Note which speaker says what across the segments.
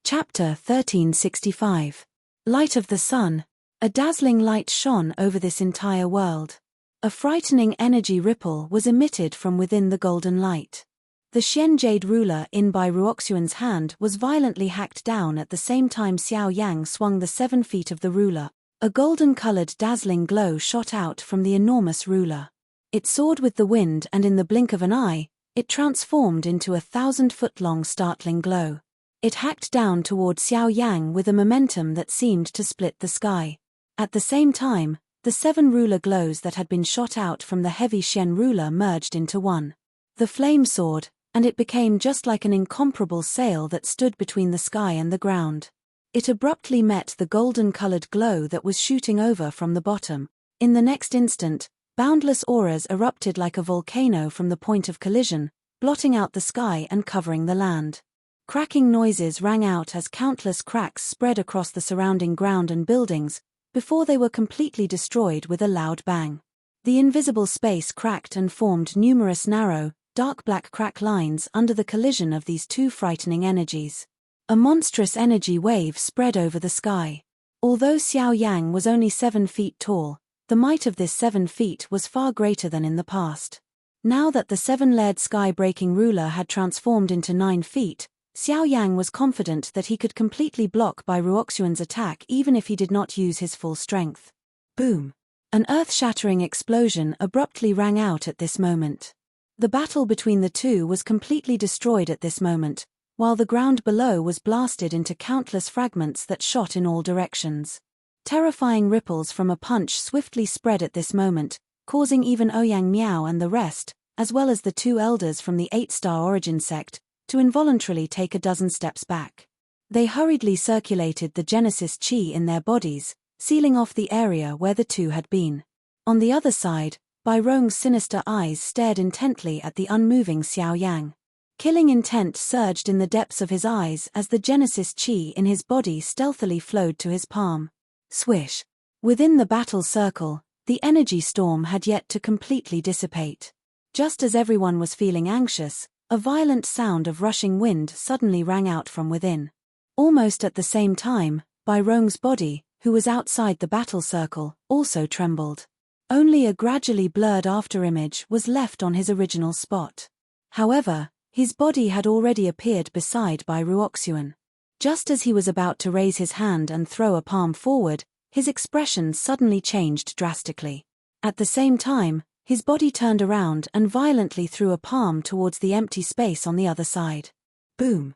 Speaker 1: Chapter 1365. Light of the Sun. A dazzling light shone over this entire world. A frightening energy ripple was emitted from within the golden light. The Xian jade ruler in Bai Ruoxuan's hand was violently hacked down at the same time Xiao Yang swung the 7 feet of the ruler. A golden-colored dazzling glow shot out from the enormous ruler. It soared with the wind, and in the blink of an eye, it transformed into a 1,000-foot-long startling glow. It hacked down toward Xiao Yang with a momentum that seemed to split the sky. At the same time, the 7 ruler glows that had been shot out from the heavy Xian ruler merged into one. The flame soared, and it became just like an incomparable sail that stood between the sky and the ground. It abruptly met the golden-colored glow that was shooting over from the bottom. In the next instant, boundless auras erupted like a volcano from the point of collision, blotting out the sky and covering the land. Cracking noises rang out as countless cracks spread across the surrounding ground and buildings, before they were completely destroyed with a loud bang. The invisible space cracked and formed numerous narrow, dark black crack lines under the collision of these two frightening energies. A monstrous energy wave spread over the sky. Although Xiao Yang was only 7 feet tall, the might of this 7 feet was far greater than in the past. Now that the 7-layered sky-breaking ruler had transformed into 9 feet, Xiao Yang was confident that he could completely block Bai Ruoxuan's attack even if he did not use his full strength. Boom! An earth-shattering explosion abruptly rang out at this moment. The battle between the two was completely destroyed at this moment, while the ground below was blasted into countless fragments that shot in all directions. Terrifying ripples from a punch swiftly spread at this moment, causing even Ouyang Miao and the rest, as well as the 2 elders from the 8-star origin sect, to involuntarily take a dozen steps back. They hurriedly circulated the Genesis Qi in their bodies, sealing off the area where the two had been. On the other side, Bai Rong's sinister eyes stared intently at the unmoving Xiao Yang. Killing intent surged in the depths of his eyes as the Genesis Qi in his body stealthily flowed to his palm. Swish! Within the battle circle, the energy storm had yet to completely dissipate. Just as everyone was feeling anxious, a violent sound of rushing wind suddenly rang out from within. Almost at the same time, Bai Rong's body, who was outside the battle circle, also trembled. Only a gradually blurred afterimage was left on his original spot. However, his body had already appeared beside Bai Ruoxuan. Just as he was about to raise his hand and throw a palm forward, his expression suddenly changed drastically. At the same time, his body turned around and violently threw a palm towards the empty space on the other side. Boom!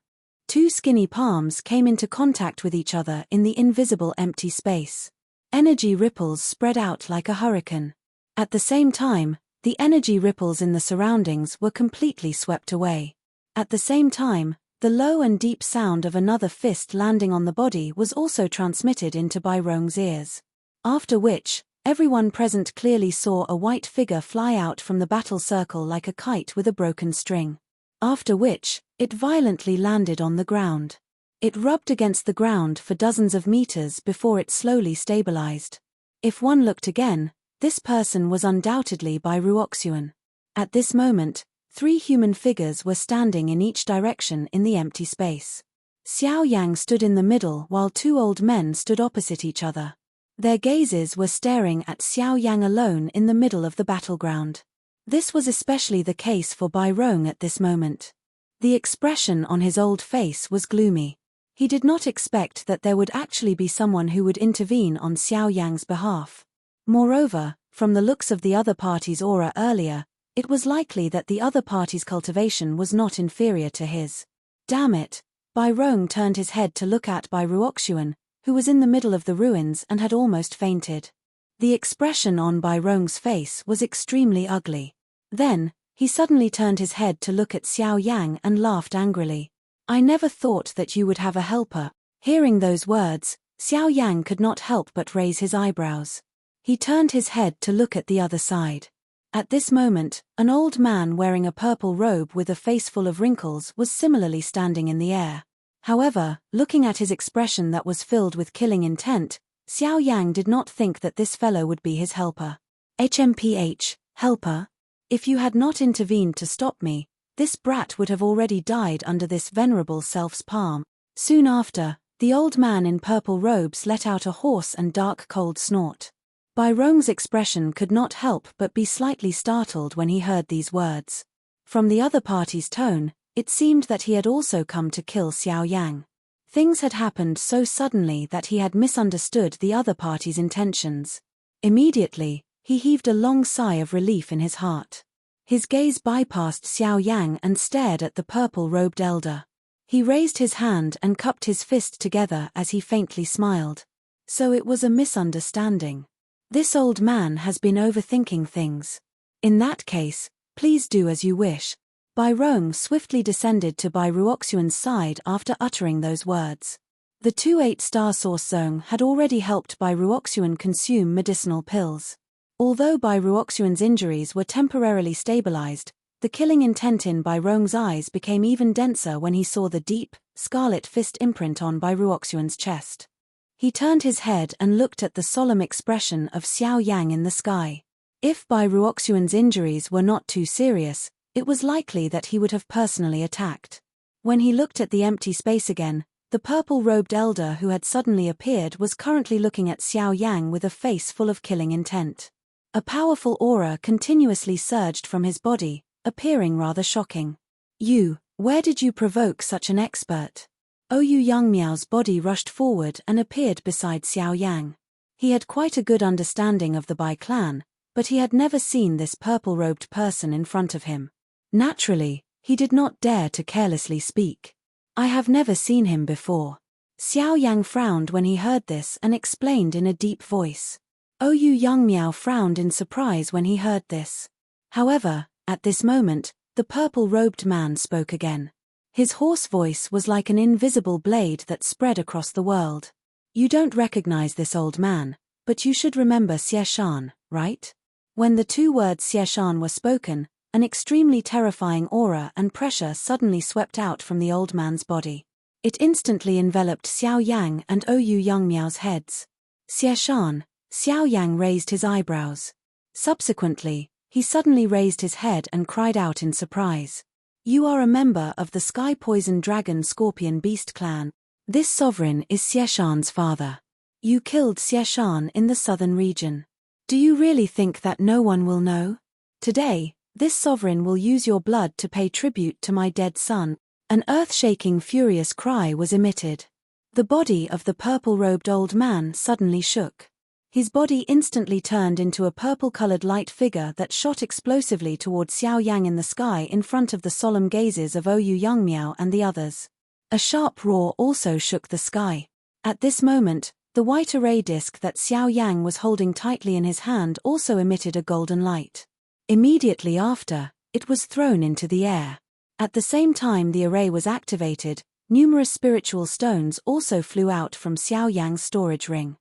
Speaker 1: 2 skinny palms came into contact with each other in the invisible empty space. Energy ripples spread out like a hurricane. At the same time, the energy ripples in the surroundings were completely swept away. At the same time, the low and deep sound of another fist landing on the body was also transmitted into Bai Rong's ears. After which, everyone present clearly saw a white figure fly out from the battle circle like a kite with a broken string. After which, it violently landed on the ground. It rubbed against the ground for dozens of meters before it slowly stabilized. If one looked again, this person was undoubtedly Bai Ruoxuan. At this moment, 3 human figures were standing in each direction in the empty space. Xiao Yang stood in the middle while 2 old men stood opposite each other. Their gazes were staring at Xiao Yang alone in the middle of the battleground. This was especially the case for Bai Rong at this moment. The expression on his old face was gloomy. He did not expect that there would actually be someone who would intervene on Xiao Yang's behalf. Moreover, from the looks of the other party's aura earlier, it was likely that the other party's cultivation was not inferior to his. Damn it! Bai Rong turned his head to look at Bai Ruoxuan, who was in the middle of the ruins and had almost fainted. The expression on Bai Rong's face was extremely ugly. Then, he suddenly turned his head to look at Xiao Yang and laughed angrily. "I never thought that you would have a helper." Hearing those words, Xiao Yang could not help but raise his eyebrows. He turned his head to look at the other side. At this moment, an old man wearing a purple robe with a face full of wrinkles was similarly standing in the air. However, looking at his expression that was filled with killing intent, Xiao Yang did not think that this fellow would be his helper. HMPH, helper? If you had not intervened to stop me, this brat would have already died under this venerable self's palm. Soon after, the old man in purple robes let out a hoarse and dark cold snort. Bai Rong's expression could not help but be slightly startled when he heard these words. From the other party's tone, it seemed that he had also come to kill Xiao Yang. Things had happened so suddenly that he had misunderstood the other party's intentions. Immediately, he heaved a long sigh of relief in his heart. His gaze bypassed Xiao Yang and stared at the purple-robed elder. He raised his hand and cupped his fist together as he faintly smiled. So it was a misunderstanding. This old man has been overthinking things. In that case, please do as you wish. Bai Rong swiftly descended to Bai Ruoxuan's side after uttering those words. The 2-8-star source zone had already helped Bai Ruoxuan consume medicinal pills. Although Bai Ruoxuan's injuries were temporarily stabilized, the killing intent in Bai Rong's eyes became even denser when he saw the deep, scarlet fist imprint on Bai Ruoxuan's chest. He turned his head and looked at the solemn expression of Xiao Yang in the sky. If Bai Ruoxuan's injuries were not too serious, it was likely that he would have personally attacked. When he looked at the empty space again, the purple-robed elder who had suddenly appeared was currently looking at Xiao Yang with a face full of killing intent. A powerful aura continuously surged from his body, appearing rather shocking. Where did you provoke such an expert? Oyu Yangmiao's body rushed forward and appeared beside Xiao Yang. He had quite a good understanding of the Bai clan, but he had never seen this purple-robed person in front of him. Naturally, he did not dare to carelessly speak. I have never seen him before. Xiao Yang frowned when he heard this and explained in a deep voice. Oyu Yangmiao frowned in surprise when he heard this. However, at this moment, the purple-robed man spoke again. His hoarse voice was like an invisible blade that spread across the world. You don't recognize this old man, but you should remember Xie Shan, right? When the two words Xie Shan were spoken, an extremely terrifying aura and pressure suddenly swept out from the old man's body. It instantly enveloped Xiao Yang and Oyu Yangmiao's heads. Xie Shan, Xiao Yang raised his eyebrows. Subsequently, he suddenly raised his head and cried out in surprise. You are a member of the Sky Poison Dragon Scorpion Beast clan. This sovereign is Xie Shan's father. You killed Xie Shan in the southern region. Do you really think that no one will know? Today, this sovereign will use your blood to pay tribute to my dead son. An earth-shaking furious cry was emitted. The body of the purple-robed old man suddenly shook. His body instantly turned into a purple-colored light figure that shot explosively toward Xiao Yang in the sky in front of the solemn gazes of Oyu Yangmiao and the others. A sharp roar also shook the sky. At this moment, the white array disc that Xiao Yang was holding tightly in his hand also emitted a golden light. Immediately after, it was thrown into the air. At the same time the array was activated, numerous spiritual stones also flew out from Xiao Yang's storage ring.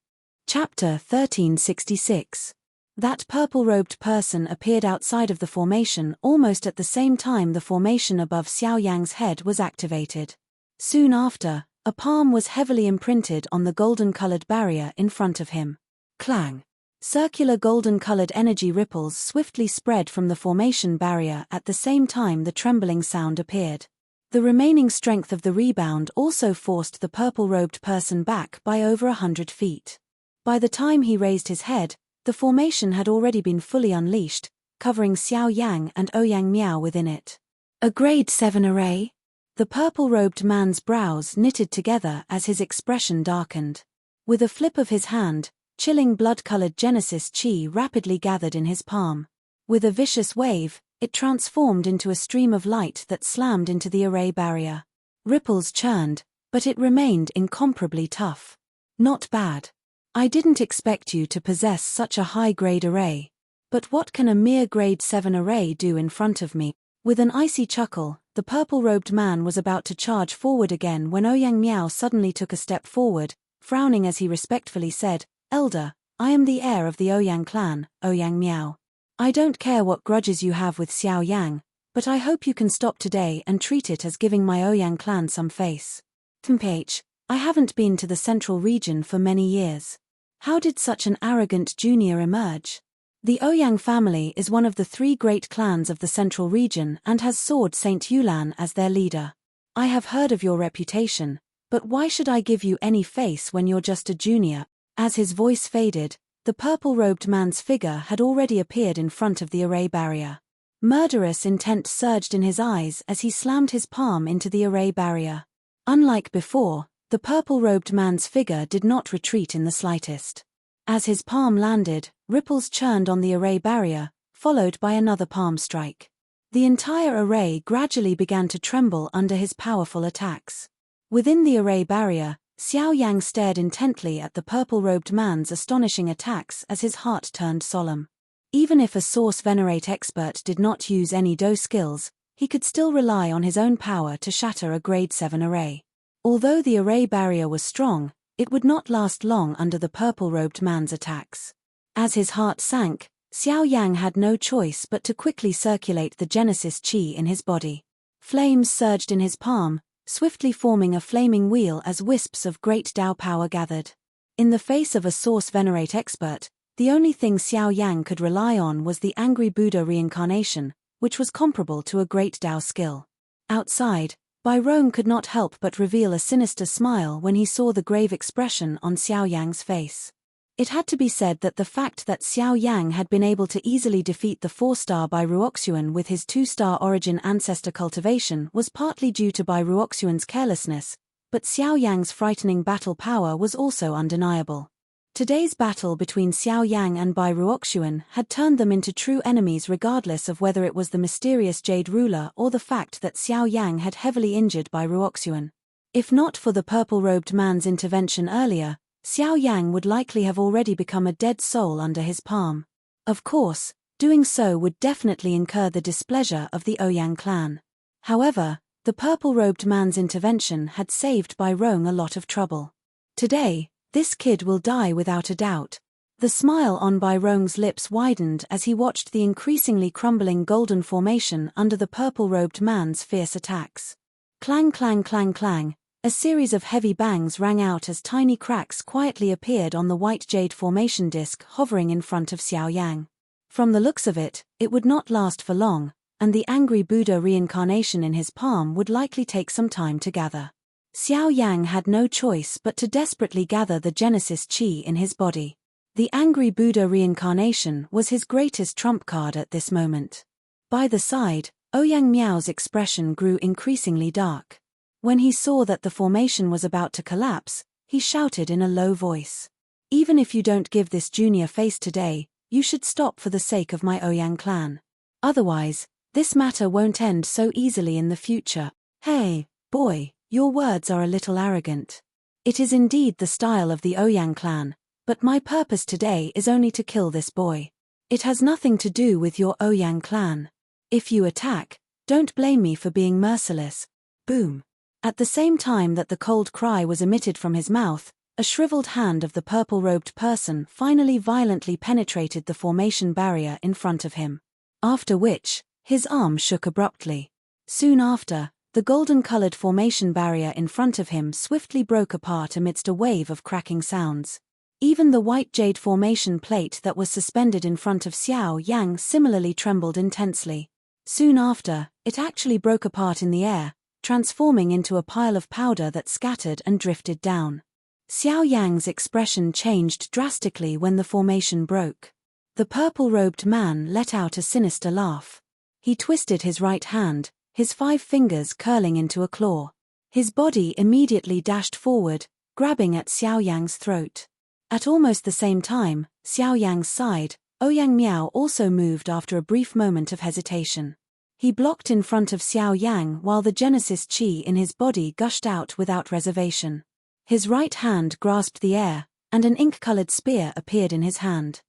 Speaker 1: Chapter 1366. That purple-robed person appeared outside of the formation almost at the same time the formation above Xiao Yang's head was activated. Soon after, a palm was heavily imprinted on the golden-colored barrier in front of him. Clang! Circular golden-colored energy ripples swiftly spread from the formation barrier at the same time the trembling sound appeared. The remaining strength of the rebound also forced the purple-robed person back by over 100 feet. By the time he raised his head, the formation had already been fully unleashed, covering Xiao Yang and Ouyang Miao within it. A grade 7 array? The purple-robed man's brows knitted together as his expression darkened. With a flip of his hand, chilling blood-colored Genesis chi rapidly gathered in his palm. With a vicious wave, it transformed into a stream of light that slammed into the array barrier. Ripples churned, but it remained incomparably tough. Not bad. I didn't expect you to possess such a high-grade array. But what can a mere grade 7 array do in front of me? With an icy chuckle, the purple-robed man was about to charge forward again when Ouyang Miao suddenly took a step forward, frowning as he respectfully said, Elder, I am the heir of the Ouyang clan, Ouyang Miao. I don't care what grudges you have with Xiao Yang, but I hope you can stop today and treat it as giving my Ouyang clan some face. Temph, I haven't been to the central region for many years. How did such an arrogant junior emerge? The Ouyang family is one of the 3 great clans of the central region and has Sword Saint Yulan as their leader. I have heard of your reputation, But why should I give you any face when you're just a junior? As his voice faded, the purple-robed man's figure had already appeared in front of the array barrier. Murderous intent surged in his eyes as he slammed his palm into the array barrier. Unlike before, the purple-robed man's figure did not retreat in the slightest. As his palm landed, ripples churned on the array barrier, followed by another palm strike. The entire array gradually began to tremble under his powerful attacks. Within the array barrier, Xiao Yang stared intently at the purple-robed man's astonishing attacks as his heart turned solemn. Even if a Source Venerate expert did not use any Do skills, he could still rely on his own power to shatter a grade 7 array. Although the array barrier was strong, it would not last long under the purple-robed man's attacks. As his heart sank, Xiao Yang had no choice but to quickly circulate the Genesis Qi in his body. Flames surged in his palm, swiftly forming a flaming wheel as wisps of great Tao power gathered. In the face of a Source Venerate expert, the only thing Xiao Yang could rely on was the Angry Buddha reincarnation, which was comparable to a great Tao skill. Outside, Byrone could not help but reveal a sinister smile when he saw the grave expression on Xiao Yang's face. It had to be said that the fact that Xiao Yang had been able to easily defeat the 4-star Bai Ruoxuan with his 2-star origin ancestor cultivation was partly due to Bai Ruoxuan's carelessness, but Xiao Yang's frightening battle power was also undeniable. Today's battle between Xiao Yang and Bai Ruoxuan had turned them into true enemies regardless of whether it was the mysterious Jade Ruler or the fact that Xiao Yang had heavily injured Bai Ruoxuan. If not for the purple-robed man's intervention earlier, Xiao Yang would likely have already become a dead soul under his palm. Of course, doing so would definitely incur the displeasure of the Ouyang clan. However, the purple-robed man's intervention had saved Byrone a lot of trouble. Today, this kid will die without a doubt. The smile on Byrone's lips widened as he watched the increasingly crumbling golden formation under the purple-robed man's fierce attacks. Clang clang clang clang, a series of heavy bangs rang out as tiny cracks quietly appeared on the white jade formation disk hovering in front of Xiao Yang. From the looks of it, it would not last for long, and the Angry Buddha reincarnation in his palm would likely take some time to gather. Xiao Yang had no choice but to desperately gather the Genesis Qi in his body. The Angry Buddha reincarnation was his greatest trump card at this moment. By the side, Ouyang Miao's expression grew increasingly dark. When he saw that the formation was about to collapse, he shouted in a low voice. "Even if you don't give this junior face today, you should stop for the sake of my Ouyang clan. Otherwise, this matter won't end so easily in the future." "Hey, boy. Your words are a little arrogant. It is indeed the style of the Ouyang clan, but my purpose today is only to kill this boy. It has nothing to do with your Ouyang clan. If you attack, don't blame me for being merciless." Boom. At the same time that the cold cry was emitted from his mouth, a shriveled hand of the purple-robed person finally violently penetrated the formation barrier in front of him. After which, his arm shook abruptly. Soon after, the golden-colored formation barrier in front of him swiftly broke apart amidst a wave of cracking sounds. Even the white jade formation plate that was suspended in front of Xiao Yang similarly trembled intensely. Soon after, it actually broke apart in the air, transforming into a pile of powder that scattered and drifted down. Xiao Yang's expression changed drastically when the formation broke. The purple-robed man let out a sinister laugh. He twisted his right hand, his 5 fingers curling into a claw. His body immediately dashed forward, grabbing at Xiao Yang's throat. At almost the same time, Xiao Yang's side, Ouyang Miao also moved after a brief moment of hesitation. He blocked in front of Xiao Yang while the Genesis Qi in his body gushed out without reservation. His right hand grasped the air, and an ink-colored spear appeared in his hand.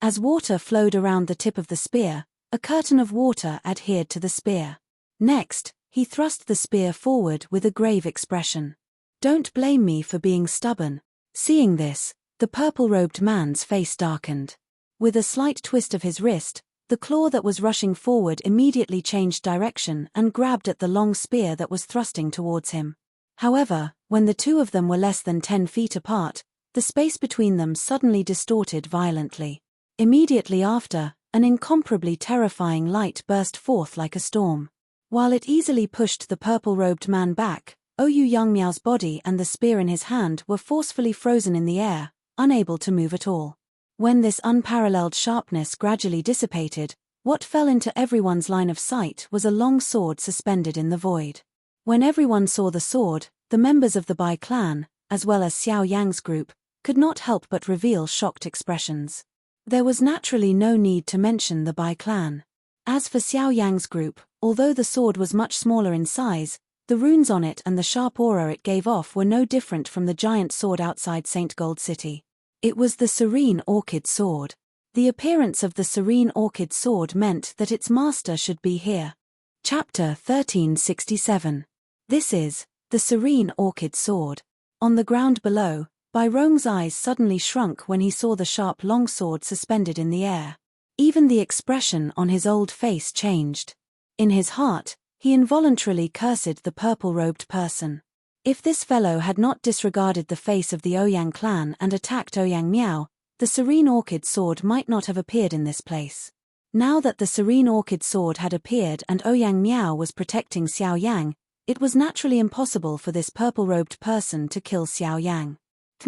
Speaker 1: As water flowed around the tip of the spear, a curtain of water adhered to the spear. Next, he thrust the spear forward with a grave expression. "Don't blame me for being stubborn." Seeing this, the purple-robed man's face darkened. With a slight twist of his wrist, the claw that was rushing forward immediately changed direction and grabbed at the long spear that was thrusting towards him. However, when the two of them were less than 10 feet apart, the space between them suddenly distorted violently. Immediately after, an incomparably terrifying light burst forth like a storm. While it easily pushed the purple-robed man back, Yang Miao's body and the spear in his hand were forcefully frozen in the air, unable to move at all. When this unparalleled sharpness gradually dissipated, what fell into everyone's line of sight was a long sword suspended in the void. When everyone saw the sword, the members of the Bai clan, as well as Xiao Yang's group, could not help but reveal shocked expressions. There was naturally no need to mention the Bai clan. As for Xiao Yang's group, although the sword was much smaller in size, the runes on it and the sharp aura it gave off were no different from the giant sword outside St. Gold City. It was the Serene Orchid Sword. The appearance of the Serene Orchid Sword meant that its master should be here. Chapter 1367. This is the Serene Orchid Sword. On the ground below, Bai Rong's eyes suddenly shrunk when he saw the sharp long sword suspended in the air. Even the expression on his old face changed. In his heart, he involuntarily cursed the purple-robed person. If this fellow had not disregarded the face of the Ouyang clan and attacked Ouyang Miao, the Serene Orchid Sword might not have appeared in this place. Now that the Serene Orchid Sword had appeared and Ouyang Miao was protecting Xiao Yang, it was naturally impossible for this purple-robed person to kill Xiao Yang.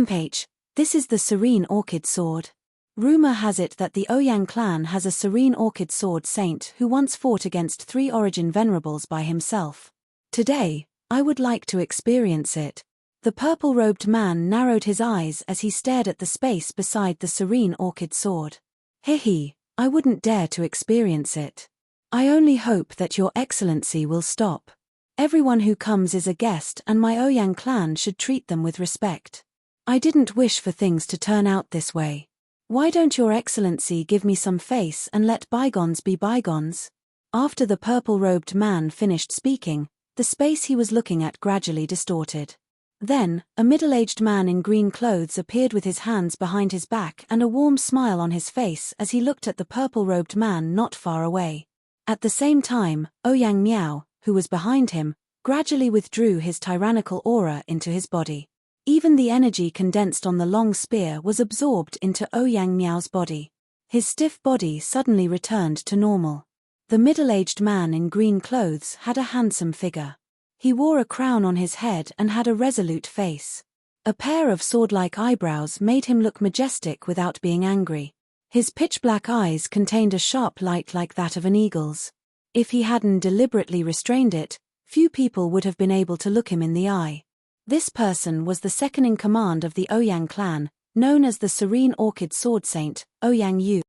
Speaker 1: H. This is the Serene Orchid Sword. Rumor has it that the Ouyang clan has a Serene Orchid Sword saint who once fought against 3 Origin Venerables by himself. Today, I would like to experience it. The purple-robed man narrowed his eyes as he stared at the space beside the Serene Orchid Sword. Hehe, I wouldn't dare to experience it. I only hope that your excellency will stop. Everyone who comes is a guest and my Ouyang clan should treat them with respect. I didn't wish for things to turn out this way. Why don't your excellency give me some face and let bygones be bygones? After the purple-robed man finished speaking, the space he was looking at gradually distorted. Then, a middle-aged man in green clothes appeared with his hands behind his back and a warm smile on his face as he looked at the purple-robed man not far away. At the same time, Ouyang Miao, who was behind him, gradually withdrew his tyrannical aura into his body. Even the energy condensed on the long spear was absorbed into Ouyang Miao's body. His stiff body suddenly returned to normal. The middle-aged man in green clothes had a handsome figure. He wore a crown on his head and had a resolute face. A pair of sword-like eyebrows made him look majestic without being angry. His pitch-black eyes contained a sharp light like that of an eagle's. If he hadn't deliberately restrained it, few people would have been able to look him in the eye. This person was the second-in-command of the Ouyang clan, known as the Serene Orchid Sword Saint, Ouyang Yu.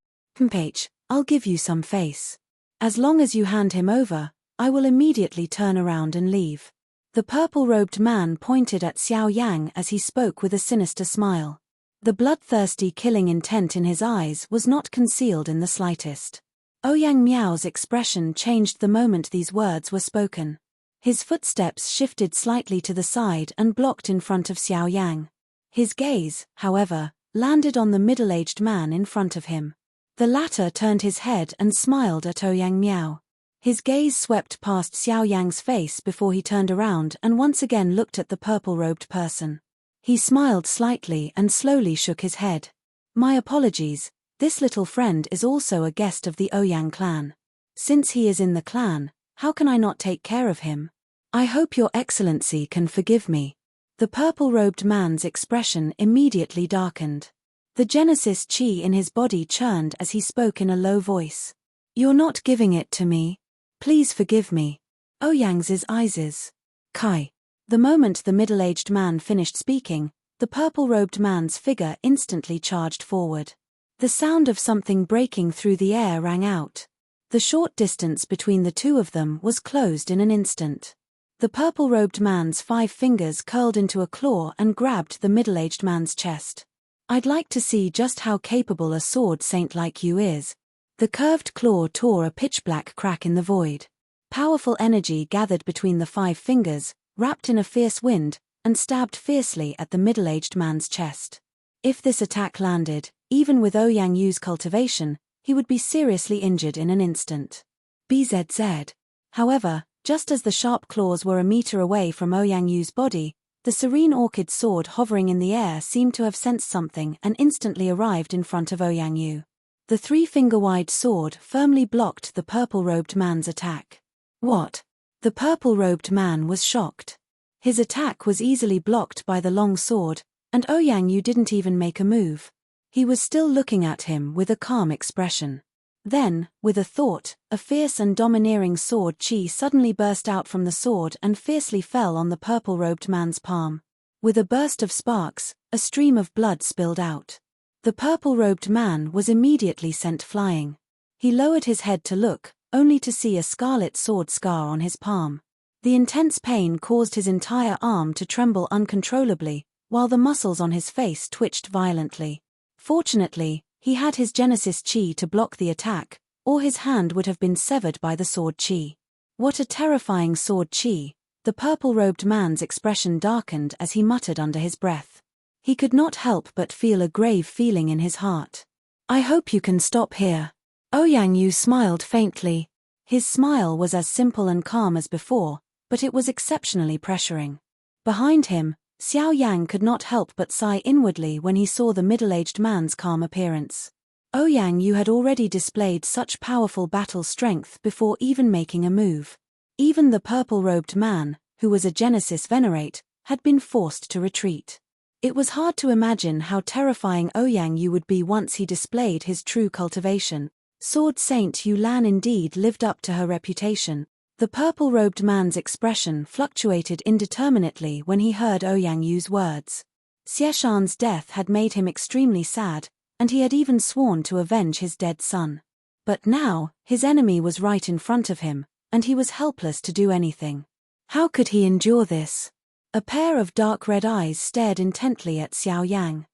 Speaker 1: H. I'll give you some face. As long as you hand him over, I will immediately turn around and leave. The purple-robed man pointed at Xiao Yang as he spoke with a sinister smile. The bloodthirsty killing intent in his eyes was not concealed in the slightest. Ouyang Miao's expression changed the moment these words were spoken. His footsteps shifted slightly to the side and blocked in front of Xiao Yang. His gaze, however, landed on the middle-aged man in front of him. The latter turned his head and smiled at Ouyang Miao. His gaze swept past Xiao Yang's face before he turned around and once again looked at the purple-robed person. He smiled slightly and slowly shook his head. My apologies, this little friend is also a guest of the Ouyang clan. Since he is in the clan, how can I not take care of him? I hope your excellency can forgive me. The purple-robed man's expression immediately darkened. The Genesis chi in his body churned as he spoke in a low voice. You're not giving it to me. Please forgive me. Ouyang's eyes. Kai. The moment the middle-aged man finished speaking, the purple-robed man's figure instantly charged forward. The sound of something breaking through the air rang out. The short distance between the two of them was closed in an instant. The purple-robed man's 5 fingers curled into a claw and grabbed the middle-aged man's chest. I'd like to see just how capable a sword saint like you is. The curved claw tore a pitch-black crack in the void. Powerful energy gathered between the 5 fingers, wrapped in a fierce wind, and stabbed fiercely at the middle-aged man's chest. If this attack landed, even with Ouyang Yu's cultivation, he would be seriously injured in an instant. BZZ. However, just as the sharp claws were a meter away from Ouyang Yu's body, the Serene Orchid Sword hovering in the air seemed to have sensed something and instantly arrived in front of Ouyang Yu. The 3-finger-wide sword firmly blocked the purple-robed man's attack. What? The purple-robed man was shocked. His attack was easily blocked by the long sword, and Ouyang Yu didn't even make a move. He was still looking at him with a calm expression. Then, with a thought, a fierce and domineering sword chi suddenly burst out from the sword and fiercely fell on the purple-robed man's palm. With a burst of sparks, a stream of blood spilled out. The purple-robed man was immediately sent flying. He lowered his head to look, only to see a scarlet sword scar on his palm. The intense pain caused his entire arm to tremble uncontrollably, while the muscles on his face twitched violently. Fortunately, he had his Genesis Chi to block the attack, or his hand would have been severed by the sword Chi. What a terrifying sword Chi! The purple-robed man's expression darkened as he muttered under his breath. He could not help but feel a grave feeling in his heart. I hope you can stop here. Ouyang Yu smiled faintly. His smile was as simple and calm as before, but it was exceptionally pressuring. Behind him, Xiao Yang could not help but sigh inwardly when he saw the middle-aged man's calm appearance. Ouyang Yu had already displayed such powerful battle strength before even making a move. Even the purple-robed man, who was a Genesis Venerate, had been forced to retreat. It was hard to imagine how terrifying Ouyang Yu would be once he displayed his true cultivation. Sword Saint Yu Lan indeed lived up to her reputation. The purple-robed man's expression fluctuated indeterminately when he heard Ouyang Yu's words. Xieshan's death had made him extremely sad, and he had even sworn to avenge his dead son. But now, his enemy was right in front of him, and he was helpless to do anything. How could he endure this? A pair of dark red eyes stared intently at Xiao Yang.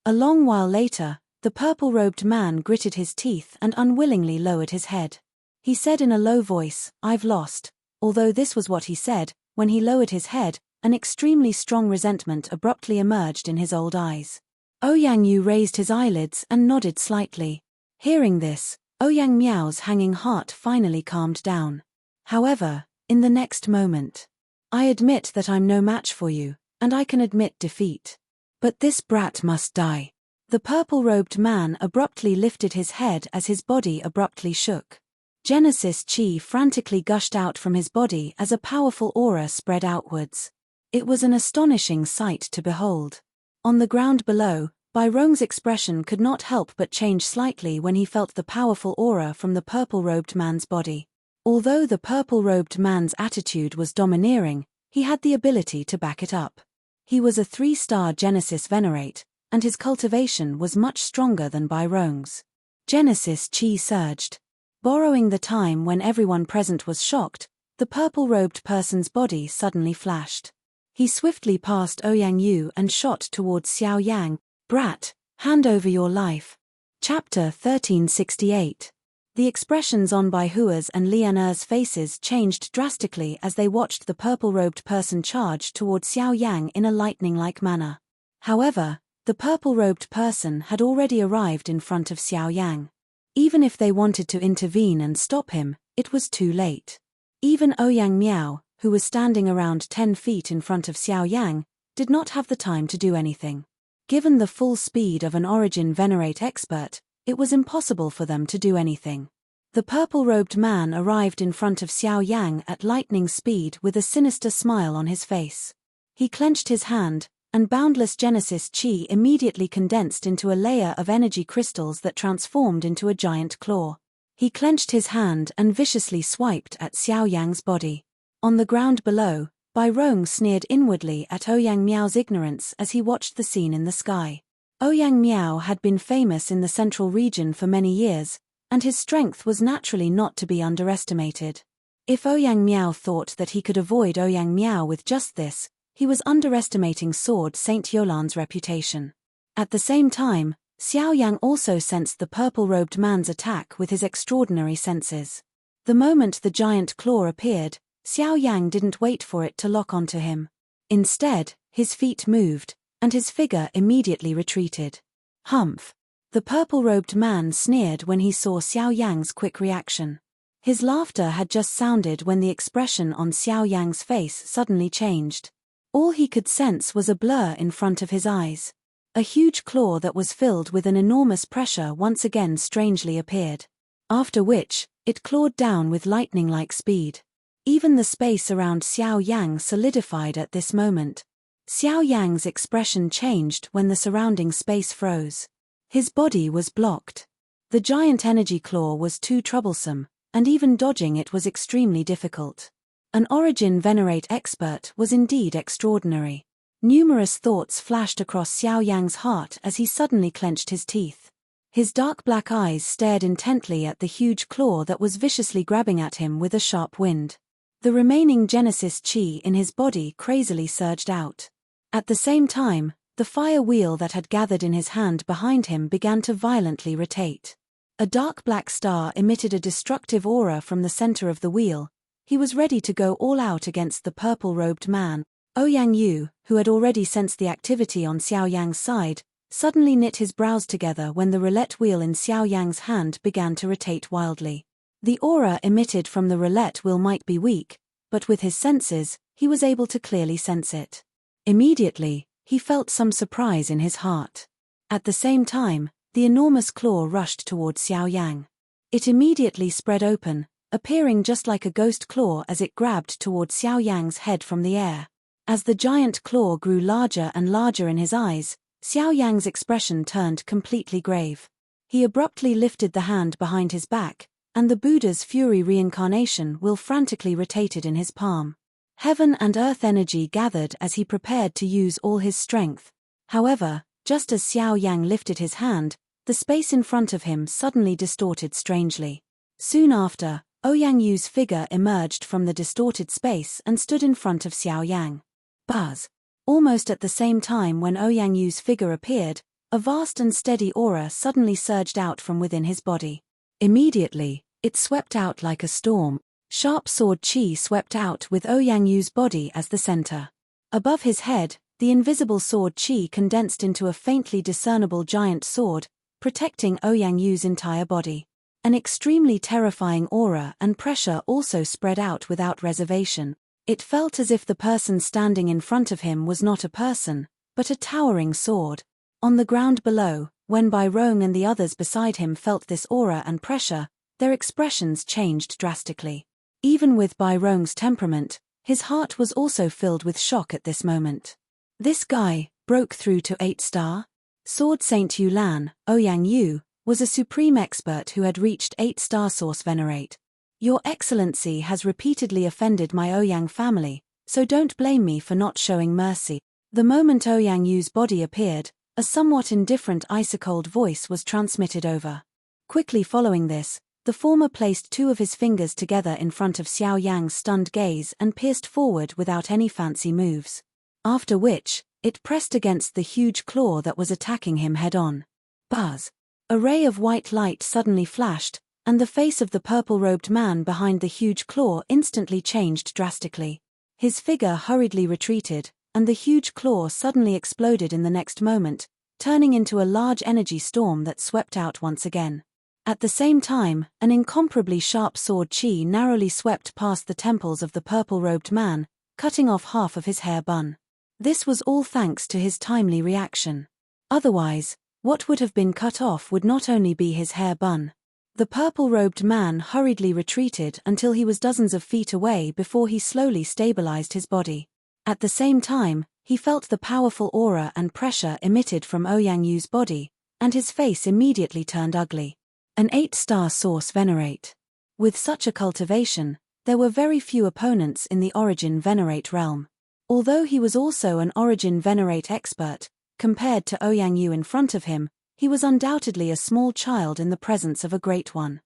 Speaker 1: A long while later, the purple-robed man gritted his teeth and unwillingly lowered his head. He said in a low voice, I've lost. Although this was what he said, when he lowered his head, an extremely strong resentment abruptly emerged in his old eyes. Ouyang Yu raised his eyelids and nodded slightly. Hearing this, Ouyang Miao's hanging heart finally calmed down. However, in the next moment, I admit that I'm no match for you, and I can admit defeat. But this brat must die. The purple-robed man abruptly lifted his head as his body abruptly shook. Genesis Chi frantically gushed out from his body as a powerful aura spread outwards. It was an astonishing sight to behold. On the ground below, Bai Rong's expression could not help but change slightly when he felt the powerful aura from the purple-robed man's body. Although the purple-robed man's attitude was domineering, he had the ability to back it up. He was a 3-star Genesis Venerate, and his cultivation was much stronger than Bai Rong's. Genesis Chi surged. Borrowing the time when everyone present was shocked, the purple-robed person's body suddenly flashed. He swiftly passed Ouyang Yu and shot towards Xiao Yang. Brat, hand over your life. Chapter 1368. The expressions on Bai Hua's and Lian Er's faces changed drastically as they watched the purple-robed person charge towards Xiao Yang in a lightning-like manner. However, the purple-robed person had already arrived in front of Xiao Yang. Even if they wanted to intervene and stop him, it was too late. Even Ouyang Miao, who was standing around 10 feet in front of Xiao Yang, did not have the time to do anything. Given the full speed of an Origin Venerate expert, it was impossible for them to do anything. The purple-robed man arrived in front of Xiao Yang at lightning speed with a sinister smile on his face. He clenched his hand, and boundless Genesis Chi immediately condensed into a layer of energy crystals that transformed into a giant claw. He clenched his hand and viciously swiped at Xiao Yang's body. On the ground below, Bai Rong sneered inwardly at Ouyang Miao's ignorance as he watched the scene in the sky. Ouyang Miao had been famous in the central region for many years, and his strength was naturally not to be underestimated. If Ouyang Miao thought that he could avoid Ouyang Miao with just this, he was underestimating Sword Saint Yolan's reputation. At the same time, Xiao Yang also sensed the purple-robed man's attack with his extraordinary senses. The moment the giant claw appeared, Xiao Yang didn't wait for it to lock onto him. Instead, his feet moved, and his figure immediately retreated. Humph! The purple-robed man sneered when he saw Xiao Yang's quick reaction. His laughter had just sounded when the expression on Xiao Yang's face suddenly changed. All he could sense was a blur in front of his eyes. A huge claw that was filled with an enormous pressure once again strangely appeared. After which, it clawed down with lightning-like speed. Even the space around Xiao Yang solidified at this moment. Xiao Yang's expression changed when the surrounding space froze. His body was blocked. The giant energy claw was too troublesome, and even dodging it was extremely difficult. An origin venerate expert was indeed extraordinary. Numerous thoughts flashed across Xiao Yang's heart as he suddenly clenched his teeth. His dark black eyes stared intently at the huge claw that was viciously grabbing at him with a sharp wind. The remaining Genesis chi in his body crazily surged out. At the same time, the fire wheel that had gathered in his hand behind him began to violently rotate. A dark black star emitted a destructive aura from the center of the wheel. He was ready to go all out against the purple-robed man. Ouyang Yu, who had already sensed the activity on Xiao Yang's side, suddenly knit his brows together when the roulette wheel in Xiao Yang's hand began to rotate wildly. The aura emitted from the roulette wheel might be weak, but with his senses, he was able to clearly sense it. Immediately, he felt some surprise in his heart. At the same time, the enormous claw rushed towards Xiao Yang. It immediately spread open, appearing just like a ghost claw as it grabbed towards Xiao Yang's head from the air. As the giant claw grew larger and larger in his eyes, Xiao Yang's expression turned completely grave. He abruptly lifted the hand behind his back, and the Buddha's Fury reincarnation wheel frantically rotated in his palm. Heaven and earth energy gathered as he prepared to use all his strength. However, just as Xiao Yang lifted his hand, the space in front of him suddenly distorted strangely. Soon after, Ouyang Yu's figure emerged from the distorted space and stood in front of Xiao Yang. Buzz! Almost at the same time when Ouyang Yu's figure appeared, a vast and steady aura suddenly surged out from within his body. Immediately, it swept out like a storm. Sharp sword chi swept out with Ouyang Yu's body as the center. Above his head, the invisible sword chi condensed into a faintly discernible giant sword, protecting Ouyang Yu's entire body. An extremely terrifying aura and pressure also spread out without reservation. It felt as if the person standing in front of him was not a person, but a towering sword. On the ground below, when Bai Rong and the others beside him felt this aura and pressure, their expressions changed drastically. Even with Bai Rong's temperament, his heart was also filled with shock at this moment. This guy broke through to 8-star? Sword Saint Yulan, Ouyang Yu, was a supreme expert who had reached 8-star source venerate. Your Excellency has repeatedly offended my Ouyang family, so don't blame me for not showing mercy. The moment Ouyang Yu's body appeared, a somewhat indifferent ice-cold voice was transmitted over. Quickly following this, the former placed two of his fingers together in front of Xiao Yang's stunned gaze and pierced forward without any fancy moves. After which, it pressed against the huge claw that was attacking him head-on. Buzz! A ray of white light suddenly flashed, and the face of the purple-robed man behind the huge claw instantly changed drastically. His figure hurriedly retreated, and the huge claw suddenly exploded in the next moment, turning into a large energy storm that swept out once again. At the same time, an incomparably sharp sword chi narrowly swept past the temples of the purple-robed man, cutting off half of his hair bun. This was all thanks to his timely reaction. Otherwise, what would have been cut off would not only be his hair bun. The purple-robed man hurriedly retreated until he was dozens of feet away before he slowly stabilized his body. At the same time, he felt the powerful aura and pressure emitted from Ouyang Yu's body, and his face immediately turned ugly. An 8-star source venerate. With such a cultivation, there were very few opponents in the origin venerate realm. Although he was also an origin venerate expert, compared to Ouyang Yu in front of him, he was undoubtedly a small child in the presence of a great one.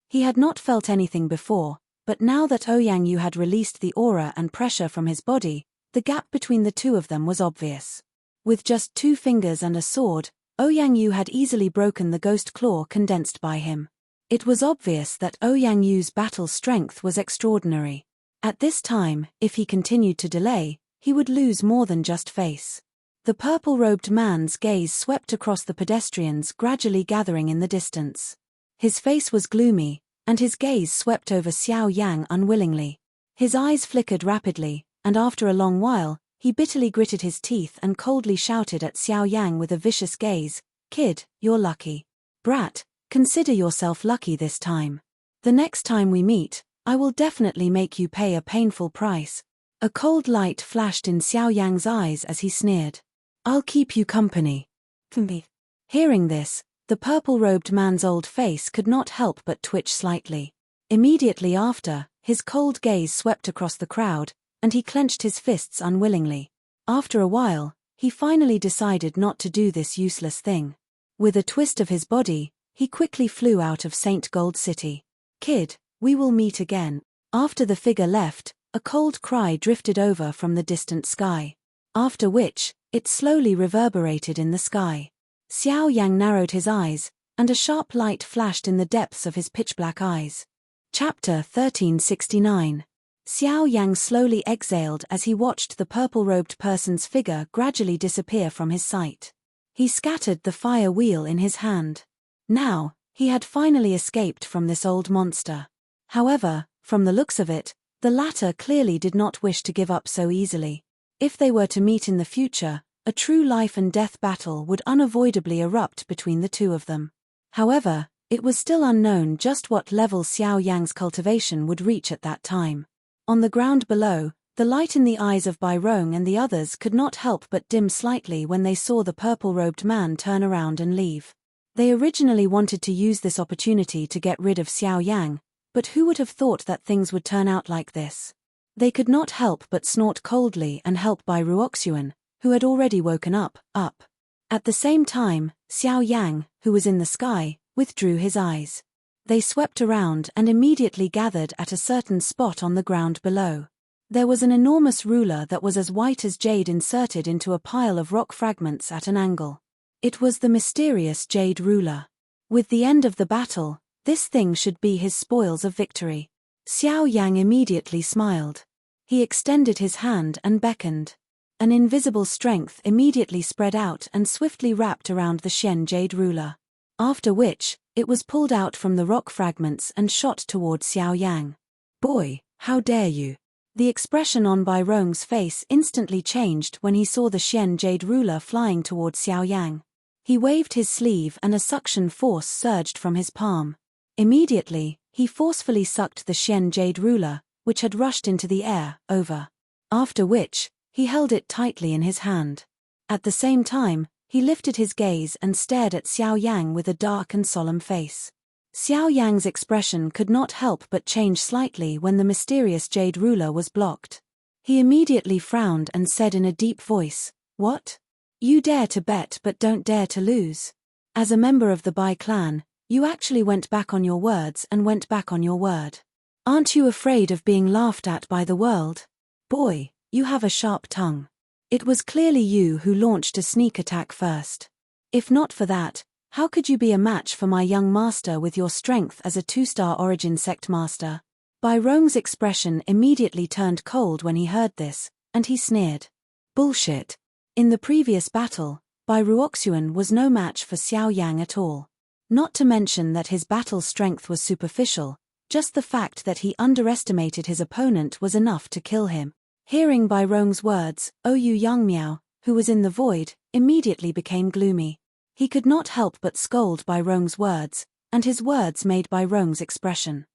Speaker 1: He had not felt anything before, but now that Ouyang Yu had released the aura and pressure from his body, the gap between the two of them was obvious. With just 2 fingers and a sword, Ouyang Yu had easily broken the ghost claw condensed by him. It was obvious that Ouyang Yu's battle strength was extraordinary. At this time, if he continued to delay, he would lose more than just face. The purple-robed man's gaze swept across the pedestrians gradually gathering in the distance. His face was gloomy, and his gaze swept over Xiao Yang unwillingly. His eyes flickered rapidly, and after a long while, he bitterly gritted his teeth and coldly shouted at Xiao Yang with a vicious gaze, "Kid, you're lucky. Brat, consider yourself lucky this time. The next time we meet, I will definitely make you pay a painful price. A cold light flashed in Xiao Yang's eyes as he sneered. I'll keep you company. Hearing this, the purple-robed man's old face could not help but twitch slightly. Immediately after, his cold gaze swept across the crowd, and he clenched his fists unwillingly. After a while, he finally decided not to do this useless thing. With a twist of his body, he quickly flew out of St. Gold City. Kid, we will meet again. After the figure left, a cold cry drifted over from the distant sky. After which, it slowly reverberated in the sky. Xiao Yang narrowed his eyes, and a sharp light flashed in the depths of his pitch-black eyes. Chapter 1369. Xiao Yang slowly exhaled as he watched the purple-robed person's figure gradually disappear from his sight. He scattered the fire wheel in his hand. Now, he had finally escaped from this old monster. However, from the looks of it, the latter clearly did not wish to give up so easily. If they were to meet in the future, a true life-and-death battle would unavoidably erupt between the two of them. However, it was still unknown just what level Xiao Yang's cultivation would reach at that time. On the ground below, the light in the eyes of Bai Rong and the others could not help but dim slightly when they saw the purple-robed man turn around and leave. They originally wanted to use this opportunity to get rid of Xiao Yang, but who would have thought that things would turn out like this? They could not help but snort coldly and help Bai Ruoxuan, who had already woken up. At the same time, Xiao Yang, who was in the sky, withdrew his eyes. They swept around and immediately gathered at a certain spot on the ground below. There was an enormous ruler that was as white as jade inserted into a pile of rock fragments at an angle. It was the mysterious jade ruler. With the end of the battle, this thing should be his spoils of victory. Xiao Yang immediately smiled. He extended his hand and beckoned. An invisible strength immediately spread out and swiftly wrapped around the Shen jade ruler. After which, it was pulled out from the rock fragments and shot toward Xiao Yang. Boy, how dare you! The expression on Bai Rong's face instantly changed when he saw the Shen jade ruler flying toward Xiao Yang. He waved his sleeve and a suction force surged from his palm. Immediately, he forcefully sucked the Shen jade ruler, which had rushed into the air, over. After which, he held it tightly in his hand. At the same time, he lifted his gaze and stared at Xiao Yang with a dark and solemn face. Xiao Yang's expression could not help but change slightly when the mysterious jade ruler was blocked. He immediately frowned and said in a deep voice, "What? You dare to bet but don't dare to lose. As a member of the Bai clan, you actually went back on your words and went back on your word. Aren't you afraid of being laughed at by the world? Boy, you have a sharp tongue. It was clearly you who launched a sneak attack first. If not for that, how could you be a match for my young master with your strength as a 2-star origin sect master?" Bai Rong's expression immediately turned cold when he heard this, and he sneered. Bullshit. In the previous battle, Bai Ruoxuan was no match for Xiao Yang at all. Not to mention that his battle strength was superficial, just the fact that he underestimated his opponent was enough to kill him. Hearing Bai Rong's words, Oyu Yangmiao, who was in the void, immediately became gloomy. He could not help but scold Bai Rong's words, and his words made Bai Rong's expression.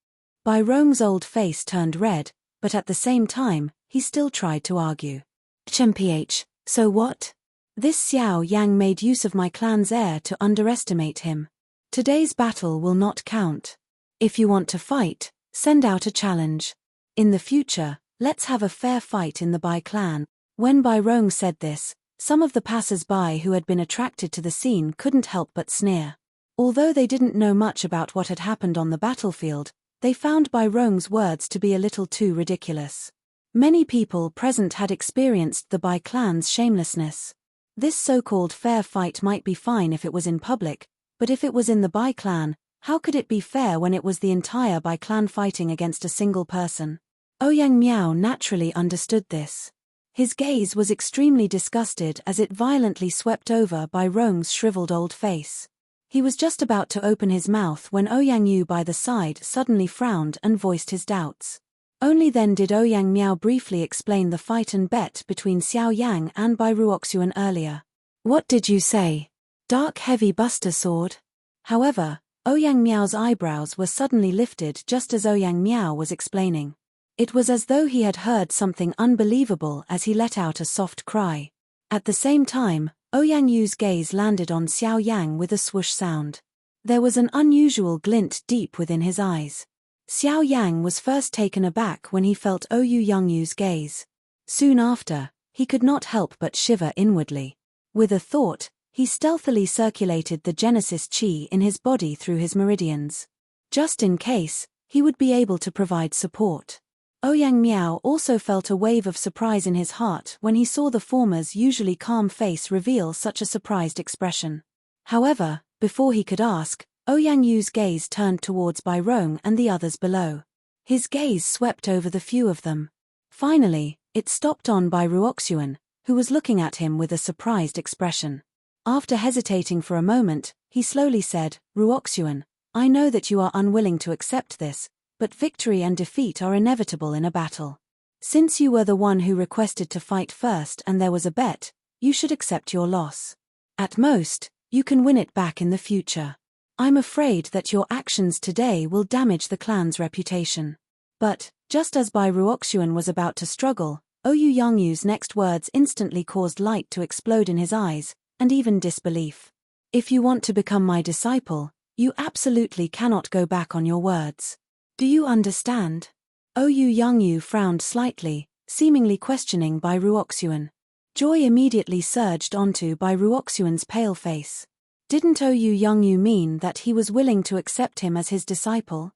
Speaker 1: Bai Rong's old face turned red, but at the same time, he still tried to argue. "Mph, so what? This Xiao Yang made use of my clan's heir to underestimate him. Today's battle will not count. If you want to fight, send out a challenge. In the future, let's have a fair fight in the Bai clan." When Bai Rong said this, some of the passers-by who had been attracted to the scene couldn't help but sneer. Although they didn't know much about what had happened on the battlefield, they found Bai Rong's words to be a little too ridiculous. Many people present had experienced the Bai clan's shamelessness. This so-called fair fight might be fine if it was in public, but if it was in the Bai clan, how could it be fair when it was the entire Bai clan fighting against a single person? Ouyang Miao naturally understood this. His gaze was extremely disgusted as it violently swept over Bai Rong's shriveled old face. He was just about to open his mouth when Ouyang Yu by the side suddenly frowned and voiced his doubts. Only then did Ouyang Miao briefly explain the fight and bet between Xiao Yang and Bai Ruoxuan earlier. "What did you say? Dark heavy buster sword?" However, Ouyang Miao's eyebrows were suddenly lifted just as Ouyang Miao was explaining. It was as though he had heard something unbelievable as he let out a soft cry. At the same time, Ouyang Yu's gaze landed on Xiao Yang with a swoosh sound. There was an unusual glint deep within his eyes. Xiao Yang was first taken aback when he felt Ouyang Yu's gaze. Soon after, he could not help but shiver inwardly. With a thought, he stealthily circulated the Genesis Qi in his body through his meridians. Just in case, he would be able to provide support. Ouyang Miao also felt a wave of surprise in his heart when he saw the former's usually calm face reveal such a surprised expression. However, before he could ask, Ouyang Yu's gaze turned towards Bai Rong and the others below. His gaze swept over the few of them. Finally, it stopped on Bai Ruoxuan, who was looking at him with a surprised expression. After hesitating for a moment, he slowly said, "Ruoxuan, I know that you are unwilling to accept this, but victory and defeat are inevitable in a battle. Since you were the one who requested to fight first and there was a bet, you should accept your loss. At most, you can win it back in the future. I'm afraid that your actions today will damage the clan's reputation." But, just as Bai Ruoxuan was about to struggle, Ouyang Yu's next words instantly caused light to explode in his eyes, and even disbelief. "If you want to become my disciple, you absolutely cannot go back on your words. Do you understand?" Ouyang Yu frowned slightly, seemingly questioning Bai Ruoxuan. Joy immediately surged onto Bai Ruoxuan's pale face. Didn't Ouyang Yu mean that he was willing to accept him as his disciple?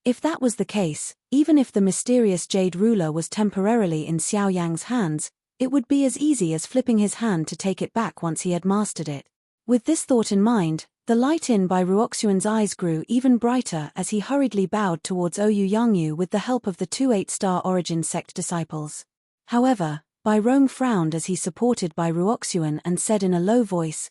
Speaker 1: If that was the case, even if the mysterious Jade Ruler was temporarily in Xiao Yang's hands, it would be as easy as flipping his hand to take it back once he had mastered it. With this thought in mind, the light in Bai Ruoxuan's eyes grew even brighter as he hurriedly bowed towards Ouyang Yu with the help of the 2 8-star Origin Sect disciples. However, Bai Rong frowned as he supported Bai Ruoxuan and said in a low voice,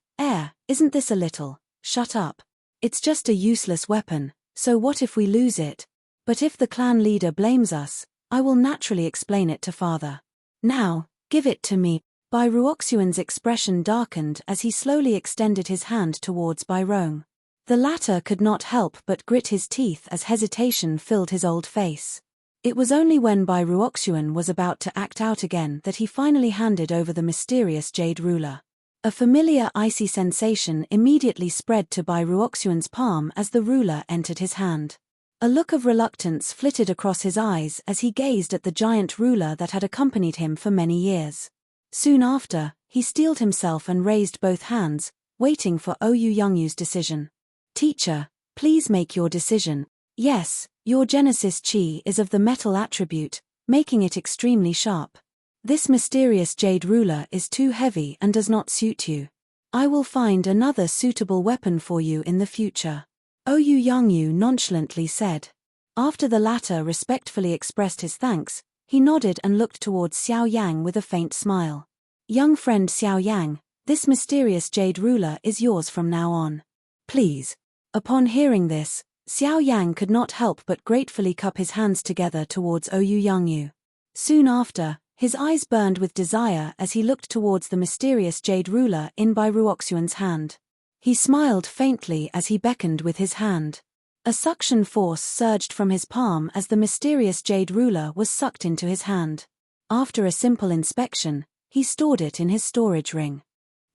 Speaker 1: Isn't this a little? Shut up. It's just a useless weapon, so what if we lose it? But if the clan leader blames us, I will naturally explain it to father. Now, give it to me." Bai Ruoxuan's expression darkened as he slowly extended his hand towards Bai Rong. The latter could not help but grit his teeth as hesitation filled his old face. It was only when Bai Ruoxuan was about to act out again that he finally handed over the mysterious Jade Ruler. A familiar icy sensation immediately spread to Bai Ruoxuan's palm as the ruler entered his hand. A look of reluctance flitted across his eyes as he gazed at the giant ruler that had accompanied him for many years. Soon after, he steeled himself and raised both hands, waiting for Ouyang Yu's decision. "Teacher, please make your decision. Yes, your Genesis Qi is of the metal attribute, making it extremely sharp. This mysterious Jade Ruler is too heavy and does not suit you. I will find another suitable weapon for you in the future," Ouyang Yu nonchalantly said. After the latter respectfully expressed his thanks, he nodded and looked towards Xiao Yang with a faint smile. "Young friend Xiao Yang, this mysterious Jade Ruler is yours from now on. Please." Upon hearing this, Xiao Yang could not help but gratefully cup his hands together towards Ouyang Yu. Soon after, his eyes burned with desire as he looked towards the mysterious Jade Ruler in Bai Ruoxuan's hand. He smiled faintly as he beckoned with his hand. A suction force surged from his palm as the mysterious Jade Ruler was sucked into his hand. After a simple inspection, he stored it in his storage ring.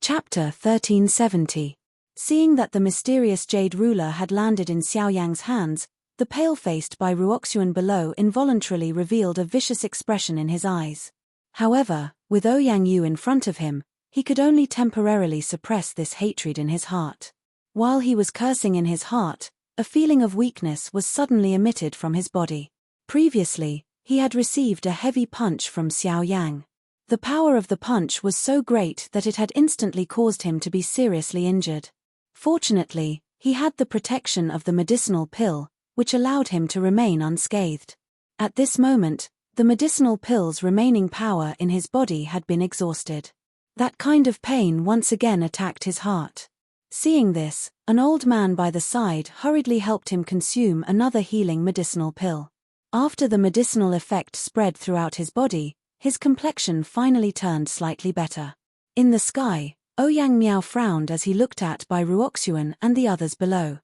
Speaker 1: Chapter 1370. Seeing that the mysterious Jade Ruler had landed in Xiao Yang's hands, the pale-faced Bai Ruoxuan below involuntarily revealed a vicious expression in his eyes. However, with Ouyang Yu in front of him, he could only temporarily suppress this hatred in his heart. While he was cursing in his heart, a feeling of weakness was suddenly emitted from his body. Previously, he had received a heavy punch from Xiao Yang. The power of the punch was so great that it had instantly caused him to be seriously injured. Fortunately, he had the protection of the medicinal pill, which allowed him to remain unscathed. At this moment, the medicinal pill's remaining power in his body had been exhausted. That kind of pain once again attacked his heart. Seeing this, an old man by the side hurriedly helped him consume another healing medicinal pill. After the medicinal effect spread throughout his body, his complexion finally turned slightly better. In the sky, Ouyang Miao frowned as he looked at Bai Ruoxuan and the others below.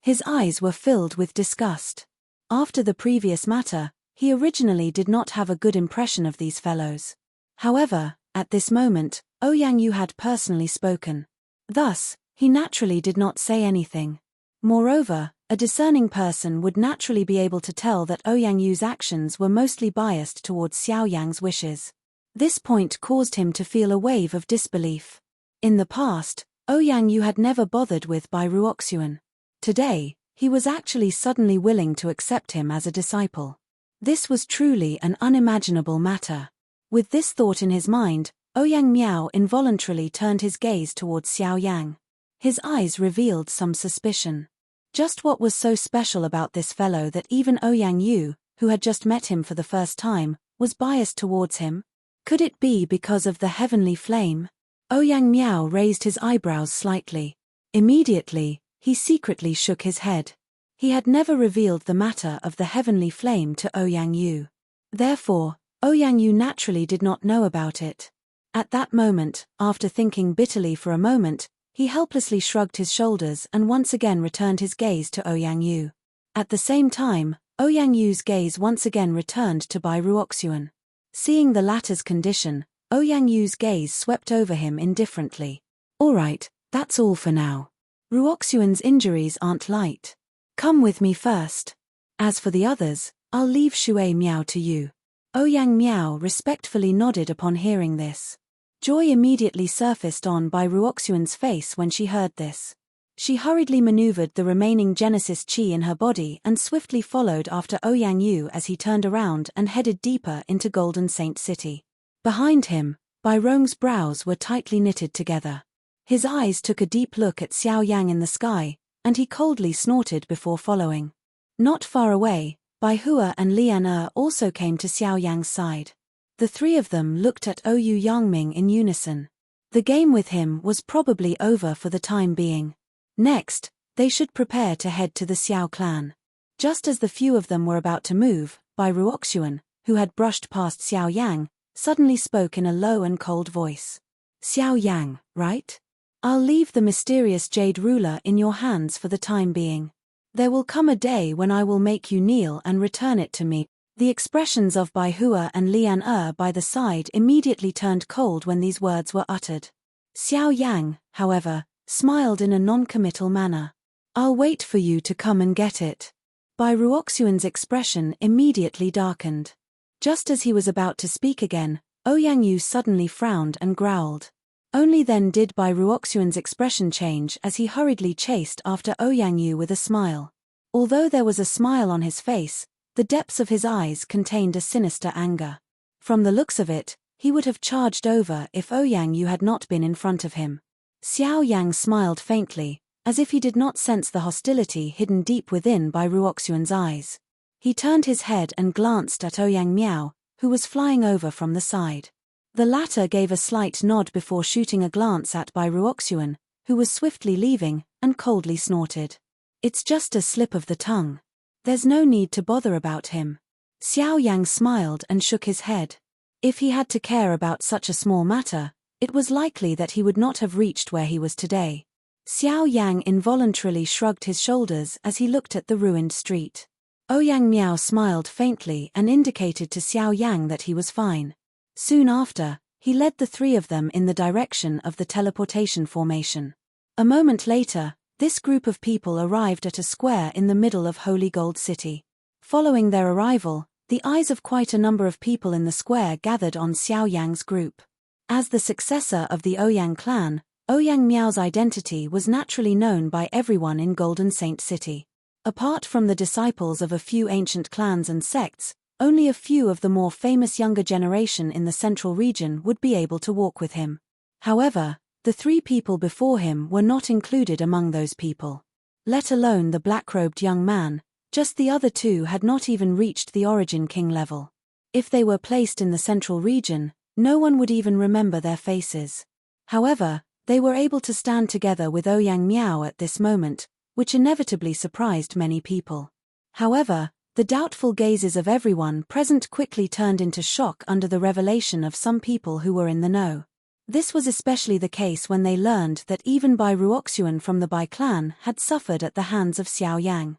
Speaker 1: His eyes were filled with disgust. After the previous matter, he originally did not have a good impression of these fellows. However, at this moment, Ouyang Yu had personally spoken. Thus, he naturally did not say anything. Moreover, a discerning person would naturally be able to tell that Ouyang Yu's actions were mostly biased towards Xiao Yang's wishes. This point caused him to feel a wave of disbelief. In the past, Ouyang Yu had never bothered with Bai Ruoxuan. Today, he was actually suddenly willing to accept him as a disciple. This was truly an unimaginable matter. With this thought in his mind, Ouyang Miao involuntarily turned his gaze towards Xiao Yang. His eyes revealed some suspicion. Just what was so special about this fellow that even Ouyang Yu, who had just met him for the first time, was biased towards him? Could it be because of the heavenly flame? Ouyang Miao raised his eyebrows slightly. Immediately, he secretly shook his head. He had never revealed the matter of the heavenly flame to Ouyang Yu. Therefore, Ouyang Yu naturally did not know about it. At that moment, after thinking bitterly for a moment, he helplessly shrugged his shoulders and once again returned his gaze to Ouyang Yu. At the same time, Ouyang Yu's gaze once again returned to Bai Ruoxuan. Seeing the latter's condition, Ouyang Yu's gaze swept over him indifferently. Alright, that's all for now. Ruoxuan's injuries aren't light. Come with me first. As for the others, I'll leave Shui Miao to you. Ouyang Miao respectfully nodded upon hearing this. Joy immediately surfaced on Bai Ruoxuan's face when she heard this. She hurriedly maneuvered the remaining Genesis Qi in her body and swiftly followed after Ouyang Yu as he turned around and headed deeper into Golden Saint City. Behind him, Bai Rong's brows were tightly knitted together. His eyes took a deep look at Xiao Yang in the sky, and he coldly snorted before following. Not far away, Bai Hua and Lian also came to Xiao Yang's side. The three of them looked at Ouyang Yangming in unison. The game with him was probably over for the time being. Next, they should prepare to head to the Xiao clan. Just as the few of them were about to move, Bai Ruoxuan, who had brushed past Xiao Yang, suddenly spoke in a low and cold voice. Xiao Yang, right? I'll leave the mysterious jade ruler in your hands for the time being. There will come a day when I will make you kneel and return it to me. The expressions of Bai Hua and Lian by the side immediately turned cold when these words were uttered. Xiao Yang, however, smiled in a non-committal manner. I'll wait for you to come and get it. Bai Ruoxuan's expression immediately darkened. Just as he was about to speak again, Ouyang Yu suddenly frowned and growled. Only then did Bai Ruoxuan's expression change as he hurriedly chased after Ouyang Yu with a smile. Although there was a smile on his face, the depths of his eyes contained a sinister anger. From the looks of it, he would have charged over if Ouyang Yu had not been in front of him. Xiao Yang smiled faintly, as if he did not sense the hostility hidden deep within Bai Ruoxuan's eyes. He turned his head and glanced at Ouyang Miao, who was flying over from the side. The latter gave a slight nod before shooting a glance at Bai Ruoxuan, who was swiftly leaving, and coldly snorted. It's just a slip of the tongue. There's no need to bother about him. Xiao Yang smiled and shook his head. If he had to care about such a small matter, it was likely that he would not have reached where he was today. Xiao Yang involuntarily shrugged his shoulders as he looked at the ruined street. Ouyang Miao smiled faintly and indicated to Xiao Yang that he was fine. Soon after, he led the three of them in the direction of the teleportation formation. A moment later, this group of people arrived at a square in the middle of Holy Gold City. Following their arrival, the eyes of quite a number of people in the square gathered on Xiao Yang's group. As the successor of the Ouyang clan, Ouyang Miao's identity was naturally known by everyone in Golden Saint City. Apart from the disciples of a few ancient clans and sects, only a few of the more famous younger generation in the central region would be able to walk with him. However, the three people before him were not included among those people. Let alone the black-robed young man, just the other two had not even reached the Origin King level. If they were placed in the central region, no one would even remember their faces. However, they were able to stand together with Ouyang Miao at this moment, which inevitably surprised many people. However, the doubtful gazes of everyone present quickly turned into shock under the revelation of some people who were in the know. This was especially the case when they learned that even Bai Ruoxuan from the Bai clan had suffered at the hands of Xiao Yang.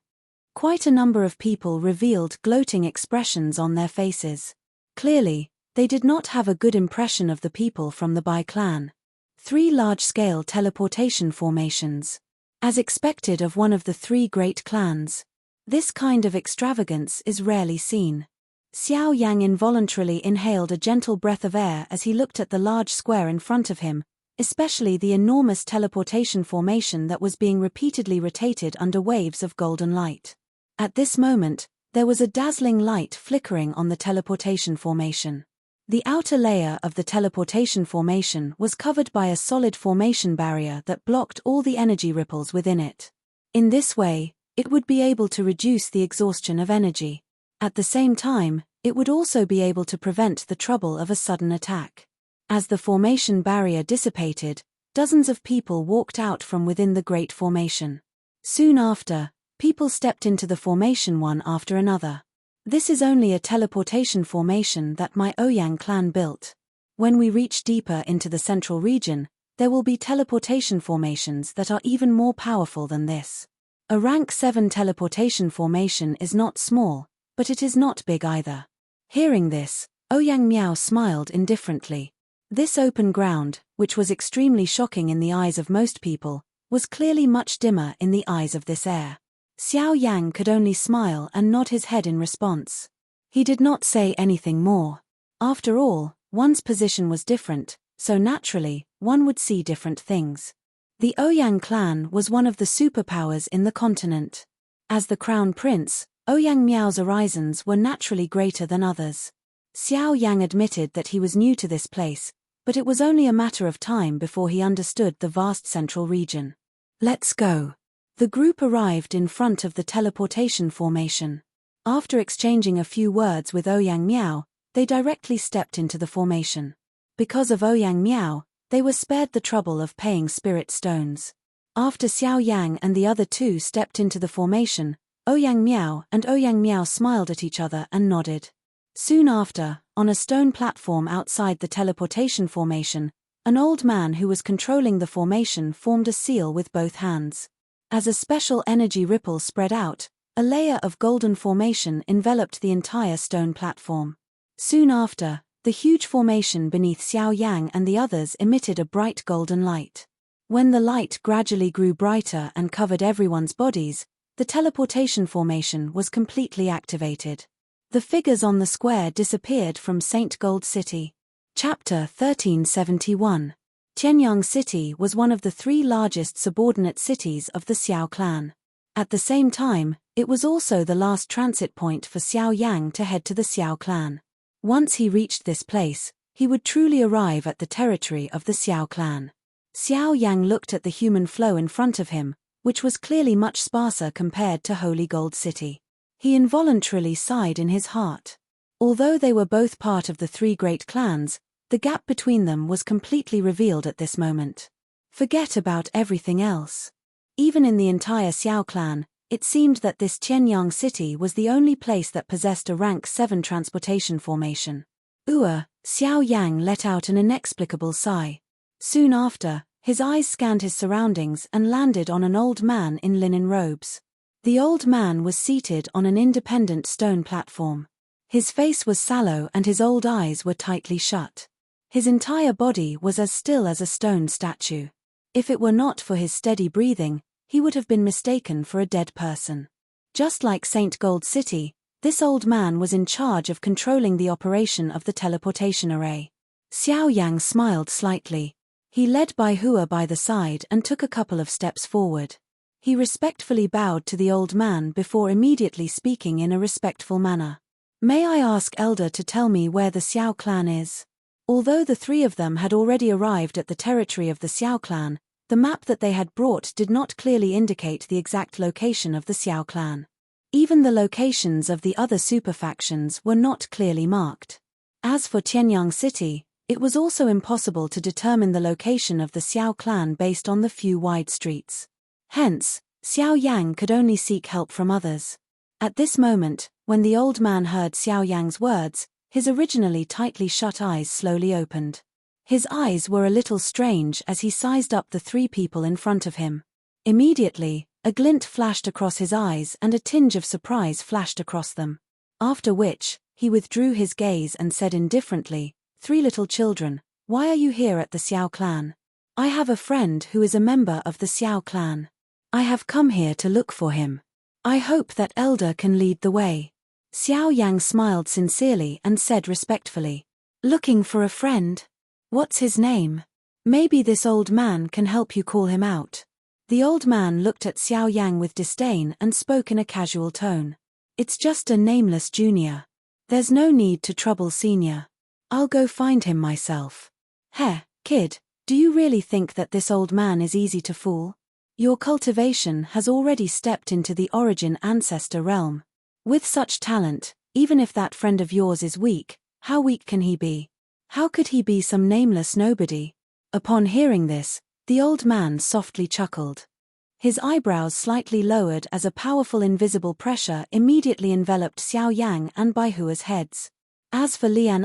Speaker 1: Quite a number of people revealed gloating expressions on their faces. Clearly, they did not have a good impression of the people from the Bai clan. 3 large-scale teleportation formations. As expected of one of the 3 great clans. This kind of extravagance is rarely seen. Xiao Yang involuntarily inhaled a gentle breath of air as he looked at the large square in front of him, especially the enormous teleportation formation that was being repeatedly rotated under waves of golden light. At this moment, there was a dazzling light flickering on the teleportation formation. The outer layer of the teleportation formation was covered by a solid formation barrier that blocked all the energy ripples within it. In this way, it would be able to reduce the exhaustion of energy. At the same time, it would also be able to prevent the trouble of a sudden attack. As the formation barrier dissipated, dozens of people walked out from within the great formation. Soon after, people stepped into the formation one after another. This is only a teleportation formation that my Ouyang clan built. When we reach deeper into the central region, there will be teleportation formations that are even more powerful than this. A rank 7 teleportation formation is not small, but it is not big either. Hearing this, Ouyang Miao smiled indifferently. This open ground, which was extremely shocking in the eyes of most people, was clearly much dimmer in the eyes of this heir. Xiao Yang could only smile and nod his head in response. He did not say anything more. After all, one's position was different, so naturally, one would see different things. The Ouyang clan was one of the superpowers in the continent. As the crown prince, Ouyang Miao's horizons were naturally greater than others. Xiao Yang admitted that he was new to this place, but it was only a matter of time before he understood the vast central region. Let's go. The group arrived in front of the teleportation formation. After exchanging a few words with Ouyang Miao, they directly stepped into the formation. Because of Ouyang Miao, they were spared the trouble of paying spirit stones. After Xiao Yang and the other 2 stepped into the formation, Ouyang Miao and Ouyang Miao smiled at each other and nodded. Soon after, on a stone platform outside the teleportation formation, an old man who was controlling the formation formed a seal with both hands. As a special energy ripple spread out, a layer of golden formation enveloped the entire stone platform. Soon after, the huge formation beneath Xiao Yang and the others emitted a bright golden light. When the light gradually grew brighter and covered everyone's bodies, the teleportation formation was completely activated. The figures on the square disappeared from Saint Gold City. Chapter 1371. Tianyang City was one of the 3 largest subordinate cities of the Xiao clan. At the same time, it was also the last transit point for Xiao Yang to head to the Xiao clan. Once he reached this place, he would truly arrive at the territory of the Xiao clan. Xiao Yang looked at the human flow in front of him, which was clearly much sparser compared to Holy Gold City. He involuntarily sighed in his heart. Although they were both part of the 3 great clans, the gap between them was completely revealed at this moment. Forget about everything else. Even in the entire Xiao clan, it seemed that this Tianyang city was the only place that possessed a rank 7 transportation formation. Xiao Yang let out an inexplicable sigh. Soon after, his eyes scanned his surroundings and landed on an old man in linen robes. The old man was seated on an independent stone platform. His face was sallow and his old eyes were tightly shut. His entire body was as still as a stone statue. If it were not for his steady breathing, he would have been mistaken for a dead person. Just like Saint Gold City, this old man was in charge of controlling the operation of the teleportation array. Xiao Yang smiled slightly. He led Bai Hua by the side and took a couple of steps forward. He respectfully bowed to the old man before immediately speaking in a respectful manner. May I ask Elder to tell me where the Xiao clan is? Although the 3 of them had already arrived at the territory of the Xiao clan, the map that they had brought did not clearly indicate the exact location of the Xiao clan. Even the locations of the other superfactions were not clearly marked. As for Tianyang City, it was also impossible to determine the location of the Xiao clan based on the few wide streets. Hence, Xiao Yang could only seek help from others. At this moment, when the old man heard Xiao Yang's words, his originally tightly shut eyes slowly opened. His eyes were a little strange as he sized up the three people in front of him. Immediately, a glint flashed across his eyes and a tinge of surprise flashed across them. After which, he withdrew his gaze and said indifferently, "Three little children, why are you here at the Xiao clan? I have a friend who is a member of the Xiao clan. I have come here to look for him. I hope that elder can lead the way." Xiao Yang smiled sincerely and said respectfully, "Looking for a friend? What's his name? Maybe this old man can help you call him out." The old man looked at Xiao Yang with disdain and spoke in a casual tone. "It's just a nameless junior. There's no need to trouble senior. I'll go find him myself." "Heh, kid, do you really think that this old man is easy to fool? Your cultivation has already stepped into the origin ancestor realm. With such talent, even if that friend of yours is weak, how weak can he be? How could he be some nameless nobody?" Upon hearing this, the old man softly chuckled. His eyebrows slightly lowered as a powerful invisible pressure immediately enveloped Xiao Yang and Baihua's heads. As for Lian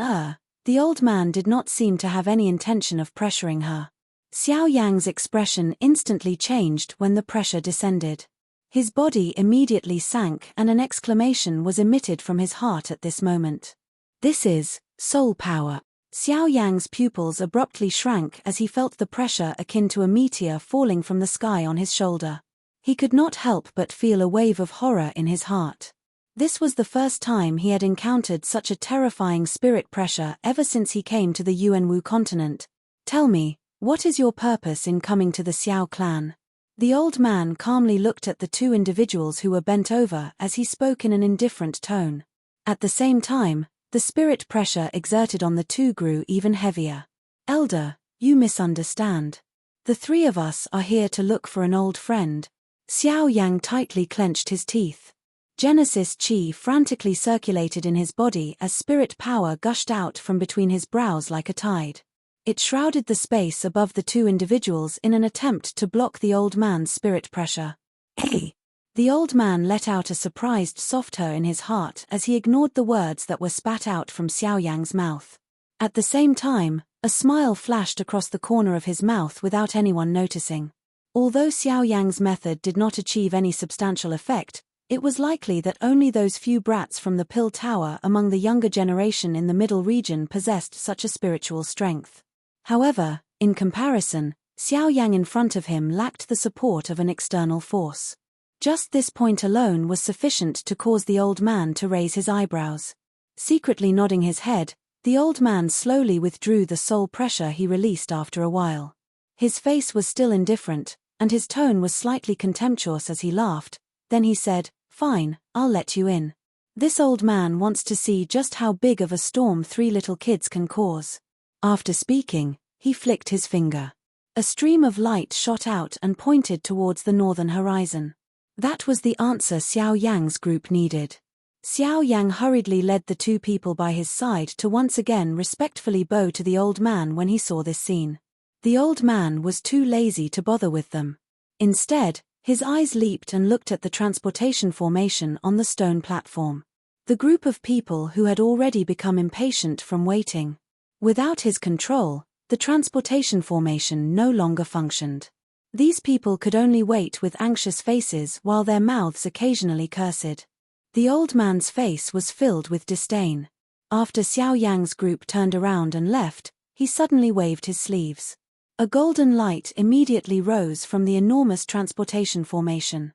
Speaker 1: the old man did not seem to have any intention of pressuring her. Xiao Yang's expression instantly changed when the pressure descended. His body immediately sank and an exclamation was emitted from his heart at this moment. "This is soul power." Xiao Yang's pupils abruptly shrank as he felt the pressure akin to a meteor falling from the sky on his shoulder. He could not help but feel a wave of horror in his heart. This was the first time he had encountered such a terrifying spirit pressure ever since he came to the Yuanwu continent. "Tell me, what is your purpose in coming to the Xiao clan?" The old man calmly looked at the two individuals who were bent over as he spoke in an indifferent tone. At the same time, the spirit pressure exerted on the two grew even heavier. "Elder, you misunderstand. The three of us are here to look for an old friend." Xiao Yang tightly clenched his teeth. Genesis Qi frantically circulated in his body as spirit power gushed out from between his brows like a tide. It shrouded the space above the two individuals in an attempt to block the old man's spirit pressure. "Hey!" The old man let out a surprised soft "her" in his heart as he ignored the words that were spat out from Xiao Yang's mouth. At the same time, a smile flashed across the corner of his mouth without anyone noticing. Although Xiao Yang's method did not achieve any substantial effect, it was likely that only those few brats from the Pill Tower among the younger generation in the middle region possessed such a spiritual strength. However, in comparison, Xiao Yang in front of him lacked the support of an external force. Just this point alone was sufficient to cause the old man to raise his eyebrows. Secretly nodding his head, the old man slowly withdrew the soul pressure he released after a while. His face was still indifferent, and his tone was slightly contemptuous as he laughed. Then he said, "Fine, I'll let you in. This old man wants to see just how big of a storm three little kids can cause." After speaking, he flicked his finger. A stream of light shot out and pointed towards the northern horizon. That was the answer Xiao Yang's group needed. Xiao Yang hurriedly led the two people by his side to once again respectfully bow to the old man when he saw this scene. The old man was too lazy to bother with them. Instead, his eyes leaped and looked at the transportation formation on the stone platform. The group of people who had already become impatient from waiting. Without his control, the transportation formation no longer functioned. These people could only wait with anxious faces while their mouths occasionally cursed. The old man's face was filled with disdain. After Xiao Yang's group turned around and left, he suddenly waved his sleeves. A golden light immediately rose from the enormous transportation formation.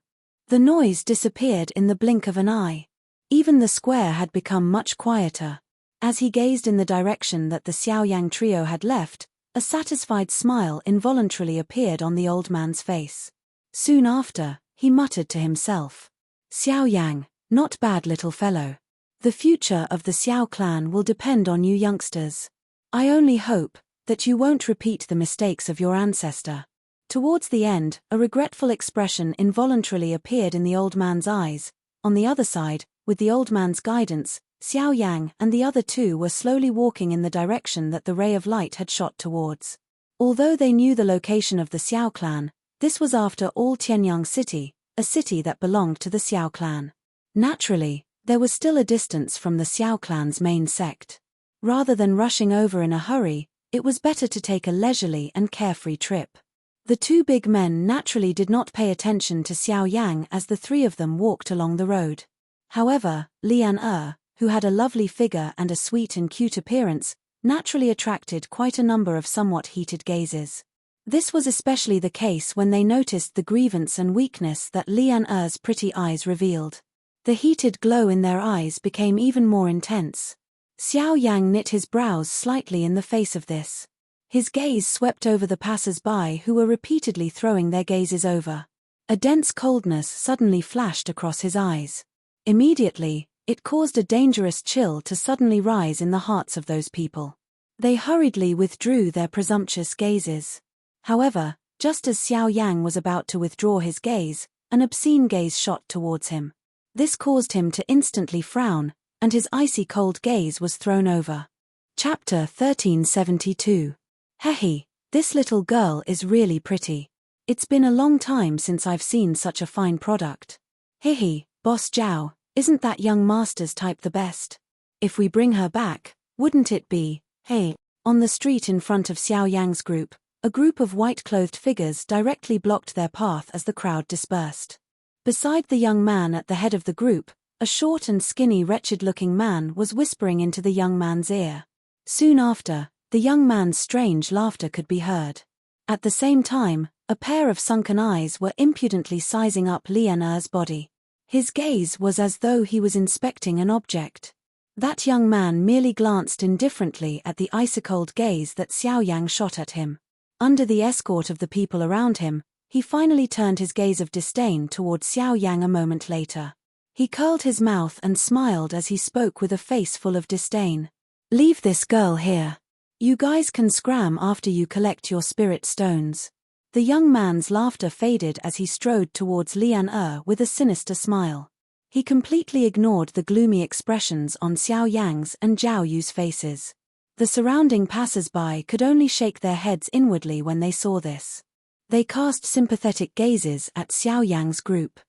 Speaker 1: The noise disappeared in the blink of an eye. Even the square had become much quieter. As he gazed in the direction that the Xiao Yang trio had left, a satisfied smile involuntarily appeared on the old man's face. Soon after, he muttered to himself, "Xiao Yang, not bad little fellow. The future of the Xiao clan will depend on you youngsters. I only hope that you won't repeat the mistakes of your ancestor." Towards the end, a regretful expression involuntarily appeared in the old man's eyes. On the other side, with the old man's guidance, Xiao Yang and the other two were slowly walking in the direction that the ray of light had shot towards. Although they knew the location of the Xiao clan, this was after all Tianyang City, a city that belonged to the Xiao clan. Naturally, there was still a distance from the Xiao clan's main sect. Rather than rushing over in a hurry, It was better to take a leisurely and carefree trip. The two big men naturally did not pay attention to Xiao Yang as the three of them walked along the road. However, Lian, who had a lovely figure and a sweet and cute appearance, naturally attracted quite a number of somewhat heated gazes. This was especially the case when they noticed the grievance and weakness that Lian's pretty eyes revealed. The heated glow in their eyes became even more intense. Xiao Yang knit his brows slightly in the face of this. His gaze swept over the passers-by who were repeatedly throwing their gazes over. A dense coldness suddenly flashed across his eyes. Immediately, it caused a dangerous chill to suddenly rise in the hearts of those people. They hurriedly withdrew their presumptuous gazes. However, just as Xiao Yang was about to withdraw his gaze, an obscene gaze shot towards him. This caused him to instantly frown, and his icy cold gaze was thrown over. Chapter 1372. Hehe, this little girl is really pretty. It's been a long time since I've seen such a fine product. Hehe, Boss Zhao, isn't that young master's type the best? If we bring her back, wouldn't it be, hey? On the street in front of Xiao Yang's group, a group of white-clothed figures directly blocked their path as the crowd dispersed. Beside the young man at the head of the group, a short and skinny wretched-looking man was whispering into the young man's ear. Soon after, the young man's strange laughter could be heard. At the same time, a pair of sunken eyes were impudently sizing up Lian's body. His gaze was as though he was inspecting an object. That young man merely glanced indifferently at the icy-cold gaze that Xiao Yang shot at him. Under the escort of the people around him, he finally turned his gaze of disdain toward Xiao Yang a moment later. He curled his mouth and smiled as he spoke with a face full of disdain. "Leave this girl here. You guys can scram after you collect your spirit stones." The young man's laughter faded as he strode towards Lian with a sinister smile. He completely ignored the gloomy expressions on Xiao Yang's and Zhao Yu's faces. The surrounding passers-by could only shake their heads inwardly when they saw this. They cast sympathetic gazes at Xiao Yang's group.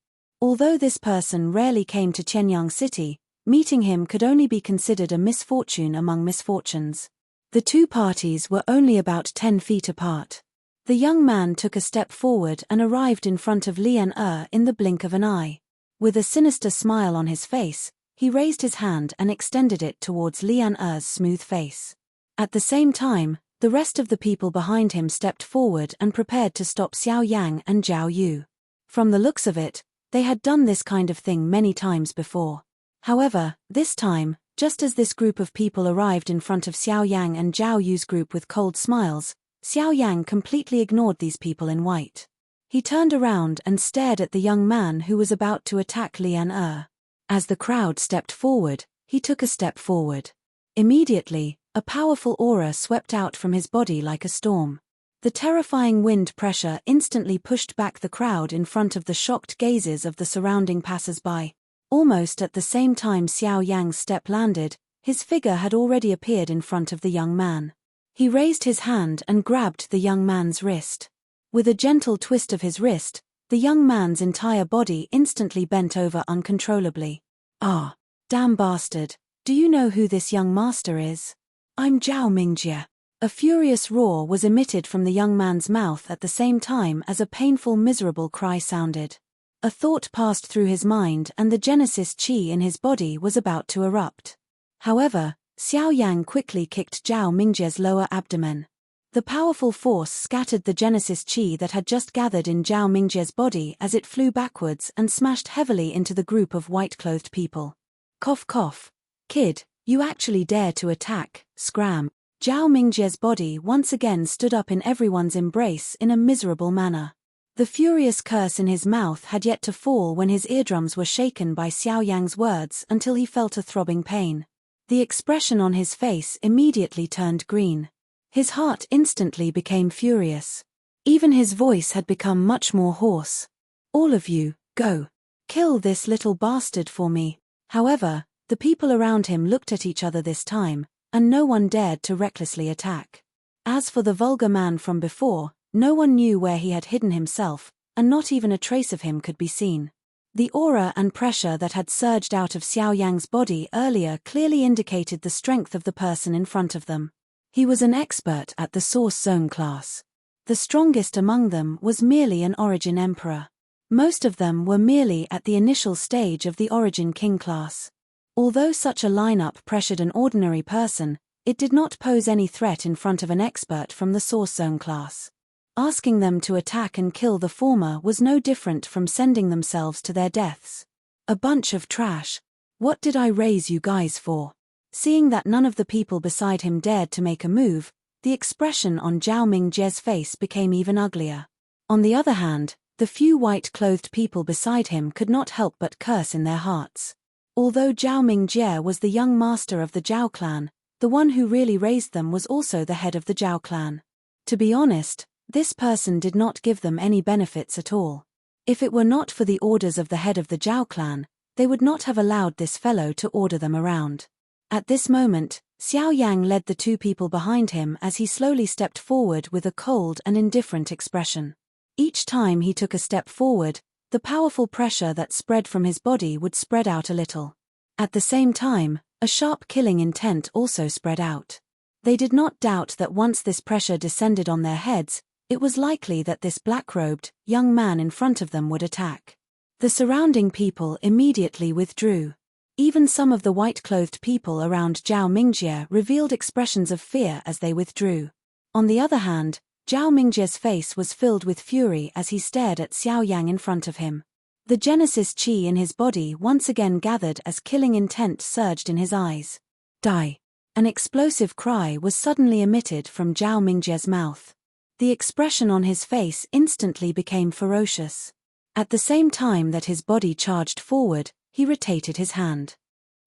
Speaker 1: Although this person rarely came to Qianyang City, meeting him could only be considered a misfortune among misfortunes. The two parties were only about 10 feet apart. The young man took a step forward and arrived in front of Lian in the blink of an eye. With a sinister smile on his face, he raised his hand and extended it towards Lian's smooth face. At the same time, the rest of the people behind him stepped forward and prepared to stop Xiao Yang and Zhao Yu. From the looks of it, they had done this kind of thing many times before. However, this time, just as this group of people arrived in front of Xiao Yang and Zhao Yu's group with cold smiles, Xiao Yang completely ignored these people in white. He turned around and stared at the young man who was about to attack Lian. As the crowd stepped forward, he took a step forward. Immediately, a powerful aura swept out from his body like a storm. The terrifying wind pressure instantly pushed back the crowd in front of the shocked gazes of the surrounding passers-by. Almost at the same time Xiao Yang's step landed, his figure had already appeared in front of the young man. He raised his hand and grabbed the young man's wrist. With a gentle twist of his wrist, the young man's entire body instantly bent over uncontrollably. "Ah, damn bastard, do you know who this young master is? I'm Zhao Mingjie." A furious roar was emitted from the young man's mouth at the same time as a painful miserable cry sounded. A thought passed through his mind and the Genesis chi in his body was about to erupt. However, Xiao Yang quickly kicked Zhao Mingjie's lower abdomen. The powerful force scattered the Genesis chi that had just gathered in Zhao Mingjie's body as it flew backwards and smashed heavily into the group of white-clothed people. "Cough cough. Kid, you actually dare to attack, scram." Zhao Mingjie's body once again stood up in everyone's embrace in a miserable manner. The furious curse in his mouth had yet to fall when his eardrums were shaken by Xiao Yang's words until he felt a throbbing pain. The expression on his face immediately turned green. His heart instantly became furious. Even his voice had become much more hoarse. "All of you, go. Kill this little bastard for me." However, the people around him looked at each other this time, and no one dared to recklessly attack. As for the vulgar man from before, no one knew where he had hidden himself, and not even a trace of him could be seen. The aura and pressure that had surged out of Xiao Yang's body earlier clearly indicated the strength of the person in front of them. He was an expert at the Source Zone class. The strongest among them was merely an Origin Emperor. Most of them were merely at the initial stage of the Origin King class. Although such a lineup pressured an ordinary person, it did not pose any threat in front of an expert from the Source Zone class. Asking them to attack and kill the former was no different from sending themselves to their deaths. A bunch of trash. What did I raise you guys for? Seeing that none of the people beside him dared to make a move, the expression on Zhao Mingjie's face became even uglier. On the other hand, the few white-clothed people beside him could not help but curse in their hearts. Although Zhao Mingjie was the young master of the Zhao clan, the one who really raised them was also the head of the Zhao clan. To be honest, this person did not give them any benefits at all. If it were not for the orders of the head of the Zhao clan, they would not have allowed this fellow to order them around. At this moment, Xiao Yang led the two people behind him as he slowly stepped forward with a cold and indifferent expression. Each time he took a step forward, the powerful pressure that spread from his body would spread out a little. At the same time, a sharp killing intent also spread out. They did not doubt that once this pressure descended on their heads, it was likely that this black-robed, young man in front of them would attack. The surrounding people immediately withdrew. Even some of the white-clothed people around Zhao Mingjie revealed expressions of fear as they withdrew. On the other hand, Zhao Mingjie's face was filled with fury as he stared at Xiao Yang in front of him. The Genesis Qi in his body once again gathered as killing intent surged in his eyes. Die! An explosive cry was suddenly emitted from Zhao Mingjie's mouth. The expression on his face instantly became ferocious. At the same time that his body charged forward, he rotated his hand.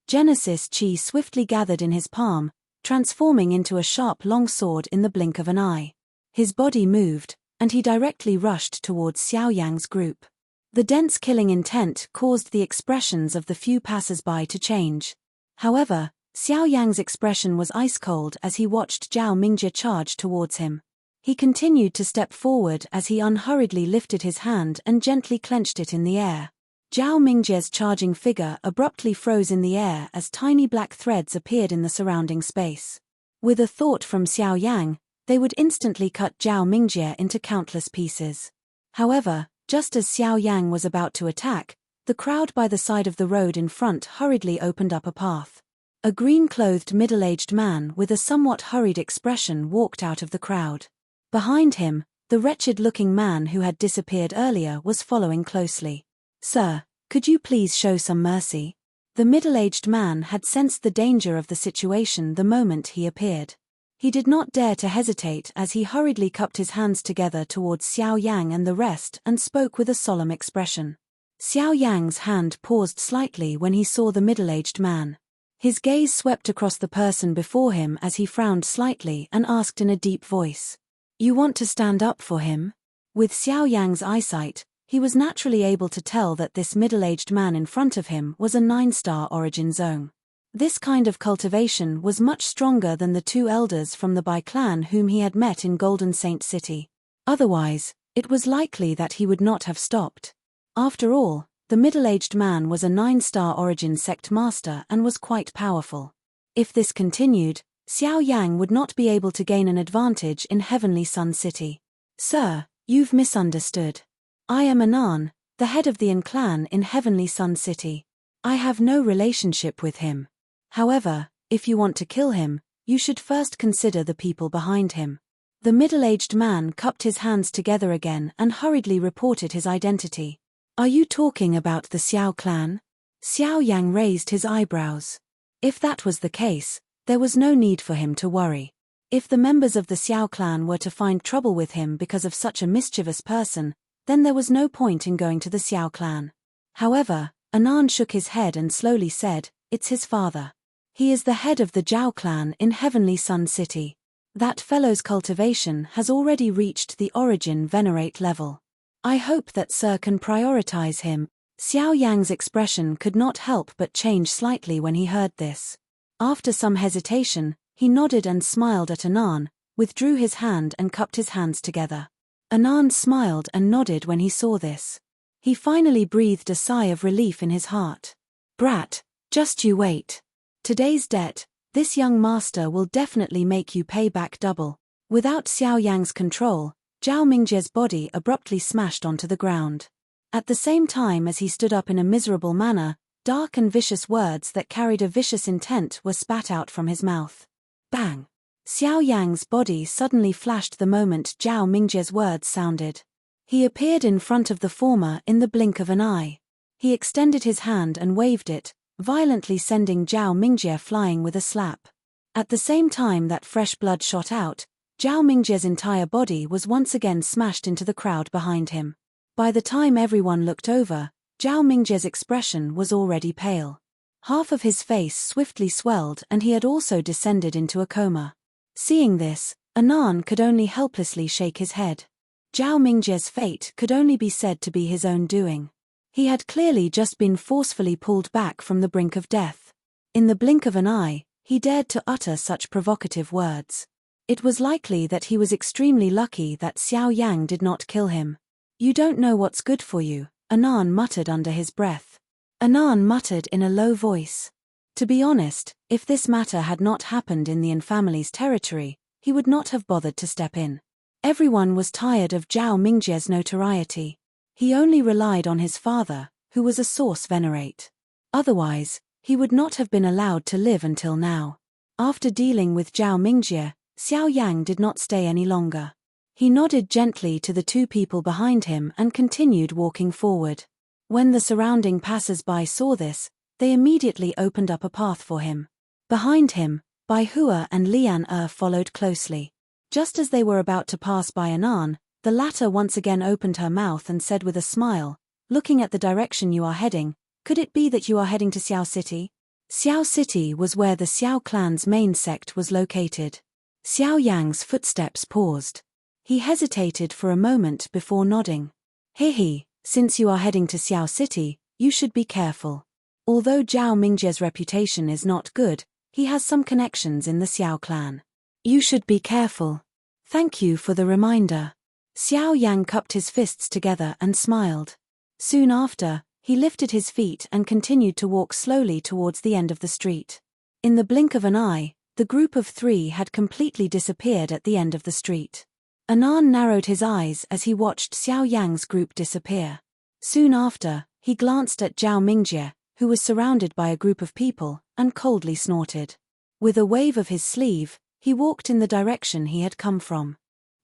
Speaker 1: Genesis Qi swiftly gathered in his palm, transforming into a sharp long sword in the blink of an eye. His body moved, and he directly rushed towards Xiao Yang's group. The dense killing intent caused the expressions of the few passers-by to change. However, Xiao Yang's expression was ice-cold as he watched Zhao Mingjie charge towards him. He continued to step forward as he unhurriedly lifted his hand and gently clenched it in the air. Zhao Mingjie's charging figure abruptly froze in the air as tiny black threads appeared in the surrounding space. With a thought from Xiao Yang, they would instantly cut Zhao Mingjie into countless pieces. However, just as Xiao Yang was about to attack, the crowd by the side of the road in front hurriedly opened up a path. A green-clothed middle-aged man with a somewhat hurried expression walked out of the crowd. Behind him, the wretched-looking man who had disappeared earlier was following closely. "Sir, could you please show some mercy?" The middle-aged man had sensed the danger of the situation the moment he appeared. He did not dare to hesitate as he hurriedly cupped his hands together towards Xiao Yang and the rest and spoke with a solemn expression. Xiao Yang's hand paused slightly when he saw the middle-aged man. His gaze swept across the person before him as he frowned slightly and asked in a deep voice, "You want to stand up for him?" With Xiao Yang's eyesight, he was naturally able to tell that this middle-aged man in front of him was a 9-star Origin Zone. This kind of cultivation was much stronger than the two elders from the Bai clan whom he had met in Golden Saint City. Otherwise, it was likely that he would not have stopped. After all, the middle-aged man was a 9-star Origin sect master and was quite powerful. If this continued, Xiao Yang would not be able to gain an advantage in Heavenly Sun City. "Sir, you've misunderstood. I am Anan, the head of the An clan in Heavenly Sun City. I have no relationship with him. However, if you want to kill him, you should first consider the people behind him." The middle-aged man cupped his hands together again and hurriedly reported his identity. "Are you talking about the Xiao clan?" Xiao Yang raised his eyebrows. If that was the case, there was no need for him to worry. If the members of the Xiao clan were to find trouble with him because of such a mischievous person, then there was no point in going to the Xiao clan. However, Anan shook his head and slowly said, "It's his father. He is the head of the Zhao clan in Heavenly Sun City. That fellow's cultivation has already reached the Origin Venerate level. I hope that Sir can prioritize him." Xiao Yang's expression could not help but change slightly when he heard this. After some hesitation, he nodded and smiled at Anan, withdrew his hand and cupped his hands together. Anan smiled and nodded when he saw this. He finally breathed a sigh of relief in his heart. "Brat, just you wait. Today's debt, This young master will definitely make you pay back double. Without Xiao Yang's control, Zhao Mingjie's body abruptly smashed onto the ground. At the same time as he stood up in a miserable manner, dark and vicious words that carried a vicious intent were spat out from his mouth. Bang! Xiao Yang's body suddenly flashed the moment Zhao Mingjie's words sounded. He appeared in front of the former in the blink of an eye. He extended his hand and waved it, violently sending Zhao Mingjie flying with a slap. At the same time that fresh blood shot out, Zhao Mingjie's entire body was once again smashed into the crowd behind him. By the time everyone looked over, Zhao Mingjie's expression was already pale. Half of his face swiftly swelled and he had also descended into a coma. Seeing this, Anan could only helplessly shake his head. Zhao Mingjie's fate could only be said to be his own doing. He had clearly just been forcefully pulled back from the brink of death. In the blink of an eye, he dared to utter such provocative words. It was likely that he was extremely lucky that Xiao Yang did not kill him. "You don't know what's good for you," Anan muttered under his breath. Anan muttered in a low voice. To be honest, if this matter had not happened in the An family's territory, he would not have bothered to step in. Everyone was tired of Zhao Mingjie's notoriety. He only relied on his father, who was a source venerate. Otherwise, he would not have been allowed to live until now. After dealing with Zhao Mingjie, Xiao Yang did not stay any longer. He nodded gently to the two people behind him and continued walking forward. When the surrounding passers-by saw this, they immediately opened up a path for him. Behind him, Bai Hua and Lian followed closely. Just as they were about to pass by Anan, the latter once again opened her mouth and said with a smile, "Looking at the direction you are heading, could it be that you are heading to Xiao City?" Xiao City was where the Xiao clan's main sect was located. Xiao Yang's footsteps paused. He hesitated for a moment before nodding. "Hehe, since you are heading to Xiao City, you should be careful. Although Zhao Mingjie's reputation is not good, he has some connections in the Xiao clan. You should be careful. Thank you for the reminder." Xiao Yang cupped his fists together and smiled. Soon after, he lifted his feet and continued to walk slowly towards the end of the street. In the blink of an eye, the group of three had completely disappeared at the end of the street. Anan narrowed his eyes as he watched Xiao Yang's group disappear. Soon after, he glanced at Zhao Mingjie, who was surrounded by a group of people, and coldly snorted. With a wave of his sleeve, he walked in the direction he had come from.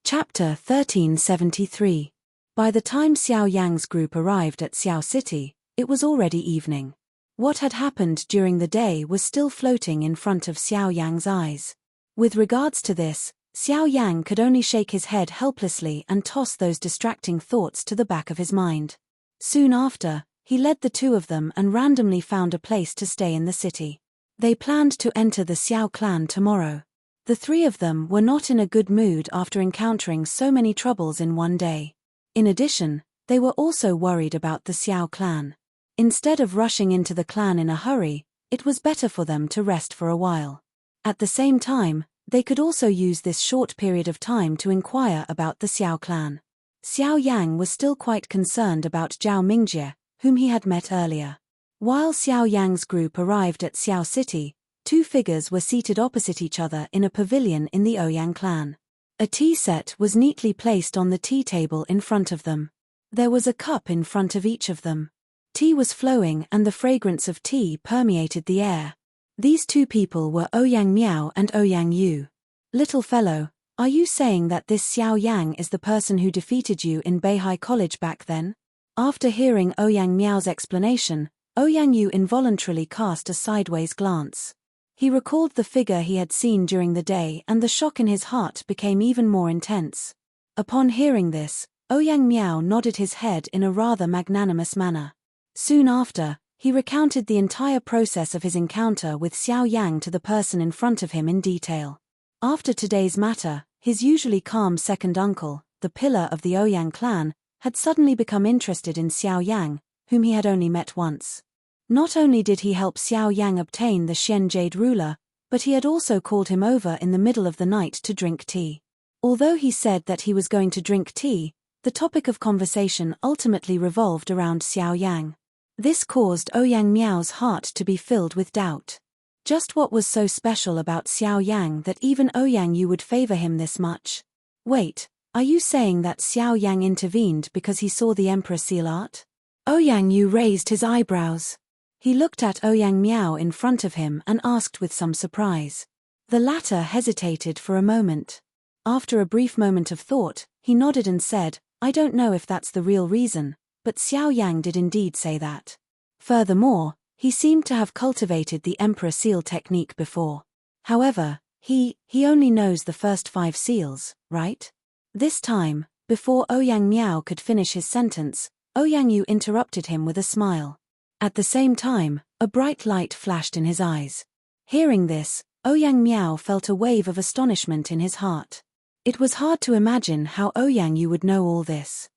Speaker 1: Chapter 1373. By the time Xiao Yang's group arrived at Xiao City, it was already evening. What had happened during the day was still floating in front of Xiao Yang's eyes. With regards to this, Xiao Yang could only shake his head helplessly and toss those distracting thoughts to the back of his mind. Soon after, he led the two of them and randomly found a place to stay in the city. They planned to enter the Xiao clan tomorrow. The three of them were not in a good mood after encountering so many troubles in one day. In addition, they were also worried about the Xiao clan. Instead of rushing into the clan in a hurry, it was better for them to rest for a while. At the same time, they could also use this short period of time to inquire about the Xiao clan. Xiao Yang was still quite concerned about Zhao Mingjie, whom he had met earlier. While Xiao Yang's group arrived at Xiao City, two figures were seated opposite each other in a pavilion in the Ouyang clan. A tea set was neatly placed on the tea table in front of them. There was a cup in front of each of them. Tea was flowing and the fragrance of tea permeated the air. These two people were Ouyang Miao and Ouyang Yu. "Little fellow, are you saying that this Xiao Yang is the person who defeated you in Beihai College back then?" After hearing Ouyang Miao's explanation, Ouyang Yu involuntarily cast a sideways glance. He recalled the figure he had seen during the day and the shock in his heart became even more intense. Upon hearing this, Ouyang Miao nodded his head in a rather magnanimous manner. Soon after, he recounted the entire process of his encounter with Xiao Yang to the person in front of him in detail. After today's matter, his usually calm second uncle, the pillar of the Ouyang clan, had suddenly become interested in Xiao Yang, whom he had only met once. Not only did he help Xiao Yang obtain the Xian Jade ruler, but he had also called him over in the middle of the night to drink tea. Although he said that he was going to drink tea, the topic of conversation ultimately revolved around Xiao Yang. This caused Ouyang Miao's heart to be filled with doubt. Just what was so special about Xiao Yang that even Ouyang Yu would favor him this much? Wait, are you saying that Xiao Yang intervened because he saw the Emperor seal art? Ouyang Yu raised his eyebrows. He looked at Ouyang Miao in front of him and asked with some surprise. The latter hesitated for a moment. After a brief moment of thought, he nodded and said, I don't know if that's the real reason, but Xiao Yang did indeed say that. Furthermore, he seemed to have cultivated the Emperor seal technique before. However, he only knows the first 5 seals, right? This time, before Ouyang Miao could finish his sentence, Ouyang Yu interrupted him with a smile. At the same time, a bright light flashed in his eyes. Hearing this, Ouyang Miao felt a wave of astonishment in his heart. It was hard to imagine how Ouyang Yu would know all this.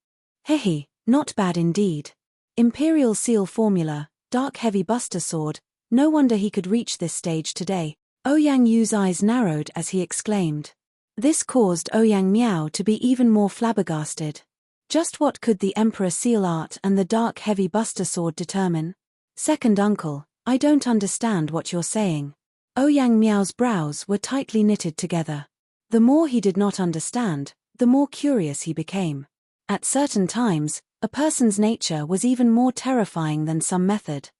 Speaker 1: Hehe, not bad indeed. Imperial Seal Formula, Dark Heavy Buster Sword, no wonder he could reach this stage today. Ouyang Yu's eyes narrowed as he exclaimed. This caused Ouyang Miao to be even more flabbergasted. Just what could the Emperor Seal Art and the Dark Heavy Buster Sword determine? Second uncle, I don't understand what you're saying. Ouyang Miao's brows were tightly knitted together. The more he did not understand, the more curious he became. At certain times, a person's nature was even more terrifying than some method.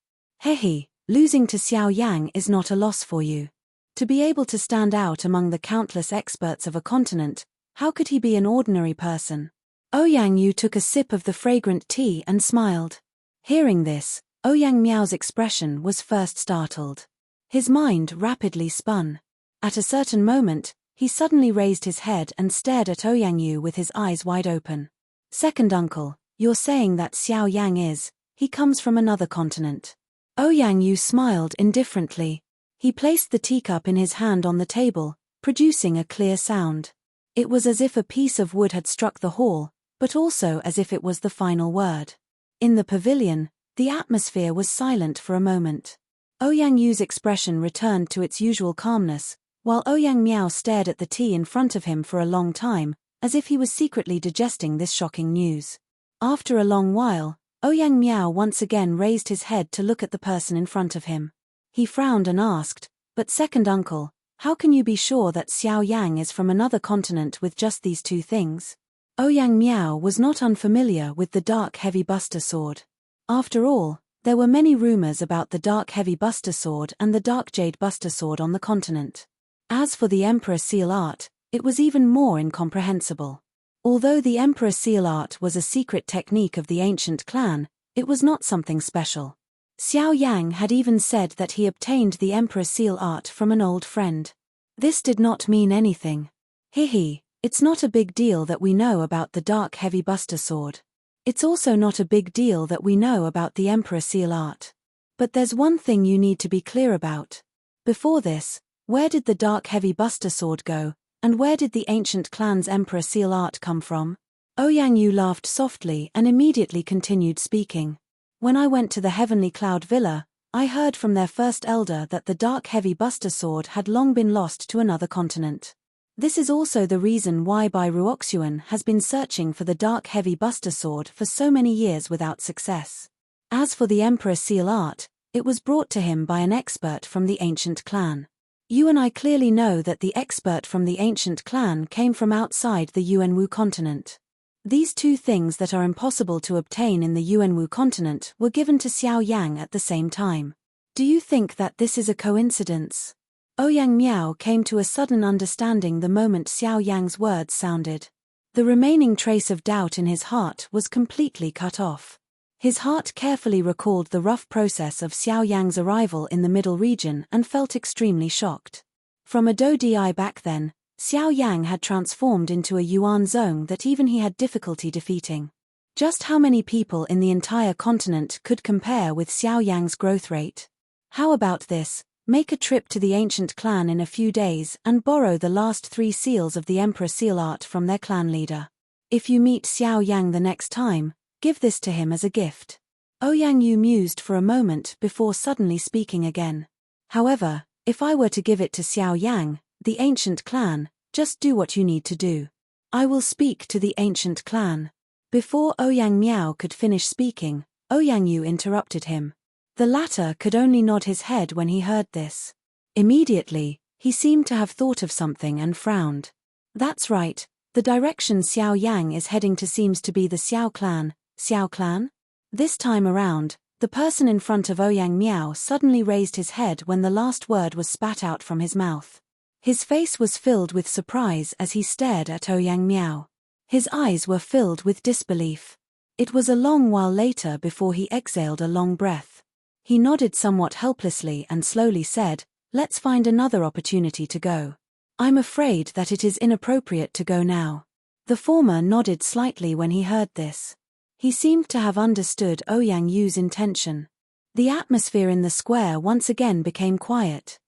Speaker 1: Hehe, losing to Xiao Yang is not a loss for you. To be able to stand out among the countless experts of a continent, how could he be an ordinary person? Ouyang Yu took a sip of the fragrant tea and smiled. Hearing this, Ouyang Miao's expression was first startled. His mind rapidly spun. At a certain moment, he suddenly raised his head and stared at Ouyang Yu with his eyes wide open. Second uncle, you're saying that Xiao Yang he comes from another continent. Ouyang Yu smiled indifferently. He placed the teacup in his hand on the table, producing a clear sound. It was as if a piece of wood had struck the hall, but also as if it was the final word. In the pavilion, the atmosphere was silent for a moment. Ouyang Yu's expression returned to its usual calmness, while Ouyang Miao stared at the tea in front of him for a long time, as if he was secretly digesting this shocking news. After a long while, Ouyang Miao once again raised his head to look at the person in front of him. He frowned and asked, but second uncle, how can you be sure that Xiao Yang is from another continent with just these 2 things? Ouyang Miao was not unfamiliar with the Dark Heavy Buster Sword. After all, there were many rumors about the Dark Heavy Buster Sword and the Dark Jade Buster Sword on the continent. As for the Emperor Seal Art, it was even more incomprehensible. Although the Emperor Seal Art was a secret technique of the ancient clan, it was not something special. Xiao Yang had even said that he obtained the Emperor Seal Art from an old friend. This did not mean anything. Hehe, it's not a big deal that we know about the Dark Heavy Buster Sword. It's also not a big deal that we know about the Emperor Seal Art. But there's one thing you need to be clear about. Before this, where did the Dark Heavy Buster Sword go, and where did the ancient clan's Emperor Seal Art come from? Ouyang Yu laughed softly and immediately continued speaking. When I went to the Heavenly Cloud Villa, I heard from their first elder that the Dark Heavy Buster Sword had long been lost to another continent. This is also the reason why Bai Ruoxuan has been searching for the Dark Heavy Buster Sword for so many years without success. As for the Emperor Seal Art, it was brought to him by an expert from the ancient clan. You and I clearly know that the expert from the ancient clan came from outside the Yuanwu continent. These 2 things that are impossible to obtain in the Yuanwu continent were given to Xiao Yang at the same time. Do you think that this is a coincidence? Ouyang Miao came to a sudden understanding the moment Xiao Yang's words sounded. The remaining trace of doubt in his heart was completely cut off. His heart carefully recalled the rough process of Xiao Yang's arrival in the middle region and felt extremely shocked. From a Dodi back then, Xiao Yang had transformed into a Yuan Zong that even he had difficulty defeating. Just how many people in the entire continent could compare with Xiao Yang's growth rate? How about this? Make a trip to the ancient clan in a few days and borrow the last 3 seals of the Emperor Seal Art from their clan leader. If you meet Xiao Yang the next time, give this to him as a gift. Ouyang Yu mused for a moment before suddenly speaking again. However, if I were to give it to Xiao Yang, the ancient clan, just do what you need to do. I will speak to the ancient clan. Before Ouyang Miao could finish speaking, Ouyang Yu interrupted him. The latter could only nod his head when he heard this. Immediately, he seemed to have thought of something and frowned. That's right, the direction Xiao Yang is heading to seems to be the Xiao clan. Xiao clan? This time around, the person in front of Ouyang Miao suddenly raised his head when the last word was spat out from his mouth. His face was filled with surprise as he stared at Ouyang Miao. His eyes were filled with disbelief. It was a long while later before he exhaled a long breath. He nodded somewhat helplessly and slowly said, "Let's find another opportunity to go. I'm afraid that it is inappropriate to go now." The former nodded slightly when he heard this. He seemed to have understood Ouyang Yu's intention. The atmosphere in the square once again became quiet.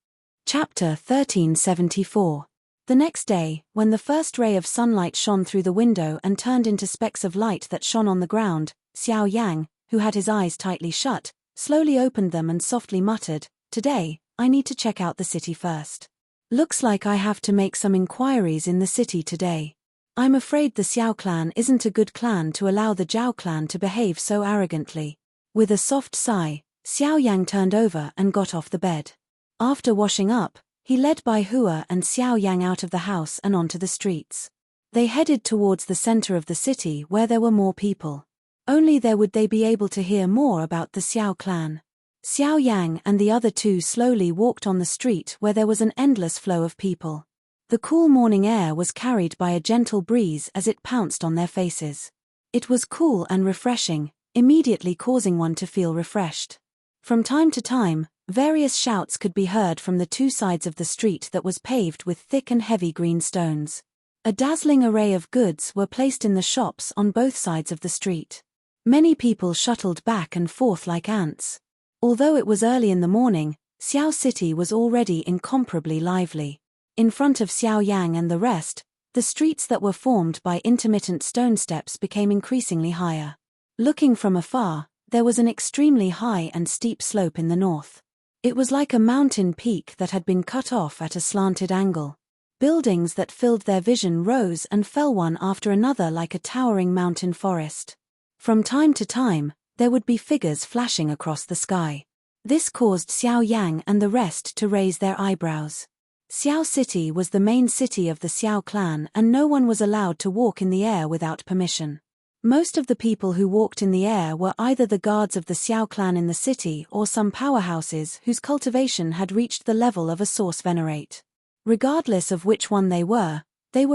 Speaker 1: Chapter 1374. The next day, when the first ray of sunlight shone through the window and turned into specks of light that shone on the ground, Xiao Yang, who had his eyes tightly shut, slowly opened them and softly muttered, "Today, I need to check out the city first. Looks like I have to make some inquiries in the city today. I'm afraid the Xiao clan isn't a good clan to allow the Zhao clan to behave so arrogantly." With a soft sigh, Xiao Yang turned over and got off the bed. After washing up, he led Bai Hua and Xiao Yang out of the house and onto the streets. They headed towards the center of the city where there were more people. Only there would they be able to hear more about the Xiao clan. Xiao Yang and the other two slowly walked on the street where there was an endless flow of people. The cool morning air was carried by a gentle breeze as it pounced on their faces. It was cool and refreshing, immediately causing one to feel refreshed. From time to time, various shouts could be heard from the two sides of the street that was paved with thick and heavy green stones. A dazzling array of goods were placed in the shops on both sides of the street. Many people shuttled back and forth like ants. Although it was early in the morning, Xiao City was already incomparably lively. In front of Xiao Yang and the rest, the streets that were formed by intermittent stone steps became increasingly higher. Looking from afar, there was an extremely high and steep slope in the north. It was like a mountain peak that had been cut off at a slanted angle. Buildings that filled their vision rose and fell one after another like a towering mountain forest. From time to time, there would be figures flashing across the sky. This caused Xiao Yang and the rest to raise their eyebrows. Xiao City was the main city of the Xiao clan and no one was allowed to walk in the air without permission. Most of the people who walked in the air were either the guards of the Xiao clan in the city or some powerhouses whose cultivation had reached the level of a source venerate. Regardless of which one they were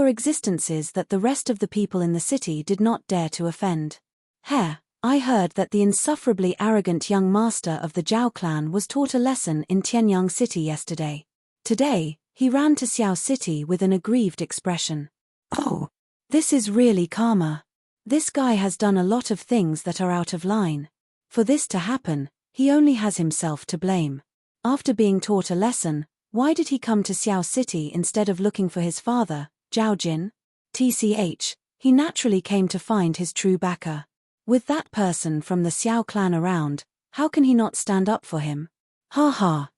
Speaker 1: existences that the rest of the people in the city did not dare to offend. I heard that the insufferably arrogant young master of the Zhao clan was taught a lesson in Tianyang City yesterday. Today, he ran to Xiao City with an aggrieved expression. "Oh, this is really karma. This guy has done a lot of things that are out of line. For this to happen, he only has himself to blame. After being taught a lesson, why did he come to Xiao City instead of looking for his father, Zhao Jin? TCH, he naturally came to find his true backer. With that person from the Xiao clan around, how can he not stand up for him?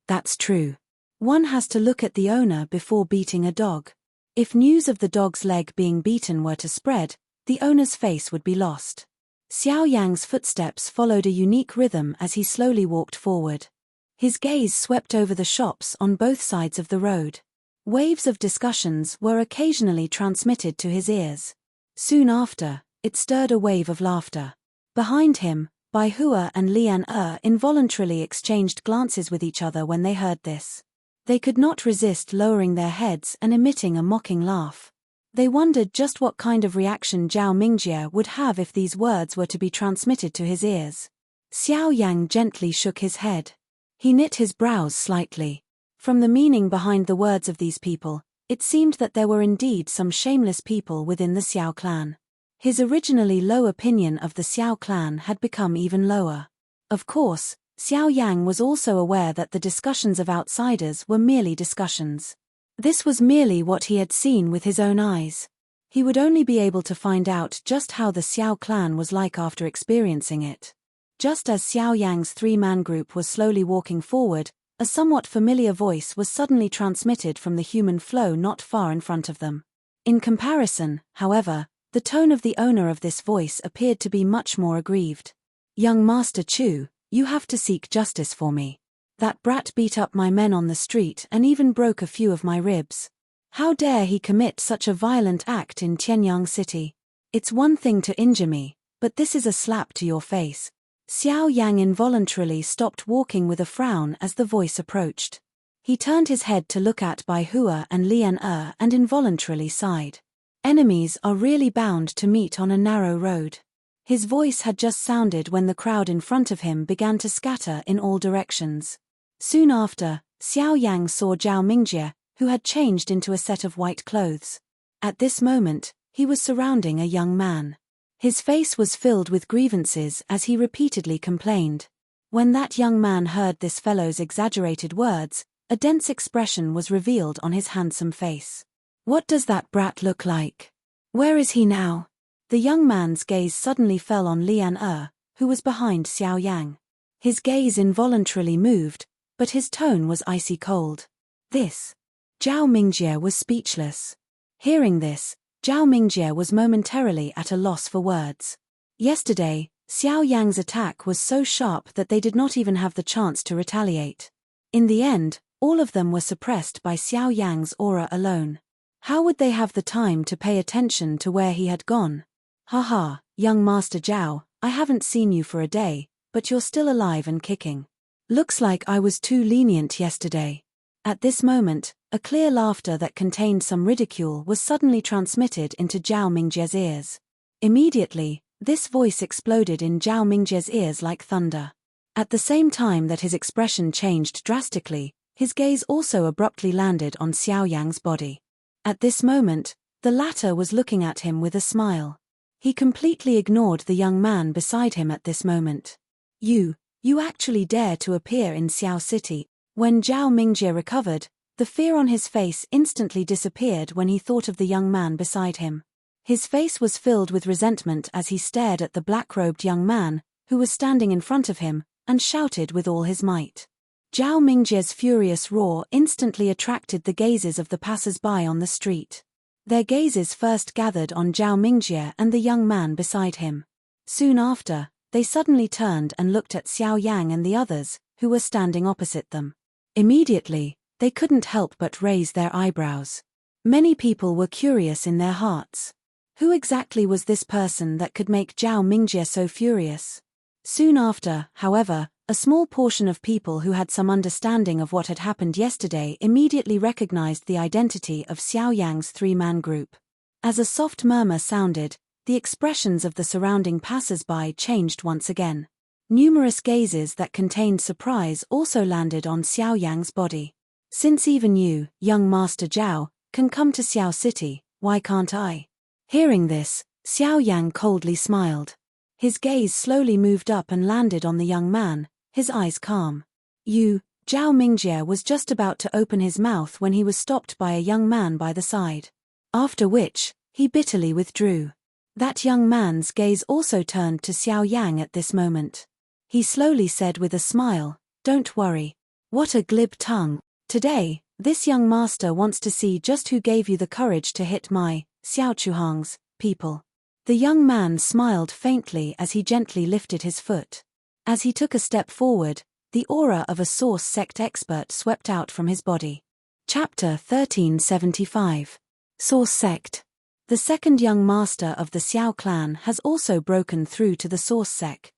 Speaker 1: That's true. One has to look at the owner before beating a dog. If news of the dog's leg being beaten were to spread, the owner's face would be lost." Xiao Yang's footsteps followed a unique rhythm as he slowly walked forward. His gaze swept over the shops on both sides of the road. Waves of discussions were occasionally transmitted to his ears. Soon after, it stirred a wave of laughter. Behind him, Bai Hua and Lian involuntarily exchanged glances with each other when they heard this. They could not resist lowering their heads and emitting a mocking laugh. They wondered just what kind of reaction Zhao Mingjie would have if these words were to be transmitted to his ears. Xiao Yang gently shook his head. He knit his brows slightly. From the meaning behind the words of these people, it seemed that there were indeed some shameless people within the Xiao clan. His originally low opinion of the Xiao clan had become even lower. Of course, Xiao Yang was also aware that the discussions of outsiders were merely discussions. This was merely what he had seen with his own eyes. He would only be able to find out just how the Xiao clan was like after experiencing it. Just as Xiao Yang's three-man group was slowly walking forward, a somewhat familiar voice was suddenly transmitted from the human flow not far in front of them. In comparison, however, the tone of the owner of this voice appeared to be much more aggrieved. "Young Master Chu, you have to seek justice for me. That brat beat up my men on the street and even broke a few of my ribs. How dare he commit such a violent act in Tianyang City? It's one thing to injure me, but this is a slap to your face. Xiao Yang involuntarily stopped walking with a frown as the voice approached. He turned his head to look at Bai Hua and Lian and involuntarily sighed. Enemies are really bound to meet on a narrow road. His voice had just sounded when the crowd in front of him began to scatter in all directions. Soon after, Xiao Yang saw Zhao Mingjie, who had changed into a set of white clothes. At this moment, he was surrounding a young man. His face was filled with grievances as he repeatedly complained. When that young man heard this fellow's exaggerated words, a dense expression was revealed on his handsome face. What does that brat look like? Where is he now? The young man's gaze suddenly fell on Lian who was behind Xiao Yang. His gaze involuntarily moved, but his tone was icy cold. This. Zhao Mingjie was speechless. Hearing this, Zhao Mingjie was momentarily at a loss for words. Yesterday, Xiao Yang's attack was so sharp that they did not even have the chance to retaliate. In the end, all of them were suppressed by Xiao Yang's aura alone. How would they have the time to pay attention to where he had gone? Haha, young Master Zhao, I haven't seen you for a day, but you're still alive and kicking. Looks like I was too lenient yesterday. At this moment, a clear laughter that contained some ridicule was suddenly transmitted into Zhao Mingjie's ears. Immediately, this voice exploded in Zhao Mingjie's ears like thunder. At the same time that his expression changed drastically, his gaze also abruptly landed on Xiao Yang's body. At this moment, the latter was looking at him with a smile. He completely ignored the young man beside him at this moment. You actually dare to appear in Xiao City. When Zhao Mingjie recovered, the fear on his face instantly disappeared when he thought of the young man beside him. His face was filled with resentment as he stared at the black-robed young man, who was standing in front of him, and shouted with all his might. Zhao Mingjie's furious roar instantly attracted the gazes of the passers-by on the street. Their gazes first gathered on Zhao Mingjie and the young man beside him. Soon after, they suddenly turned and looked at Xiao Yang and the others, who were standing opposite them. Immediately, they couldn't help but raise their eyebrows. Many people were curious in their hearts. Who exactly was this person that could make Zhao Mingjie so furious? Soon after, however, a small portion of people who had some understanding of what had happened yesterday immediately recognized the identity of Xiao Yang's three-man group. As a soft murmur sounded, the expressions of the surrounding passers-by changed once again. Numerous gazes that contained surprise also landed on Xiao Yang's body. Since even you, young Master Zhao, can come to Xiao City, why can't I? Hearing this, Xiao Yang coldly smiled. His gaze slowly moved up and landed on the young man, his eyes calm. Zhao Mingjie was just about to open his mouth when he was stopped by a young man by the side. After which, he bitterly withdrew. That young man's gaze also turned to Xiao Yang at this moment. He slowly said with a smile, "Don't worry. What a glib tongue. Today, this young master wants to see just who gave you the courage to hit my, Xiao Chuhang's, people." The young man smiled faintly as he gently lifted his foot. As he took a step forward, the aura of a source sect expert swept out from his body. Chapter 1375. Source Sect. The second young master of the Xiao clan has also broken through to the source sect.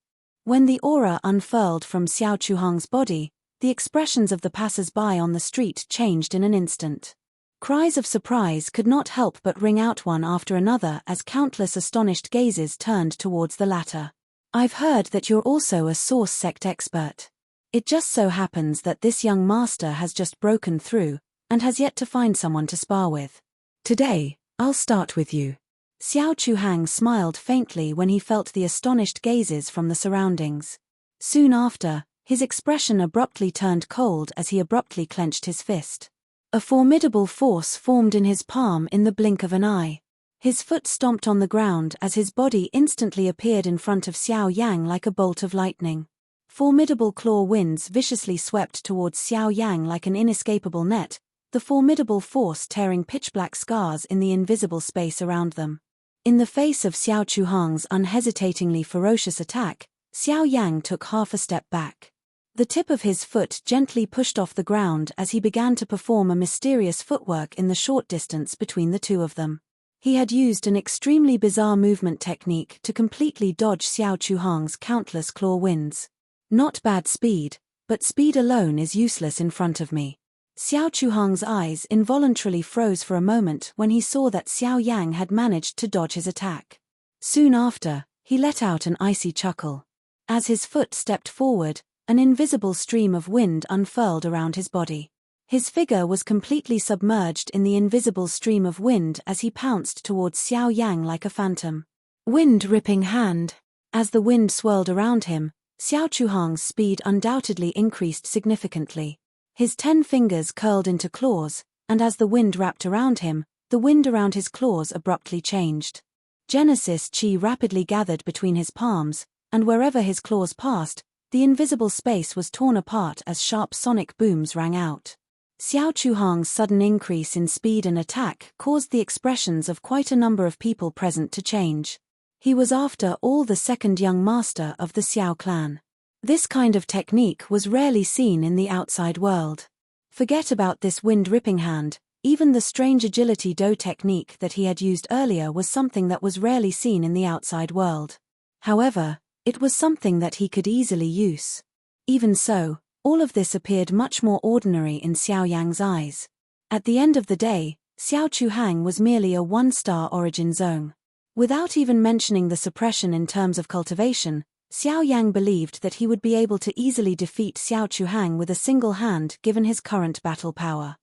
Speaker 1: When the aura unfurled from Xiao Chuhang's body, the expressions of the passers-by on the street changed in an instant. Cries of surprise could not help but ring out one after another as countless astonished gazes turned towards the latter. "I've heard that you're also a source sect expert. It just so happens that this young master has just broken through, and has yet to find someone to spar with. Today, I'll start with you." Xiao Chuhang smiled faintly when he felt the astonished gazes from the surroundings. Soon after, his expression abruptly turned cold as he abruptly clenched his fist. A formidable force formed in his palm in the blink of an eye. His foot stomped on the ground as his body instantly appeared in front of Xiao Yang like a bolt of lightning. Formidable claw winds viciously swept towards Xiao Yang like an inescapable net, the formidable force tearing pitch-black scars in the invisible space around them. In the face of Xiao Chuhang's unhesitatingly ferocious attack, Xiao Yang took half a step back. The tip of his foot gently pushed off the ground as he began to perform a mysterious footwork in the short distance between the two of them. He had used an extremely bizarre movement technique to completely dodge Xiao Chuhang's countless claw winds. Not bad speed, but speed alone is useless in front of me. Xiao Chuhang's eyes involuntarily froze for a moment when he saw that Xiao Yang had managed to dodge his attack. Soon after, he let out an icy chuckle. As his foot stepped forward, an invisible stream of wind unfurled around his body. His figure was completely submerged in the invisible stream of wind as he pounced towards Xiao Yang like a phantom. Wind-ripping hand. As the wind swirled around him, Xiao Chuhang's speed undoubtedly increased significantly. His 10 fingers curled into claws, and as the wind wrapped around him, the wind around his claws abruptly changed. Genesis Chi rapidly gathered between his palms, and wherever his claws passed, the invisible space was torn apart as sharp sonic booms rang out. Xiao Chuhang's sudden increase in speed and attack caused the expressions of quite a number of people present to change. He was after all the second young master of the Xiao clan. This kind of technique was rarely seen in the outside world. Forget about this wind-ripping hand, even the strange agility do technique that he had used earlier was something that was rarely seen in the outside world. However, it was something that he could easily use. Even so, all of this appeared much more ordinary in Xiao Yang's eyes. At the end of the day, Xiao Chuhang was merely a one-star origin zone. Without even mentioning the suppression in terms of cultivation, Xiao Yang believed that he would be able to easily defeat Xiao Chuhang with a single hand given his current battle power.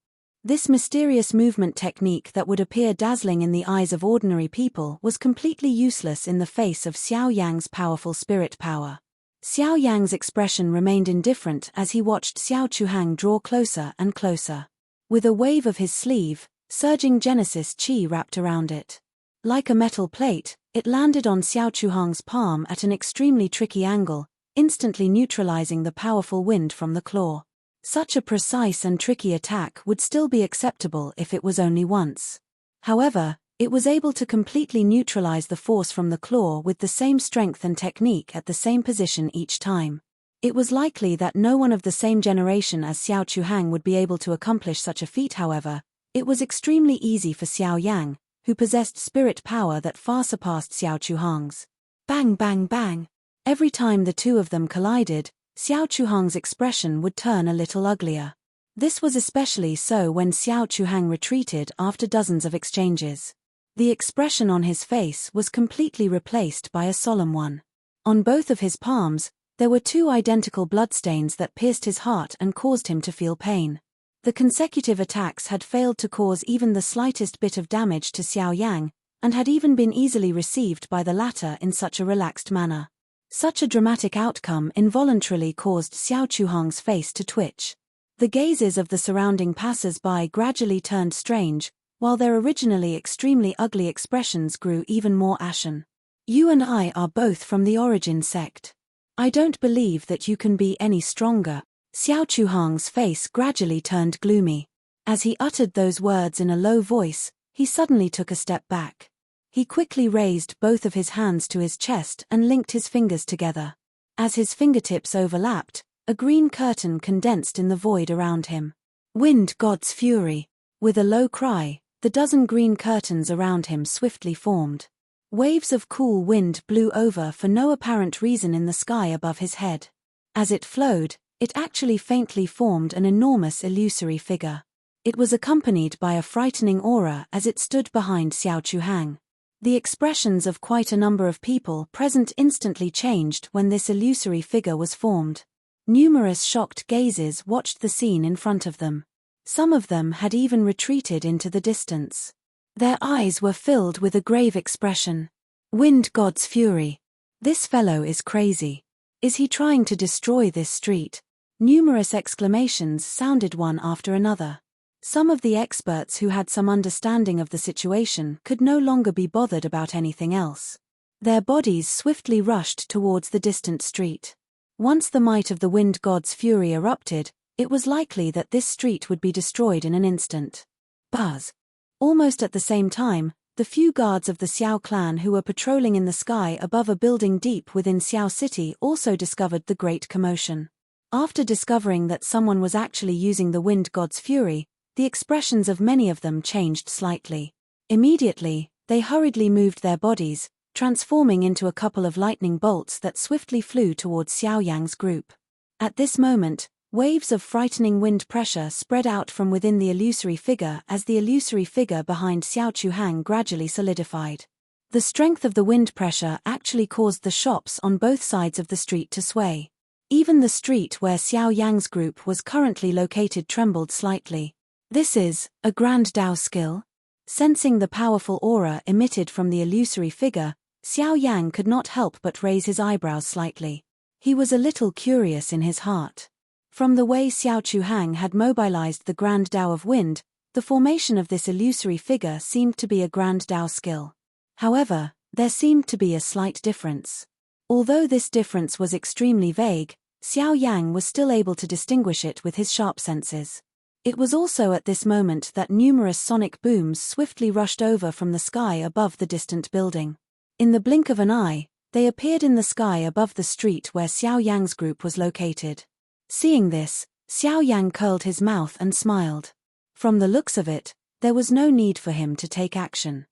Speaker 1: This mysterious movement technique that would appear dazzling in the eyes of ordinary people was completely useless in the face of Xiao Yang's powerful spirit power. Xiao Yang's expression remained indifferent as he watched Xiao Chuhang draw closer and closer. With a wave of his sleeve, surging Genesis Chi wrapped around it. Like a metal plate, it landed on Xiao Chuhang's palm at an extremely tricky angle, instantly neutralizing the powerful wind from the claw. Such a precise and tricky attack would still be acceptable if it was only once. However, it was able to completely neutralize the force from the claw with the same strength and technique at the same position each time. It was likely that no one of the same generation as Xiao Chuhang would be able to accomplish such a feat. However, it was extremely easy for Xiao Yang, who possessed spirit power that far surpassed Xiao Chuhang's. Bang bang bang. Every time the two of them collided, Xiao Chuhang's expression would turn a little uglier. This was especially so when Xiao Chuhang retreated after dozens of exchanges. The expression on his face was completely replaced by a solemn one. On both of his palms, there were 2 identical bloodstains that pierced his heart and caused him to feel pain. The consecutive attacks had failed to cause even the slightest bit of damage to Xiao Yang, and had even been easily received by the latter in such a relaxed manner. Such a dramatic outcome involuntarily caused Xiao Chuhang's face to twitch. The gazes of the surrounding passers-by gradually turned strange, while their originally extremely ugly expressions grew even more ashen. You and I are both from the origin sect. I don't believe that you can be any stronger. Xiao Chuhang's face gradually turned gloomy. As he uttered those words in a low voice, he suddenly took a step back. He quickly raised both of his hands to his chest and linked his fingers together. As his fingertips overlapped, a green curtain condensed in the void around him. Wind God's fury. With a low cry, the dozen green curtains around him swiftly formed. Waves of cool wind blew over for no apparent reason in the sky above his head. As it flowed, it actually faintly formed an enormous illusory figure. It was accompanied by a frightening aura as it stood behind Xiao Chuhang. The expressions of quite a number of people present instantly changed when this illusory figure was formed. Numerous shocked gazes watched the scene in front of them. Some of them had even retreated into the distance. Their eyes were filled with a grave expression. Wind God's fury. This fellow is crazy. Is he trying to destroy this street? Numerous exclamations sounded one after another. Some of the experts who had some understanding of the situation could no longer be bothered about anything else. Their bodies swiftly rushed towards the distant street. Once the might of the wind god's fury erupted, it was likely that this street would be destroyed in an instant. Buzz. Almost at the same time, the few guards of the Xiao clan who were patrolling in the sky above a building deep within Xiao City also discovered the great commotion. After discovering that someone was actually using the wind god's fury, the expressions of many of them changed slightly. Immediately, they hurriedly moved their bodies, transforming into a couple of lightning bolts that swiftly flew towards Xiao Yang's group. At this moment, waves of frightening wind pressure spread out from within the illusory figure as the illusory figure behind Xiao Chuhang gradually solidified. The strength of the wind pressure actually caused the shops on both sides of the street to sway. Even the street where Xiao Yang's group was currently located trembled slightly. This is a Grand Dao skill? Sensing the powerful aura emitted from the illusory figure, Xiao Yang could not help but raise his eyebrows slightly. He was a little curious in his heart. From the way Xiao Chuhang had mobilized the Grand Dao of Wind, the formation of this illusory figure seemed to be a Grand Dao skill. However, there seemed to be a slight difference. Although this difference was extremely vague, Xiao Yang was still able to distinguish it with his sharp senses. It was also at this moment that numerous sonic booms swiftly rushed over from the sky above the distant building. In the blink of an eye, they appeared in the sky above the street where Xiao Yang's group was located. Seeing this, Xiao Yang curled his mouth and smiled. From the looks of it, there was no need for him to take action.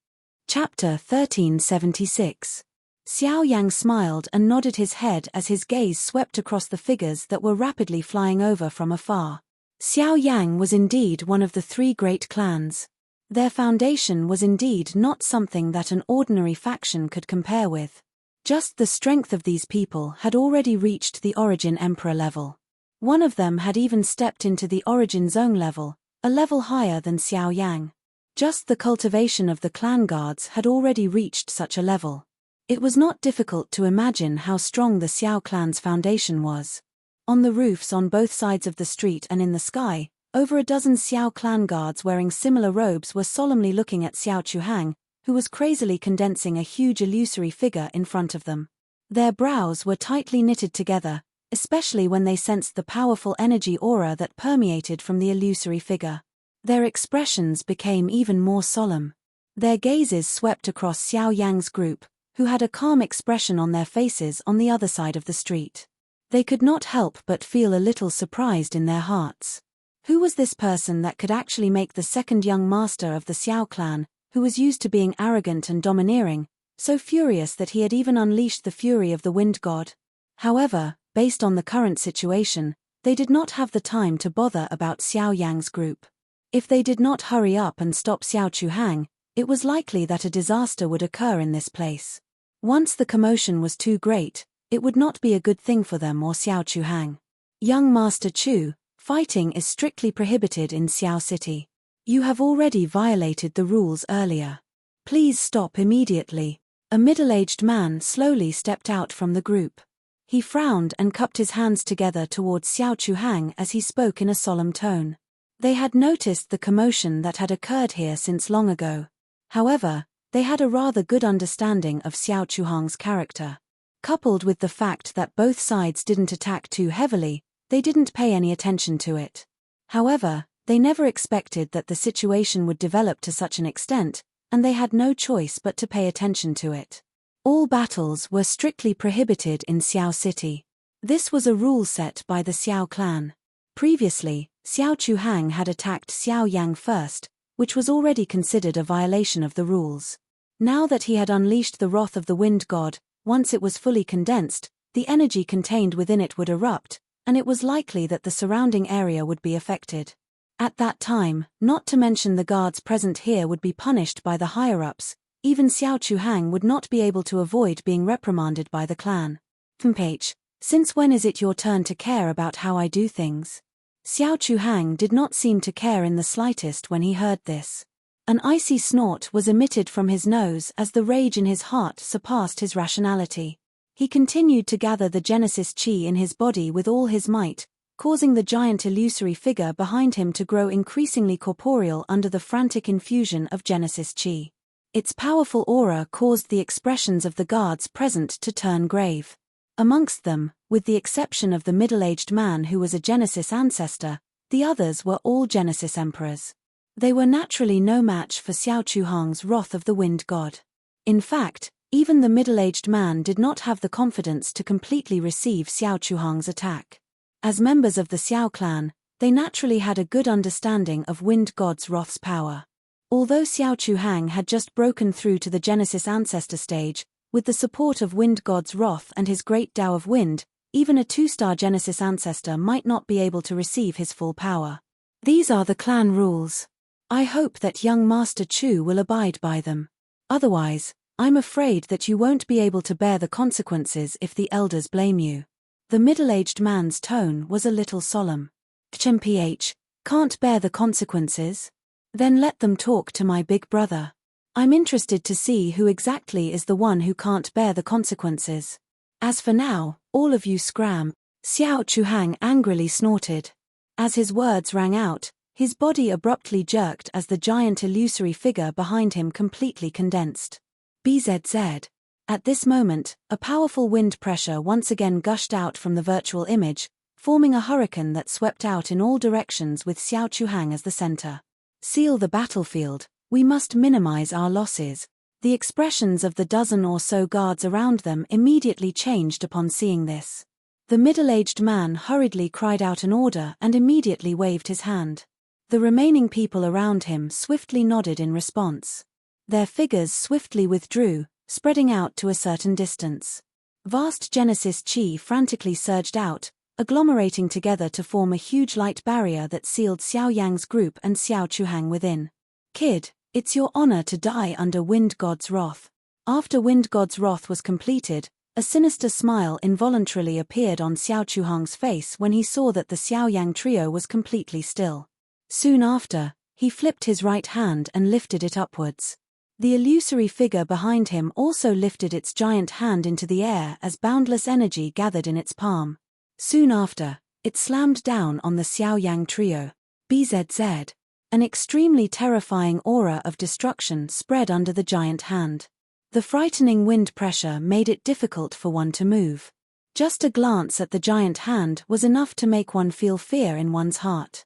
Speaker 1: Chapter 1376. Xiao Yang smiled and nodded his head as his gaze swept across the figures that were rapidly flying over from afar. Xiao Yang was indeed one of the three great clans. Their foundation was indeed not something that an ordinary faction could compare with. Just the strength of these people had already reached the Origin Emperor level. One of them had even stepped into the Origin Zone level, a level higher than Xiao Yang. Just the cultivation of the clan guards had already reached such a level. It was not difficult to imagine how strong the Xiao clan's foundation was. On the roofs on both sides of the street and in the sky, over a dozen Xiao clan guards wearing similar robes were solemnly looking at Xiao Chuhang, who was crazily condensing a huge illusory figure in front of them. Their brows were tightly knitted together, especially when they sensed the powerful energy aura that permeated from the illusory figure. Their expressions became even more solemn. Their gazes swept across Xiao Yang's group, who had a calm expression on their faces on the other side of the street. They could not help but feel a little surprised in their hearts. Who was this person that could actually make the second young master of the Xiao clan, who was used to being arrogant and domineering, so furious that he had even unleashed the fury of the wind god? However, based on the current situation, they did not have the time to bother about Xiao Yang's group. If they did not hurry up and stop Xiao Chuhang, it was likely that a disaster would occur in this place. Once the commotion was too great, it would not be a good thing for them or Xiao Chuhang. Young Master Chu, fighting is strictly prohibited in Xiao City. You have already violated the rules earlier. Please stop immediately. A middle-aged man slowly stepped out from the group. He frowned and cupped his hands together towards Xiao Chuhang as he spoke in a solemn tone. They had noticed the commotion that had occurred here since long ago. However, they had a rather good understanding of Xiao Chuhang's character. Coupled with the fact that both sides didn't attack too heavily, they didn't pay any attention to it. However, they never expected that the situation would develop to such an extent, and they had no choice but to pay attention to it. All battles were strictly prohibited in Xiao City. This was a rule set by the Xiao clan. Previously, Xiao Chuhang had attacked Xiao Yang first, which was already considered a violation of the rules. Now that he had unleashed the wrath of the wind god, once it was fully condensed, the energy contained within it would erupt, and it was likely that the surrounding area would be affected. At that time, not to mention the guards present here would be punished by the higher-ups, even Xiao Chuhang would not be able to avoid being reprimanded by the clan. H. Since when is it your turn to care about how I do things? Xiao Chuhang did not seem to care in the slightest when he heard this. An icy snort was emitted from his nose as the rage in his heart surpassed his rationality. He continued to gather the Genesis Chi in his body with all his might, causing the giant illusory figure behind him to grow increasingly corporeal under the frantic infusion of Genesis Chi. Its powerful aura caused the expressions of the guards present to turn grave. Amongst them, with the exception of the middle-aged man who was a Genesis ancestor, the others were all Genesis emperors. They were naturally no match for Xiao Chuhang's wrath of the wind god. In fact, even the middle-aged man did not have the confidence to completely receive Xiao Chuhang's attack. As members of the Xiao clan, they naturally had a good understanding of Wind God's Wrath's power. Although Xiao Chuhang had just broken through to the Genesis Ancestor stage, with the support of Wind God's Wrath and his great Tao of Wind, even a 2-star Genesis Ancestor might not be able to receive his full power. These are the clan rules. I hope that young Master Chu will abide by them. Otherwise, I'm afraid that you won't be able to bear the consequences if the elders blame you. The middle-aged man's tone was a little solemn. Mph, can't bear the consequences? Then let them talk to my big brother. I'm interested to see who exactly is the one who can't bear the consequences. As for now, all of you scram. Xiao Chuhang angrily snorted. As his words rang out, his body abruptly jerked as the giant illusory figure behind him completely condensed. BZZ. At this moment, a powerful wind pressure once again gushed out from the virtual image, forming a hurricane that swept out in all directions with Xiao Chuhang as the center. Seal the battlefield, we must minimize our losses. The expressions of the dozen or so guards around them immediately changed upon seeing this. The middle-aged man hurriedly cried out an order and immediately waved his hand. The remaining people around him swiftly nodded in response. Their figures swiftly withdrew, spreading out to a certain distance. Vast Genesis Chi frantically surged out, agglomerating together to form a huge light barrier that sealed Xiao Yang's group and Xiao Chuhang within. Kid, it's your honor to die under Wind God's Wrath. After Wind God's Wrath was completed, a sinister smile involuntarily appeared on Xiao Chuhang's face when he saw that the Xiao Yang trio was completely still. Soon after, he flipped his right hand and lifted it upwards. The illusory figure behind him also lifted its giant hand into the air as boundless energy gathered in its palm. Soon after, it slammed down on the Xiao Yang trio. BZZ. An extremely terrifying aura of destruction spread under the giant hand. The frightening wind pressure made it difficult for one to move. Just a glance at the giant hand was enough to make one feel fear in one's heart.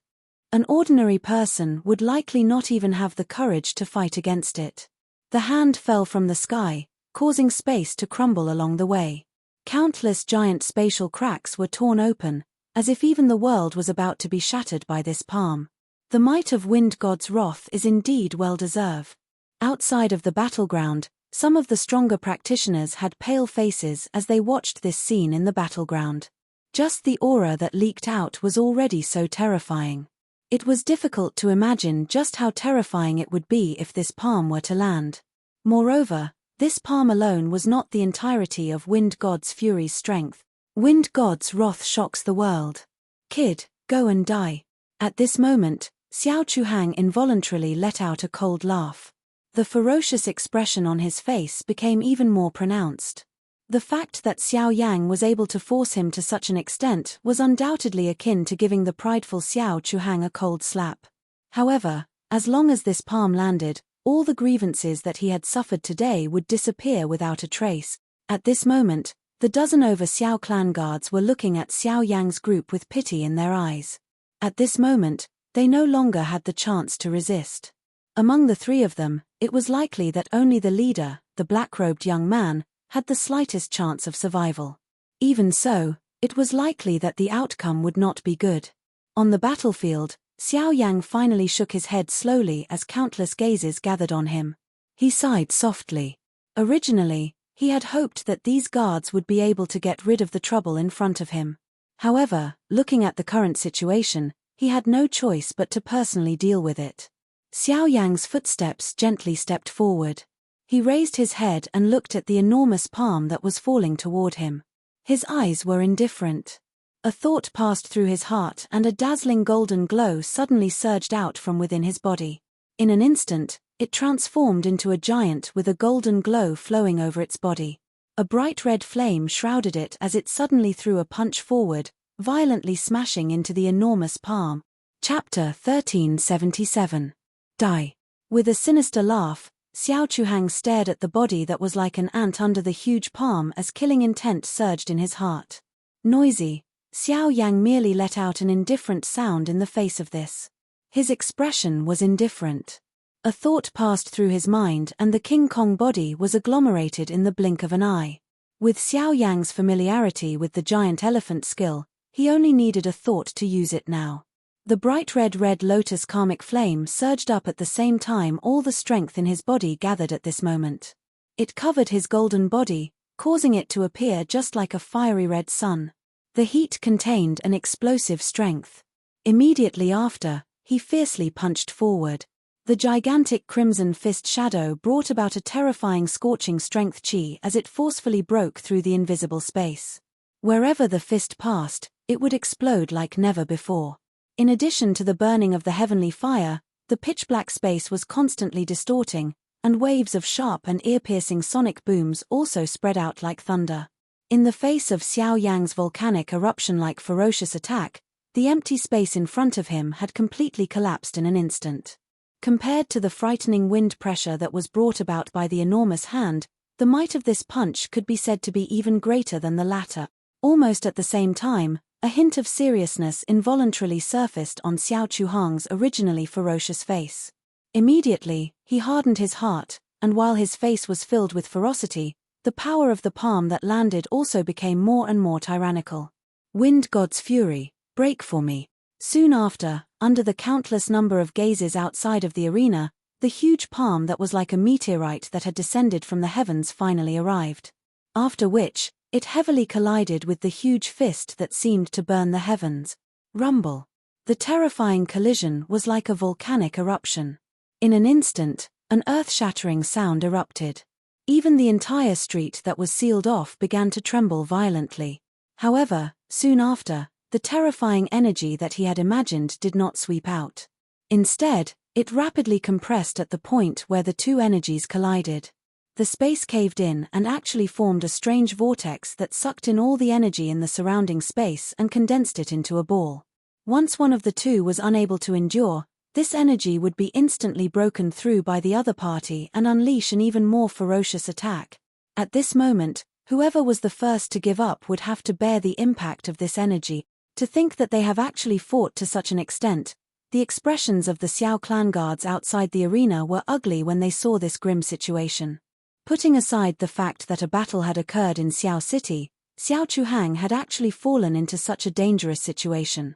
Speaker 1: An ordinary person would likely not even have the courage to fight against it. The hand fell from the sky, causing space to crumble along the way. Countless giant spatial cracks were torn open, as if even the world was about to be shattered by this palm. The might of Wind God's Wrath is indeed well-deserved. Outside of the battleground, some of the stronger practitioners had pale faces as they watched this scene in the battleground. Just the aura that leaked out was already so terrifying. It was difficult to imagine just how terrifying it would be if this palm were to land. Moreover, this palm alone was not the entirety of Wind God's Fury's strength. Wind God's Wrath shocks the world. Kid, go and die. At this moment, Xiao Chuhang involuntarily let out a cold laugh. The ferocious expression on his face became even more pronounced. The fact that Xiao Yang was able to force him to such an extent was undoubtedly akin to giving the prideful Xiao Chuhang a cold slap. However, as long as this palm landed, all the grievances that he had suffered today would disappear without a trace. At this moment, the dozen over Xiao clan guards were looking at Xiao Yang's group with pity in their eyes. At this moment, they no longer had the chance to resist. Among the three of them, it was likely that only the leader, the black-robed young man, had the slightest chance of survival. Even so, it was likely that the outcome would not be good. On the battlefield, Xiao Yang finally shook his head slowly as countless gazes gathered on him. He sighed softly. Originally, he had hoped that these guards would be able to get rid of the trouble in front of him. However, looking at the current situation, he had no choice but to personally deal with it. Xiao Yang's footsteps gently stepped forward. He raised his head and looked at the enormous palm that was falling toward him. His eyes were indifferent. A thought passed through his heart and a dazzling golden glow suddenly surged out from within his body. In an instant, it transformed into a giant with a golden glow flowing over its body. A bright red flame shrouded it as it suddenly threw a punch forward, violently smashing into the enormous palm. Chapter 1377. Die. With a sinister laugh, Xiao Chuhang stared at the body that was like an ant under the huge palm as killing intent surged in his heart. Noisy, Xiao Yang merely let out an indifferent sound in the face of this. His expression was indifferent. A thought passed through his mind and the King Kong body was agglomerated in the blink of an eye. With Xiao Yang's familiarity with the giant elephant skill, He only needed a thought to use it now. The bright red lotus karmic flame surged up at the same time all the strength in his body gathered at this moment. It covered his golden body, causing it to appear just like a fiery red sun. The heat contained an explosive strength. Immediately after, he fiercely punched forward. The gigantic crimson fist shadow brought about a terrifying scorching strength chi as it forcefully broke through the invisible space. Wherever the fist passed, it would explode like never before. In addition to the burning of the heavenly fire, the pitch-black space was constantly distorting, and waves of sharp and ear-piercing sonic booms also spread out like thunder. In the face of Xiao Yang's volcanic eruption-like ferocious attack, the empty space in front of him had completely collapsed in an instant. Compared to the frightening wind pressure that was brought about by the enormous hand, the might of this punch could be said to be even greater than the latter. Almost at the same time, a hint of seriousness involuntarily surfaced on Xiao Chuhang's originally ferocious face. Immediately, he hardened his heart, and while his face was filled with ferocity, the power of the palm that landed also became more and more tyrannical. Wind God's fury, break for me. Soon after, under the countless number of gazes outside of the arena, the huge palm that was like a meteorite that had descended from the heavens finally arrived. After which, it heavily collided with the huge fist that seemed to burn the heavens. Rumble. The terrifying collision was like a volcanic eruption. In an instant, an earth-shattering sound erupted. Even the entire street that was sealed off began to tremble violently. However, soon after, the terrifying energy that he had imagined did not sweep out. Instead, it rapidly compressed at the point where the two energies collided. The space caved in and actually formed a strange vortex that sucked in all the energy in the surrounding space and condensed it into a ball. Once one of the two was unable to endure, this energy would be instantly broken through by the other party and unleash an even more ferocious attack. At this moment, whoever was the first to give up would have to bear the impact of this energy. To think that they have actually fought to such an extent. The expressions of the Xiao clan guards outside the arena were ugly when they saw this grim situation. Putting aside the fact that a battle had occurred in Xiao City, Xiao Chuhang had actually fallen into such a dangerous situation.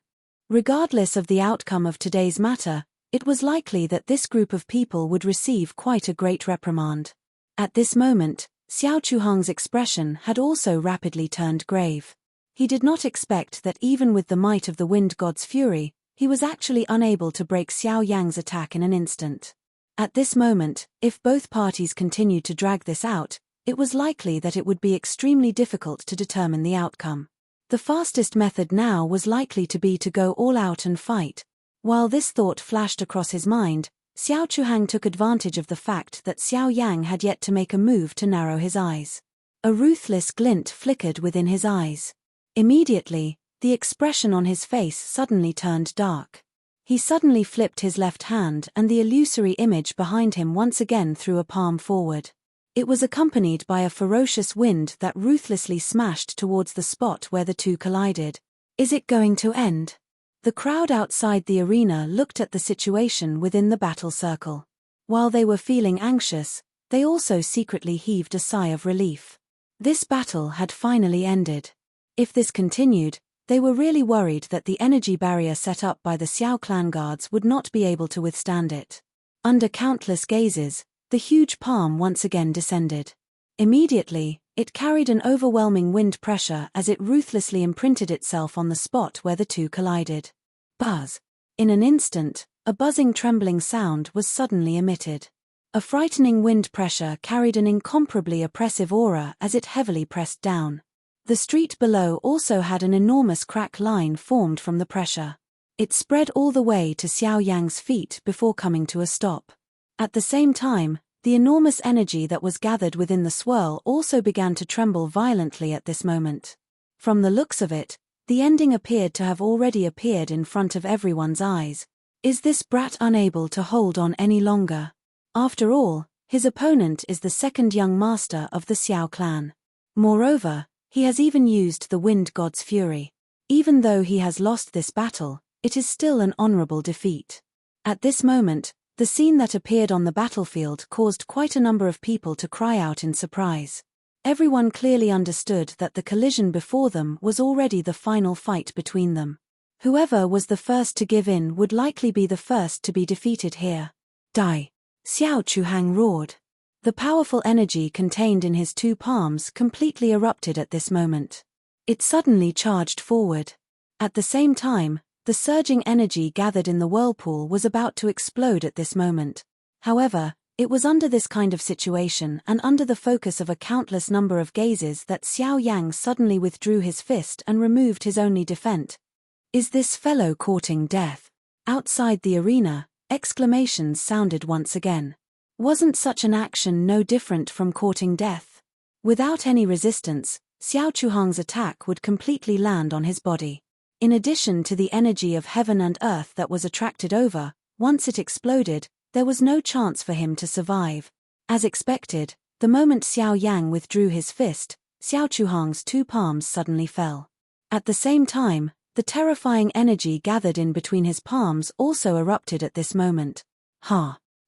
Speaker 1: Regardless of the outcome of today's matter, it was likely that this group of people would receive quite a great reprimand. At this moment, Xiao Chuhang's expression had also rapidly turned grave. He did not expect that even with the might of the wind god's fury, he was actually unable to break Xiao Yang's attack in an instant. At this moment, if both parties continued to drag this out, it was likely that it would be extremely difficult to determine the outcome. The fastest method now was likely to be to go all out and fight. While this thought flashed across his mind, Xiao Chuhang took advantage of the fact that Xiao Yang had yet to make a move to narrow his eyes. A ruthless glint flickered within his eyes. Immediately, the expression on his face suddenly turned dark. He suddenly flipped his left hand and the illusory image behind him once again threw a palm forward. It was accompanied by a ferocious wind that ruthlessly smashed towards the spot where the two collided. Is it going to end? The crowd outside the arena looked at the situation within the battle circle. While they were feeling anxious, they also secretly heaved a sigh of relief. This battle had finally ended. If this continued, they were really worried that the energy barrier set up by the Xiao clan guards would not be able to withstand it. Under countless gazes, the huge palm once again descended. Immediately, it carried an overwhelming wind pressure as it ruthlessly imprinted itself on the spot where the two collided. Buzz! In an instant, a buzzing trembling sound was suddenly emitted. A frightening wind pressure carried an incomparably oppressive aura as it heavily pressed down. The street below also had an enormous crack line formed from the pressure. It spread all the way to Xiao Yang's feet before coming to a stop. At the same time, the enormous energy that was gathered within the swirl also began to tremble violently at this moment. From the looks of it, the ending appeared to have already appeared in front of everyone's eyes. Is this brat unable to hold on any longer? After all, his opponent is the second young master of the Xiao clan. Moreover, he has even used the wind god's fury. Even though he has lost this battle, it is still an honorable defeat. At this moment, the scene that appeared on the battlefield caused quite a number of people to cry out in surprise. Everyone clearly understood that the collision before them was already the final fight between them. Whoever was the first to give in would likely be the first to be defeated here. Die! Xiao Chuhang roared. The powerful energy contained in his two palms completely erupted at this moment. It suddenly charged forward. At the same time, the surging energy gathered in the whirlpool was about to explode at this moment. However, it was under this kind of situation and under the focus of a countless number of gazes that Xiao Yang suddenly withdrew his fist and removed his only defense. Is this fellow courting death? Outside the arena, exclamations sounded once again. Wasn't such an action no different from courting death? Without any resistance, Xiao Chuhang's attack would completely land on his body. In addition to the energy of heaven and earth that was attracted over, once it exploded, there was no chance for him to survive. As expected, the moment Xiao Yang withdrew his fist, Xiao Chuhang's two palms suddenly fell. At the same time, the terrifying energy gathered in between his palms also erupted at this moment.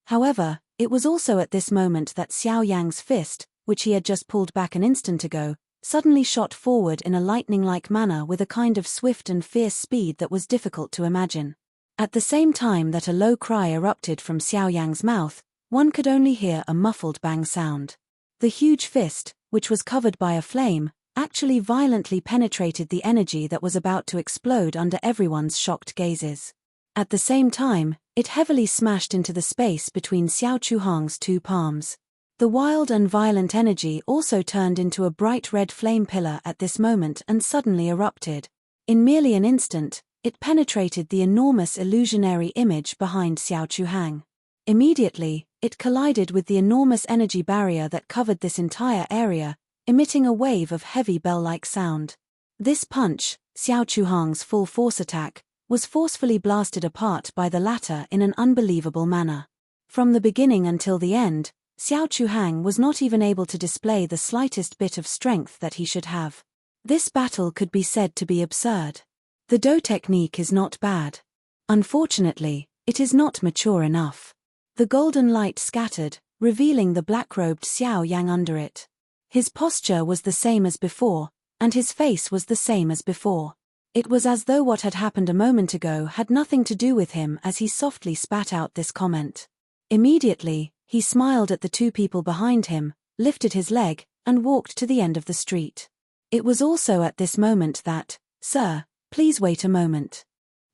Speaker 1: However, it was also at this moment that Xiao Yang's fist, which he had just pulled back an instant ago, suddenly shot forward in a lightning-like manner with a kind of swift and fierce speed that was difficult to imagine. At the same time that a low cry erupted from Xiao Yang's mouth, one could only hear a muffled bang sound. The huge fist, which was covered by a flame, actually violently penetrated the energy that was about to explode under everyone's shocked gazes. At the same time, it heavily smashed into the space between Xiao Chuhang's two palms. The wild and violent energy also turned into a bright red flame pillar at this moment and suddenly erupted. In merely an instant, it penetrated the enormous illusionary image behind Xiao Chuhang. Immediately, it collided with the enormous energy barrier that covered this entire area, emitting a wave of heavy bell-like sound. This punch, Xiao Chuhang's full force attack, was forcefully blasted apart by the latter in an unbelievable manner. From the beginning until the end, Xiao Chuhang was not even able to display the slightest bit of strength that he should have. This battle could be said to be absurd. The Do technique is not bad. Unfortunately, it is not mature enough. The golden light scattered, revealing the black-robed Xiao Yang under it. His posture was the same as before, and his face was the same as before. It was as though what had happened a moment ago had nothing to do with him as he softly spat out this comment. Immediately, he smiled at the two people behind him, lifted his leg, and walked to the end of the street. It was also at this moment that, "Sir, please wait a moment."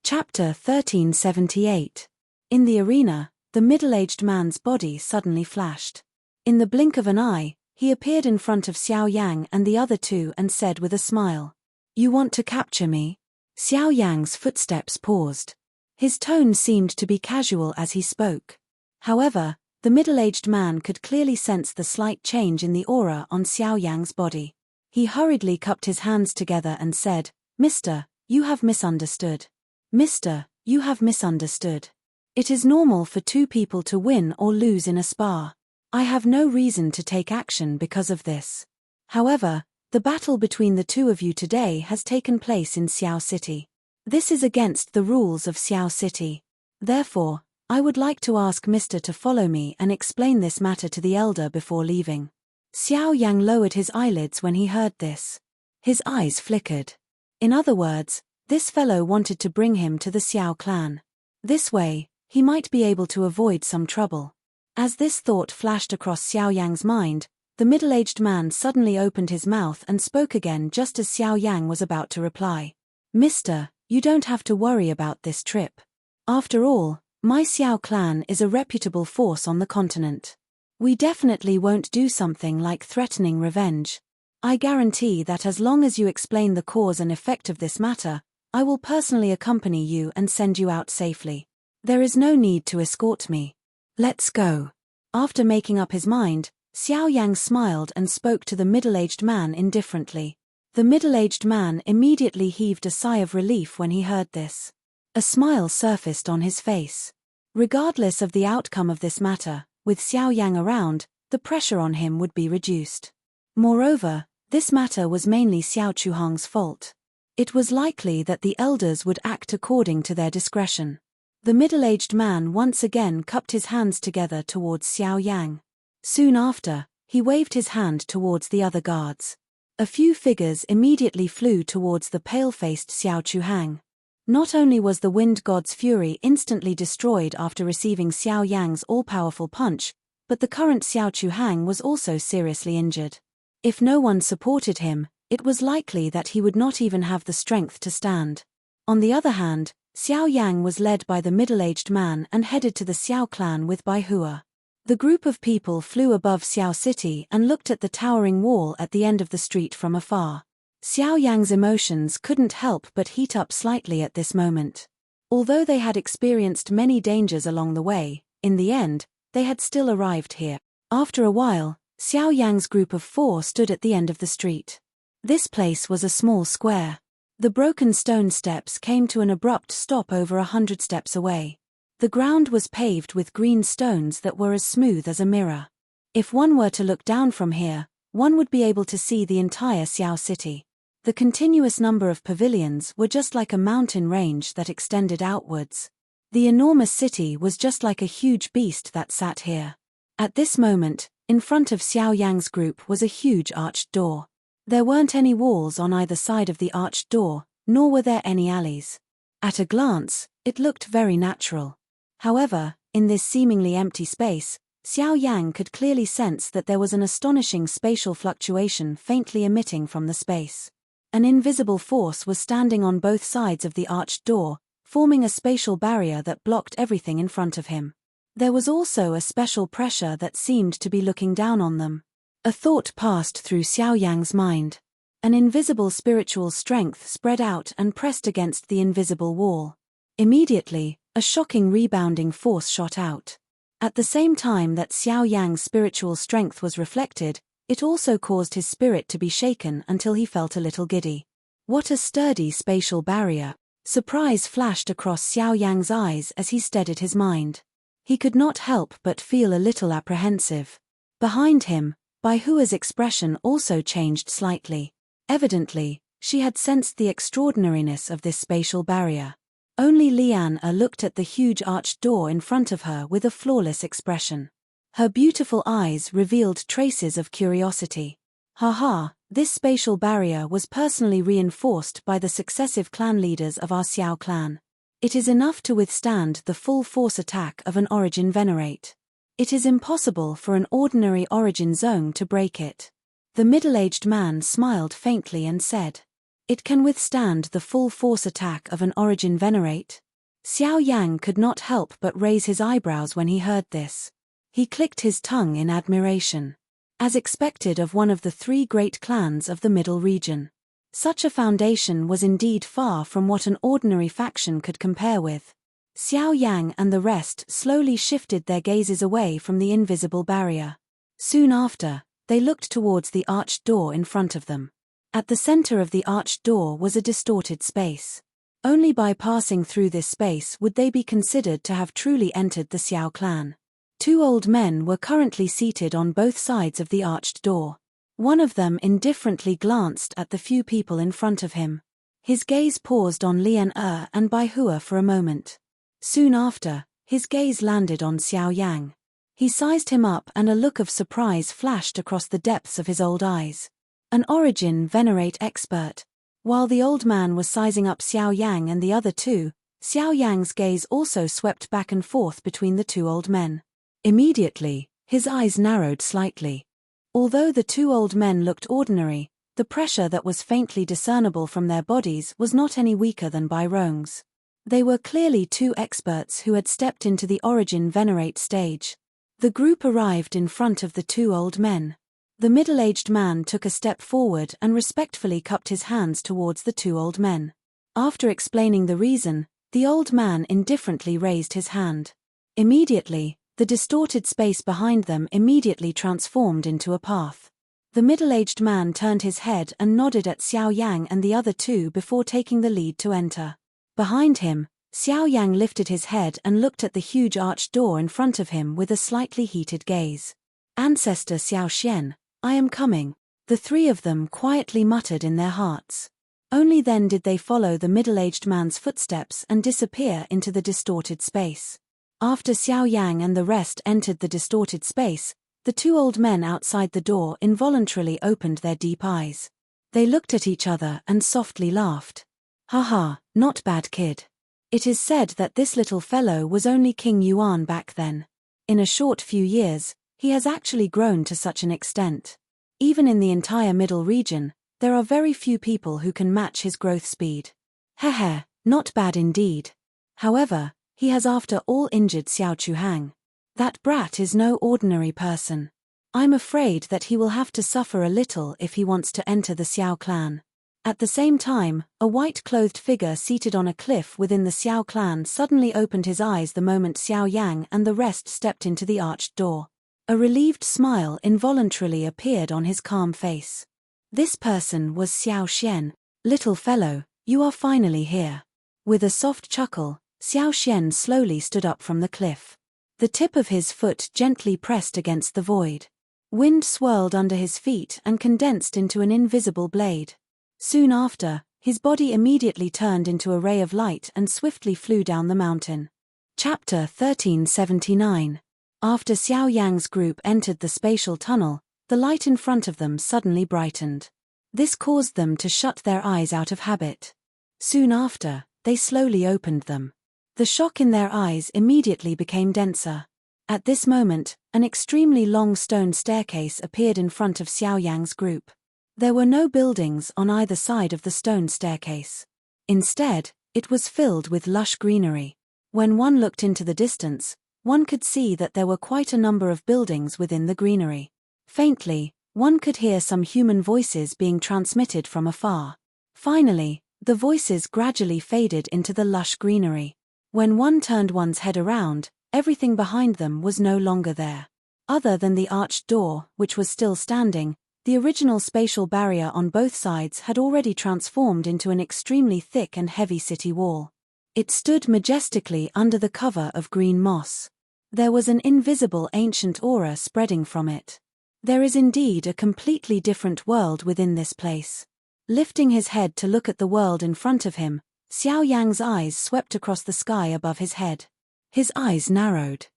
Speaker 1: Chapter 1378. In the arena, the middle-aged man's body suddenly flashed. In the blink of an eye, he appeared in front of Xiao Yang and the other two and said with a smile, "You want to capture me?" Xiao Yang's footsteps paused. His tone seemed to be casual as he spoke. However, the middle-aged man could clearly sense the slight change in the aura on Xiao Yang's body. He hurriedly cupped his hands together and said, "Mister, you have misunderstood. Mister, you have misunderstood. It is normal for two people to win or lose in a spar. I have no reason to take action because of this. However, the battle between the two of you today has taken place in Xiao City. This is against the rules of Xiao City. Therefore, I would like to ask Mister to follow me and explain this matter to the elder before leaving." Xiao Yang lowered his eyelids when he heard this. His eyes flickered. In other words, this fellow wanted to bring him to the Xiao clan. This way, he might be able to avoid some trouble. As this thought flashed across Xiao Yang's mind, the middle-aged man suddenly opened his mouth and spoke again just as Xiao Yang was about to reply. "Mister, you don't have to worry about this trip. After all, my Xiao clan is a reputable force on the continent. We definitely won't do something like threatening revenge. I guarantee that as long as you explain the cause and effect of this matter, I will personally accompany you and send you out safely. There is no need to escort me. Let's go." After making up his mind, Xiao Yang smiled and spoke to the middle-aged man indifferently. The middle-aged man immediately heaved a sigh of relief when he heard this. A smile surfaced on his face. Regardless of the outcome of this matter, with Xiao Yang around, the pressure on him would be reduced. Moreover, this matter was mainly Xiao Chuhang's fault. It was likely that the elders would act according to their discretion. The middle-aged man once again cupped his hands together towards Xiao Yang. Soon after, He waved his hand towards the other guards. A few figures immediately flew towards the pale-faced Xiao Chuhang. Not only was the wind god's fury instantly destroyed after receiving Xiao Yang's all-powerful punch, but the current Xiao Chuhang was also seriously injured. If no one supported him, it was likely that he would not even have the strength to stand. On the other hand, Xiao Yang was led by the middle-aged man and headed to the Xiao clan with Bai Hua. The group of people flew above Xiao City and looked at the towering wall at the end of the street from afar. Xiao Yang's emotions couldn't help but heat up slightly at this moment. Although they had experienced many dangers along the way, in the end, they had still arrived here. After a while, Xiao Yang's group of 4 stood at the end of the street. This place was a small square. The broken stone steps came to an abrupt stop over 100 steps away. The ground was paved with green stones that were as smooth as a mirror. If one were to look down from here, one would be able to see the entire Xiao City. The continuous number of pavilions were just like a mountain range that extended outwards. The enormous city was just like a huge beast that sat here. At this moment, in front of Xiao Yang's group was a huge arched door. There weren't any walls on either side of the arched door, nor were there any alleys. At a glance, it looked very natural. However, in this seemingly empty space, Xiao Yang could clearly sense that there was an astonishing spatial fluctuation faintly emitting from the space. An invisible force was standing on both sides of the arched door, forming a spatial barrier that blocked everything in front of him. There was also a special pressure that seemed to be looking down on them. A thought passed through Xiao Yang's mind. An invisible spiritual strength spread out and pressed against the invisible wall. Immediately, a shocking rebounding force shot out. At the same time that Xiao Yang's spiritual strength was reflected, it also caused his spirit to be shaken until he felt a little giddy. What a sturdy spatial barrier! Surprise flashed across Xiao Yang's eyes as he steadied his mind. He could not help but feel a little apprehensive. Behind him, Bai Hua's expression also changed slightly. Evidently, she had sensed the extraordinariness of this spatial barrier. Only Lian looked at the huge arched door in front of her with a flawless expression. Her beautiful eyes revealed traces of curiosity. Haha, this spatial barrier was personally reinforced by the successive clan leaders of our Xiao clan. It is enough to withstand the full force attack of an origin venerate. It is impossible for an ordinary origin zone to break it. The middle-aged man smiled faintly and said, "It can withstand the full force attack of an origin venerate?" Xiao Yang could not help but raise his eyebrows when he heard this. He clicked his tongue in admiration. As expected of one of the 3 great clans of the Middle region. Such a foundation was indeed far from what an ordinary faction could compare with. Xiao Yang and the rest slowly shifted their gazes away from the invisible barrier. Soon after, they looked towards the arched door in front of them. At the center of the arched door was a distorted space. Only by passing through this space would they be considered to have truly entered the Xiao clan. 2 old men were currently seated on both sides of the arched door. One of them indifferently glanced at the few people in front of him. His gaze paused on Lian and Bai Hua for a moment. Soon after, his gaze landed on Xiao Yang. He sized him up and a look of surprise flashed across the depths of his old eyes. An origin venerate expert. While the old man was sizing up Xiao Yang and the other 2, Xiao Yang's gaze also swept back and forth between the 2 old men. Immediately, his eyes narrowed slightly. Although the 2 old men looked ordinary, the pressure that was faintly discernible from their bodies was not any weaker than Bai Rong's. They were clearly 2 experts who had stepped into the origin venerate stage. The group arrived in front of the 2 old men. The middle-aged man took a step forward and respectfully cupped his hands towards the 2 old men. After explaining the reason, the old man indifferently raised his hand. Immediately, the distorted space behind them immediately transformed into a path. The middle-aged man turned his head and nodded at Xiao Yang and the other 2 before taking the lead to enter. Behind him, Xiao Yang lifted his head and looked at the huge arched door in front of him with a slightly heated gaze. "Ancestor Xiao Xian, I am coming," the 3 of them quietly muttered in their hearts. Only then did they follow the middle-aged man's footsteps and disappear into the distorted space. After Xiao Yang and the rest entered the distorted space, The two old men outside the door involuntarily opened their deep eyes. They looked at each other and softly laughed. Haha, not bad kid. It is said that this little fellow was only King Yuan back then. In a short few years, he has actually grown to such an extent. Even in the entire middle region, there are very few people who can match his growth speed. Hehe, not bad indeed. However, he has after all injured Xiao Chuhang. That brat is no ordinary person. I'm afraid that he will have to suffer a little if he wants to enter the Xiao clan. At the same time, a white-clothed figure seated on a cliff within the Xiao clan suddenly opened his eyes the moment Xiao Yang and the rest stepped into the arched door. A relieved smile involuntarily appeared on his calm face. This person was Xiao Xian. Little fellow, you are finally here. With a soft chuckle, Xiao Xian slowly stood up from the cliff. The tip of his foot gently pressed against the void. Wind swirled under his feet and condensed into an invisible blade. Soon after, his body immediately turned into a ray of light and swiftly flew down the mountain. Chapter 1379. After Xiao Yang's group entered the spatial tunnel, the light in front of them suddenly brightened. This caused them to shut their eyes out of habit. Soon after, they slowly opened them. The shock in their eyes immediately became denser. At this moment, an extremely long stone staircase appeared in front of Xiao Yang's group. There were no buildings on either side of the stone staircase. Instead, it was filled with lush greenery. When one looked into the distance, one could see that there were quite a number of buildings within the greenery. Faintly, one could hear some human voices being transmitted from afar. Finally, the voices gradually faded into the lush greenery. When one turned one's head around, everything behind them was no longer there. Other than the arched door, which was still standing, the original spatial barrier on both sides had already transformed into an extremely thick and heavy city wall. It stood majestically under the cover of green moss. There was an invisible ancient aura spreading from it. There is indeed a completely different world within this place. Lifting his head to look at the world in front of him, Xiao Yang's eyes swept across the sky above his head. His eyes narrowed.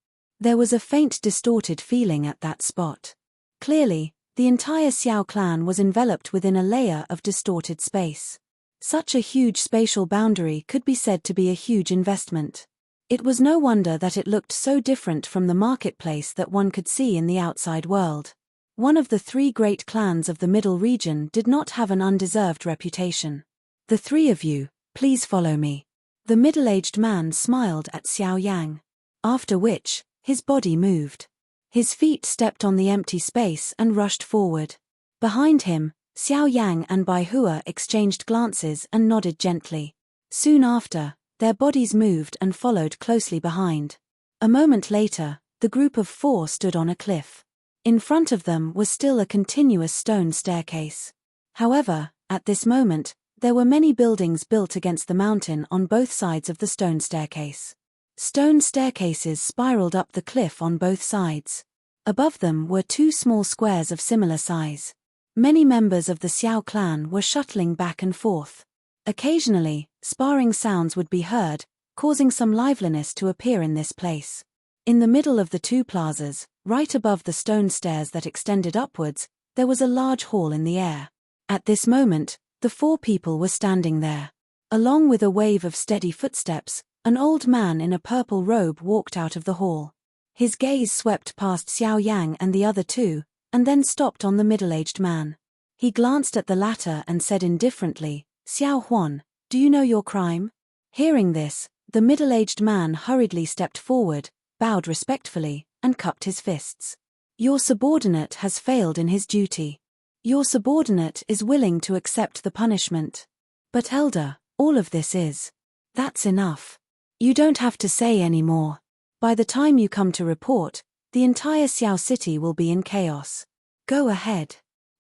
Speaker 1: There was a faint distorted feeling at that spot. Clearly, the entire Xiao clan was enveloped within a layer of distorted space. Such a huge spatial boundary could be said to be a huge investment. It was no wonder that it looked so different from the marketplace that one could see in the outside world. One of the three great clans of the Middle Region did not have an undeserved reputation. The three of you, please follow me. The middle-aged man smiled at Xiao Yang. After which, his body moved. His feet stepped on the empty space and rushed forward. Behind him, Xiao Yang and Bai Hua exchanged glances and nodded gently. Soon after, their bodies moved and followed closely behind. A moment later, the group of four stood on a cliff. In front of them was still a continuous stone staircase. However, at this moment, there were many buildings built against the mountain on both sides of the stone staircase. Stone staircases spiraled up the cliff on both sides. Above them were two small squares of similar size. Many members of the Xiao clan were shuttling back and forth. Occasionally, sparring sounds would be heard, causing some liveliness to appear in this place. In the middle of the two plazas, right above the stone stairs that extended upwards, there was a large hall in the air. At this moment, the four people were standing there. Along with a wave of steady footsteps, an old man in a purple robe walked out of the hall. His gaze swept past Xiao Yang and the other two, and then stopped on the middle-aged man. He glanced at the latter and said indifferently, "Xiao Huan, do you know your crime?" Hearing this, the middle-aged man hurriedly stepped forward, bowed respectfully, and cupped his fists. "Your subordinate has failed in his duty. Your subordinate is willing to accept the punishment. But elder, all of this is. That's enough. You don't have to say any more. By the time you come to report, the entire Xiao city will be in chaos. Go ahead.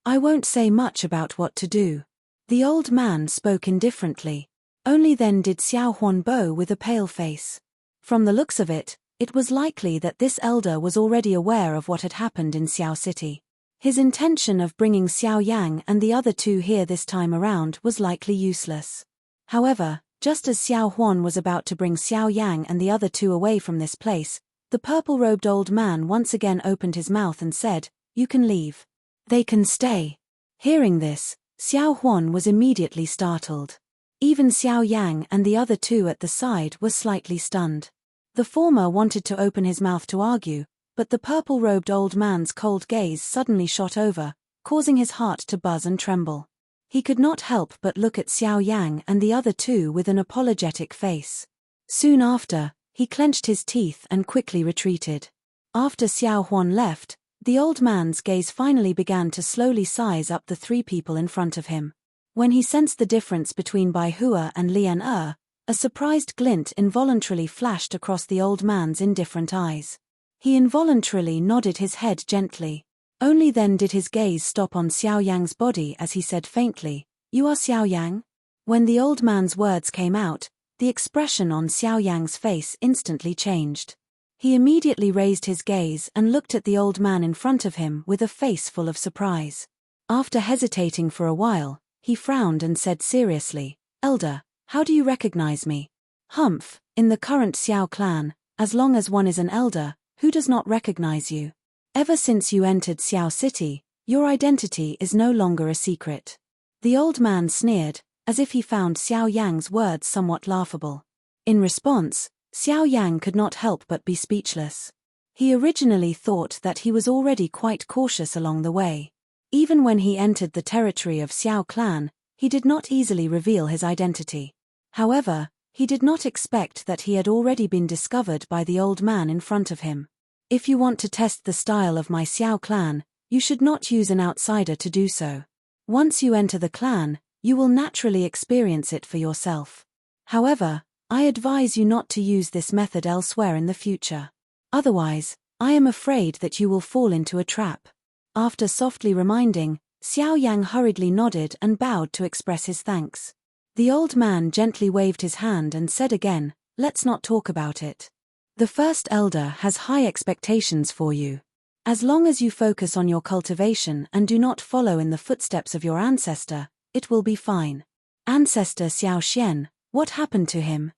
Speaker 1: I won't say much about what to do." The old man spoke indifferently. Only then did Xiao Huan bow with a pale face. From the looks of it, it was likely that this elder was already aware of what had happened in Xiao city. His intention of bringing Xiao Yang and the other two here this time around was likely useless. However, just as Xiao Huan was about to bring Xiao Yang and the other two away from this place, The purple-robed old man once again opened his mouth and said, "You can leave. They can stay." Hearing this, Xiao Huan was immediately startled. Even Xiao Yang and the other two at the side were slightly stunned. The former wanted to open his mouth to argue, but the purple-robed old man's cold gaze suddenly shot over, causing his heart to buzz and tremble. He could not help but look at Xiao Yang and the other two with an apologetic face. Soon after, he clenched his teeth and quickly retreated. After Xiao Huan left, the old man's gaze finally began to slowly size up the three people in front of him. When he sensed the difference between Bai Hua and Lian Er, a surprised glint involuntarily flashed across the old man's indifferent eyes. He involuntarily nodded his head gently. Only then did his gaze stop on Xiao Yang's body as he said faintly, "You are Xiao Yang?" When the old man's words came out, the expression on Xiao Yang's face instantly changed. He immediately raised his gaze and looked at the old man in front of him with a face full of surprise. After hesitating for a while, he frowned and said seriously, "Elder, how do you recognize me?" "Humph, in the current Xiao clan, as long as one is an elder, who does not recognize you? Ever since you entered Xiao City, your identity is no longer a secret." The old man sneered, as if he found Xiao Yang's words somewhat laughable. In response, Xiao Yang could not help but be speechless. He originally thought that he was already quite cautious along the way. Even when he entered the territory of Xiao clan, he did not easily reveal his identity. However, he did not expect that he had already been discovered by the old man in front of him. "If you want to test the style of my Xiao clan, you should not use an outsider to do so. Once you enter the clan, you will naturally experience it for yourself. However, I advise you not to use this method elsewhere in the future. Otherwise, I am afraid that you will fall into a trap." After softly reminding, Xiao Yang hurriedly nodded and bowed to express his thanks. The old man gently waved his hand and said again, "Let's not talk about it. The first elder has high expectations for you. As long as you focus on your cultivation and do not follow in the footsteps of your ancestor, it will be fine." "Ancestor Xiao Xian, what happened to him?"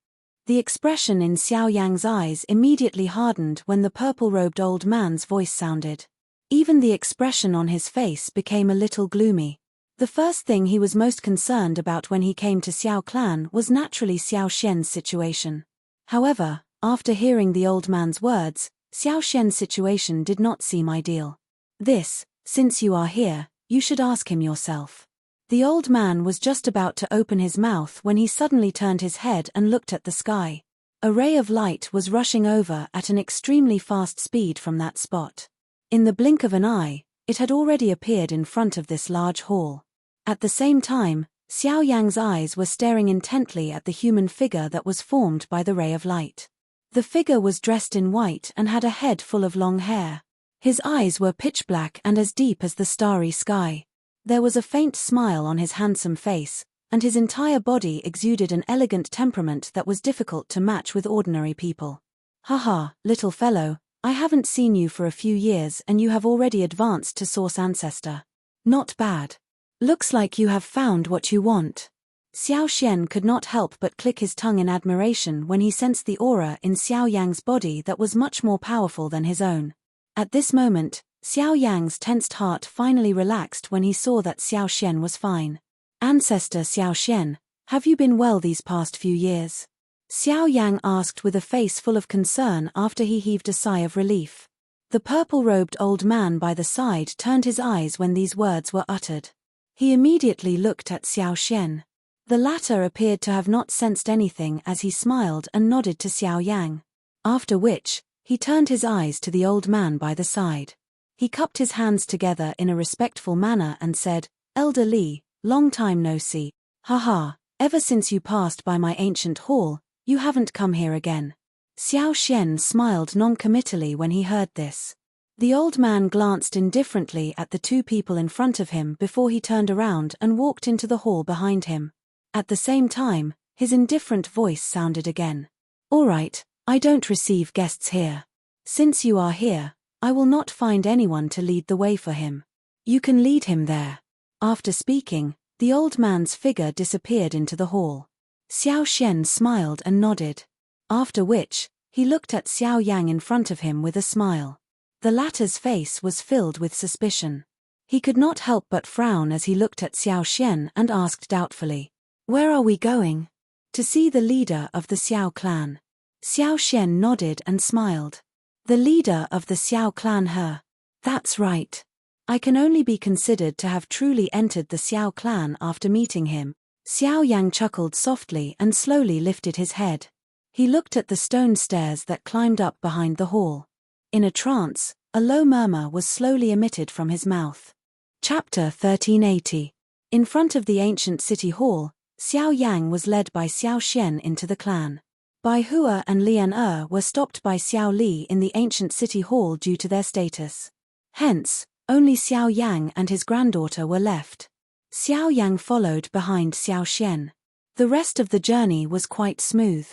Speaker 1: The expression in Xiao Yang's eyes immediately hardened when the purple-robed old man's voice sounded. Even the expression on his face became a little gloomy. The first thing he was most concerned about when he came to Xiao clan was naturally Xiao Xian's situation. However, after hearing the old man's words, Xiao Xian's situation did not seem ideal. "This, since you are here, you should ask him yourself." The old man was just about to open his mouth when he suddenly turned his head and looked at the sky. A ray of light was rushing over at an extremely fast speed from that spot. In the blink of an eye, it had already appeared in front of this large hall. At the same time, Xiao Yang's eyes were staring intently at the human figure that was formed by the ray of light. The figure was dressed in white and had a head full of long hair. His eyes were pitch black and as deep as the starry sky. There was a faint smile on his handsome face, and his entire body exuded an elegant temperament that was difficult to match with ordinary people. "Haha, little fellow, I haven't seen you for a few years and you have already advanced to Source Ancestor. Not bad. Looks like you have found what you want." Xiao Xian could not help but click his tongue in admiration when he sensed the aura in Xiao Yang's body that was much more powerful than his own. At this moment, Xiao Yang's tensed heart finally relaxed when he saw that Xiao Xian was fine. "Ancestor Xiao Xian, have you been well these past few years?" Xiao Yang asked with a face full of concern after he heaved a sigh of relief. The purple-robed old man by the side turned his eyes when these words were uttered. He immediately looked at Xiao Xian. The latter appeared to have not sensed anything as he smiled and nodded to Xiao Yang. After which, he turned his eyes to the old man by the side. He cupped his hands together in a respectful manner and said, "Elder Li, long time no see. Haha, ever since you passed by my ancient hall, you haven't come here again." Xiao Xian smiled non-committally when he heard this. The old man glanced indifferently at the two people in front of him before he turned around and walked into the hall behind him. At the same time, his indifferent voice sounded again. "All right, I don't receive guests here. Since you are here, I will not find anyone to lead the way for him. You can lead him there." After speaking, the old man's figure disappeared into the hall. Xiao Xian smiled and nodded. After which, He looked at Xiao Yang in front of him with a smile. The latter's face was filled with suspicion. He could not help but frown as he looked at Xiao Xian and asked doubtfully, "Where are we going?" "To see the leader of the Xiao clan." Xiao Xian nodded and smiled. "The leader of the Xiao clan, her?" "That's right. I can only be considered to have truly entered the Xiao clan after meeting him." Xiao Yang chuckled softly and slowly lifted his head. He looked at the stone stairs that climbed up behind the hall. In a trance, a low murmur was slowly emitted from his mouth. Chapter 1380. In front of the ancient city hall, Xiao Yang was led by Xiao Xian into the clan. Bai Hua and Lian were stopped by Xiao Li in the ancient city hall due to their status. Hence, only Xiao Yang and his granddaughter were left. Xiao Yang followed behind Xiao Xian. The rest of the journey was quite smooth.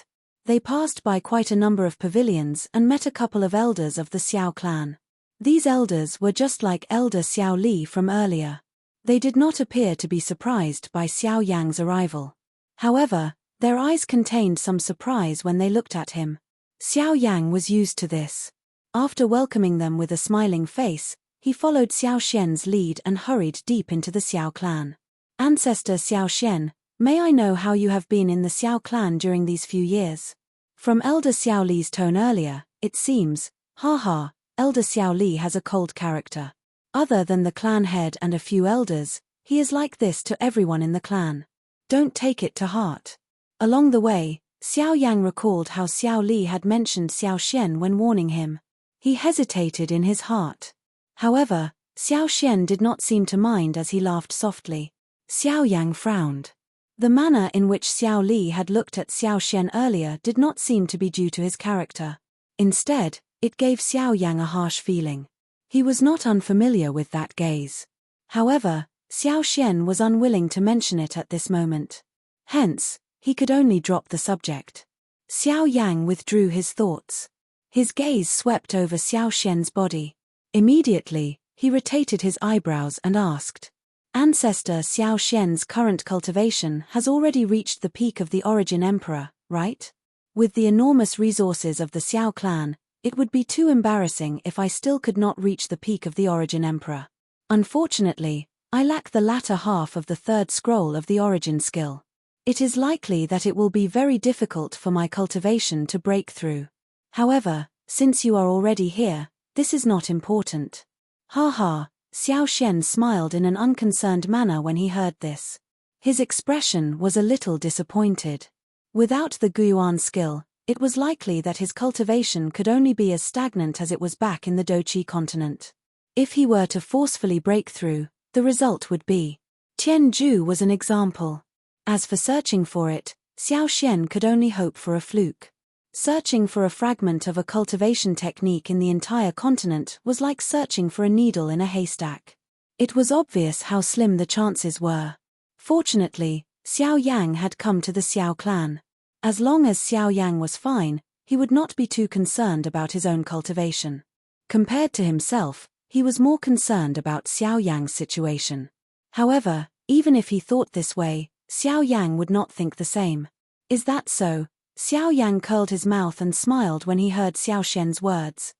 Speaker 1: They passed by quite a number of pavilions and met a couple of elders of the Xiao clan. These elders were just like Elder Xiao Li from earlier. They did not appear to be surprised by Xiao Yang's arrival. However, their eyes contained some surprise when they looked at him. Xiao Yang was used to this. After welcoming them with a smiling face, he followed Xiao Xian's lead and hurried deep into the Xiao clan. "Ancestor Xiao Xian, may I know how you have been in the Xiao clan during these few years?" From Elder Xiao Li's tone earlier, it seems, haha, Elder Xiao Li has a cold character. Other than the clan head and a few elders, he is like this to everyone in the clan. Don't take it to heart. Along the way, Xiao Yang recalled how Xiao Li had mentioned Xiao Xian when warning him. He hesitated in his heart. However, Xiao Xian did not seem to mind as he laughed softly. Xiao Yang frowned. The manner in which Xiao Li had looked at Xiao Xian earlier did not seem to be due to his character. Instead, it gave Xiao Yang a harsh feeling. He was not unfamiliar with that gaze. However, Xiao Xian was unwilling to mention it at this moment. Hence, he could only drop the subject. Xiao Yang withdrew his thoughts. His gaze swept over Xiao Xian's body. Immediately, he rotated his eyebrows and asked, "Ancestor Xiao Xian's current cultivation has already reached the peak of the Origin Emperor, right? With the enormous resources of the Xiao clan, it would be too embarrassing if I still could not reach the peak of the Origin Emperor. Unfortunately, I lack the latter half of the third scroll of the Origin skill. It is likely that it will be very difficult for my cultivation to break through. However, since you are already here, this is not important." Haha, Xiao Xian smiled in an unconcerned manner when he heard this. His expression was a little disappointed. Without the Guyuan skill, it was likely that his cultivation could only be as stagnant as it was back in the Doqi continent. If he were to forcefully break through, the result would be. Tianju was an example. As for searching for it, Xiao Xian could only hope for a fluke. Searching for a fragment of a cultivation technique in the entire continent was like searching for a needle in a haystack. It was obvious how slim the chances were. Fortunately, Xiao Yang had come to the Xiao clan. As long as Xiao Yang was fine, he would not be too concerned about his own cultivation. Compared to himself, he was more concerned about Xiao Yang's situation. However, even if he thought this way, Xiao Yang would not think the same. "Is that so?" Xiao Yang curled his mouth and smiled when he heard Xiao Xian's words.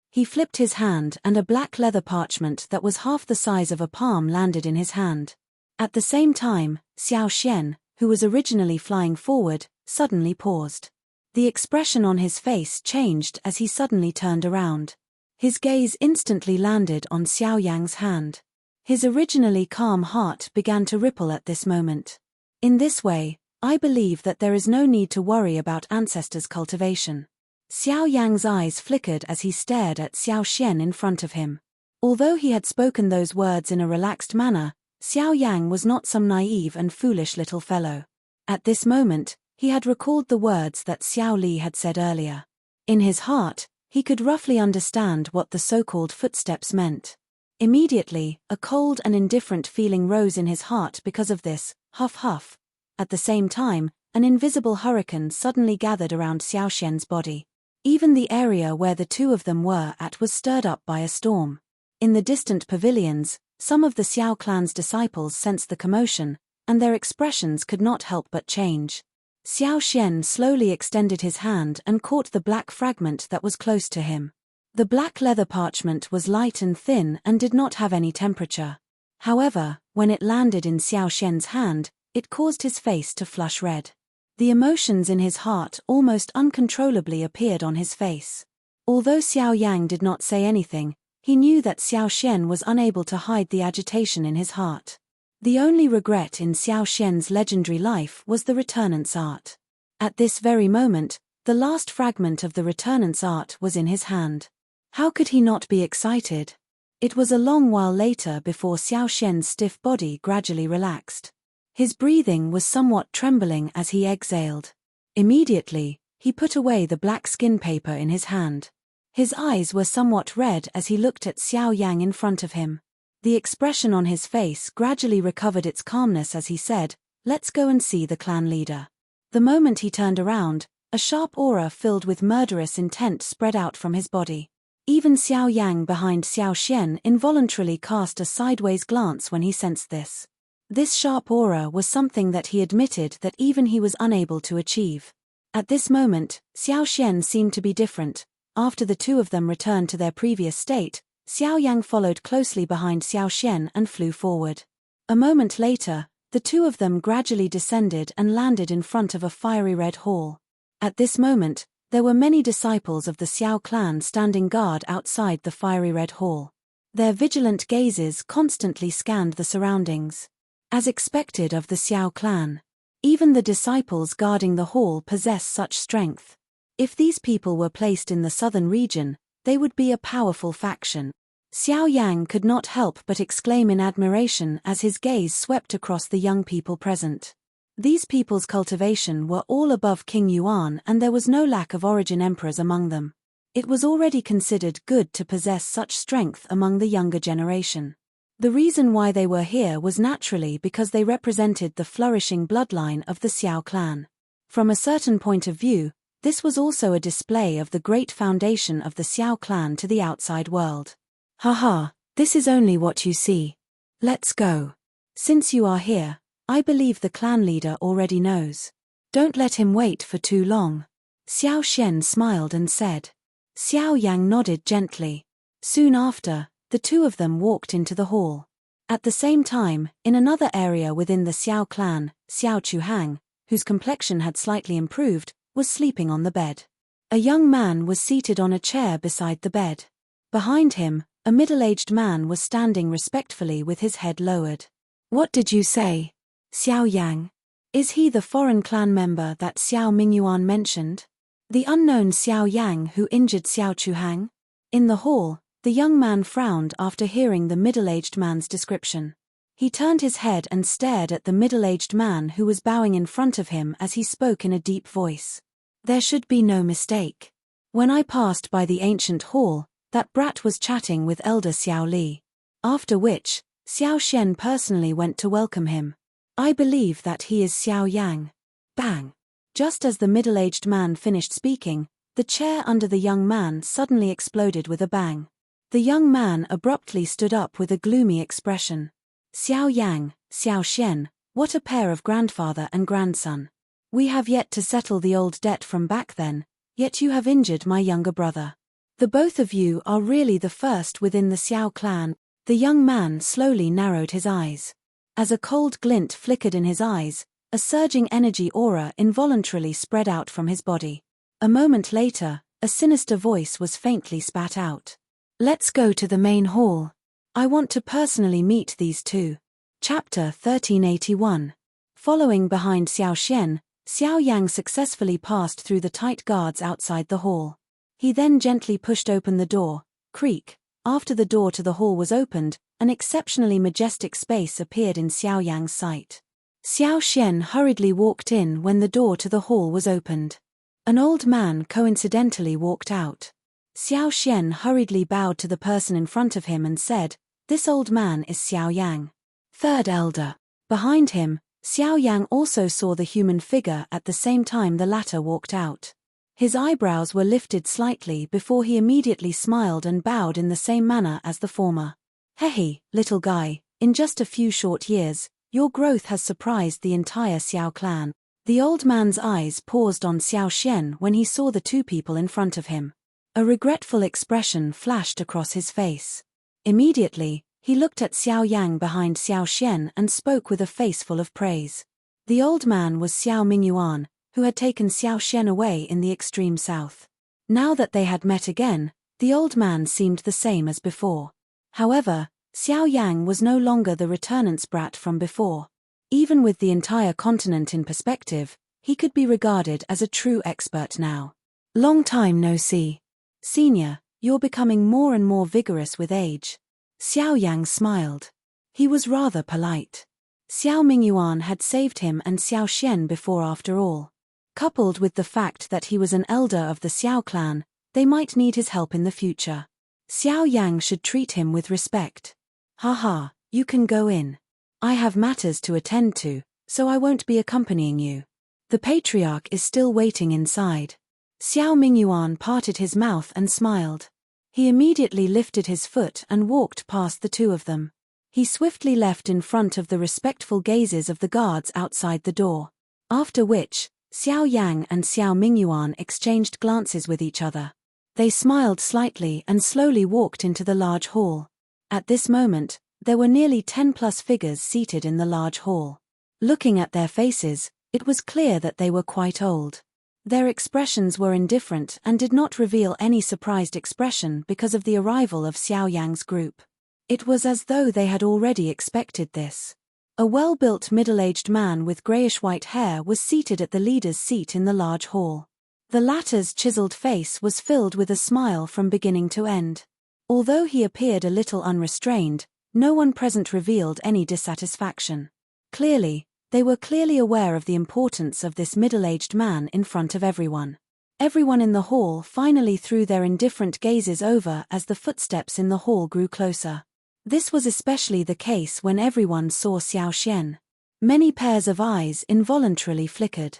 Speaker 1: He flipped his hand and a black leather parchment that was half the size of a palm landed in his hand. At the same time, Xiao Xian, who was originally flying forward, suddenly paused. The expression on his face changed as he suddenly turned around. His gaze instantly landed on Xiao Yang's hand. His originally calm heart began to ripple at this moment. In this way, I believe that there is no need to worry about ancestors' cultivation. Xiao Yang's eyes flickered as he stared at Xiao Xian in front of him. Although he had spoken those words in a relaxed manner, Xiao Yang was not some naive and foolish little fellow. At this moment, he had recalled the words that Xiao Li had said earlier. In his heart, he could roughly understand what the so-called footsteps meant. Immediately, a cold and indifferent feeling rose in his heart because of this, huff huff. At the same time, an invisible hurricane suddenly gathered around Xiao Xian's body. Even the area where the two of them were at was stirred up by a storm. In the distant pavilions, some of the Xiao clan's disciples sensed the commotion, and their expressions could not help but change. Xiao Xian slowly extended his hand and caught the black fragment that was close to him. The black leather parchment was light and thin and did not have any temperature. However, when it landed in Xiao Xian's hand, it caused his face to flush red. The emotions in his heart almost uncontrollably appeared on his face. Although Xiao Yang did not say anything, he knew that Xiao Xian was unable to hide the agitation in his heart. The only regret in Xiao Xian's legendary life was the Returnance art. At this very moment, the last fragment of the Returnance art was in his hand. How could he not be excited? It was a long while later before Xiao Xian's stiff body gradually relaxed. His breathing was somewhat trembling as he exhaled. Immediately, he put away the black skin paper in his hand. His eyes were somewhat red as he looked at Xiao Yang in front of him. The expression on his face gradually recovered its calmness as he said, "Let's go and see the clan leader." The moment he turned around, a sharp aura filled with murderous intent spread out from his body. Even Xiao Yang behind Xiao Xian involuntarily cast a sideways glance when he sensed this. This sharp aura was something that he admitted that even he was unable to achieve. At this moment, Xiao Xian seemed to be different. After the two of them returned to their previous state, Xiao Yang followed closely behind Xiao Xian and flew forward. A moment later, the two of them gradually descended and landed in front of a fiery red hall. At this moment, there were many disciples of the Xiao clan standing guard outside the fiery red hall. Their vigilant gazes constantly scanned the surroundings. As expected of the Xiao clan, even the disciples guarding the hall possess such strength. If these people were placed in the southern region, they would be a powerful faction. Xiao Yang could not help but exclaim in admiration as his gaze swept across the young people present. These people's cultivation were all above King Yuan and there was no lack of origin emperors among them. It was already considered good to possess such strength among the younger generation. The reason why they were here was naturally because they represented the flourishing bloodline of the Xiao clan. From a certain point of view, this was also a display of the great foundation of the Xiao clan to the outside world. Haha, this is only what you see. Let's go. Since you are here, I believe the clan leader already knows. Don't let him wait for too long. Xiao Xian smiled and said. Xiao Yang nodded gently. Soon after, the two of them walked into the hall. At the same time, in another area within the Xiao clan, Xiao Chuhang, whose complexion had slightly improved, was sleeping on the bed. A young man was seated on a chair beside the bed. Behind him, a middle-aged man was standing respectfully with his head lowered. What did you say? Xiao Yang. Is he the foreign clan member that Xiao Mingyuan mentioned? The unknown Xiao Yang who injured Xiao Chuhang? In the hall, the young man frowned after hearing the middle-aged man's description. He turned his head and stared at the middle-aged man who was bowing in front of him as he spoke in a deep voice. There should be no mistake. When I passed by the ancient hall, that brat was chatting with elder Xiao Li. After which, Xiao Xian personally went to welcome him. I believe that he is Xiao Yang. Bang! Just as the middle-aged man finished speaking, the chair under the young man suddenly exploded with a bang. The young man abruptly stood up with a gloomy expression. Xiao Yang, Xiao Xian, what a pair of grandfather and grandson. We have yet to settle the old debt from back then, yet you have injured my younger brother. The both of you are really the first within the Xiao clan. The young man slowly narrowed his eyes. As a cold glint flickered in his eyes, a surging energy aura involuntarily spread out from his body. A moment later, a sinister voice was faintly spat out. Let's go to the main hall. I want to personally meet these two. Chapter 1381. Following behind Xiao Xian, Xiao Yang successfully passed through the tight guards outside the hall. He then gently pushed open the door. Creak. After the door to the hall was opened, an exceptionally majestic space appeared in Xiao Yang's sight. Xiao Xian hurriedly walked in when the door to the hall was opened. An old man coincidentally walked out. Xiao Xian hurriedly bowed to the person in front of him and said, "This old man is Xiao Yang. Third elder." Behind him, Xiao Yang also saw the human figure at the same time the latter walked out. His eyebrows were lifted slightly before he immediately smiled and bowed in the same manner as the former. "Hey, little guy, in just a few short years, your growth has surprised the entire Xiao clan. The old man's eyes paused on Xiao Xian when he saw the two people in front of him. A regretful expression flashed across his face. Immediately, he looked at Xiao Yang behind Xiao Xian and spoke with a face full of praise. The old man was Xiao Mingyuan, who had taken Xiao Xian away in the extreme south. Now that they had met again, the old man seemed the same as before. However, Xiao Yang was no longer the returnant's brat from before. Even with the entire continent in perspective, he could be regarded as a true expert now. Long time no see. Senior, you're becoming more and more vigorous with age. Xiao Yang smiled. He was rather polite. Xiao Mingyuan had saved him and Xiao Xian before after all. Coupled with the fact that he was an elder of the Xiao clan, they might need his help in the future. Xiao Yang should treat him with respect. Haha, you can go in. I have matters to attend to, so I won't be accompanying you. The patriarch is still waiting inside. Xiao Mingyuan parted his mouth and smiled. He immediately lifted his foot and walked past the two of them. He swiftly left in front of the respectful gazes of the guards outside the door. After which, Xiao Yang and Xiao Mingyuan exchanged glances with each other. They smiled slightly and slowly walked into the large hall. At this moment, there were nearly 10+ figures seated in the large hall. Looking at their faces, it was clear that they were quite old. Their expressions were indifferent and did not reveal any surprised expression because of the arrival of Xiao Yang's group. It was as though they had already expected this. A well-built middle-aged man with grayish-white hair was seated at the leader's seat in the large hall. The latter's chiseled face was filled with a smile from beginning to end. Although he appeared a little unrestrained, no one present revealed any dissatisfaction. Clearly, they were clearly aware of the importance of this middle-aged man in front of everyone. Everyone in the hall finally threw their indifferent gazes over as the footsteps in the hall grew closer. This was especially the case when everyone saw Xiao Xian. Many pairs of eyes involuntarily flickered.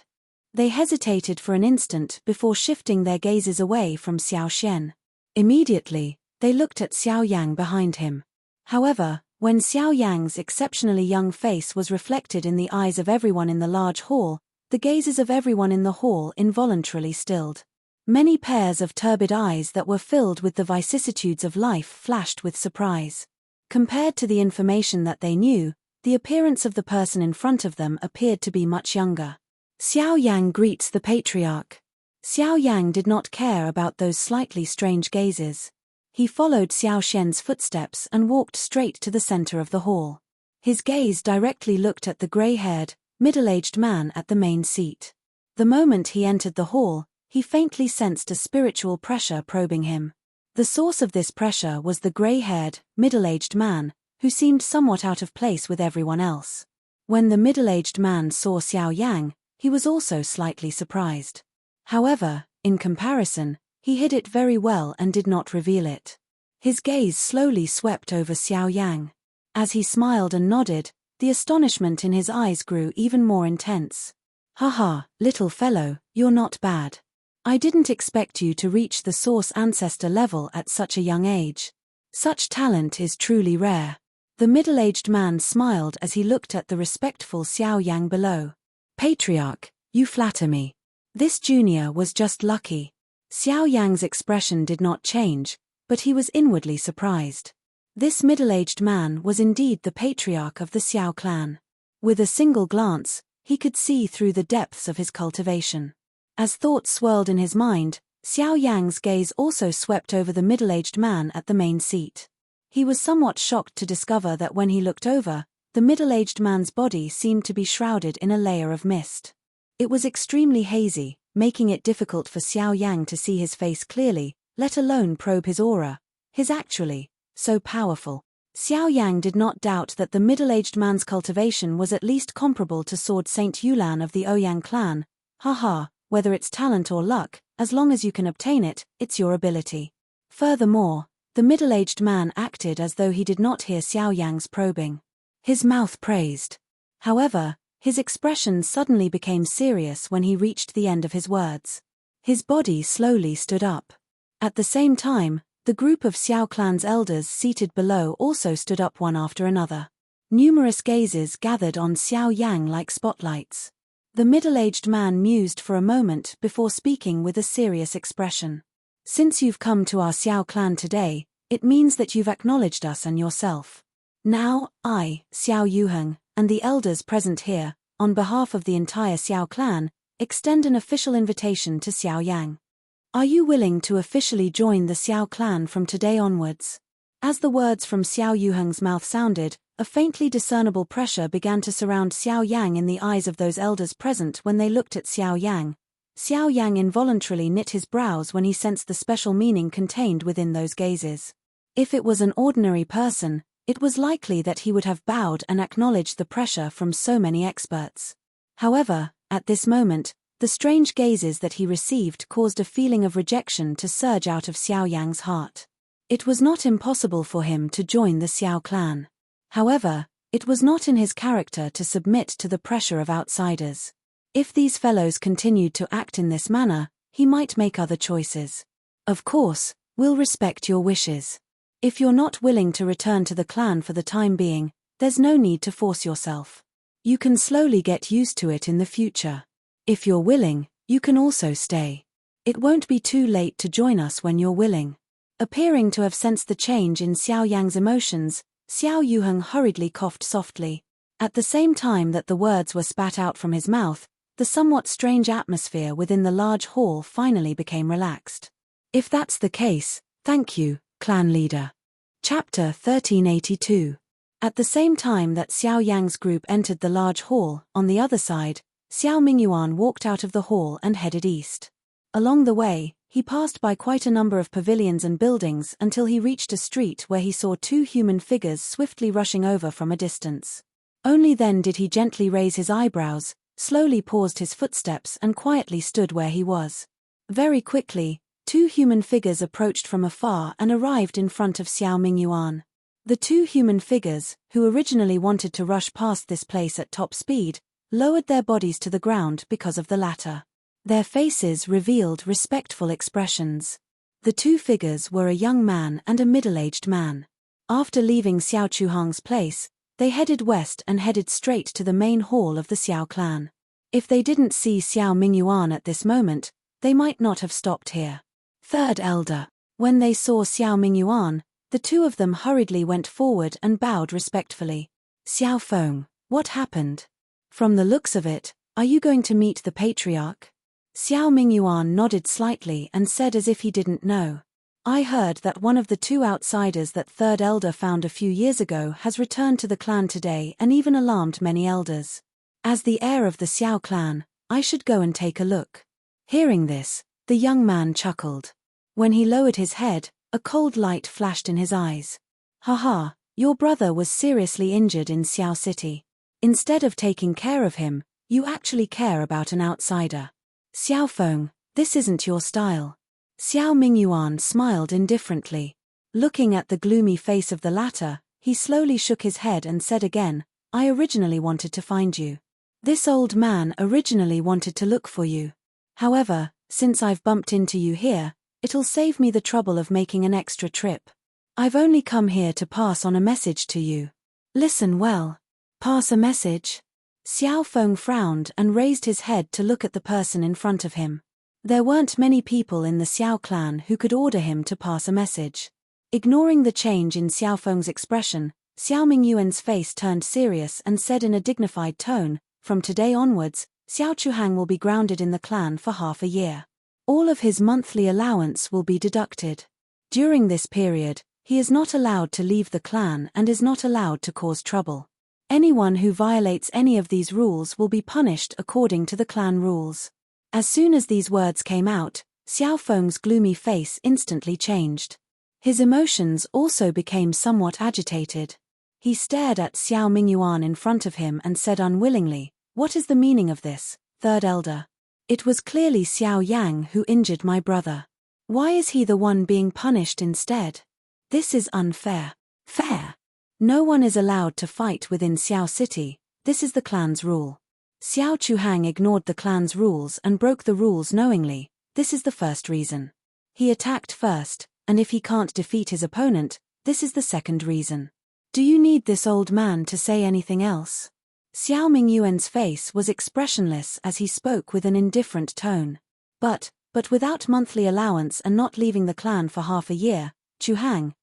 Speaker 1: They hesitated for an instant before shifting their gazes away from Xiao Xian. Immediately, they looked at Xiao Yang behind him. However, when Xiao Yang's exceptionally young face was reflected in the eyes of everyone in the large hall, the gazes of everyone in the hall involuntarily stilled. Many pairs of turbid eyes that were filled with the vicissitudes of life flashed with surprise. Compared to the information that they knew, the appearance of the person in front of them appeared to be much younger. Xiao Yang greets the patriarch. Xiao Yang did not care about those slightly strange gazes. He followed Xiao Xian's footsteps and walked straight to the center of the hall. His gaze directly looked at the gray-haired, middle-aged man at the main seat. The moment he entered the hall, he faintly sensed a spiritual pressure probing him. The source of this pressure was the gray-haired, middle-aged man, who seemed somewhat out of place with everyone else. When the middle-aged man saw Xiao Yang, he was also slightly surprised. However, in comparison, he hid it very well and did not reveal it. His gaze slowly swept over Xiao Yang. As he smiled and nodded, the astonishment in his eyes grew even more intense. Haha, little fellow, you're not bad. I didn't expect you to reach the source ancestor level at such a young age. Such talent is truly rare. The middle-aged man smiled as he looked at the respectful Xiao Yang below. Patriarch, you flatter me. This junior was just lucky. Xiao Yang's expression did not change, but he was inwardly surprised. This middle-aged man was indeed the patriarch of the Xiao clan. With a single glance, he could see through the depths of his cultivation. As thoughts swirled in his mind, Xiao Yang's gaze also swept over the middle-aged man at the main seat. He was somewhat shocked to discover that when he looked over, the middle-aged man's body seemed to be shrouded in a layer of mist. It was extremely hazy, making it difficult for Xiao Yang to see his face clearly, let alone probe his aura. His actually, so powerful. Xiao Yang did not doubt that the middle-aged man's cultivation was at least comparable to Sword Saint Yulan of the Ouyang clan. Haha, whether it's talent or luck, as long as you can obtain it, it's your ability. Furthermore, the middle-aged man acted as though he did not hear Xiao Yang's probing. His mouth praised. However, his expression suddenly became serious when he reached the end of his words. His body slowly stood up. At the same time, the group of Xiao clan's elders seated below also stood up one after another. Numerous gazes gathered on Xiao Yang like spotlights. The middle-aged man mused for a moment before speaking with a serious expression. Since you've come to our Xiao clan today, it means that you've acknowledged us and yourself. Now, I, Xiao Yuheng, and the elders present here, on behalf of the entire Xiao clan, extend an official invitation to Xiao Yang. Are you willing to officially join the Xiao clan from today onwards? As the words from Xiao Yuheng's mouth sounded, a faintly discernible pressure began to surround Xiao Yang in the eyes of those elders present when they looked at Xiao Yang. Xiao Yang involuntarily knit his brows when he sensed the special meaning contained within those gazes. If it was an ordinary person, it was likely that he would have bowed and acknowledged the pressure from so many experts. However, at this moment, the strange gazes that he received caused a feeling of rejection to surge out of Xiao Yang's heart. It was not impossible for him to join the Xiao clan. However, it was not in his character to submit to the pressure of outsiders. If these fellows continued to act in this manner, he might make other choices. Of course, we'll respect your wishes. If you're not willing to return to the clan for the time being, there's no need to force yourself. You can slowly get used to it in the future. If you're willing, you can also stay. It won't be too late to join us when you're willing. Appearing to have sensed the change in Xiao Yang's emotions, Xiao Yuheng hurriedly coughed softly. At the same time that the words were spat out from his mouth, the somewhat strange atmosphere within the large hall finally became relaxed. If that's the case, thank you, clan leader. Chapter 1382. At the same time that Xiao Yang's group entered the large hall, on the other side, Xiao Mingyuan walked out of the hall and headed east. Along the way, he passed by quite a number of pavilions and buildings until he reached a street where he saw two human figures swiftly rushing over from a distance. Only then did he gently raise his eyebrows, slowly paused his footsteps and quietly stood where he was. Very quickly, two human figures approached from afar and arrived in front of Xiao Mingyuan. The two human figures, who originally wanted to rush past this place at top speed, lowered their bodies to the ground because of the latter. Their faces revealed respectful expressions. The two figures were a young man and a middle-aged man. After leaving Xiao Chuhang's place, they headed west and headed straight to the main hall of the Xiao clan. If they didn't see Xiao Mingyuan at this moment, they might not have stopped here. Third elder. When they saw Xiao Mingyuan, the two of them hurriedly went forward and bowed respectfully. Xiao Feng, what happened? From the looks of it, are you going to meet the patriarch? Xiao Mingyuan nodded slightly and said as if he didn't know. I heard that one of the two outsiders that third elder found a few years ago has returned to the clan today and even alarmed many elders. As the heir of the Xiao clan, I should go and take a look. Hearing this, the young man chuckled. When he lowered his head, a cold light flashed in his eyes. Haha, your brother was seriously injured in Xiao City. Instead of taking care of him, you actually care about an outsider. Xiao Feng, this isn't your style. Xiao Mingyuan smiled indifferently. Looking at the gloomy face of the latter, he slowly shook his head and said again, I originally wanted to find you. This old man originally wanted to look for you. However, since I've bumped into you here, it'll save me the trouble of making an extra trip. I've only come here to pass on a message to you. Listen well. Pass a message? Xiao Feng frowned and raised his head to look at the person in front of him. There weren't many people in the Xiao clan who could order him to pass a message. Ignoring the change in Xiao Feng's expression, Xiao Mingyuan's face turned serious and said in a dignified tone, from today onwards, Xiao Chuhang will be grounded in the clan for half a year. All of his monthly allowance will be deducted. During this period, he is not allowed to leave the clan and is not allowed to cause trouble. Anyone who violates any of these rules will be punished according to the clan rules. As soon as these words came out, Xiao Feng's gloomy face instantly changed. His emotions also became somewhat agitated. He stared at Xiao Mingyuan in front of him and said unwillingly, What is the meaning of this, third elder? It was clearly Xiao Yang who injured my brother. Why is he the one being punished instead? This is unfair. Fair. No one is allowed to fight within Xiao City, this is the clan's rule. Xiao Chuhang ignored the clan's rules and broke the rules knowingly, this is the first reason. He attacked first, and if he can't defeat his opponent, this is the second reason. Do you need this old man to say anything else? Xiao Mingyuan's face was expressionless as he spoke with an indifferent tone. But without monthly allowance and not leaving the clan for half a year, Chu Hang,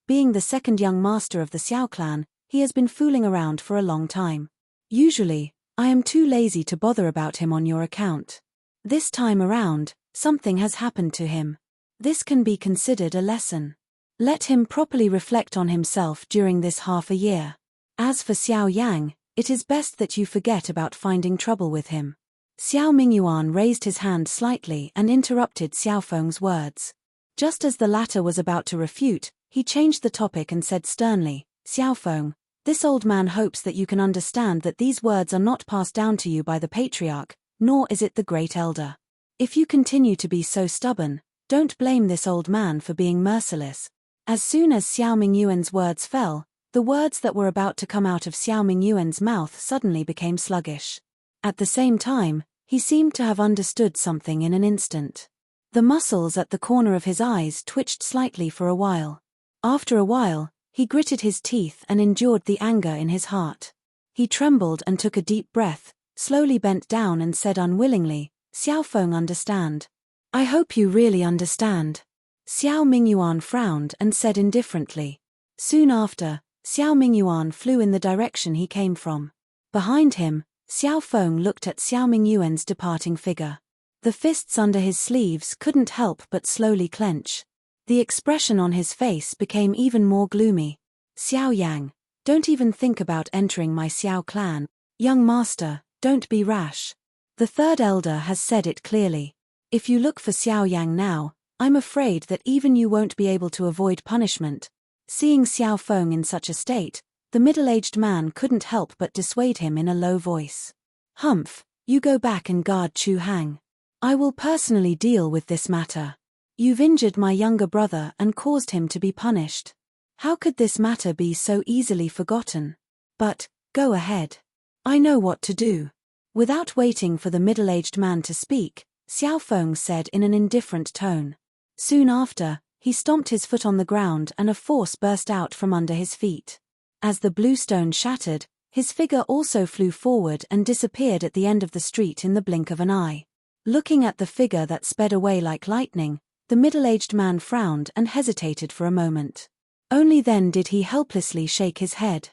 Speaker 1: being the second young master of the Xiao clan, he has been fooling around for a long time. Usually, I am too lazy to bother about him on your account. This time around, something has happened to him. This can be considered a lesson. Let him properly reflect on himself during this half a year. As for Xiao Yang, it is best that you forget about finding trouble with him. Xiao Mingyuan raised his hand slightly and interrupted Xiao Feng's words. Just as the latter was about to refute, he changed the topic and said sternly, Xiao Feng, this old man hopes that you can understand that these words are not passed down to you by the patriarch, nor is it the great elder. If you continue to be so stubborn, don't blame this old man for being merciless. As soon as Xiao Mingyuan's words fell, the words that were about to come out of Xiao Mingyuan's mouth suddenly became sluggish. At the same time, he seemed to have understood something in an instant. The muscles at the corner of his eyes twitched slightly for a while. After a while, he gritted his teeth and endured the anger in his heart. He trembled and took a deep breath, slowly bent down and said unwillingly, Xiao Feng, understand. I hope you really understand. Xiao Mingyuan frowned and said indifferently. Soon after, Xiao Mingyuan flew in the direction he came from. Behind him, Xiao Feng looked at Xiao Mingyuan's departing figure. The fists under his sleeves couldn't help but slowly clench. The expression on his face became even more gloomy. Xiao Yang, don't even think about entering my Xiao clan. Young master, don't be rash. The third elder has said it clearly. If you look for Xiao Yang now, I'm afraid that even you won't be able to avoid punishment. Seeing Xiao Feng in such a state, the middle-aged man couldn't help but dissuade him in a low voice. Humph, you go back and guard Chu Hang. I will personally deal with this matter. You've injured my younger brother and caused him to be punished. How could this matter be so easily forgotten? But, go ahead. I know what to do. Without waiting for the middle-aged man to speak, Xiao Feng said in an indifferent tone. Soon after, he stomped his foot on the ground and a force burst out from under his feet. As the blue stone shattered, his figure also flew forward and disappeared at the end of the street in the blink of an eye. Looking at the figure that sped away like lightning, the middle-aged man frowned and hesitated for a moment. Only then did he helplessly shake his head.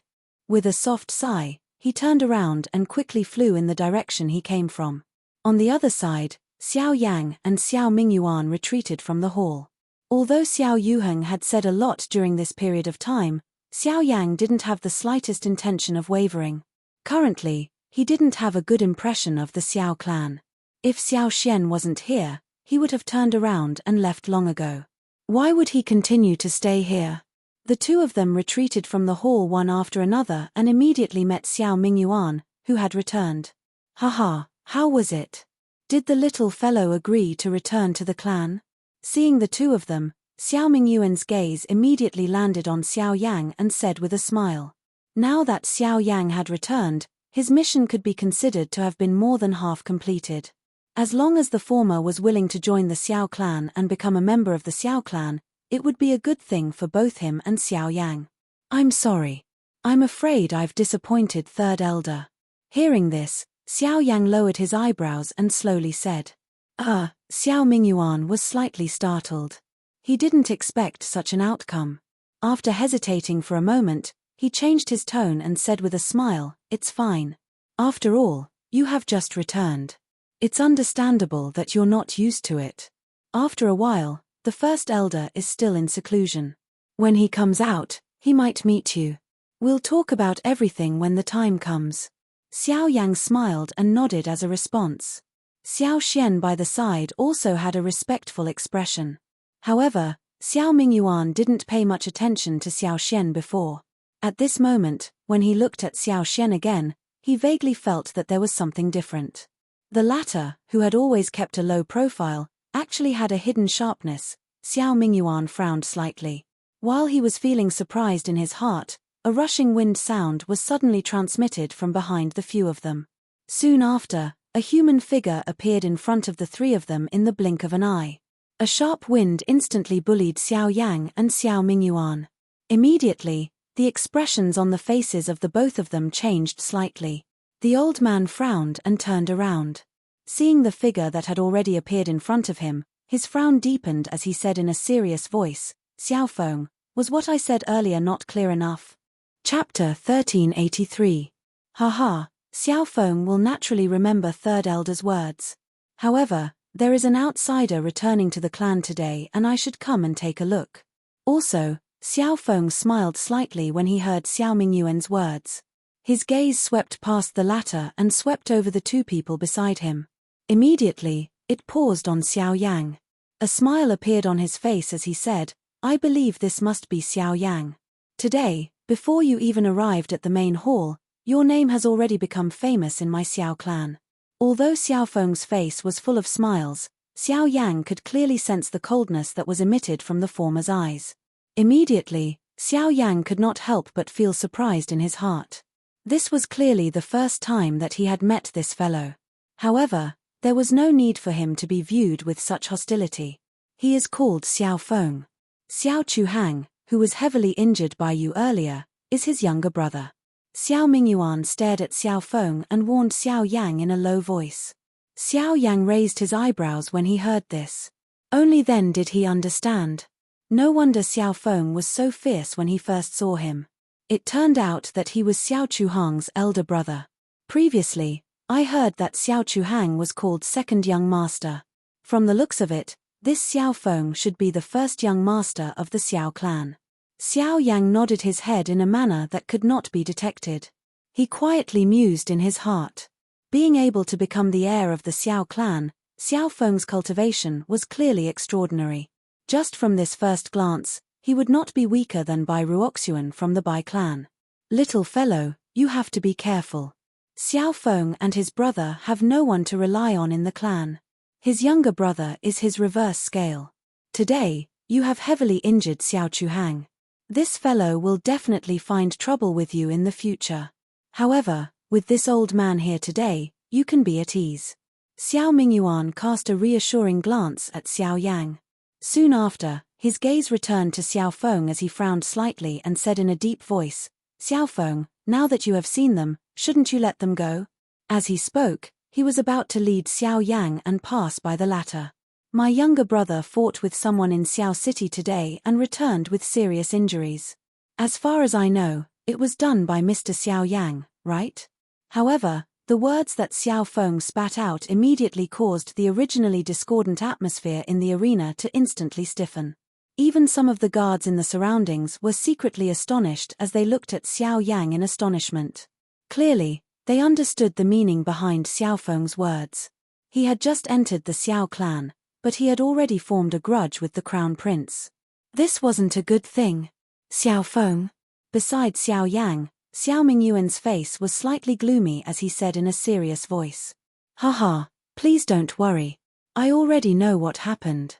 Speaker 1: With a soft sigh, he turned around and quickly flew in the direction he came from. On the other side, Xiao Yang and Xiao Mingyuan retreated from the hall. Although Xiao Yuheng had said a lot during this period of time, Xiao Yang didn't have the slightest intention of wavering. Currently, he didn't have a good impression of the Xiao clan. If Xiao Xian wasn't here, he would have turned around and left long ago. Why would he continue to stay here? The two of them retreated from the hall one after another and immediately met Xiao Mingyuan, who had returned. Haha, how was it? Did the little fellow agree to return to the clan? Seeing the two of them, Xiao Mingyuan's gaze immediately landed on Xiao Yang and said with a smile. Now that Xiao Yang had returned, his mission could be considered to have been more than half completed. As long as the former was willing to join the Xiao clan and become a member of the Xiao clan, it would be a good thing for both him and Xiao Yang. I'm sorry. I'm afraid I've disappointed third elder. Hearing this, Xiao Yang lowered his eyebrows and slowly said. Xiao Mingyuan was slightly startled. He didn't expect such an outcome. After hesitating for a moment, he changed his tone and said with a smile, it's fine. After all, you have just returned. It's understandable that you're not used to it. After a while, the first elder is still in seclusion. When he comes out, he might meet you. We'll talk about everything when the time comes. Xiao Yang smiled and nodded as a response. Xiao Xian by the side also had a respectful expression. However, Xiao Mingyuan didn't pay much attention to Xiao Xian before. At this moment, when he looked at Xiao Xian again, he vaguely felt that there was something different. The latter, who had always kept a low profile, actually had a hidden sharpness. Xiao Mingyuan frowned slightly. While he was feeling surprised in his heart, a rushing wind sound was suddenly transmitted from behind the few of them. Soon after, a human figure appeared in front of the three of them in the blink of an eye. A sharp wind instantly bullied Xiao Yang and Xiao Mingyuan. Immediately, The expressions on the faces of the both of them changed slightly. The old man frowned and turned around. Seeing the figure that had already appeared in front of him, his frown deepened as he said in a serious voice, "Xiaofeng, was what I said earlier not clear enough?" Chapter 1383. Haha, Xiaofeng will naturally remember Third Elder's words. However, there is an outsider returning to the clan today and I should come and take a look. Also, Xiaofeng smiled slightly when he heard Xiao Mingyuan's words. His gaze swept past the latter and swept over the two people beside him. Immediately, it paused on Xiao Yang. A smile appeared on his face as he said, "I believe this must be Xiao Yang. Today, before you even arrived at the main hall, your name has already become famous in my Xiao clan." Although Xiaofeng's face was full of smiles, Xiao Yang could clearly sense the coldness that was emitted from the former's eyes. Immediately, Xiao Yang could not help but feel surprised in his heart. This was clearly the first time that he had met this fellow. However, there was no need for him to be viewed with such hostility. He is called Xiaofeng. Xiao Chuhang, who was heavily injured by you earlier, is his younger brother. Xiao Mingyuan stared at Xiaofeng and warned Xiao Yang in a low voice. Xiao Yang raised his eyebrows when he heard this. Only then did he understand. No wonder Xiaofeng was so fierce when he first saw him. It turned out that he was Xiao Chuhang's elder brother. Previously, I heard that Xiao Chuhang was called second young master. From the looks of it, this Xiaofeng should be the first young master of the Xiao clan. Xiao Yang nodded his head in a manner that could not be detected. He quietly mused in his heart. Being able to become the heir of the Xiao clan, Xiaofeng's cultivation was clearly extraordinary. Just from this first glance, he would not be weaker than Bai Ruoxuan from the Bai clan. Little fellow, you have to be careful. Xiaofeng and his brother have no one to rely on in the clan. His younger brother is his reverse scale. Today, you have heavily injured Xiao Chuhang. This fellow will definitely find trouble with you in the future. However, with this old man here today, you can be at ease. Xiao Mingyuan cast a reassuring glance at Xiao Yang. Soon after, his gaze returned to Xiaofeng as he frowned slightly and said in a deep voice, "Xiaofeng, now that you have seen them, shouldn't you let them go?" As he spoke, he was about to lead Xiao Yang and pass by the latter. "My younger brother fought with someone in Xiao City today and returned with serious injuries. As far as I know, it was done by Mr. Xiao Yang, right?" However, the words that Xiaofeng spat out immediately caused the originally discordant atmosphere in the arena to instantly stiffen. Even some of the guards in the surroundings were secretly astonished as they looked at Xiao Yang in astonishment. Clearly, they understood the meaning behind Xiaofeng's words. He had just entered the Xiao clan, but he had already formed a grudge with the crown prince. This wasn't a good thing. Xiaofeng. Beside Xiao Yang, Xiao Mingyuan's face was slightly gloomy as he said in a serious voice, "Haha, please don't worry. I already know what happened.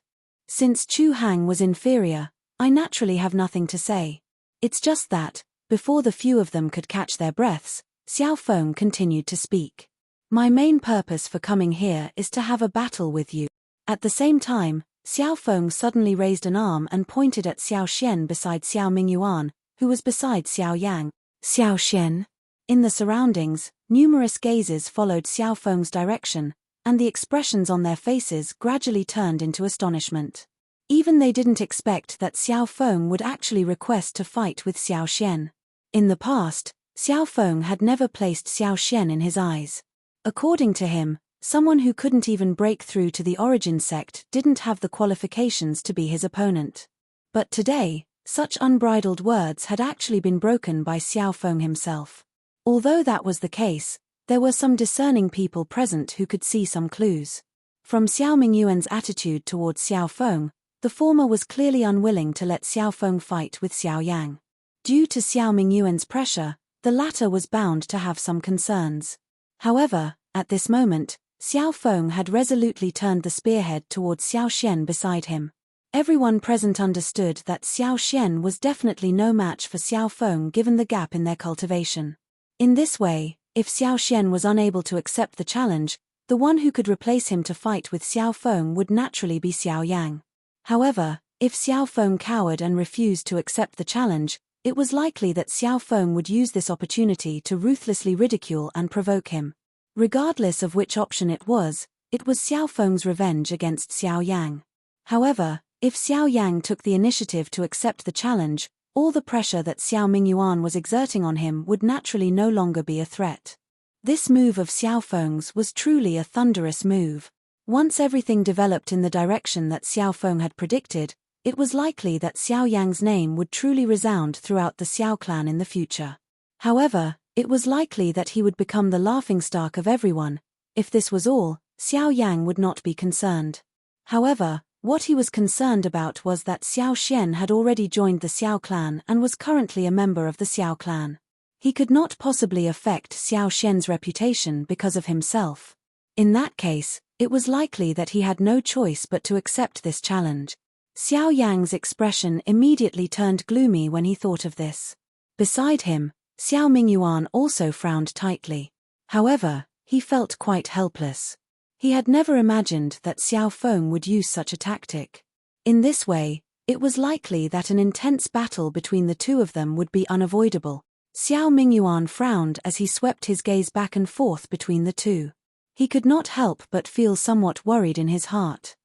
Speaker 1: Since Chu Hang was inferior, I naturally have nothing to say. It's just that, before the few of them could catch their breaths, Xiaofeng continued to speak. My main purpose for coming here is to have a battle with you." At the same time, Xiaofeng suddenly raised an arm and pointed at Xiao Xian beside Xiao Mingyuan, who was beside Xiao Yang. Xiao Xian. In the surroundings, numerous gazes followed Xiaofeng's direction, and the expressions on their faces gradually turned into astonishment. Even they didn't expect that Xiaofeng would actually request to fight with Xiao Xian. In the past, Xiaofeng had never placed Xiao Xian in his eyes. According to him, someone who couldn't even break through to the origin sect didn't have the qualifications to be his opponent. But today, such unbridled words had actually been broken by Xiaofeng himself. Although that was the case, there were some discerning people present who could see some clues. From Xiao Mingyuan's attitude towards Xiaofeng, the former was clearly unwilling to let Xiaofeng fight with Xiao Yang. Due to Xiao Mingyuan's pressure, the latter was bound to have some concerns. However, at this moment, Xiaofeng had resolutely turned the spearhead towards Xiao Xian beside him. Everyone present understood that Xiao Xian was definitely no match for Xiaofeng given the gap in their cultivation. In this way, if Xiao Xian was unable to accept the challenge, the one who could replace him to fight with Xiaofeng would naturally be Xiao Yang. However, if Xiaofeng cowered and refused to accept the challenge, it was likely that Xiao Feng would use this opportunity to ruthlessly ridicule and provoke him. Regardless of which option it was Xiao Feng's revenge against Xiao Yang. However, if Xiao Yang took the initiative to accept the challenge, all the pressure that Xiao Mingyuan was exerting on him would naturally no longer be a threat. This move of Xiao Feng's was truly a thunderous move. Once everything developed in the direction that Xiao Feng had predicted, it was likely that Xiao Yang's name would truly resound throughout the Xiao clan in the future. However, it was likely that he would become the laughingstock of everyone. If this was all, Xiao Yang would not be concerned. However, what he was concerned about was that Xiao Xian had already joined the Xiao clan and was currently a member of the Xiao clan. He could not possibly affect Xiao Xian's reputation because of himself. In that case, it was likely that he had no choice but to accept this challenge. Xiao Yang's expression immediately turned gloomy when he thought of this. Beside him, Xiao Mingyuan also frowned tightly. However, he felt quite helpless. He had never imagined that Xiao Feng would use such a tactic. In this way, it was likely that an intense battle between the two of them would be unavoidable. Xiao Mingyuan frowned as he swept his gaze back and forth between the two. He could not help but feel somewhat worried in his heart.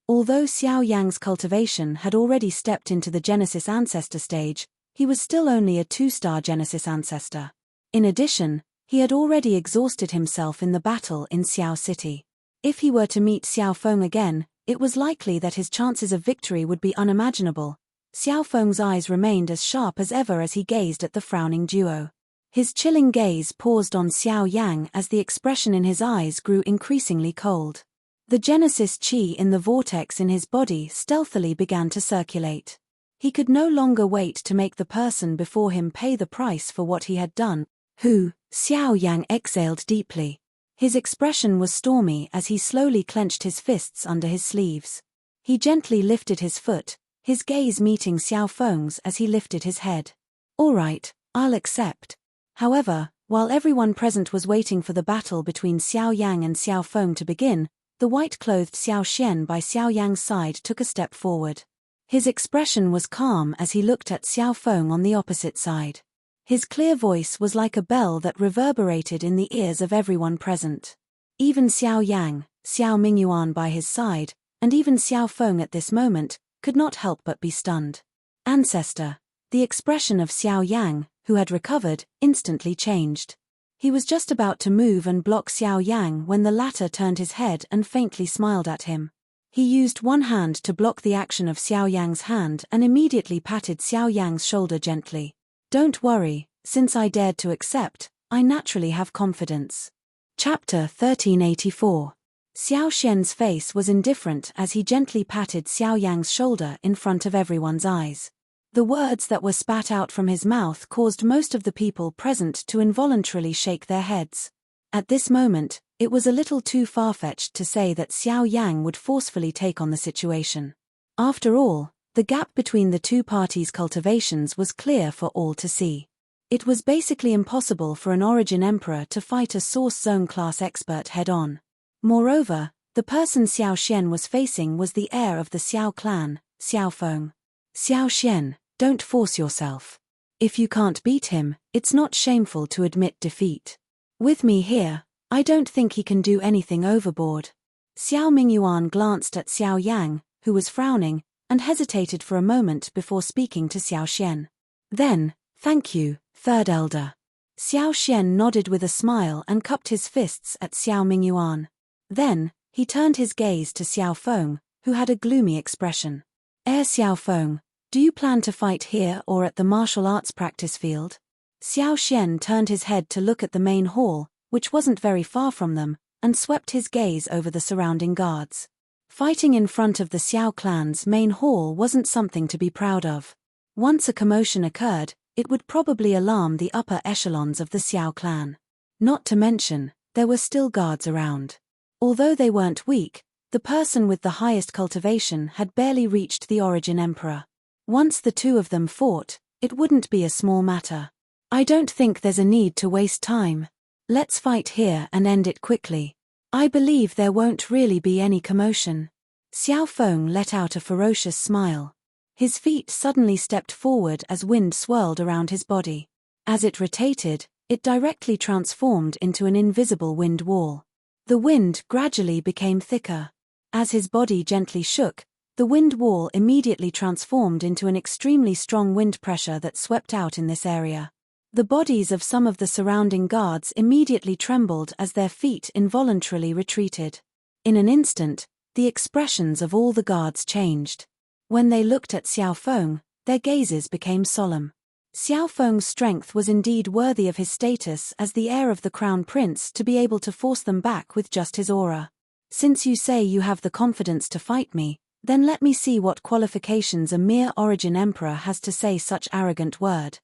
Speaker 1: Although Xiao Yang's cultivation had already stepped into the Genesis Ancestor stage, he was still only a 2-star Genesis Ancestor. In addition, he had already exhausted himself in the battle in Xiao City. If he were to meet Xiao Feng again, it was likely that his chances of victory would be unimaginable. Xiao Feng's eyes remained as sharp as ever as he gazed at the frowning duo. His chilling gaze paused on Xiao Yang as the expression in his eyes grew increasingly cold. The Genesis Qi in the vortex in his body stealthily began to circulate. He could no longer wait to make the person before him pay the price for what he had done. Xiao Yang exhaled deeply. His expression was stormy as he slowly clenched his fists under his sleeves. He gently lifted his foot, his gaze meeting Xiao Feng's as he lifted his head. "All right, I'll accept." However, while everyone present was waiting for the battle between Xiao Yang and Xiao Feng to begin, the white-clothed Xiao Xian by Xiao Yang's side took a step forward. His expression was calm as he looked at Xiao Feng on the opposite side. His clear voice was like a bell that reverberated in the ears of everyone present. Even Xiao Yang, Xiao Mingyuan by his side, and even Xiao Feng at this moment, could not help but be stunned. Ancestor. The expression of Xiao Yang, who had recovered, instantly changed. He was just about to move and block Xiao Yang when the latter turned his head and faintly smiled at him. He used one hand to block the action of Xiao Yang's hand and immediately patted Xiao Yang's shoulder gently. "Don't worry, since I dared to accept, I naturally have confidence." Chapter 1384. Xiao Xian's face was indifferent as he gently patted Xiao Yang's shoulder in front of everyone's eyes. The words that were spat out from his mouth caused most of the people present to involuntarily shake their heads. At this moment, it was a little too far-fetched to say that Xiao Yang would forcefully take on the situation. After all, the gap between the two parties' cultivations was clear for all to see. It was basically impossible for an Origin Emperor to fight a Source Zone class expert head-on. Moreover, the person Xiao Xian was facing was the heir of the Xiao clan, Xiao Feng. "Xiao Xian, don't force yourself. If you can't beat him, it's not shameful to admit defeat. With me here, I don't think he can do anything overboard." Xiao Mingyuan glanced at Xiao Yang, who was frowning, and hesitated for a moment before speaking to Xiao Xian. Then, "Thank you, third elder." Xiao Xian nodded with a smile and cupped his fists at Xiao Mingyuan. Then, he turned his gaze to Xiao Feng, who had a gloomy expression. Xiao Feng, do you plan to fight here or at the martial arts practice field?" Xiao Xian turned his head to look at the main hall, which wasn't very far from them, and swept his gaze over the surrounding guards. Fighting in front of the Xiao clan's main hall wasn't something to be proud of. Once a commotion occurred, it would probably alarm the upper echelons of the Xiao clan. Not to mention, there were still guards around. Although they weren't weak, the person with the highest cultivation had barely reached the Origin Emperor. Once the two of them fought, it wouldn't be a small matter. "I don't think there's a need to waste time. Let's fight here and end it quickly. I believe there won't really be any commotion." Xiao Feng let out a ferocious smile. His feet suddenly stepped forward as wind swirled around his body. As it rotated, it directly transformed into an invisible wind wall. The wind gradually became thicker. As his body gently shook, the wind wall immediately transformed into an extremely strong wind pressure that swept out in this area. The bodies of some of the surrounding guards immediately trembled as their feet involuntarily retreated. In an instant, the expressions of all the guards changed. When they looked at Xiao Feng, their gazes became solemn. Xiao Feng's strength was indeed worthy of his status as the heir of the crown prince to be able to force them back with just his aura. Since you say you have the confidence to fight me, then let me see what qualifications a mere origin emperor has to say such arrogant word.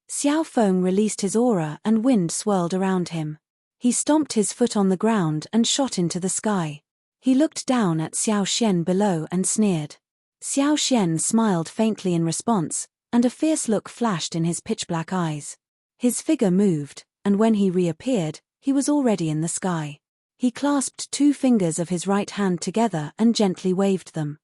Speaker 1: Xiao Feng released his aura and wind swirled around him. He stomped his foot on the ground and shot into the sky. He looked down at Xiao Xian below and sneered. Xiao Xian smiled faintly in response, and a fierce look flashed in his pitch-black eyes. His figure moved, and when he reappeared, he was already in the sky. He clasped 2 fingers of his right hand together and gently waved them.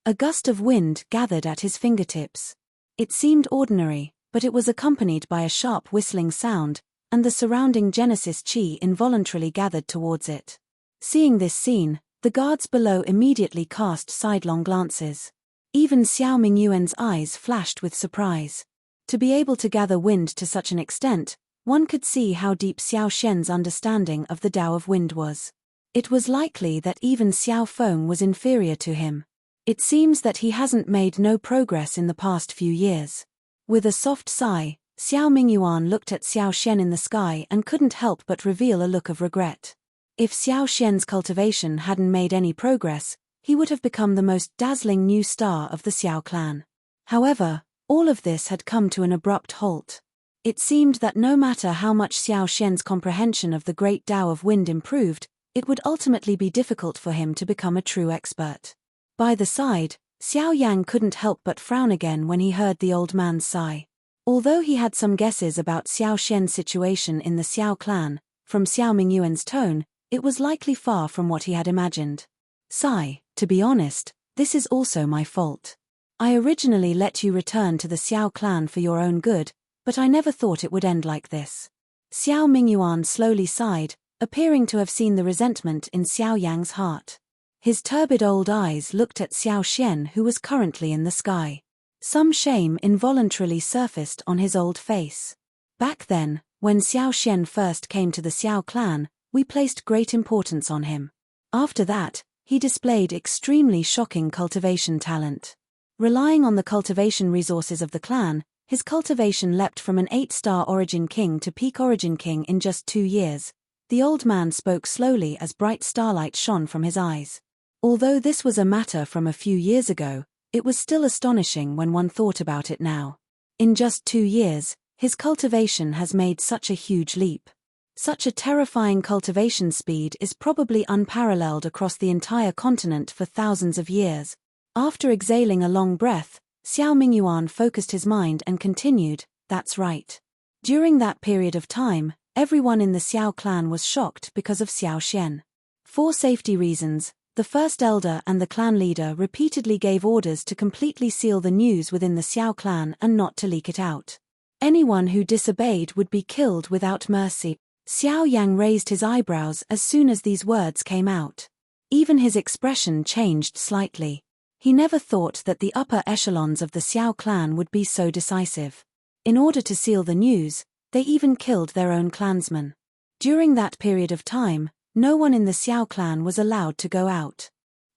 Speaker 1: A gust of wind gathered at his fingertips. It seemed ordinary, but it was accompanied by a sharp whistling sound, and the surrounding Genesis Chi involuntarily gathered towards it. Seeing this scene, the guards below immediately cast sidelong glances. Even Xiao Mingyuan's eyes flashed with surprise. To be able to gather wind to such an extent, one could see how deep Xiao Xian's understanding of the Tao of Wind was. It was likely that even Xiao Feng was inferior to him. It seems that he hasn't made no progress in the past few years. With a soft sigh, Xiao Mingyuan looked at Xiao Xian in the sky and couldn't help but reveal a look of regret. If Xiao Xian's cultivation hadn't made any progress, he would have become the most dazzling new star of the Xiao clan. However, all of this had come to an abrupt halt. It seemed that no matter how much Xiao Xian's comprehension of the great Tao of Wind improved, it would ultimately be difficult for him to become a true expert. By the side, Xiao Yang couldn't help but frown again when he heard the old man's sigh. Although he had some guesses about Xiao Xian's situation in the Xiao clan, from Xiao Mingyuan's tone, it was likely far from what he had imagined. Sigh, to be honest, this is also my fault. I originally let you return to the Xiao clan for your own good, but I never thought it would end like this. Xiao Mingyuan slowly sighed, appearing to have seen the resentment in Xiao Yang's heart. His turbid old eyes looked at Xiao Xian, who was currently in the sky. Some shame involuntarily surfaced on his old face. Back then, when Xiao Xian first came to the Xiao clan, we placed great importance on him. After that, he displayed extremely shocking cultivation talent. Relying on the cultivation resources of the clan, his cultivation leapt from an 8-star Origin King to peak Origin King in just 2 years. The old man spoke slowly as bright starlight shone from his eyes. Although this was a matter from a few years ago, it was still astonishing when one thought about it now. In just 2 years, his cultivation has made such a huge leap. Such a terrifying cultivation speed is probably unparalleled across the entire continent for thousands of years. After exhaling a long breath, Xiao Mingyuan focused his mind and continued, "That's right. During that period of time, everyone in the Xiao clan was shocked because of Xiao Xian. For safety reasons, the first elder and the clan leader repeatedly gave orders to completely seal the news within the Xiao clan and not to leak it out. Anyone who disobeyed would be killed without mercy." Xiao Yang raised his eyebrows as soon as these words came out. Even his expression changed slightly. He never thought that the upper echelons of the Xiao clan would be so decisive. In order to seal the news, they even killed their own clansmen. During that period of time, no one in the Xiao clan was allowed to go out.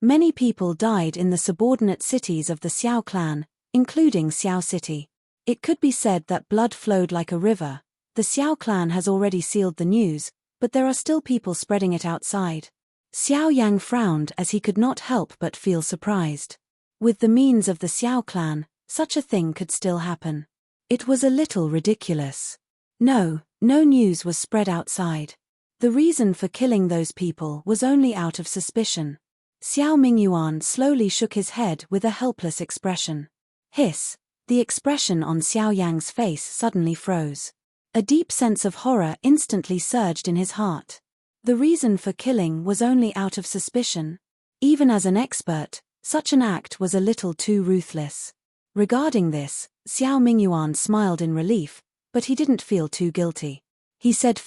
Speaker 1: Many people died in the subordinate cities of the Xiao clan, including Xiao City. It could be said that blood flowed like a river. The Xiao clan has already sealed the news, but there are still people spreading it outside. Xiao Yang frowned as he could not help but feel surprised. With the means of the Xiao clan, such a thing could still happen. It was a little ridiculous. No news was spread outside. The reason for killing those people was only out of suspicion. Xiao Mingyuan slowly shook his head with a helpless expression. Hiss! The expression on Xiao Yang's face suddenly froze. A deep sense of horror instantly surged in his heart. The reason for killing was only out of suspicion. Even as an expert, such an act was a little too ruthless. Regarding this, Xiao Mingyuan smiled in relief, but he didn't feel too guilty. He said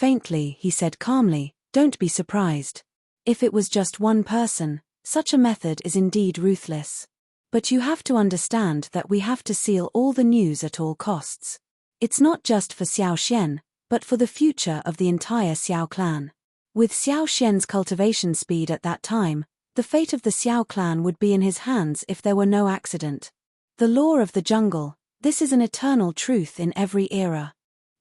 Speaker 1: calmly, "Don't be surprised. If it was just one person, such a method is indeed ruthless. But you have to understand that we have to seal all the news at all costs. It's not just for Xiao Xian, but for the future of the entire Xiao clan. With Xiao Xian's cultivation speed at that time, the fate of the Xiao clan would be in his hands if there were no accident. The law of the jungle, this is an eternal truth in every era."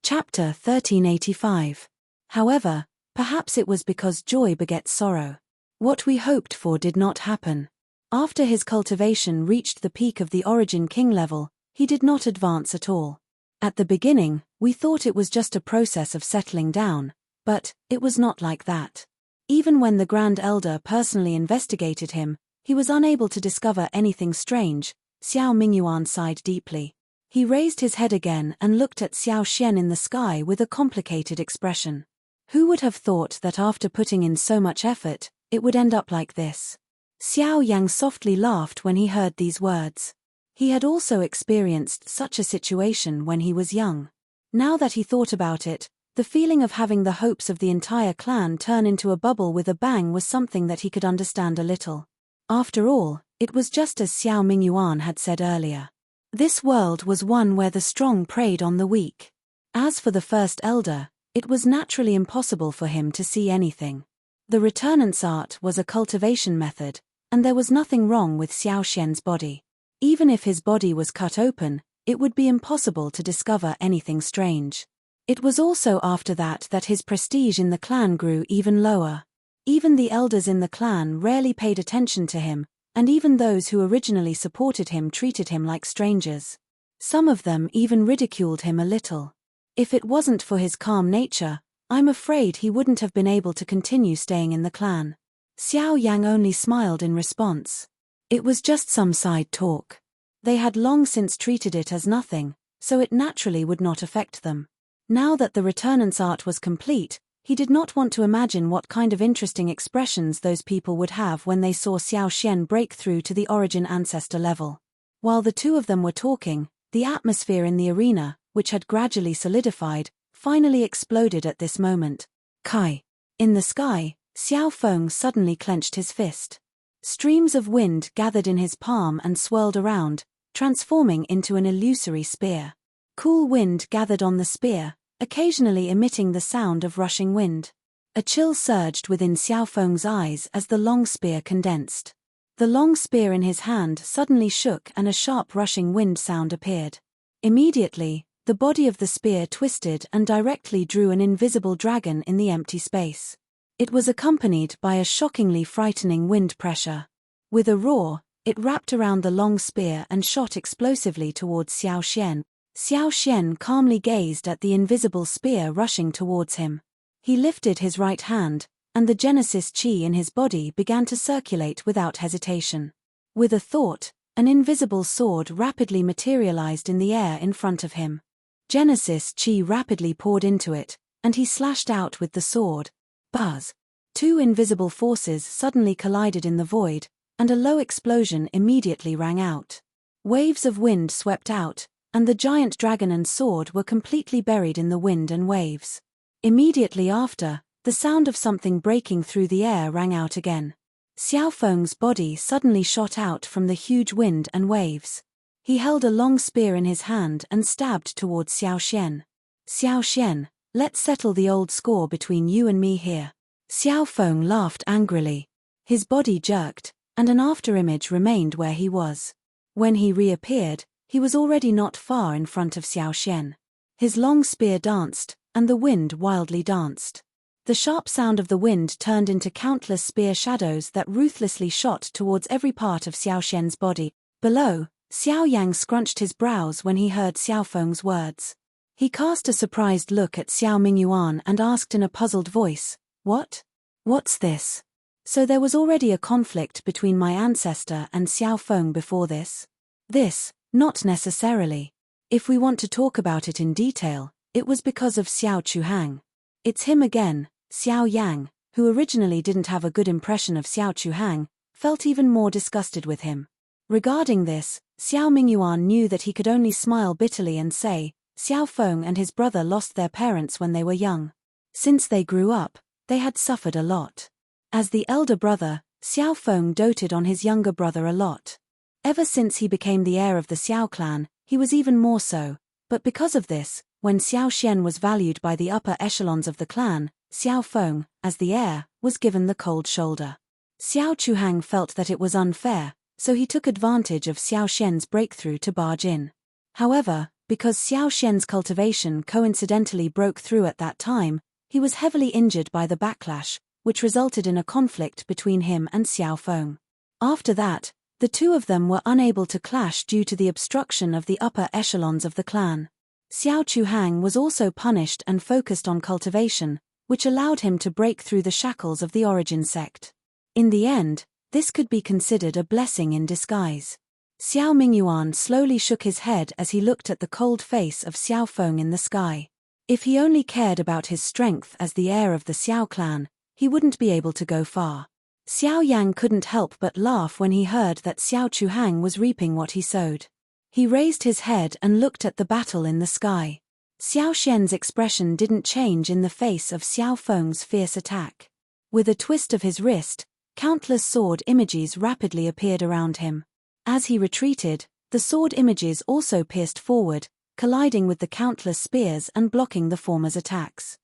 Speaker 1: Chapter 1385. However, perhaps it was because joy begets sorrow. What we hoped for did not happen. After his cultivation reached the peak of the Origin King level, he did not advance at all. At the beginning, we thought it was just a process of settling down, but it was not like that. Even when the Grand Elder personally investigated him, he was unable to discover anything strange. Xiao Mingyuan sighed deeply. He raised his head again and looked at Xiao Xian in the sky with a complicated expression. Who would have thought that after putting in so much effort, it would end up like this? Xiao Yang softly laughed when he heard these words. He had also experienced such a situation when he was young. Now that he thought about it, the feeling of having the hopes of the entire clan turn into a bubble with a bang was something that he could understand a little. After all, it was just as Xiao Mingyuan had said earlier. This world was one where the strong preyed on the weak. As for the first elder, it was naturally impossible for him to see anything. The returnance art was a cultivation method, and there was nothing wrong with Xiao Xian's body. Even if his body was cut open, it would be impossible to discover anything strange. It was also after that his prestige in the clan grew even lower. Even the elders in the clan rarely paid attention to him, and even those who originally supported him treated him like strangers. Some of them even ridiculed him a little. If it wasn't for his calm nature, I'm afraid he wouldn't have been able to continue staying in the clan. Xiao Yang only smiled in response. It was just some side talk. They had long since treated it as nothing, so it naturally would not affect them. Now that the returnance art was complete, he did not want to imagine what kind of interesting expressions those people would have when they saw Xiao Xian break through to the Origin Ancestor level. While the two of them were talking, the atmosphere in the arena, which had gradually solidified, finally exploded at this moment. Kai. In the sky, Xiao Feng suddenly clenched his fist. Streams of wind gathered in his palm and swirled around, transforming into an illusory spear. Cool wind gathered on the spear, occasionally emitting the sound of rushing wind. A chill surged within Xiao Feng's eyes as the long spear condensed. The long spear in his hand suddenly shook and a sharp rushing wind sound appeared. Immediately, the body of the spear twisted and directly drew an invisible dragon in the empty space. It was accompanied by a shockingly frightening wind pressure. With a roar, it wrapped around the long spear and shot explosively towards Xiao Xian. Xiao Xian calmly gazed at the invisible spear rushing towards him. He lifted his right hand, and the Genesis Chi in his body began to circulate without hesitation. With a thought, an invisible sword rapidly materialized in the air in front of him. Genesis Chi rapidly poured into it, and he slashed out with the sword. Buzz! Two invisible forces suddenly collided in the void, and a low explosion immediately rang out. Waves of wind swept out, and the giant dragon and sword were completely buried in the wind and waves. Immediately after, the sound of something breaking through the air rang out again. Xiao Feng's body suddenly shot out from the huge wind and waves. He held a long spear in his hand and stabbed towards Xiao Xian. "Xiao Xian, let's settle the old score between you and me here." Xiao Feng laughed angrily. His body jerked, and an afterimage remained where he was. When he reappeared, he was already not far in front of Xiao Xian. His long spear danced, and the wind wildly danced. The sharp sound of the wind turned into countless spear shadows that ruthlessly shot towards every part of Xiao Xian's body. Below, Xiao Yang scrunched his brows when he heard Xiao Feng's words. He cast a surprised look at Xiao Mingyuan and asked in a puzzled voice, "What? What's this?" So there was already a conflict between my ancestor and Xiao Feng before this? This, not necessarily. If we want to talk about it in detail, it was because of Xiao Chuhang. It's him again. Xiao Yang, who originally didn't have a good impression of Xiao Chuhang, felt even more disgusted with him. Regarding this, Xiao Mingyuan knew that he could only smile bitterly and say, Xiao Feng and his brother lost their parents when they were young. Since they grew up, they had suffered a lot. As the elder brother, Xiao Feng doted on his younger brother a lot. Ever since he became the heir of the Xiao clan, he was even more so, but because of this, when Xiao Xian was valued by the upper echelons of the clan, Xiao Feng, as the heir, was given the cold shoulder. Xiao Chuhang felt that it was unfair, so he took advantage of Xiao Xian's breakthrough to barge in. However, because Xiao Xian's cultivation coincidentally broke through at that time, he was heavily injured by the backlash, which resulted in a conflict between him and Xiao Feng. After that, the two of them were unable to clash due to the obstruction of the upper echelons of the clan. Xiao Chuhang was also punished and focused on cultivation, which allowed him to break through the shackles of the origin sect. In the end, this could be considered a blessing in disguise. Xiao Mingyuan slowly shook his head as he looked at the cold face of Xiao Feng in the sky. If he only cared about his strength as the heir of the Xiao clan, he wouldn't be able to go far. Xiao Yang couldn't help but laugh when he heard that Xiao Chuhang was reaping what he sowed. He raised his head and looked at the battle in the sky. Xiao Xian's expression didn't change in the face of Xiao Feng's fierce attack. With a twist of his wrist, countless sword images rapidly appeared around him. As he retreated, the sword images also pierced forward, colliding with the countless spears and blocking the former's attacks.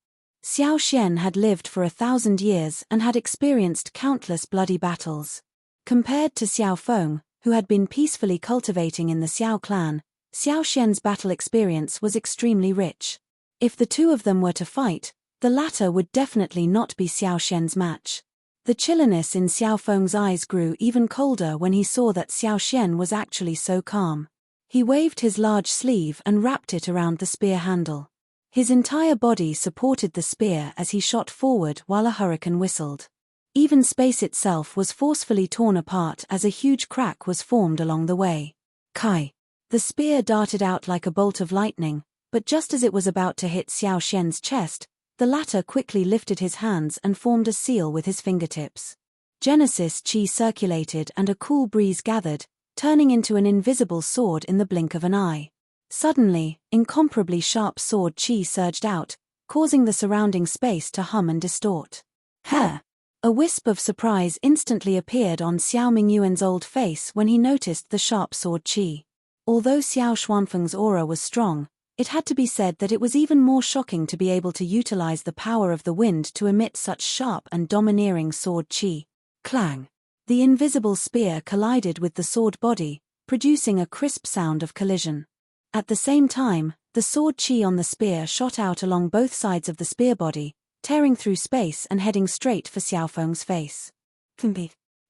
Speaker 1: Xiao Xian had lived for 1,000 years and had experienced countless bloody battles. Compared to Xiao Feng, who had been peacefully cultivating in the Xiao clan, Xiao Xian's battle experience was extremely rich. If the two of them were to fight, the latter would definitely not be Xiao Xian's match. The chilliness in Xiao Feng's eyes grew even colder when he saw that Xiao Xian was actually so calm. He waved his large sleeve and wrapped it around the spear handle. His entire body supported the spear as he shot forward while a hurricane whistled. Even space itself was forcefully torn apart as a huge crack was formed along the way. Kai! The spear darted out like a bolt of lightning, but just as it was about to hit Xiao Xian's chest, the latter quickly lifted his hands and formed a seal with his fingertips. Genesis Chi circulated and a cool breeze gathered, turning into an invisible sword in the blink of an eye. Suddenly, incomparably sharp sword chi surged out, causing the surrounding space to hum and distort. Ha! A wisp of surprise instantly appeared on Xiao Mingyuan's old face when he noticed the sharp sword chi. Although Xiao Xuanfeng's aura was strong, it had to be said that it was even more shocking to be able to utilize the power of the wind to emit such sharp and domineering sword chi. Clang! The invisible spear collided with the sword body, producing a crisp sound of collision. At the same time, the sword chi on the spear shot out along both sides of the spear body, tearing through space and heading straight for Xiao Feng's face.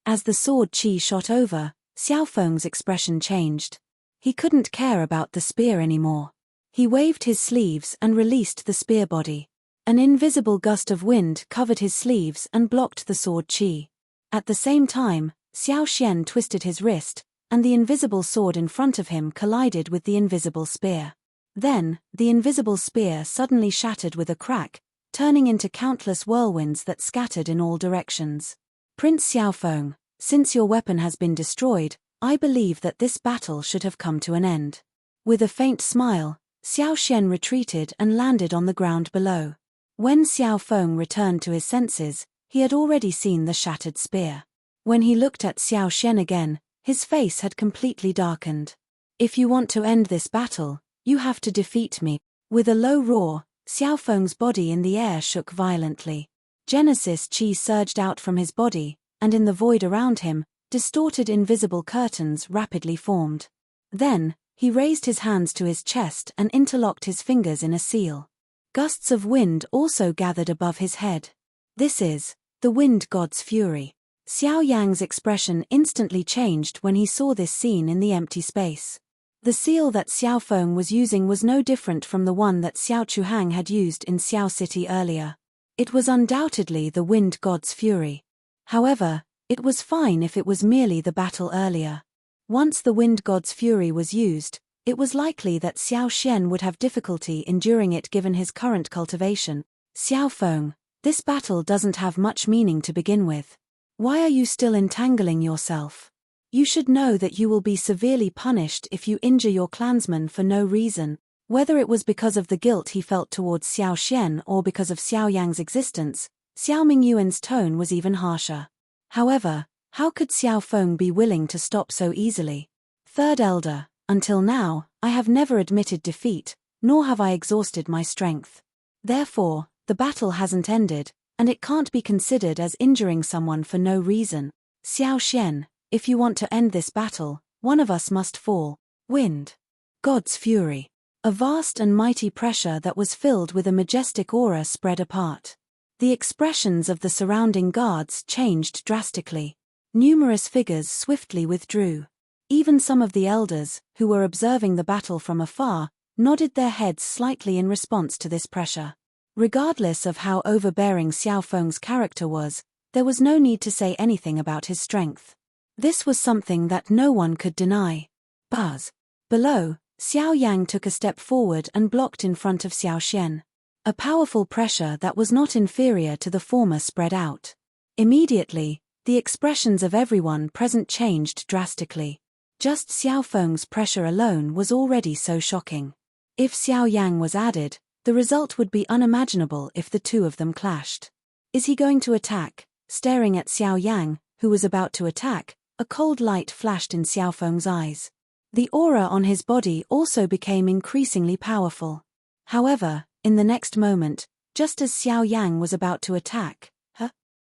Speaker 1: As the sword chi shot over, Xiao Feng's expression changed. He couldn't care about the spear anymore. He waved his sleeves and released the spear body. An invisible gust of wind covered his sleeves and blocked the sword chi. At the same time, Xiao Xian twisted his wrist, and the invisible sword in front of him collided with the invisible spear. Then, the invisible spear suddenly shattered with a crack, turning into countless whirlwinds that scattered in all directions. Prince Xiao Feng, since your weapon has been destroyed, I believe that this battle should have come to an end. With a faint smile, Xiao Xian retreated and landed on the ground below. When Xiao Feng returned to his senses, he had already seen the shattered spear. When he looked at Xiao Xian again, his face had completely darkened. If you want to end this battle, you have to defeat me. With a low roar, Xiao Feng's body in the air shook violently. Genesis Chi surged out from his body, and in the void around him, distorted invisible curtains rapidly formed. Then, he raised his hands to his chest and interlocked his fingers in a seal. Gusts of wind also gathered above his head. This is the wind god's fury. Xiao Yang's expression instantly changed when he saw this scene in the empty space. The seal that Xiao Feng was using was no different from the one that Xiao Chuhang had used in Xiao City earlier. It was undoubtedly the wind god's fury. However, it was fine if it was merely the battle earlier. Once the wind god's fury was used, it was likely that Xiao Xian would have difficulty enduring it given his current cultivation. Xiao Feng, this battle doesn't have much meaning to begin with. Why are you still entangling yourself? You should know that you will be severely punished if you injure your clansman for no reason, whether it was because of the guilt he felt towards Xiao Xian or because of Xiao Yang's existence. Xiao Mingyuan's tone was even harsher. However, how could Xiao Feng be willing to stop so easily? Third Elder, until now, I have never admitted defeat, nor have I exhausted my strength. Therefore, the battle hasn't ended, and it can't be considered as injuring someone for no reason. Xiao Xian, if you want to end this battle, one of us must fall. Wind. God's fury. A vast and mighty pressure that was filled with a majestic aura spread apart. The expressions of the surrounding guards changed drastically. Numerous figures swiftly withdrew. Even some of the elders, who were observing the battle from afar, nodded their heads slightly in response to this pressure. Regardless of how overbearing Xiao Feng's character was, there was no need to say anything about his strength. This was something that no one could deny. Buzz. Below, Xiao Yang took a step forward and blocked in front of Xiao Xian. A powerful pressure that was not inferior to the former spread out. Immediately, the expressions of everyone present changed drastically. Just Xiao Feng's pressure alone was already so shocking. If Xiao Yang was added, the result would be unimaginable if the two of them clashed. Is he going to attack? Staring at Xiao Yang, who was about to attack, a cold light flashed in Xiao Feng's eyes. The aura on his body also became increasingly powerful. However, in the next moment, just as Xiao Yang was about to attack,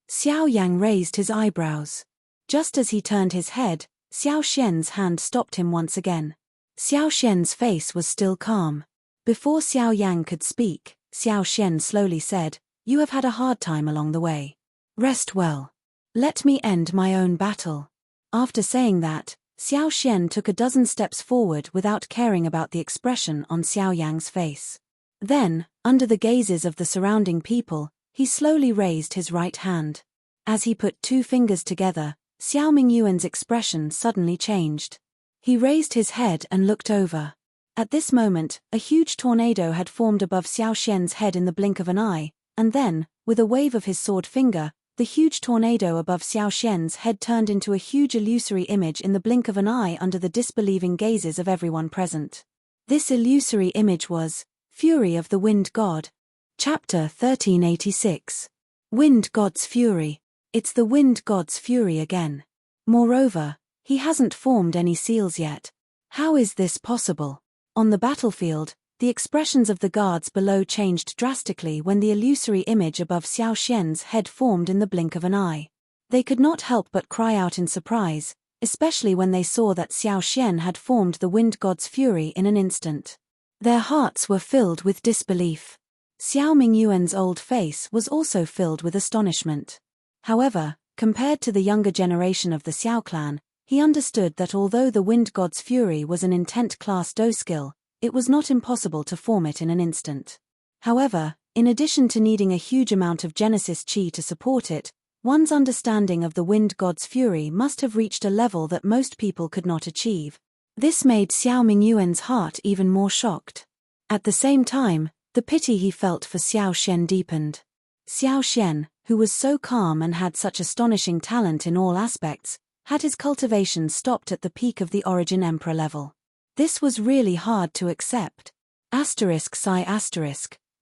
Speaker 1: Xiao Yang raised his eyebrows. Just as he turned his head, Xiao Xian's hand stopped him once again. Xiao Xian's face was still calm. Before Xiao Yang could speak, Xiao Xian slowly said, "You have had a hard time along the way. Rest well. Let me end my own battle." After saying that, Xiao Xian took a dozen steps forward without caring about the expression on Xiao Yang's face. Then, under the gazes of the surrounding people, he slowly raised his right hand. As he put two fingers together, Xiao Mingyuan's expression suddenly changed. He raised his head and looked over. At this moment, a huge tornado had formed above Xiao Xian's head in the blink of an eye, and then, with a wave of his sword finger, the huge tornado above Xiao Xian's head turned into a huge illusory image in the blink of an eye under the disbelieving gazes of everyone present. This illusory image was Fury of the Wind God. Chapter 1386. Wind God's Fury. It's the Wind God's Fury again. Moreover, he hasn't formed any seals yet. How is this possible? On the battlefield, the expressions of the guards below changed drastically when the illusory image above Xiao Xian's head formed in the blink of an eye. They could not help but cry out in surprise, especially when they saw that Xiao Xian had formed the Wind God's Fury in an instant. Their hearts were filled with disbelief. Xiao Mingyuan's old face was also filled with astonishment. However, compared to the younger generation of the Xiao clan, he understood that although the Wind God's Fury was an intent class Do skill, it was not impossible to form it in an instant. However, in addition to needing a huge amount of Genesis Chi to support it, one's understanding of the Wind God's Fury must have reached a level that most people could not achieve. This made Xiao Mingyuan's heart even more shocked. At the same time, the pity he felt for Xiao Xian deepened. Xiao Xian, who was so calm and had such astonishing talent in all aspects, had his cultivation stopped at the peak of the Origin Emperor level. This was really hard to accept. Sigh.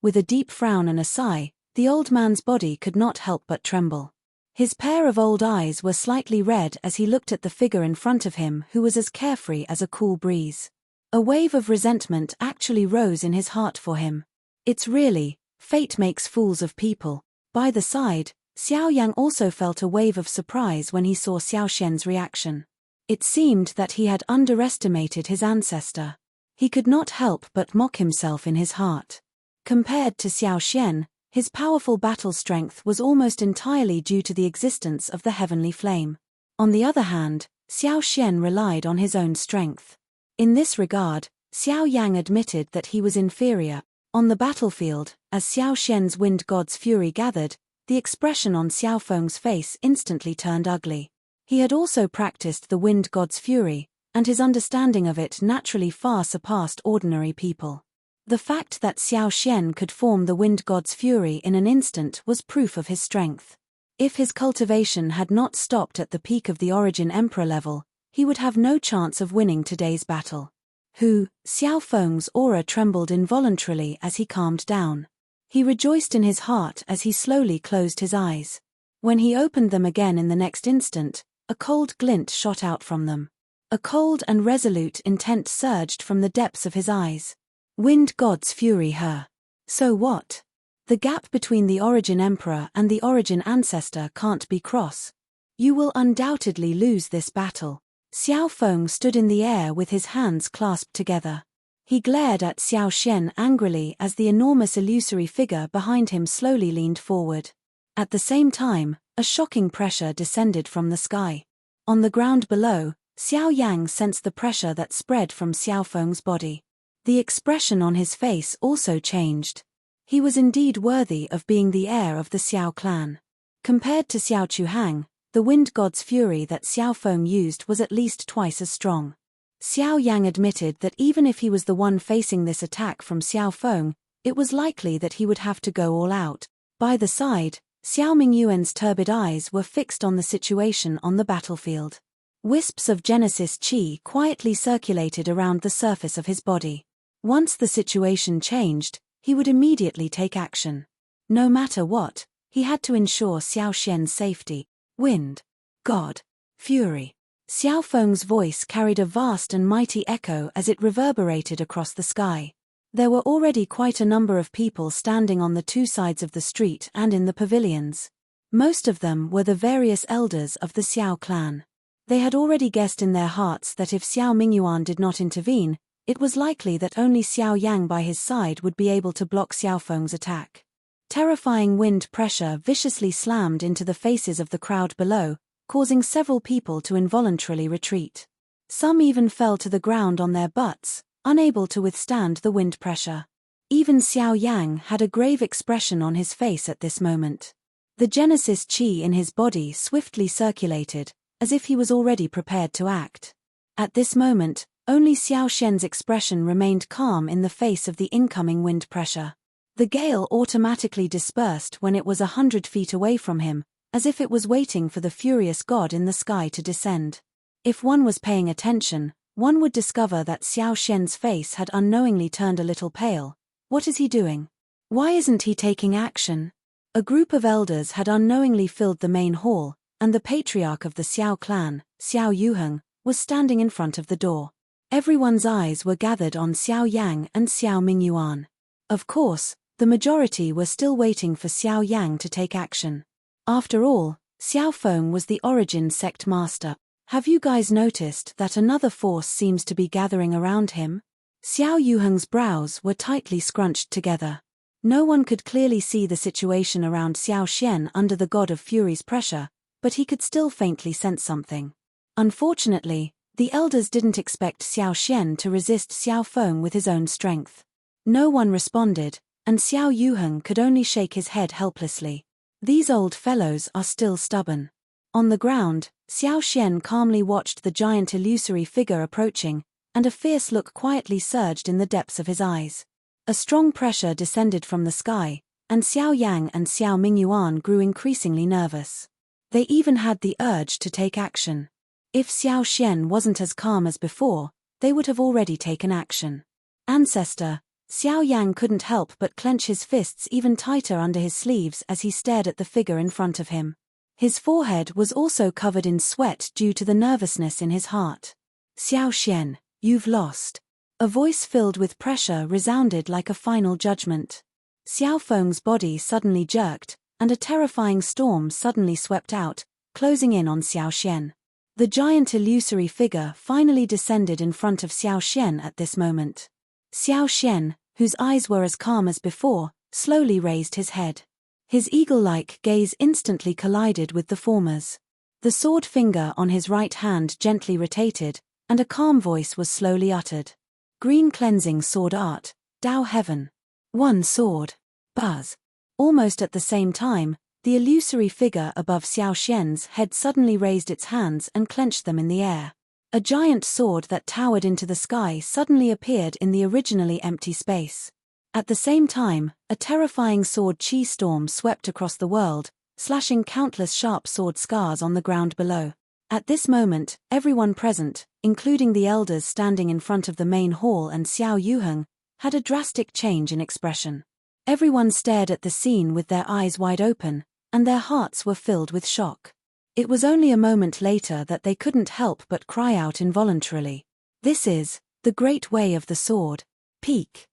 Speaker 1: With a deep frown and a sigh, the old man's body could not help but tremble. His pair of old eyes were slightly red as he looked at the figure in front of him who was as carefree as a cool breeze. A wave of resentment actually rose in his heart for him. It's really, fate makes fools of people. By the side, Xiao Yang also felt a wave of surprise when he saw Xiao Xian's reaction. It seemed that he had underestimated his ancestor. He could not help but mock himself in his heart. Compared to Xiao Xian, his powerful battle strength was almost entirely due to the existence of the heavenly flame. On the other hand, Xiao Xian relied on his own strength. In this regard, Xiao Yang admitted that he was inferior. On the battlefield, as Xiao Xian's Wind God's Fury gathered, the expression on Xiao Feng's face instantly turned ugly. He had also practiced the Wind God's Fury, and his understanding of it naturally far surpassed ordinary people. The fact that Xiao Xian could form the Wind God's Fury in an instant was proof of his strength. If his cultivation had not stopped at the peak of the Origin Emperor level, he would have no chance of winning today's battle. Xiao Feng's aura trembled involuntarily as he calmed down. He rejoiced in his heart as he slowly closed his eyes. When he opened them again in the next instant, a cold glint shot out from them. A cold and resolute intent surged from the depths of his eyes. Wind God's fury her. So what? The gap between the Origin Emperor and the Origin Ancestor can't be crossed. You will undoubtedly lose this battle. Xiao Feng stood in the air with his hands clasped together. He glared at Xiao Xian angrily as the enormous illusory figure behind him slowly leaned forward. At the same time, a shocking pressure descended from the sky. On the ground below, Xiao Yang sensed the pressure that spread from Xiao Feng's body. The expression on his face also changed. He was indeed worthy of being the heir of the Xiao clan. Compared to Xiao Chuhang, the wind god's fury that Xiao Feng used was at least twice as strong. Xiao Yang admitted that even if he was the one facing this attack from Xiao Feng, it was likely that he would have to go all out. By the side, Xiao Mingyuan's turbid eyes were fixed on the situation on the battlefield. Wisps of Genesis Qi quietly circulated around the surface of his body. Once the situation changed, he would immediately take action. No matter what, he had to ensure Xiao Xian's safety. Wind, God, fury. Xiao Feng's voice carried a vast and mighty echo as it reverberated across the sky. There were already quite a number of people standing on the two sides of the street and in the pavilions. Most of them were the various elders of the Xiao clan. They had already guessed in their hearts that if Xiao Mingyuan did not intervene, it was likely that only Xiao Yang by his side would be able to block Xiao Feng's attack. Terrifying wind pressure viciously slammed into the faces of the crowd below, causing several people to involuntarily retreat. Some even fell to the ground on their butts, unable to withstand the wind pressure. Even Xiao Yang had a grave expression on his face at this moment. The Genesis Qi in his body swiftly circulated, as if he was already prepared to act. At this moment, only Xiao Xian's expression remained calm in the face of the incoming wind pressure. The gale automatically dispersed when it was 100 feet away from him, as if it was waiting for the furious god in the sky to descend. If one was paying attention, one would discover that Xiao Xian's face had unknowingly turned a little pale. What is he doing? Why isn't he taking action? A group of elders had unknowingly filled the main hall, and the patriarch of the Xiao clan, Xiao Yuheng, was standing in front of the door. Everyone's eyes were gathered on Xiao Yang and Xiao Mingyuan. Of course, the majority were still waiting for Xiao Yang to take action. After all, Xiao Feng was the Origin sect master. Have you guys noticed that another force seems to be gathering around him? Xiao Yuheng's brows were tightly scrunched together. No one could clearly see the situation around Xiao Xian under the God of Fury's pressure, but he could still faintly sense something. Unfortunately, the elders didn't expect Xiao Xian to resist Xiao Feng with his own strength. No one responded, and Xiao Yuheng could only shake his head helplessly. These old fellows are still stubborn. On the ground, Xiao Xian calmly watched the giant illusory figure approaching, and a fierce look quietly surged in the depths of his eyes. A strong pressure descended from the sky, and Xiao Yang and Xiao Mingyuan grew increasingly nervous. They even had the urge to take action. If Xiao Xian wasn't as calm as before, they would have already taken action. Ancestor, Xiao Yang couldn't help but clench his fists even tighter under his sleeves as he stared at the figure in front of him. His forehead was also covered in sweat due to the nervousness in his heart. Xiao Xian, you've lost. A voice filled with pressure resounded like a final judgment. Xiao Feng's body suddenly jerked, and a terrifying storm suddenly swept out, closing in on Xiao Xian. The giant illusory figure finally descended in front of Xiao Xian at this moment. Xiao Xian, whose eyes were as calm as before, slowly raised his head. His eagle-like gaze instantly collided with the former's. The sword finger on his right hand gently rotated, and a calm voice was slowly uttered. Green cleansing sword art, Dao heaven. One sword. Buzz. Almost at the same time, the illusory figure above Xiao Xian's head suddenly raised its hands and clenched them in the air. A giant sword that towered into the sky suddenly appeared in the originally empty space. At the same time, a terrifying sword chi storm swept across the world, slashing countless sharp sword scars on the ground below. At this moment, everyone present, including the elders standing in front of the main hall and Xiao Yuheng, had a drastic change in expression. Everyone stared at the scene with their eyes wide open, and their hearts were filled with shock. It was only a moment later that they couldn't help but cry out involuntarily. This is the Great Way of the Sword. Peak.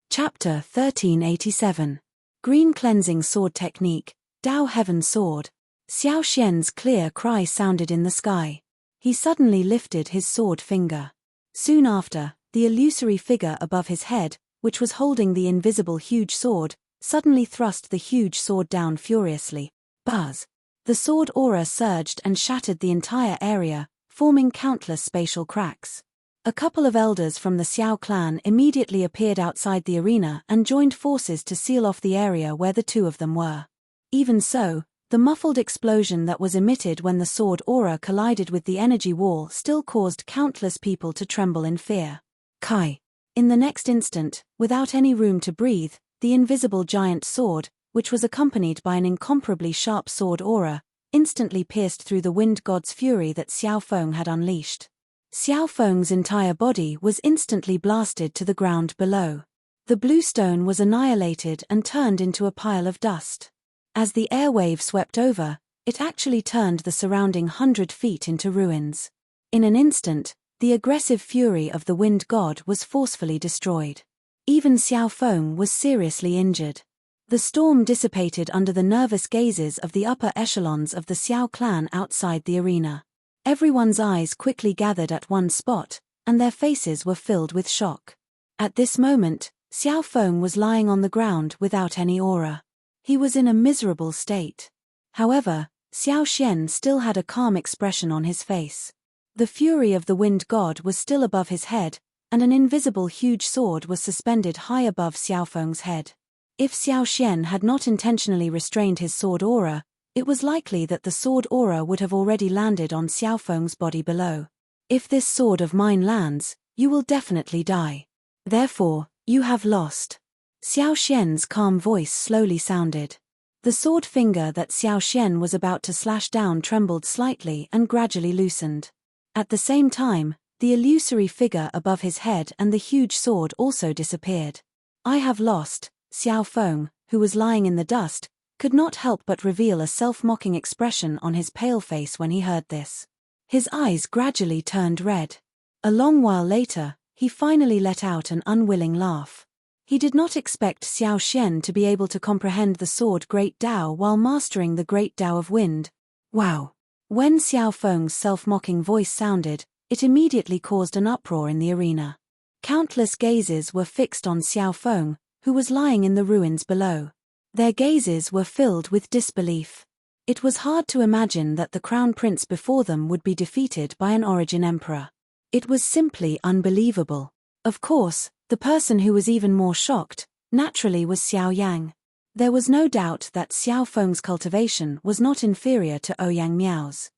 Speaker 1: Chapter 1387. Green Cleansing Sword Technique, Dao Heaven Sword. Xiao Xian's clear cry sounded in the sky. He suddenly lifted his sword finger. Soon after, the illusory figure above his head, which was holding the invisible huge sword, suddenly thrust the huge sword down furiously. Buzz! The sword aura surged and shattered the entire area, forming countless spatial cracks. A couple of elders from the Xiao clan immediately appeared outside the arena and joined forces to seal off the area where the two of them were. Even so, the muffled explosion that was emitted when the sword aura collided with the energy wall still caused countless people to tremble in fear. Kai. In the next instant, without any room to breathe, the invisible giant sword, which was accompanied by an incomparably sharp sword aura, instantly pierced through the wind god's fury that Xiao Feng had unleashed. Xiao Feng's entire body was instantly blasted to the ground below. The blue stone was annihilated and turned into a pile of dust. As the airwave swept over, it actually turned the surrounding 100 feet into ruins. In an instant, the aggressive fury of the wind god was forcefully destroyed. Even Xiao Feng was seriously injured. The storm dissipated under the nervous gazes of the upper echelons of the Xiao clan outside the arena. Everyone's eyes quickly gathered at one spot, and their faces were filled with shock. At this moment, Xiao Feng was lying on the ground without any aura. He was in a miserable state. However, Xiao Xian still had a calm expression on his face. The fury of the wind god was still above his head, and an invisible huge sword was suspended high above Xiao Feng's head. If Xiao Xian had not intentionally restrained his sword aura, it was likely that the sword aura would have already landed on Xiao Feng's body below. If this sword of mine lands, you will definitely die. Therefore, you have lost. Xiao Xian's calm voice slowly sounded. The sword finger that Xiao Xian was about to slash down trembled slightly and gradually loosened. At the same time, the illusory figure above his head and the huge sword also disappeared. I have lost. Xiao Feng, who was lying in the dust, could not help but reveal a self-mocking expression on his pale face when he heard this. His eyes gradually turned red. A long while later, he finally let out an unwilling laugh. He did not expect Xiao Xian to be able to comprehend the sword Great Dao while mastering the Great Dao of Wind. Wow! When Xiao Feng's self-mocking voice sounded, it immediately caused an uproar in the arena. Countless gazes were fixed on Xiao Feng, who was lying in the ruins below. Their gazes were filled with disbelief. It was hard to imagine that the crown prince before them would be defeated by an origin emperor. It was simply unbelievable. Of course, the person who was even more shocked, naturally, was Xiao Yang. There was no doubt that Xiao Feng's cultivation was not inferior to Ouyang Miao's.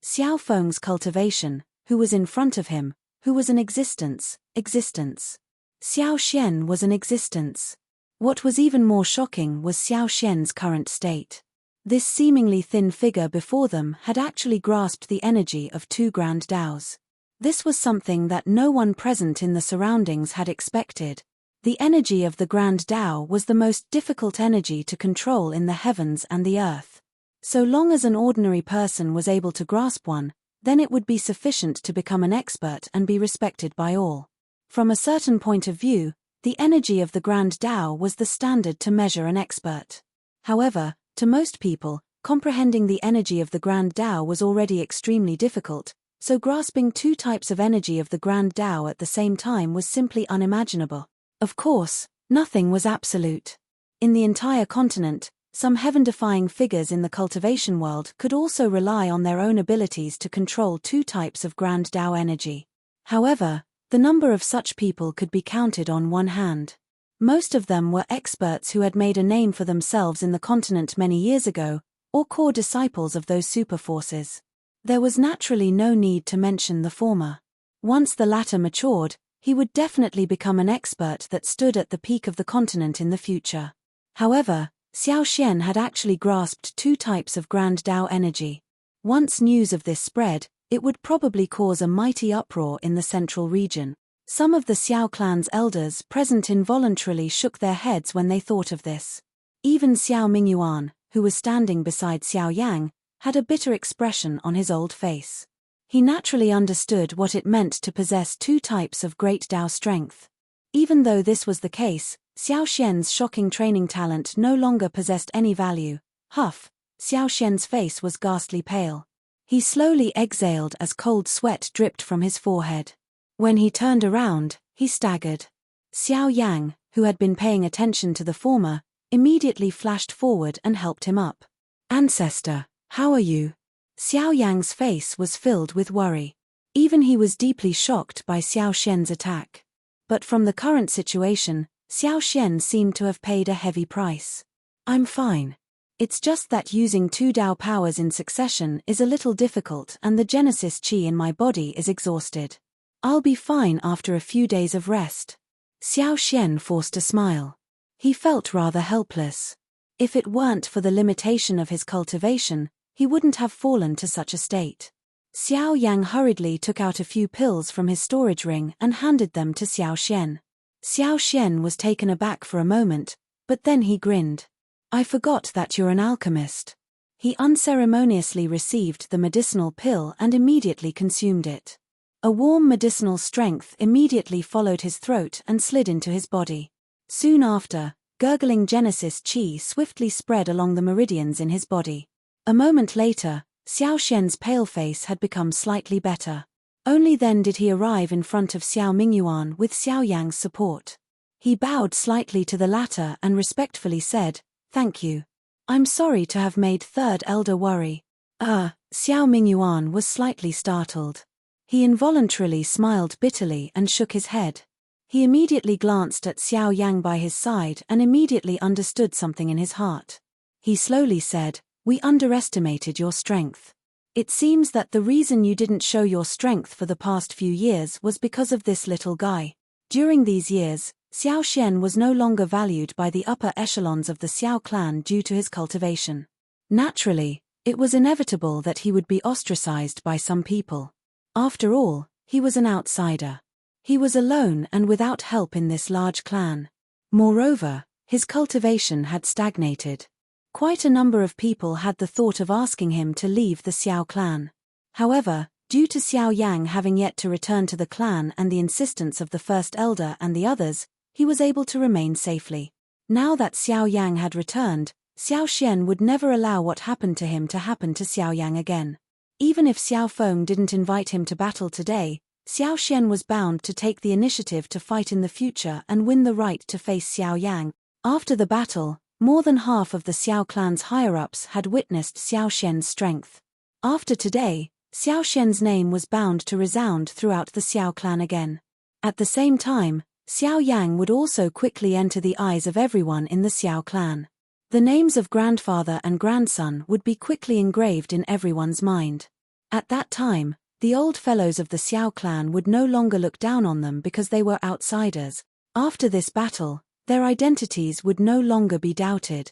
Speaker 1: Xiao Feng's cultivation, who was in front of him, who was an existence. Xiao Xian was an existence. What was even more shocking was Xiao Xian's current state. This seemingly thin figure before them had actually grasped the energy of 2 grand daos. This was something that no one present in the surroundings had expected. The energy of the grand dao was the most difficult energy to control in the heavens and the earth. So long as an ordinary person was able to grasp one, then it would be sufficient to become an expert and be respected by all. From a certain point of view, the energy of the Grand Dao was the standard to measure an expert. However, to most people, comprehending the energy of the Grand Dao was already extremely difficult, so grasping 2 types of energy of the Grand Dao at the same time was simply unimaginable. Of course, nothing was absolute. In the entire continent, some heaven-defying figures in the cultivation world could also rely on their own abilities to control 2 types of Grand Dao energy. However, the number of such people could be counted on one hand. Most of them were experts who had made a name for themselves in the continent many years ago, or core disciples of those super forces. There was naturally no need to mention the former. Once the latter matured, he would definitely become an expert that stood at the peak of the continent in the future. However, Xiao Xian had actually grasped 2 types of Grand Dao energy. Once news of this spread, It would probably cause a mighty uproar in the central region. Some of the Xiao clan's elders present involuntarily shook their heads when they thought of this. Even Xiao Mingyuan, who was standing beside Xiao Yang, had a bitter expression on his old face. He naturally understood what it meant to possess two types of great Dao strength. Even though this was the case, Xiao Xian's shocking training talent no longer possessed any value. Huff, Xiao Xian's face was ghastly pale. He slowly exhaled as cold sweat dripped from his forehead. When he turned around, he staggered. Xiao Yang, who had been paying attention to the former, immediately flashed forward and helped him up. "Ancestor, how are you?" Xiao Yang's face was filled with worry. Even he was deeply shocked by Xiao Xian's attack. But from the current situation, Xiao Xian seemed to have paid a heavy price. "I'm fine. It's just that using two Dao powers in succession is a little difficult and the Genesis Qi in my body is exhausted. I'll be fine after a few days of rest." Xiao Xian forced a smile. He felt rather helpless. If it weren't for the limitation of his cultivation, he wouldn't have fallen to such a state. Xiao Yang hurriedly took out a few pills from his storage ring and handed them to Xiao Xian. Xiao Xian was taken aback for a moment, but then he grinned. "I forgot that you're an alchemist." He unceremoniously received the medicinal pill and immediately consumed it. A warm medicinal strength immediately followed his throat and slid into his body. Soon after, gurgling Genesis Qi swiftly spread along the meridians in his body. A moment later, Xiao Xian's pale face had become slightly better. Only then did he arrive in front of Xiao Mingyuan with Xiao Yang's support. He bowed slightly to the latter and respectfully said, "Thank you. I'm sorry to have made third elder worry." Xiao Mingyuan was slightly startled. He involuntarily smiled bitterly and shook his head. He immediately glanced at Xiao Yang by his side and immediately understood something in his heart. He slowly said, "We underestimated your strength. It seems that the reason you didn't show your strength for the past few years was because of this little guy." During these years, Xiao Xian was no longer valued by the upper echelons of the Xiao clan due to his cultivation. Naturally, it was inevitable that he would be ostracized by some people. After all, he was an outsider. He was alone and without help in this large clan. Moreover, his cultivation had stagnated. Quite a number of people had the thought of asking him to leave the Xiao clan. However, due to Xiao Yang having yet to return to the clan and the insistence of the first elder and the others, he was able to remain safely. Now that Xiao Yang had returned, Xiao Xian would never allow what happened to him to happen to Xiao Yang again. Even if Xiao Feng didn't invite him to battle today, Xiao Xian was bound to take the initiative to fight in the future and win the right to face Xiao Yang. After the battle, more than half of the Xiao clan's higher-ups had witnessed Xiao Xian's strength. After today, Xiao Xian's name was bound to resound throughout the Xiao clan again. At the same time, Xiao Yang would also quickly enter the eyes of everyone in the Xiao clan. The names of grandfather and grandson would be quickly engraved in everyone's mind. At that time, the old fellows of the Xiao clan would no longer look down on them because they were outsiders. After this battle, their identities would no longer be doubted.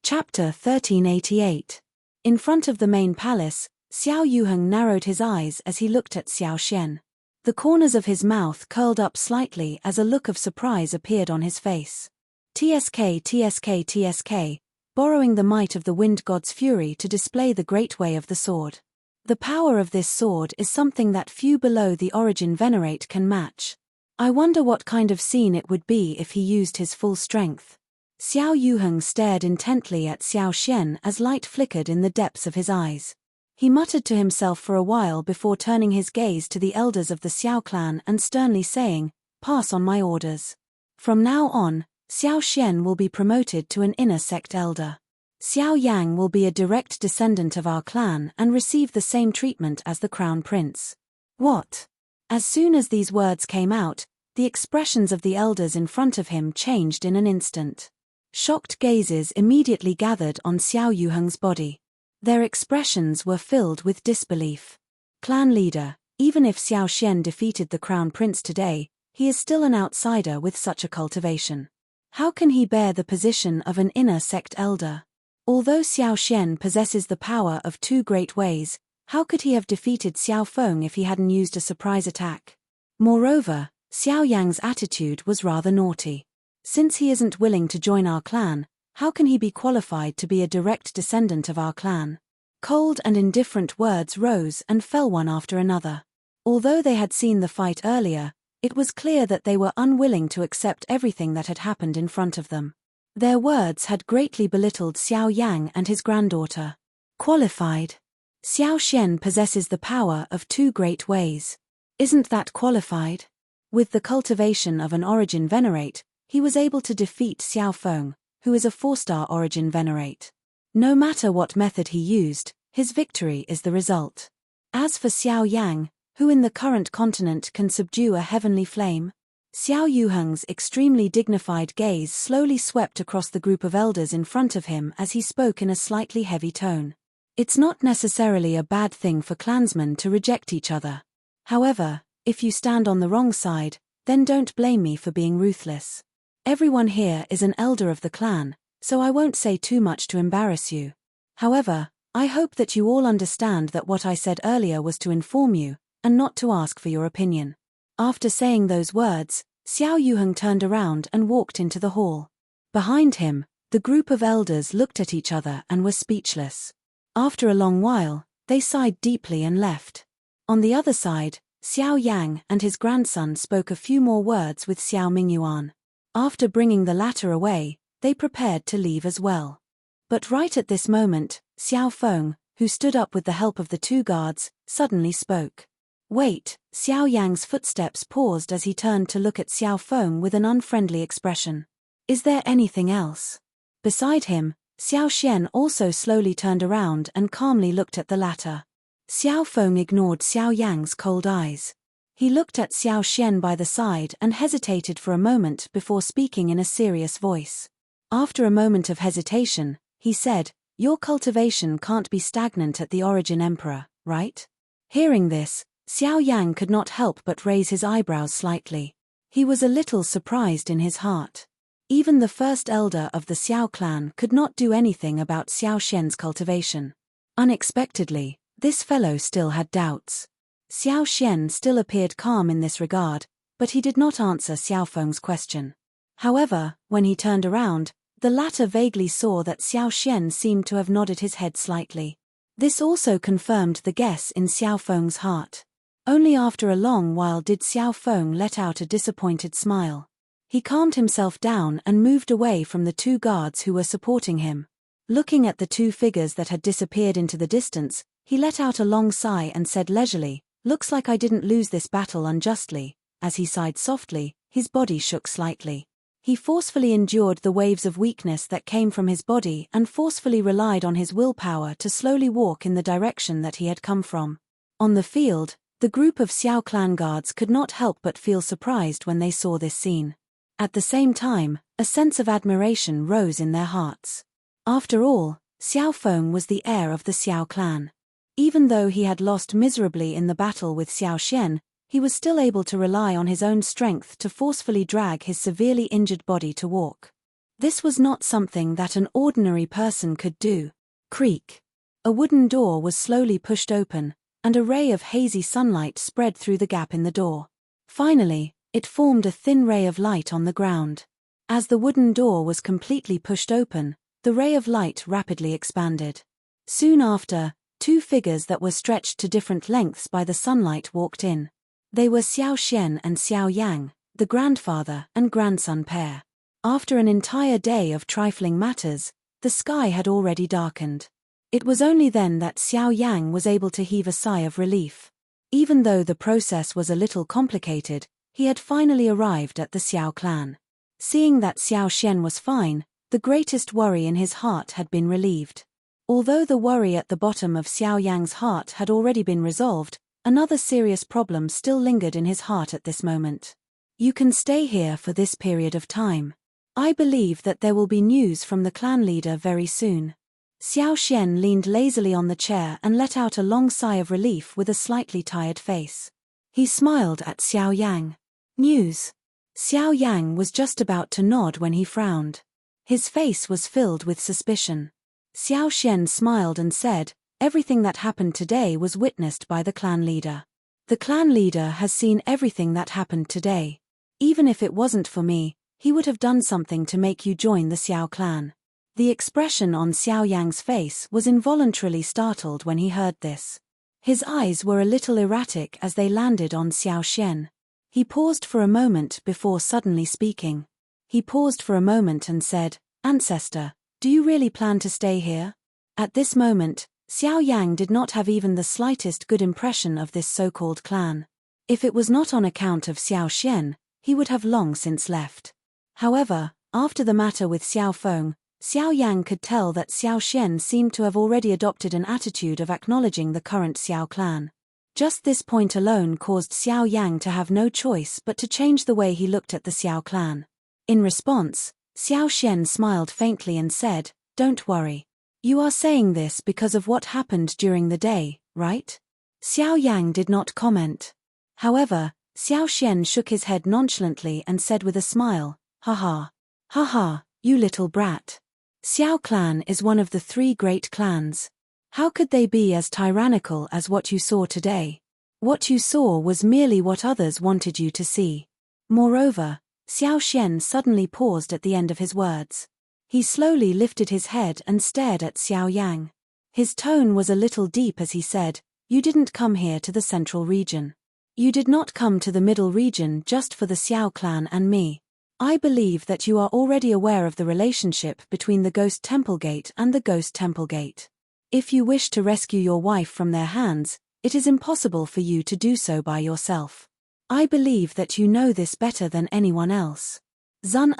Speaker 1: Chapter 1388. In front of the main palace, Xiao Yuheng narrowed his eyes as he looked at Xiao Xian. The corners of his mouth curled up slightly as a look of surprise appeared on his face. TSK, borrowing the might of the wind god's fury to display the great way of the sword. The power of this sword is something that few below the origin venerate can match. I wonder what kind of scene it would be if he used his full strength. Xiao Yuheng stared intently at Xiao Xian as light flickered in the depths of his eyes. He muttered to himself for a while before turning his gaze to the elders of the Xiao clan and sternly saying, "Pass on my orders. From now on, Xiao Xian will be promoted to an inner sect elder. Xiao Yang will be a direct descendant of our clan and receive the same treatment as the crown prince." What? As soon as these words came out, the expressions of the elders in front of him changed in an instant. Shocked gazes immediately gathered on Xiao Yuheng's body. Their expressions were filled with disbelief. Clan leader, even if Xiao Xian defeated the crown prince today, he is still an outsider with such a cultivation. How can he bear the position of an inner sect elder? Although Xiao Xian possesses the power of two great ways, How could he have defeated Xiao Feng if he hadn't used a surprise attack? Moreover, Xiao Yang's attitude was rather naughty. Since he isn't willing to join our clan, how can he be qualified to be a direct descendant of our clan? Cold and indifferent words rose and fell one after another. Although they had seen the fight earlier, it was clear that they were unwilling to accept everything that had happened in front of them. Their words had greatly belittled Xiao Yang and his granddaughter. Qualified. Xiao Xian possesses the power of 2 great ways. Isn't that qualified? With the cultivation of an origin venerate, he was able to defeat Xiao Feng, who is a 4-star origin venerate. No matter what method he used, his victory is the result. As for Xiao Yang, who in the current continent can subdue a heavenly flame? Xiao Yuheng's extremely dignified gaze slowly swept across the group of elders in front of him as he spoke in a slightly heavy tone. It's not necessarily a bad thing for clansmen to reject each other. However, if you stand on the wrong side, then don't blame me for being ruthless. Everyone here is an elder of the clan, so I won't say too much to embarrass you. However, I hope that you all understand that what I said earlier was to inform you, and not to ask for your opinion. After saying those words, Xiao Yuheng turned around and walked into the hall. Behind him, the group of elders looked at each other and were speechless. After a long while, they sighed deeply and left. On the other side, Xiao Yang and his grandson spoke a few more words with Xiao Mingyuan. After bringing the latter away, they prepared to leave as well. But right at this moment, Xiao Feng, who stood up with the help of the 2 guards, suddenly spoke. Wait, Xiao Yang's footsteps paused as he turned to look at Xiao Feng with an unfriendly expression. Is there anything else? Beside him, Xiao Xian also slowly turned around and calmly looked at the latter. Xiao Feng ignored Xiao Yang's cold eyes. He looked at Xiao Xian by the side and hesitated for a moment before speaking in a serious voice. After a moment of hesitation, he said, Your cultivation can't be stagnant at the Origin Emperor, right? Hearing this, Xiao Yang could not help but raise his eyebrows slightly. He was a little surprised in his heart. Even the first elder of the Xiao clan could not do anything about Xiao Xian's cultivation. Unexpectedly, this fellow still had doubts. Xiao Xian still appeared calm in this regard, but he did not answer Xiao Feng's question. However, when he turned around, the latter vaguely saw that Xiao Xian seemed to have nodded his head slightly. This also confirmed the guess in Xiao Feng's heart. Only after a long while did Xiao Feng let out a disappointed smile. He calmed himself down and moved away from the 2 guards who were supporting him. Looking at the 2 figures that had disappeared into the distance, he let out a long sigh and said leisurely, Looks like I didn't lose this battle unjustly. As he sighed softly, his body shook slightly. He forcefully endured the waves of weakness that came from his body and forcefully relied on his willpower to slowly walk in the direction that he had come from. On the field, the group of Xiao clan guards could not help but feel surprised when they saw this scene. At the same time, a sense of admiration rose in their hearts. After all, Xiao Feng was the heir of the Xiao clan. Even though he had lost miserably in the battle with Xiao Xian, he was still able to rely on his own strength to forcefully drag his severely injured body to walk. This was not something that an ordinary person could do. Creak. A wooden door was slowly pushed open, and a ray of hazy sunlight spread through the gap in the door. Finally, it formed a thin ray of light on the ground. As the wooden door was completely pushed open, the ray of light rapidly expanded. Soon after, 2 figures that were stretched to different lengths by the sunlight walked in. They were Xiao Xian and Xiao Yang, the grandfather and grandson pair. After an entire day of trifling matters, the sky had already darkened. It was only then that Xiao Yang was able to heave a sigh of relief. Even though the process was a little complicated, he had finally arrived at the Xiao clan. Seeing that Xiao Xian was fine, the greatest worry in his heart had been relieved. Although the worry at the bottom of Xiao Yang's heart had already been resolved, another serious problem still lingered in his heart at this moment. You can stay here for this period of time. I believe that there will be news from the clan leader very soon. Xiao Xian leaned lazily on the chair and let out a long sigh of relief with a slightly tired face. He smiled at Xiao Yang. News. Xiao Yang was just about to nod when he frowned. His face was filled with suspicion. Xiao Xian smiled and said, Everything that happened today was witnessed by the clan leader. The clan leader has seen everything that happened today. Even if it wasn't for me, he would have done something to make you join the Xiao clan. The expression on Xiao Yang's face was involuntarily startled when he heard this. His eyes were a little erratic as they landed on Xiao Xian. He paused for a moment before suddenly speaking. He paused for a moment and said, "Ancestor, do you really plan to stay here?" At this moment, Xiao Yang did not have even the slightest good impression of this so-called clan. If it was not on account of Xiao Xian, he would have long since left. However, after the matter with Xiao Feng, Xiao Yang could tell that Xiao Xian seemed to have already adopted an attitude of acknowledging the current Xiao clan. Just this point alone caused Xiao Yang to have no choice but to change the way he looked at the Xiao clan. In response, Xiao Xian smiled faintly and said, "Don't worry. You are saying this because of what happened during the day, right?" Xiao Yang did not comment. However, Xiao Xian shook his head nonchalantly and said with a smile, "Haha. Haha, you little brat. Xiao clan is one of the 3 great clans. How could they be as tyrannical as what you saw today? What you saw was merely what others wanted you to see." Moreover, Xiao Xian suddenly paused at the end of his words. He slowly lifted his head and stared at Xiao Yang. His tone was a little deep as he said, "You didn't come here to the central region. You did not come to the middle region just for the Xiao clan and me. I believe that you are already aware of the relationship between the Ghost Temple Gate and the Ghost Temple Gate. If you wish to rescue your wife from their hands, it is impossible for you to do so by yourself. I believe that you know this better than anyone else." Zun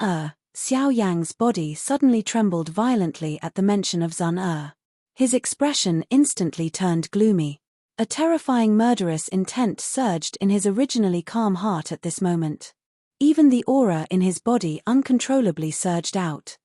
Speaker 1: Xiao Yang's body suddenly trembled violently at the mention of Zun His expression instantly turned gloomy. A terrifying murderous intent surged in his originally calm heart at this moment. Even the aura in his body uncontrollably surged out.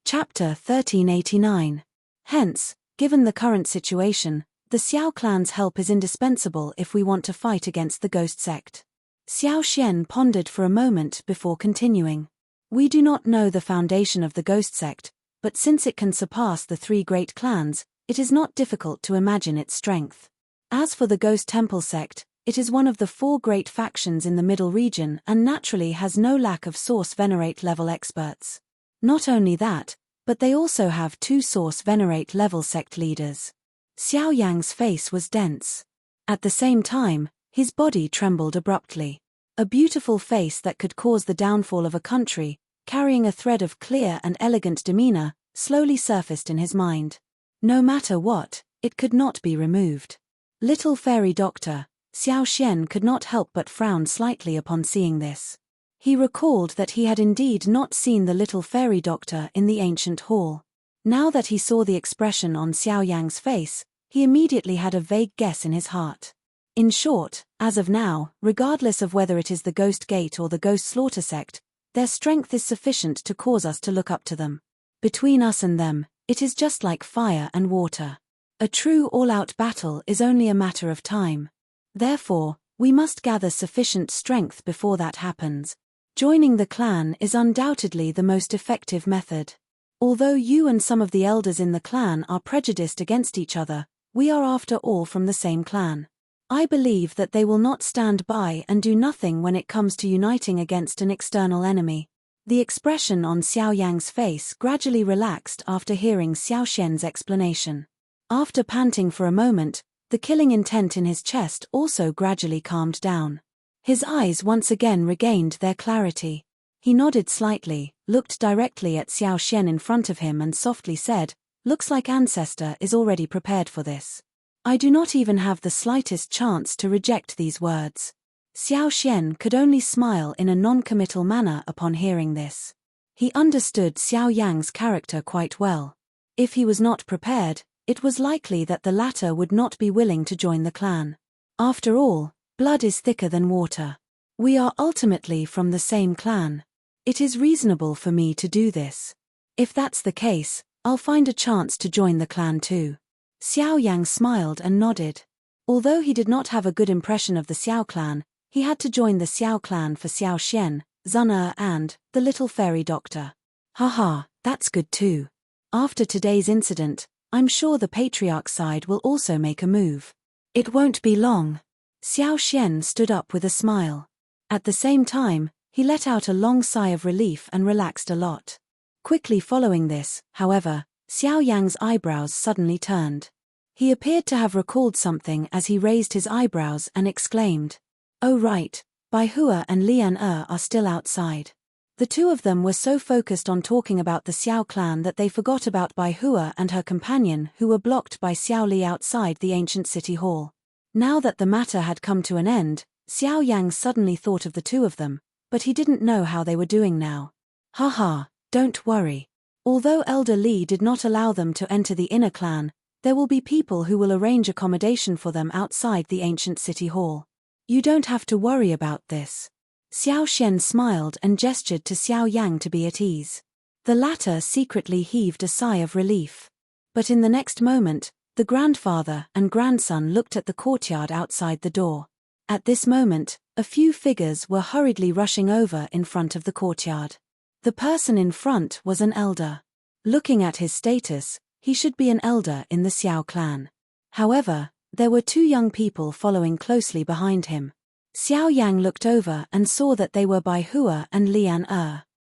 Speaker 1: Chapter 1389. Hence, given the current situation, the Xiao clan's help is indispensable if we want to fight against the ghost sect. Xiao Xian pondered for a moment before continuing. "We do not know the foundation of the ghost sect, but since it can surpass the 3 great clans, it is not difficult to imagine its strength. As for the Ghost Temple sect, it is one of the 4 great factions in the middle region and naturally has no lack of Source Venerate level experts. Not only that, but they also have 2 Source Venerate level sect leaders." Xiao Yang's face was dense. At the same time, his body trembled abruptly. A beautiful face that could cause the downfall of a country, carrying a thread of clear and elegant demeanor, slowly surfaced in his mind. No matter what, it could not be removed. Little fairy doctor, Xiao Xian could not help but frown slightly upon seeing this. He recalled that he had indeed not seen the little fairy doctor in the ancient hall. Now that he saw the expression on Xiao Yang's face, he immediately had a vague guess in his heart. In short, as of now, regardless of whether it is the Ghost Gate or the Ghost Slaughter sect, their strength is sufficient to cause us to look up to them. Between us and them, it is just like fire and water. A true all-out battle is only a matter of time. Therefore, we must gather sufficient strength before that happens. Joining the clan is undoubtedly the most effective method. Although you and some of the elders in the clan are prejudiced against each other, we are after all from the same clan. I believe that they will not stand by and do nothing when it comes to uniting against an external enemy. The expression on Xiao Yang's face gradually relaxed after hearing Xiao Xian's explanation. After panting for a moment, the killing intent in his chest also gradually calmed down. His eyes once again regained their clarity. He nodded slightly, looked directly at Xiao Xian in front of him and softly said, "Looks like Ancestor is already prepared for this. I do not even have the slightest chance to reject these words." Xiao Xian could only smile in a non-committal manner upon hearing this. He understood Xiao Yang's character quite well. If he was not prepared, it was likely that the latter would not be willing to join the clan. After all, blood is thicker than water. We are ultimately from the same clan. It is reasonable for me to do this. If that's the case, I'll find a chance to join the clan too. Xiao Yang smiled and nodded. Although he did not have a good impression of the Xiao clan, he had to join the Xiao clan for Xiao Xian, Zun and the little fairy doctor. Haha, that's good too. After today's incident, I'm sure the patriarch's side will also make a move. It won't be long. Xiao Xian stood up with a smile. At the same time, he let out a long sigh of relief and relaxed a lot. Quickly following this, however, Xiao Yang's eyebrows suddenly turned. He appeared to have recalled something as he raised his eyebrows and exclaimed, "Oh right, Bai Hua and Lian are still outside." The two of them were so focused on talking about the Xiao clan that they forgot about Bai Hua and her companion who were blocked by Xiao Li outside the ancient city hall. Now that the matter had come to an end, Xiao Yang suddenly thought of the two of them, but he didn't know how they were doing now. Haha, don't worry. Although Elder Li did not allow them to enter the inner clan, there will be people who will arrange accommodation for them outside the ancient city hall. You don't have to worry about this. Xiao Xian smiled and gestured to Xiao Yang to be at ease. The latter secretly heaved a sigh of relief. But in the next moment, the grandfather and grandson looked at the courtyard outside the door. At this moment, a few figures were hurriedly rushing over in front of the courtyard. The person in front was an elder. Looking at his status, he should be an elder in the Xiao clan. However, there were two young people following closely behind him. Xiao Yang looked over and saw that they were Bai Hua and Lian.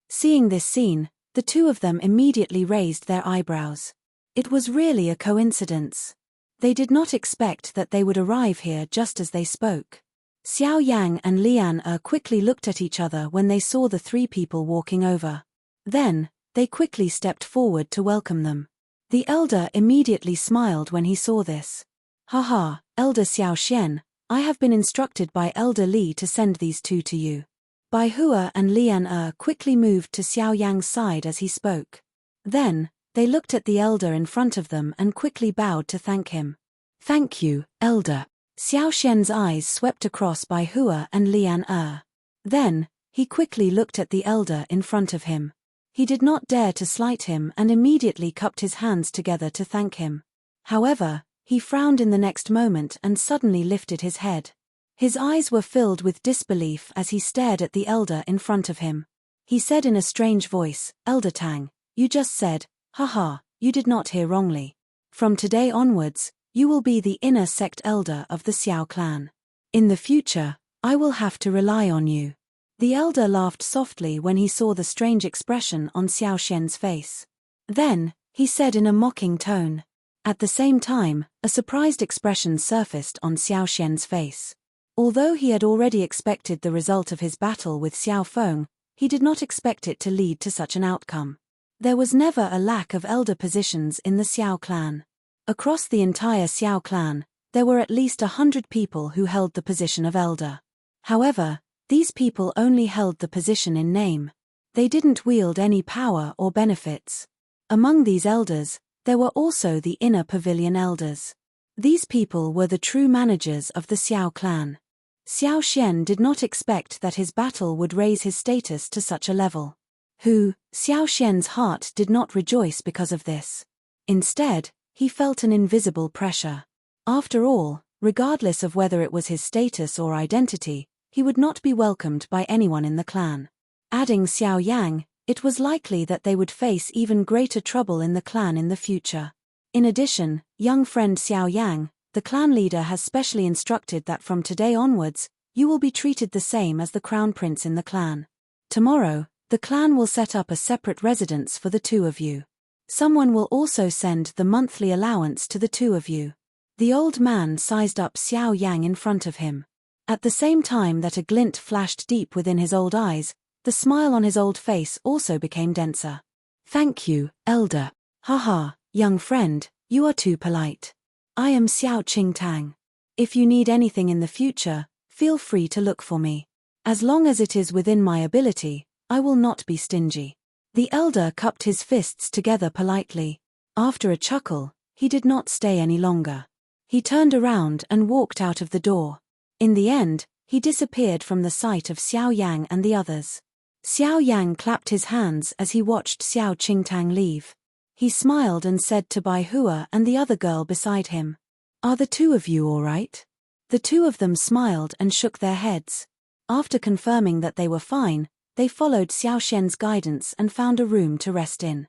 Speaker 1: Seeing this scene, the two of them immediately raised their eyebrows. It was really a coincidence. They did not expect that they would arrive here just as they spoke. Xiao Yang and Lian quickly looked at each other when they saw the three people walking over. Then, they quickly stepped forward to welcome them. The elder immediately smiled when he saw this. Haha, Elder Xiao Xian, I have been instructed by Elder Li to send these two to you. Bai Hua and Lian quickly moved to Xiao Yang's side as he spoke. Then, they looked at the elder in front of them and quickly bowed to thank him. Thank you, elder. Xiao Xian's eyes swept across Bai Hua and Lian. Then, he quickly looked at the elder in front of him. He did not dare to slight him and immediately cupped his hands together to thank him. However, he frowned in the next moment and suddenly lifted his head. His eyes were filled with disbelief as he stared at the elder in front of him. He said in a strange voice, "Elder Tang, you just said, haha, you did not hear wrongly. From today onwards, you will be the inner sect elder of the Xiao clan. In the future, I will have to rely on you." The elder laughed softly when he saw the strange expression on Xiao Xian's face. Then, he said in a mocking tone. At the same time, a surprised expression surfaced on Xiao Xian's face. Although he had already expected the result of his battle with Xiao Feng, he did not expect it to lead to such an outcome. There was never a lack of elder positions in the Xiao clan. Across the entire Xiao clan, there were at least 100 people who held the position of elder. However, these people only held the position in name. They didn't wield any power or benefits. Among these elders, there were also the inner pavilion elders. These people were the true managers of the Xiao clan. Xiao Xian did not expect that his battle would raise his status to such a level. Xiao Xian's heart did not rejoice because of this. Instead, he felt an invisible pressure. After all, regardless of whether it was his status or identity, he would not be welcomed by anyone in the clan. Adding Xiao Yang, it was likely that they would face even greater trouble in the clan in the future. In addition, young friend Xiao Yang, the clan leader has specially instructed that from today onwards, you will be treated the same as the crown prince in the clan. Tomorrow, the clan will set up a separate residence for the two of you. Someone will also send the monthly allowance to the two of you. The old man sized up Xiao Yang in front of him. At the same time that a glint flashed deep within his old eyes, the smile on his old face also became denser. Thank you, elder. Haha, young friend, you are too polite. I am Xiao Qingtang. If you need anything in the future, feel free to look for me. As long as it is within my ability, I will not be stingy. The elder cupped his fists together politely. After a chuckle, he did not stay any longer. He turned around and walked out of the door. In the end, he disappeared from the sight of Xiao Yang and the others. Xiao Yang clapped his hands as he watched Xiao Qingtang leave. He smiled and said to Bai Hua and the other girl beside him, "Are the two of you all right?" The two of them smiled and shook their heads. After confirming that they were fine, they followed Xiao Xian's guidance and found a room to rest in.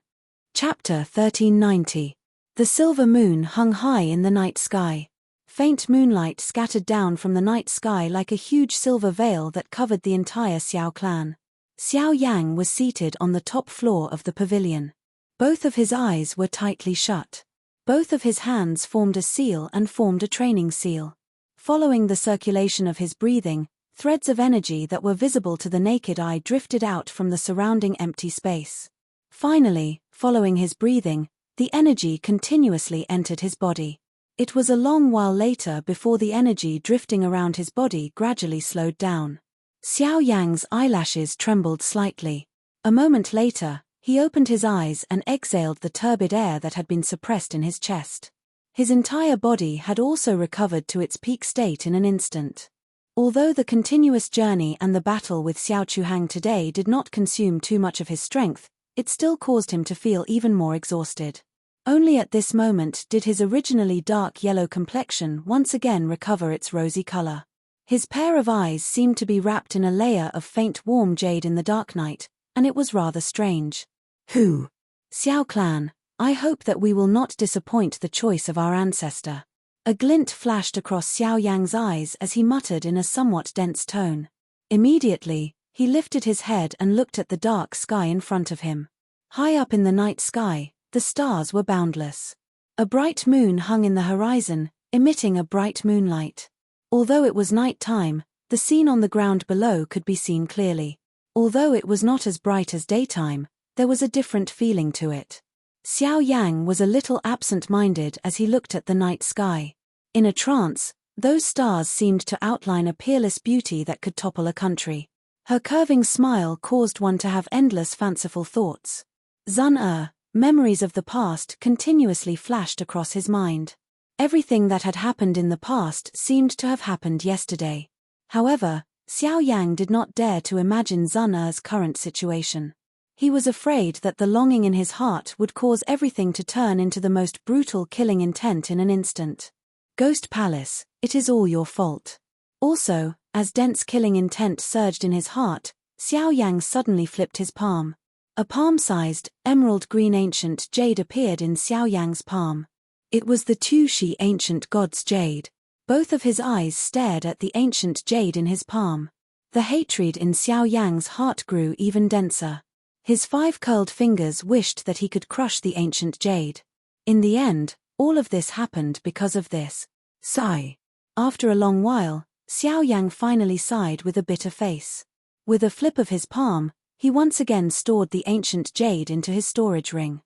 Speaker 1: Chapter 1390. The silver moon hung high in the night sky. Faint moonlight scattered down from the night sky like a huge silver veil that covered the entire Xiao clan. Xiao Yang was seated on the top floor of the pavilion. Both of his eyes were tightly shut. Both of his hands formed a seal and formed a training seal. Following the circulation of his breathing, threads of energy that were visible to the naked eye drifted out from the surrounding empty space. Finally, following his breathing, the energy continuously entered his body. It was a long while later before the energy drifting around his body gradually slowed down. Xiao Yang's eyelashes trembled slightly. A moment later, he opened his eyes and exhaled the turbid air that had been suppressed in his chest. His entire body had also recovered to its peak state in an instant. Although the continuous journey and the battle with Xiao Chuhang today did not consume too much of his strength, it still caused him to feel even more exhausted. Only at this moment did his originally dark yellow complexion once again recover its rosy color. His pair of eyes seemed to be wrapped in a layer of faint warm jade in the dark night, and it was rather strange. Who? Xiao clan, I hope that we will not disappoint the choice of our ancestor. A glint flashed across Xiao Yang's eyes as he muttered in a somewhat dense tone. Immediately, he lifted his head and looked at the dark sky in front of him. High up in the night sky, the stars were boundless. A bright moon hung in the horizon, emitting a bright moonlight. Although it was night time, the scene on the ground below could be seen clearly. Although it was not as bright as daytime, there was a different feeling to it. Xiao Yang was a little absent-minded as he looked at the night sky. In a trance, those stars seemed to outline a peerless beauty that could topple a country. Her curving smile caused one to have endless fanciful thoughts. Zun memories of the past continuously flashed across his mind. Everything that had happened in the past seemed to have happened yesterday. However, Xiao Yang did not dare to imagine Zun current situation. He was afraid that the longing in his heart would cause everything to turn into the most brutal killing intent in an instant. Ghost Palace, it is all your fault. Also, as dense killing intent surged in his heart, Xiao Yang suddenly flipped his palm. A palm-sized, emerald-green ancient jade appeared in Xiao Yang's palm. It was the Tushi ancient god's jade. Both of his eyes stared at the ancient jade in his palm. The hatred in Xiao Yang's heart grew even denser. His 5 curled fingers wished that he could crush the ancient jade. In the end, all of this happened because of this. Sigh. After a long while, Xiao Yang finally sighed with a bitter face. With a flip of his palm, he once again stored the ancient jade into his storage ring.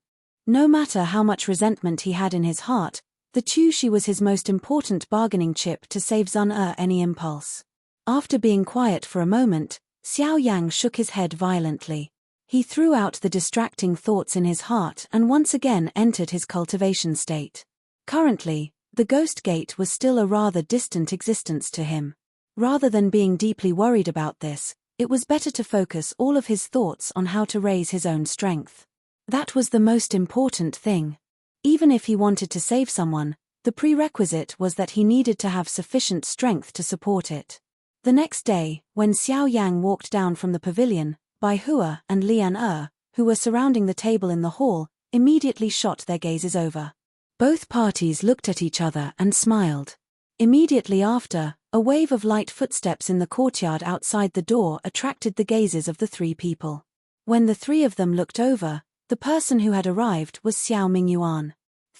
Speaker 1: No matter how much resentment he had in his heart, the Tushi was his most important bargaining chip to save Zun any impulse. After being quiet for a moment, Xiao Yang shook his head violently. He threw out the distracting thoughts in his heart and once again entered his cultivation state. Currently, the Ghost Gate was still a rather distant existence to him. Rather than being deeply worried about this, it was better to focus all of his thoughts on how to raise his own strength. That was the most important thing. Even if he wanted to save someone, the prerequisite was that he needed to have sufficient strength to support it. The next day, when Xiao Yang walked down from the pavilion, Bai Hua and Lian who were surrounding the table in the hall, immediately shot their gazes over. Both parties looked at each other and smiled. Immediately after, a wave of light footsteps in the courtyard outside the door attracted the gazes of the 3 people. When the 3 of them looked over, the person who had arrived was Xiao Mingyuan.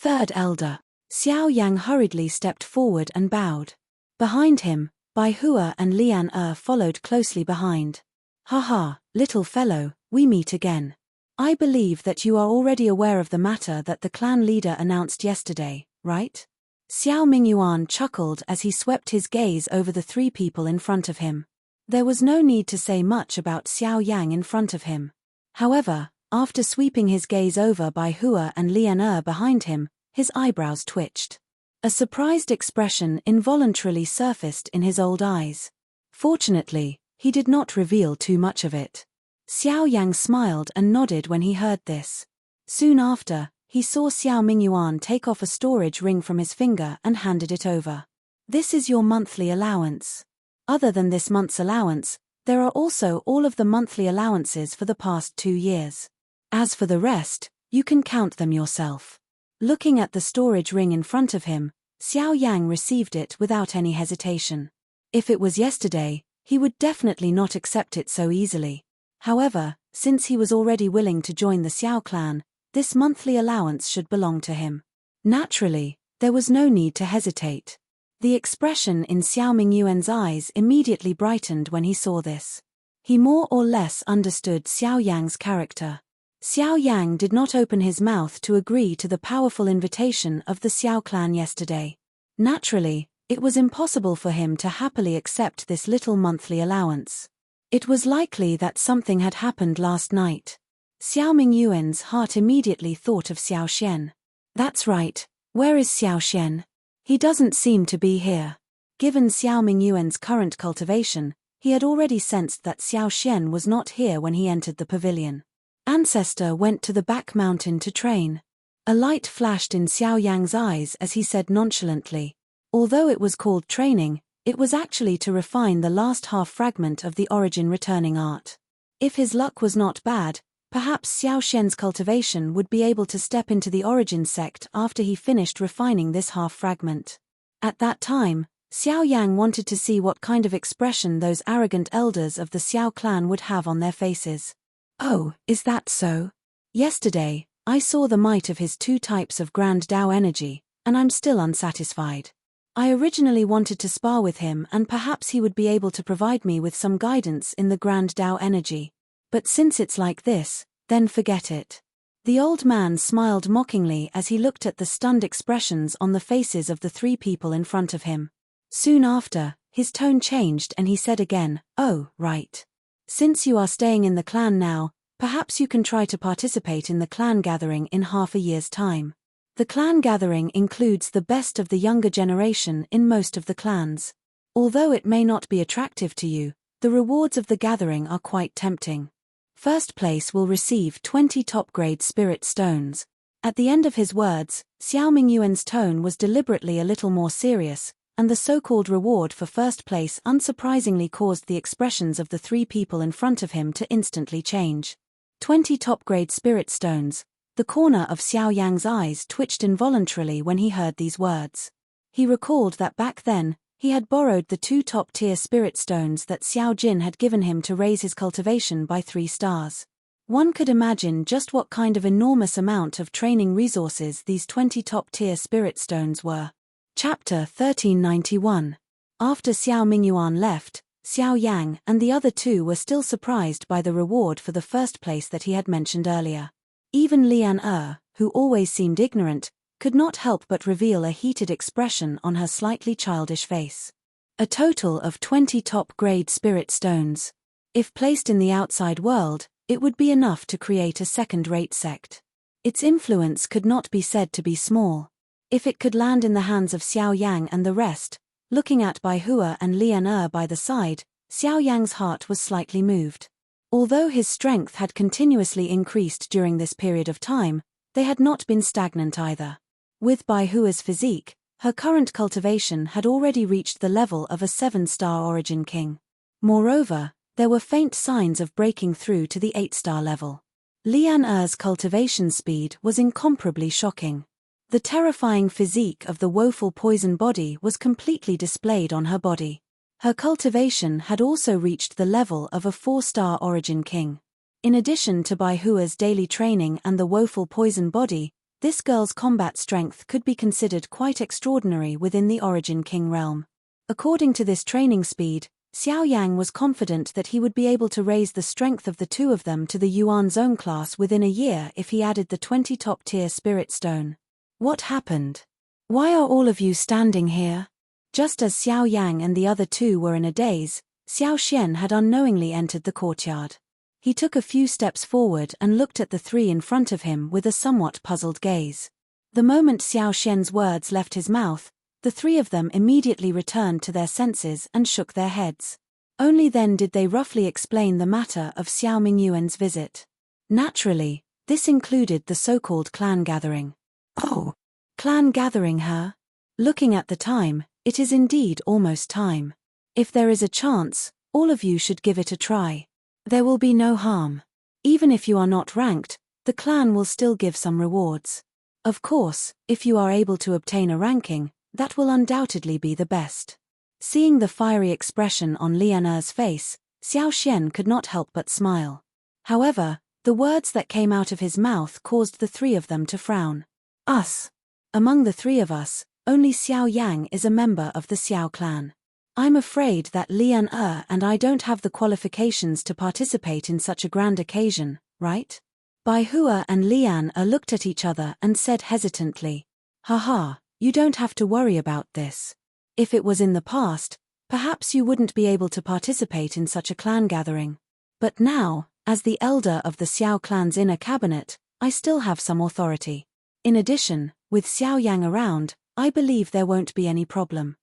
Speaker 1: 3rd Elder. Xiao Yang hurriedly stepped forward and bowed. Behind him, Bai Hua and Lian followed closely behind. Haha, little fellow, we meet again. I believe that you are already aware of the matter that the clan leader announced yesterday, right? Xiao Mingyuan chuckled as he swept his gaze over the 3 people in front of him. There was no need to say much about Xiao Yang in front of him. However, after sweeping his gaze over Bai Hua and Lian behind him, his eyebrows twitched. A surprised expression involuntarily surfaced in his old eyes. Fortunately, he did not reveal too much of it. Xiao Yang smiled and nodded when he heard this. Soon after, he saw Xiao Mingyuan take off a storage ring from his finger and handed it over. This is your monthly allowance. Other than this month's allowance, there are also all of the monthly allowances for the past 2 years. As for the rest, you can count them yourself. Looking at the storage ring in front of him, Xiao Yang received it without any hesitation. If it was yesterday, he would definitely not accept it so easily. However, since he was already willing to join the Xiao clan, this monthly allowance should belong to him. Naturally, there was no need to hesitate. The expression in Xiao Mingyuan's eyes immediately brightened when he saw this. He more or less understood Xiao Yang's character. Xiao Yang did not open his mouth to agree to the powerful invitation of the Xiao clan yesterday. Naturally, it was impossible for him to happily accept this little monthly allowance. It was likely that something had happened last night. Xiao Mingyuan's heart immediately thought of Xiao Xian. That's right, where is Xiao Xian? He doesn't seem to be here. Given Xiao Mingyuan's current cultivation, he had already sensed that Xiao Xian was not here when he entered the pavilion. Ancestor went to the back mountain to train. A light flashed in Xiao Yang's eyes as he said nonchalantly. Although it was called training, it was actually to refine the last half fragment of the origin returning art. If his luck was not bad, perhaps Xiao Xian's cultivation would be able to step into the origin sect after he finished refining this half fragment. At that time, Xiao Yang wanted to see what kind of expression those arrogant elders of the Xiao clan would have on their faces. Oh, is that so? Yesterday, I saw the might of his 2 types of Grand Dao energy, and I'm still unsatisfied. I originally wanted to spar with him and perhaps he would be able to provide me with some guidance in the Grand Dao energy. But since it's like this, then forget it. The old man smiled mockingly as he looked at the stunned expressions on the faces of the 3 people in front of him. Soon after, his tone changed and he said again, "Oh, right. Since you are staying in the clan now, perhaps you can try to participate in the clan gathering in half a year's time." The clan gathering includes the best of the younger generation in most of the clans. Although it may not be attractive to you, the rewards of the gathering are quite tempting. First place will receive 20 top-grade spirit stones. At the end of his words, Xiao Mingyuan's tone was deliberately a little more serious, and the so-called reward for first place unsurprisingly caused the expressions of the 3 people in front of him to instantly change. 20 top-grade spirit stones. The corner of Xiao Yang's eyes twitched involuntarily when he heard these words. He recalled that back then, he had borrowed the 2 top-tier spirit stones that Xiao Jin had given him to raise his cultivation by 3 stars. One could imagine just what kind of enormous amount of training resources these 20 top-tier spirit stones were. Chapter 1391. After Xiao Mingyuan left, Xiao Yang and the other 2 were still surprised by the reward for the first place that he had mentioned earlier. Even Lian who always seemed ignorant, could not help but reveal a heated expression on her slightly childish face. A total of 20 top-grade spirit stones. If placed in the outside world, it would be enough to create a second-rate sect. Its influence could not be said to be small. If it could land in the hands of Xiao Yang and the rest, looking at Bai Hua and Lian by the side, Xiao Yang's heart was slightly moved. Although his strength had continuously increased during this period of time, they had not been stagnant either. With Bai Hua's physique, her current cultivation had already reached the level of a 7-star origin king. Moreover, there were faint signs of breaking through to the 8-star level. Lian cultivation speed was incomparably shocking. The terrifying physique of the woeful poison body was completely displayed on her body. Her cultivation had also reached the level of a 4-star origin king. In addition to Bai Hua's daily training and the woeful poison body, this girl's combat strength could be considered quite extraordinary within the origin king realm. According to this training speed, Xiao Yang was confident that he would be able to raise the strength of the 2 of them to the Yuan Zone class within a year if he added the 20 top-tier spirit stone. What happened? Why are all of you standing here? Just as Xiao Yang and the other 2 were in a daze, Xiao Xian had unknowingly entered the courtyard. He took a few steps forward and looked at the 3 in front of him with a somewhat puzzled gaze. The moment Xiao Xian's words left his mouth, the 3 of them immediately returned to their senses and shook their heads. Only then did they roughly explain the matter of Xiao Mingyuan's visit. Naturally, this included the so-called clan gathering. Oh, clan gathering, huh? Looking at the time, it is indeed almost time. If there is a chance, all of you should give it a try. There will be no harm. Even if you are not ranked, the clan will still give some rewards. Of course, if you are able to obtain a ranking, that will undoubtedly be the best. Seeing the fiery expression on Lian Er's face, Xiao Xian could not help but smile. However, the words that came out of his mouth caused the three of them to frown. Us. Among the three of us, only Xiao Yang is a member of the Xiao clan. I'm afraid that Lian Er and I don't have the qualifications to participate in such a grand occasion, right? Bai Hua and Lian Er looked at each other and said hesitantly, Haha, you don't have to worry about this. If it was in the past, perhaps you wouldn't be able to participate in such a clan gathering. But now, as the elder of the Xiao clan's inner cabinet, I still have some authority. In addition, with Xiao Yang around, I believe there won't be any problem.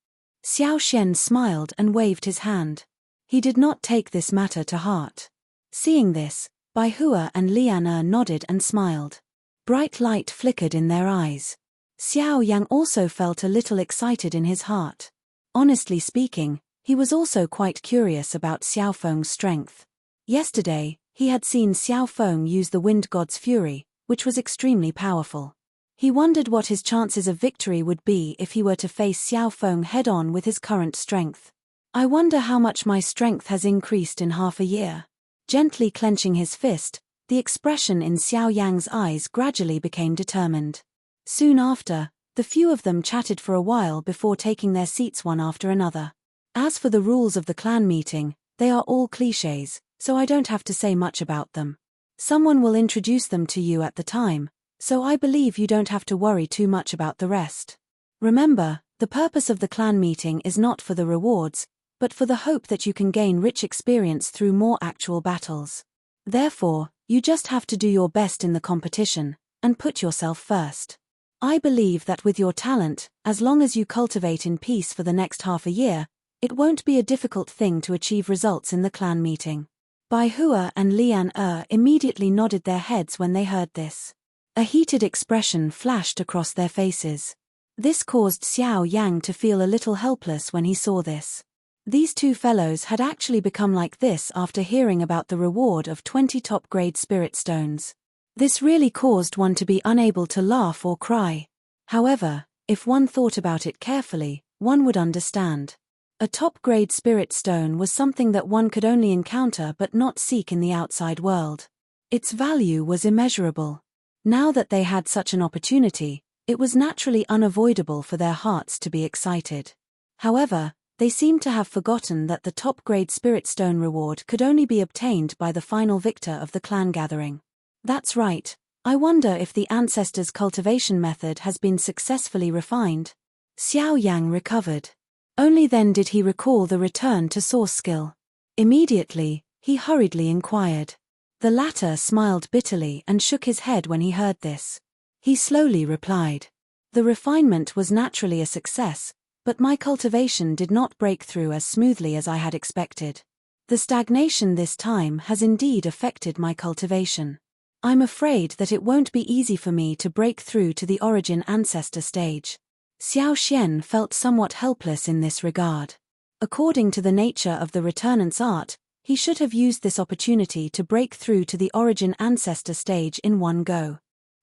Speaker 1: Xiao Xian smiled and waved his hand. He did not take this matter to heart. Seeing this, Bai Hua and Lian Er nodded and smiled. Bright light flickered in their eyes. Xiao Yang also felt a little excited in his heart. Honestly speaking, he was also quite curious about Xiao Feng's strength. Yesterday, he had seen Xiao Feng use the Wind God's Fury, which was extremely powerful. He wondered what his chances of victory would be if he were to face Xiao Feng head-on with his current strength. I wonder how much my strength has increased in half a year. Gently clenching his fist, the expression in Xiao Yang's eyes gradually became determined. Soon after, the few of them chatted for a while before taking their seats one after another. As for the rules of the clan meeting, they are all clichés, so I don't have to say much about them. Someone will introduce them to you at the time, so I believe you don't have to worry too much about the rest. Remember, the purpose of the clan meeting is not for the rewards, but for the hope that you can gain rich experience through more actual battles. Therefore, you just have to do your best in the competition, and put yourself first. I believe that with your talent, as long as you cultivate in peace for the next half a year, it won't be a difficult thing to achieve results in the clan meeting. Bai Hua and Lian Er immediately nodded their heads when they heard this. A heated expression flashed across their faces. This caused Xiao Yang to feel a little helpless when he saw this. These two fellows had actually become like this after hearing about the reward of 20 top-grade spirit stones. This really caused one to be unable to laugh or cry. However, if one thought about it carefully, one would understand. A top-grade spirit stone was something that one could only encounter but not seek in the outside world. Its value was immeasurable. Now that they had such an opportunity, it was naturally unavoidable for their hearts to be excited. However, they seemed to have forgotten that the top-grade spirit stone reward could only be obtained by the final victor of the clan gathering. That's right, I wonder if the ancestors' cultivation method has been successfully refined. Xiao Yang recovered. Only then did he recall the return to source skill. Immediately, he hurriedly inquired. The latter smiled bitterly and shook his head when he heard this. He slowly replied. The refinement was naturally a success, but my cultivation did not break through as smoothly as I had expected. The stagnation this time has indeed affected my cultivation. I'm afraid that it won't be easy for me to break through to the origin ancestor stage. Xiao Xian felt somewhat helpless in this regard. According to the nature of the returnant's art, he should have used this opportunity to break through to the origin ancestor stage in one go.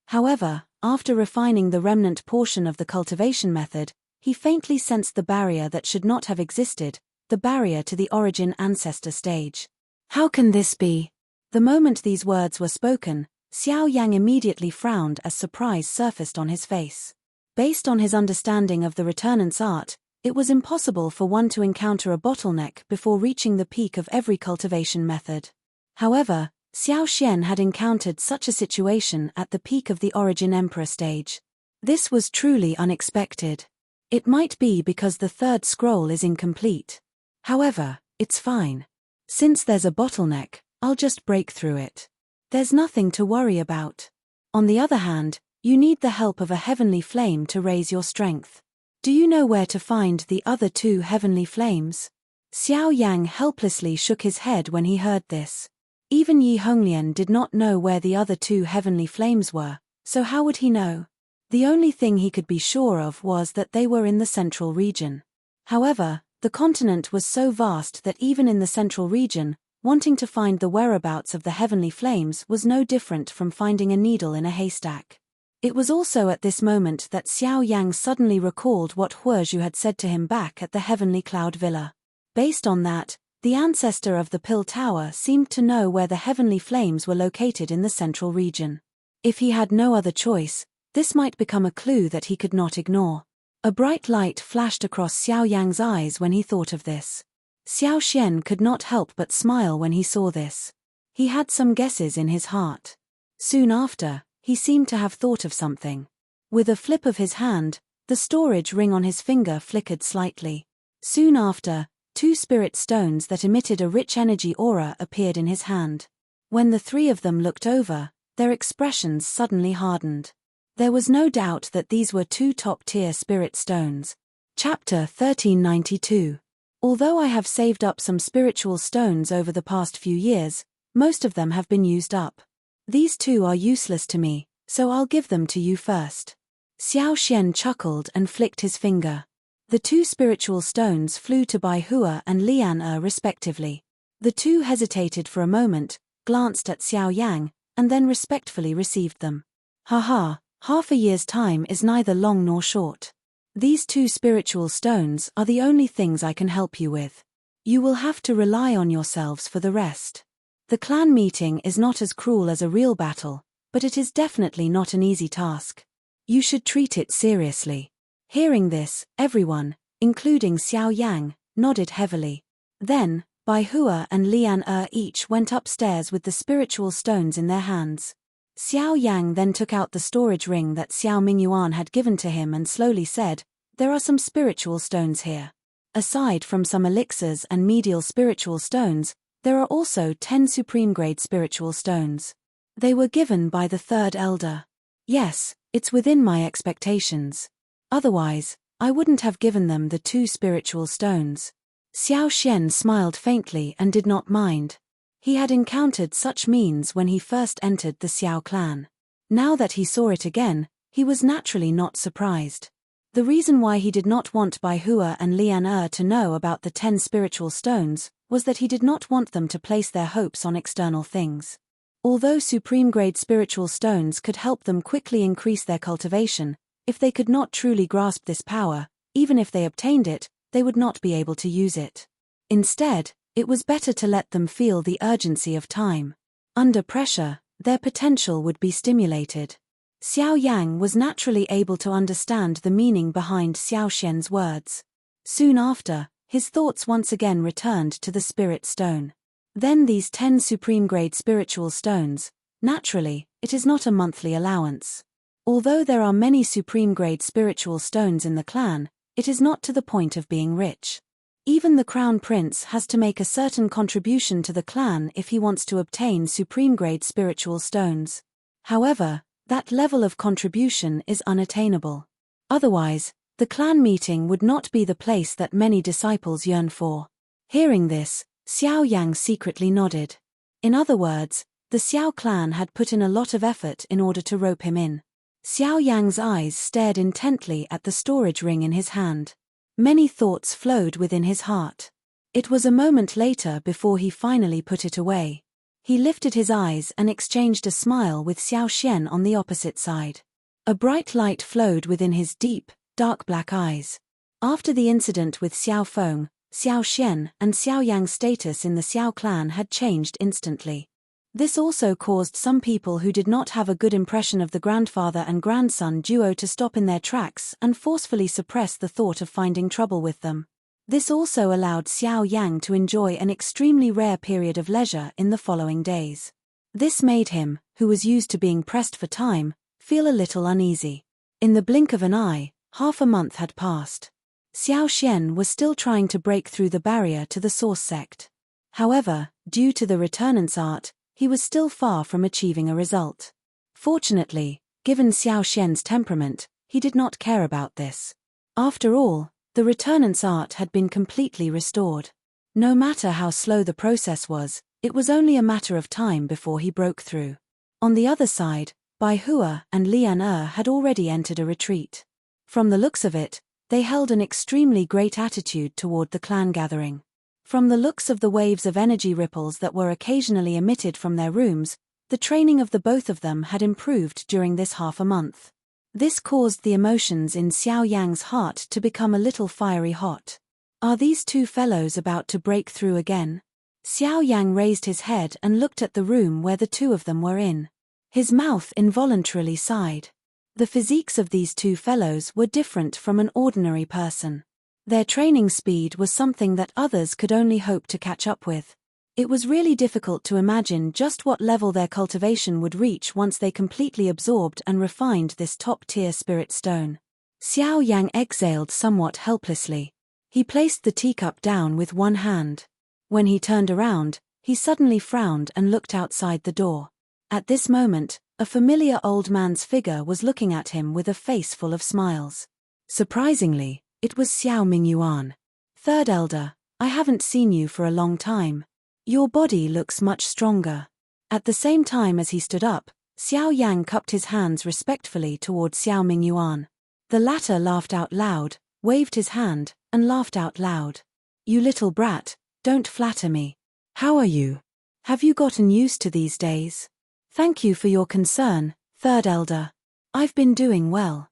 Speaker 1: However, after refining the remnant portion of the cultivation method, he faintly sensed the barrier that should not have existed, the barrier to the origin ancestor stage. How can this be? The moment these words were spoken, Xiao Yang immediately frowned as surprise surfaced on his face. Based on his understanding of the returnant's art, it was impossible for one to encounter a bottleneck before reaching the peak of every cultivation method. However, Xiao Xian had encountered such a situation at the peak of the Origin Emperor stage. This was truly unexpected. It might be because the third scroll is incomplete. However, it's fine. Since there's a bottleneck, I'll just break through it. There's nothing to worry about. On the other hand, you need the help of a heavenly flame to raise your strength. Do you know where to find the other two heavenly flames? Xiao Yang helplessly shook his head when he heard this. Even Yi Honglian did not know where the other two heavenly flames were, so how would he know? The only thing he could be sure of was that they were in the central region. However, the continent was so vast that even in the central region, wanting to find the whereabouts of the heavenly flames was no different from finding a needle in a haystack. It was also at this moment that Xiao Yang suddenly recalled what Huozhu had said to him back at the Heavenly Cloud Villa. Based on that, the ancestor of the Pill Tower seemed to know where the heavenly flames were located in the central region. If he had no other choice, this might become a clue that he could not ignore. A bright light flashed across Xiao Yang's eyes when he thought of this. Xiao Xian could not help but smile when he saw this. He had some guesses in his heart. Soon after, he seemed to have thought of something. With a flip of his hand, the storage ring on his finger flickered slightly. Soon after, 2 spirit stones that emitted a rich energy aura appeared in his hand. When the 3 of them looked over, their expressions suddenly hardened. There was no doubt that these were 2 top-tier spirit stones. Chapter 1392. Although I have saved up some spiritual stones over the past few years, most of them have been used up. These 2 are useless to me, so I'll give them to you first. Xiao Xian chuckled and flicked his finger. The 2 spiritual stones flew to Bai Hua and Lian respectively. The 2 hesitated for a moment, glanced at Xiao Yang, and then respectfully received them. Haha, half a year's time is neither long nor short. These 2 spiritual stones are the only things I can help you with. You will have to rely on yourselves for the rest. The clan meeting is not as cruel as a real battle, but it is definitely not an easy task. You should treat it seriously. Hearing this, everyone, including Xiao Yang, nodded heavily. Then, Bai Hua and Lian each went upstairs with the spiritual stones in their hands. Xiao Yang then took out the storage ring that Xiao Mingyuan had given to him and slowly said, "There are some spiritual stones here. Aside from some elixirs and medial spiritual stones, there are also 10 supreme-grade spiritual stones. They were given by the 3rd elder. Yes, it's within my expectations. Otherwise, I wouldn't have given them the 2 spiritual stones." Xiao Xian smiled faintly and did not mind. He had encountered such means when he first entered the Xiao clan. Now that he saw it again, he was naturally not surprised. The reason why he did not want Bai Hua and Lian to know about the 10 spiritual stones was that he did not want them to place their hopes on external things. Although supreme-grade spiritual stones could help them quickly increase their cultivation, if they could not truly grasp this power, even if they obtained it, they would not be able to use it. Instead, it was better to let them feel the urgency of time. Under pressure, their potential would be stimulated. Xiao Yang was naturally able to understand the meaning behind Xiao Xian's words. Soon after, his thoughts once again returned to the spirit stone. Then these 10 supreme-grade spiritual stones, naturally, it is not a monthly allowance. Although there are many supreme-grade spiritual stones in the clan, it is not to the point of being rich. Even the crown prince has to make a certain contribution to the clan if he wants to obtain supreme-grade spiritual stones. However, that level of contribution is unattainable. Otherwise, the clan meeting would not be the place that many disciples yearn for. Hearing this, Xiao Yang secretly nodded. In other words, the Xiao clan had put in a lot of effort in order to rope him in. Xiao Yang's eyes stared intently at the storage ring in his hand. Many thoughts flowed within his heart. It was a moment later before he finally put it away. He lifted his eyes and exchanged a smile with Xiao Xian on the opposite side. A bright light flowed within his deep, dark black eyes. After the incident with Xiao Feng, Xiao Xian and Xiao Yang's status in the Xiao clan had changed instantly. This also caused some people who did not have a good impression of the grandfather and grandson duo to stop in their tracks and forcefully suppress the thought of finding trouble with them. This also allowed Xiao Yang to enjoy an extremely rare period of leisure in the following days. This made him, who was used to being pressed for time, feel a little uneasy. In the blink of an eye, half a month had passed. Xiao Xian was still trying to break through the barrier to the source sect. However, due to the returnance art, he was still far from achieving a result. Fortunately, given Xiao Xian's temperament, he did not care about this. After all, the returnance art had been completely restored. No matter how slow the process was, it was only a matter of time before he broke through. On the other side, Bai Hua and Lian had already entered a retreat. From the looks of it, they held an extremely great attitude toward the clan gathering. From the looks of the waves of energy ripples that were occasionally emitted from their rooms, The training of the both of them had improved during this half a month. This caused the emotions in Xiao Yang's heart to become a little fiery hot. Are these two fellows about to break through again? Xiao Yang raised his head and looked at the room where the two of them were in. His mouth involuntarily sighed. The physiques of these two fellows were different from an ordinary person. Their training speed was something that others could only hope to catch up with. It was really difficult to imagine just what level their cultivation would reach once they completely absorbed and refined this top-tier spirit stone. Xiao Yang exhaled somewhat helplessly. He placed the teacup down with one hand. When he turned around, he suddenly frowned and looked outside the door. At this moment, a familiar old man's figure was looking at him with a face full of smiles. Surprisingly, it was Xiao Mingyuan. Third elder, I haven't seen you for a long time. Your body looks much stronger. At the same time as he stood up, Xiao Yang cupped his hands respectfully toward Xiao Mingyuan. The latter laughed out loud, waved his hand, and laughed out loud. You little brat, don't flatter me. How are you? Have you gotten used to these days? Thank you for your concern, third elder. I've been doing well.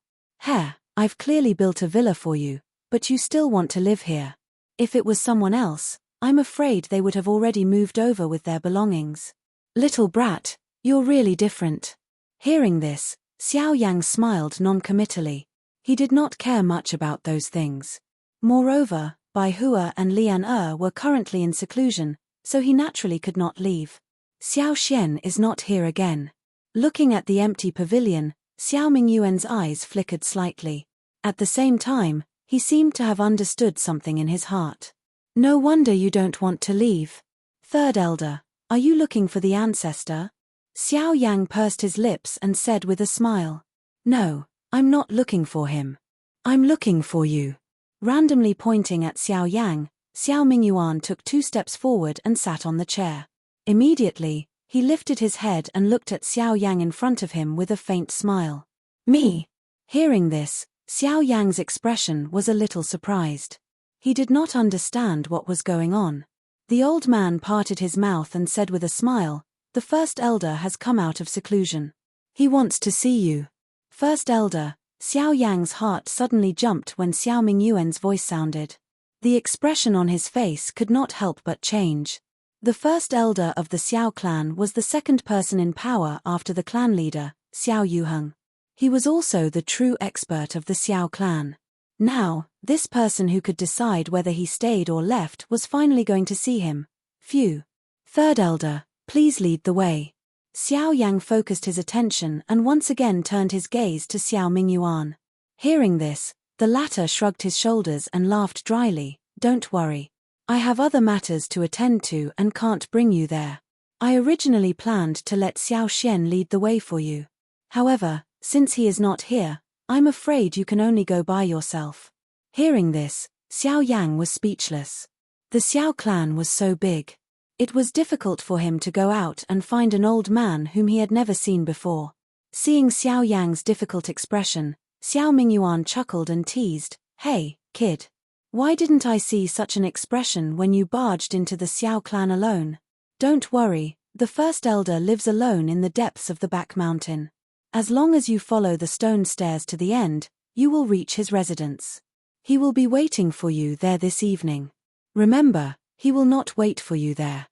Speaker 1: I've clearly built a villa for you, but you still want to live here. If it was someone else, I'm afraid they would have already moved over with their belongings. Little brat, you're really different. Hearing this, Xiao Yang smiled non-committally. He did not care much about those things. Moreover, Bai Hua and Lian were currently in seclusion, so he naturally could not leave. Xiao Xian is not here again. Looking at the empty pavilion, Xiao Mingyuan's eyes flickered slightly. At the same time, he seemed to have understood something in his heart. No wonder you don't want to leave. Third elder, are you looking for the ancestor? Xiao Yang pursed his lips and said with a smile. No, I'm not looking for him. I'm looking for you. Randomly pointing at Xiao Yang, Xiao Mingyuan took 2 steps forward and sat on the chair. Immediately, he lifted his head and looked at Xiao Yang in front of him with a faint smile. Me? Hearing this, Xiao Yang's expression was a little surprised. He did not understand what was going on. The old man parted his mouth and said with a smile, the first elder has come out of seclusion. He wants to see you. First elder, Xiao Yang's heart suddenly jumped when Xiao Mingyuan's voice sounded. The expression on his face could not help but change. The first elder of the Xiao clan was the second person in power after the clan leader, Xiao Yuheng. He was also the true expert of the Xiao clan. Now, this person who could decide whether he stayed or left was finally going to see him. Phew. Third elder, please lead the way. Xiao Yang focused his attention and once again turned his gaze to Xiao Mingyuan. Hearing this, the latter shrugged his shoulders and laughed dryly. Don't worry. I have other matters to attend to and can't bring you there. I originally planned to let Xiao Xian lead the way for you. However, since he is not here, I'm afraid you can only go by yourself. Hearing this, Xiao Yang was speechless. The Xiao clan was so big. It was difficult for him to go out and find an old man whom he had never seen before. Seeing Xiao Yang's difficult expression, Xiao Mingyuan chuckled and teased, Hey, kid. Why didn't I see such an expression when you barged into the Xiao clan alone? Don't worry, the first elder lives alone in the depths of the back mountain. As long as you follow the stone stairs to the end, you will reach his residence. He will be waiting for you there this evening. Remember, he will not wait for you there.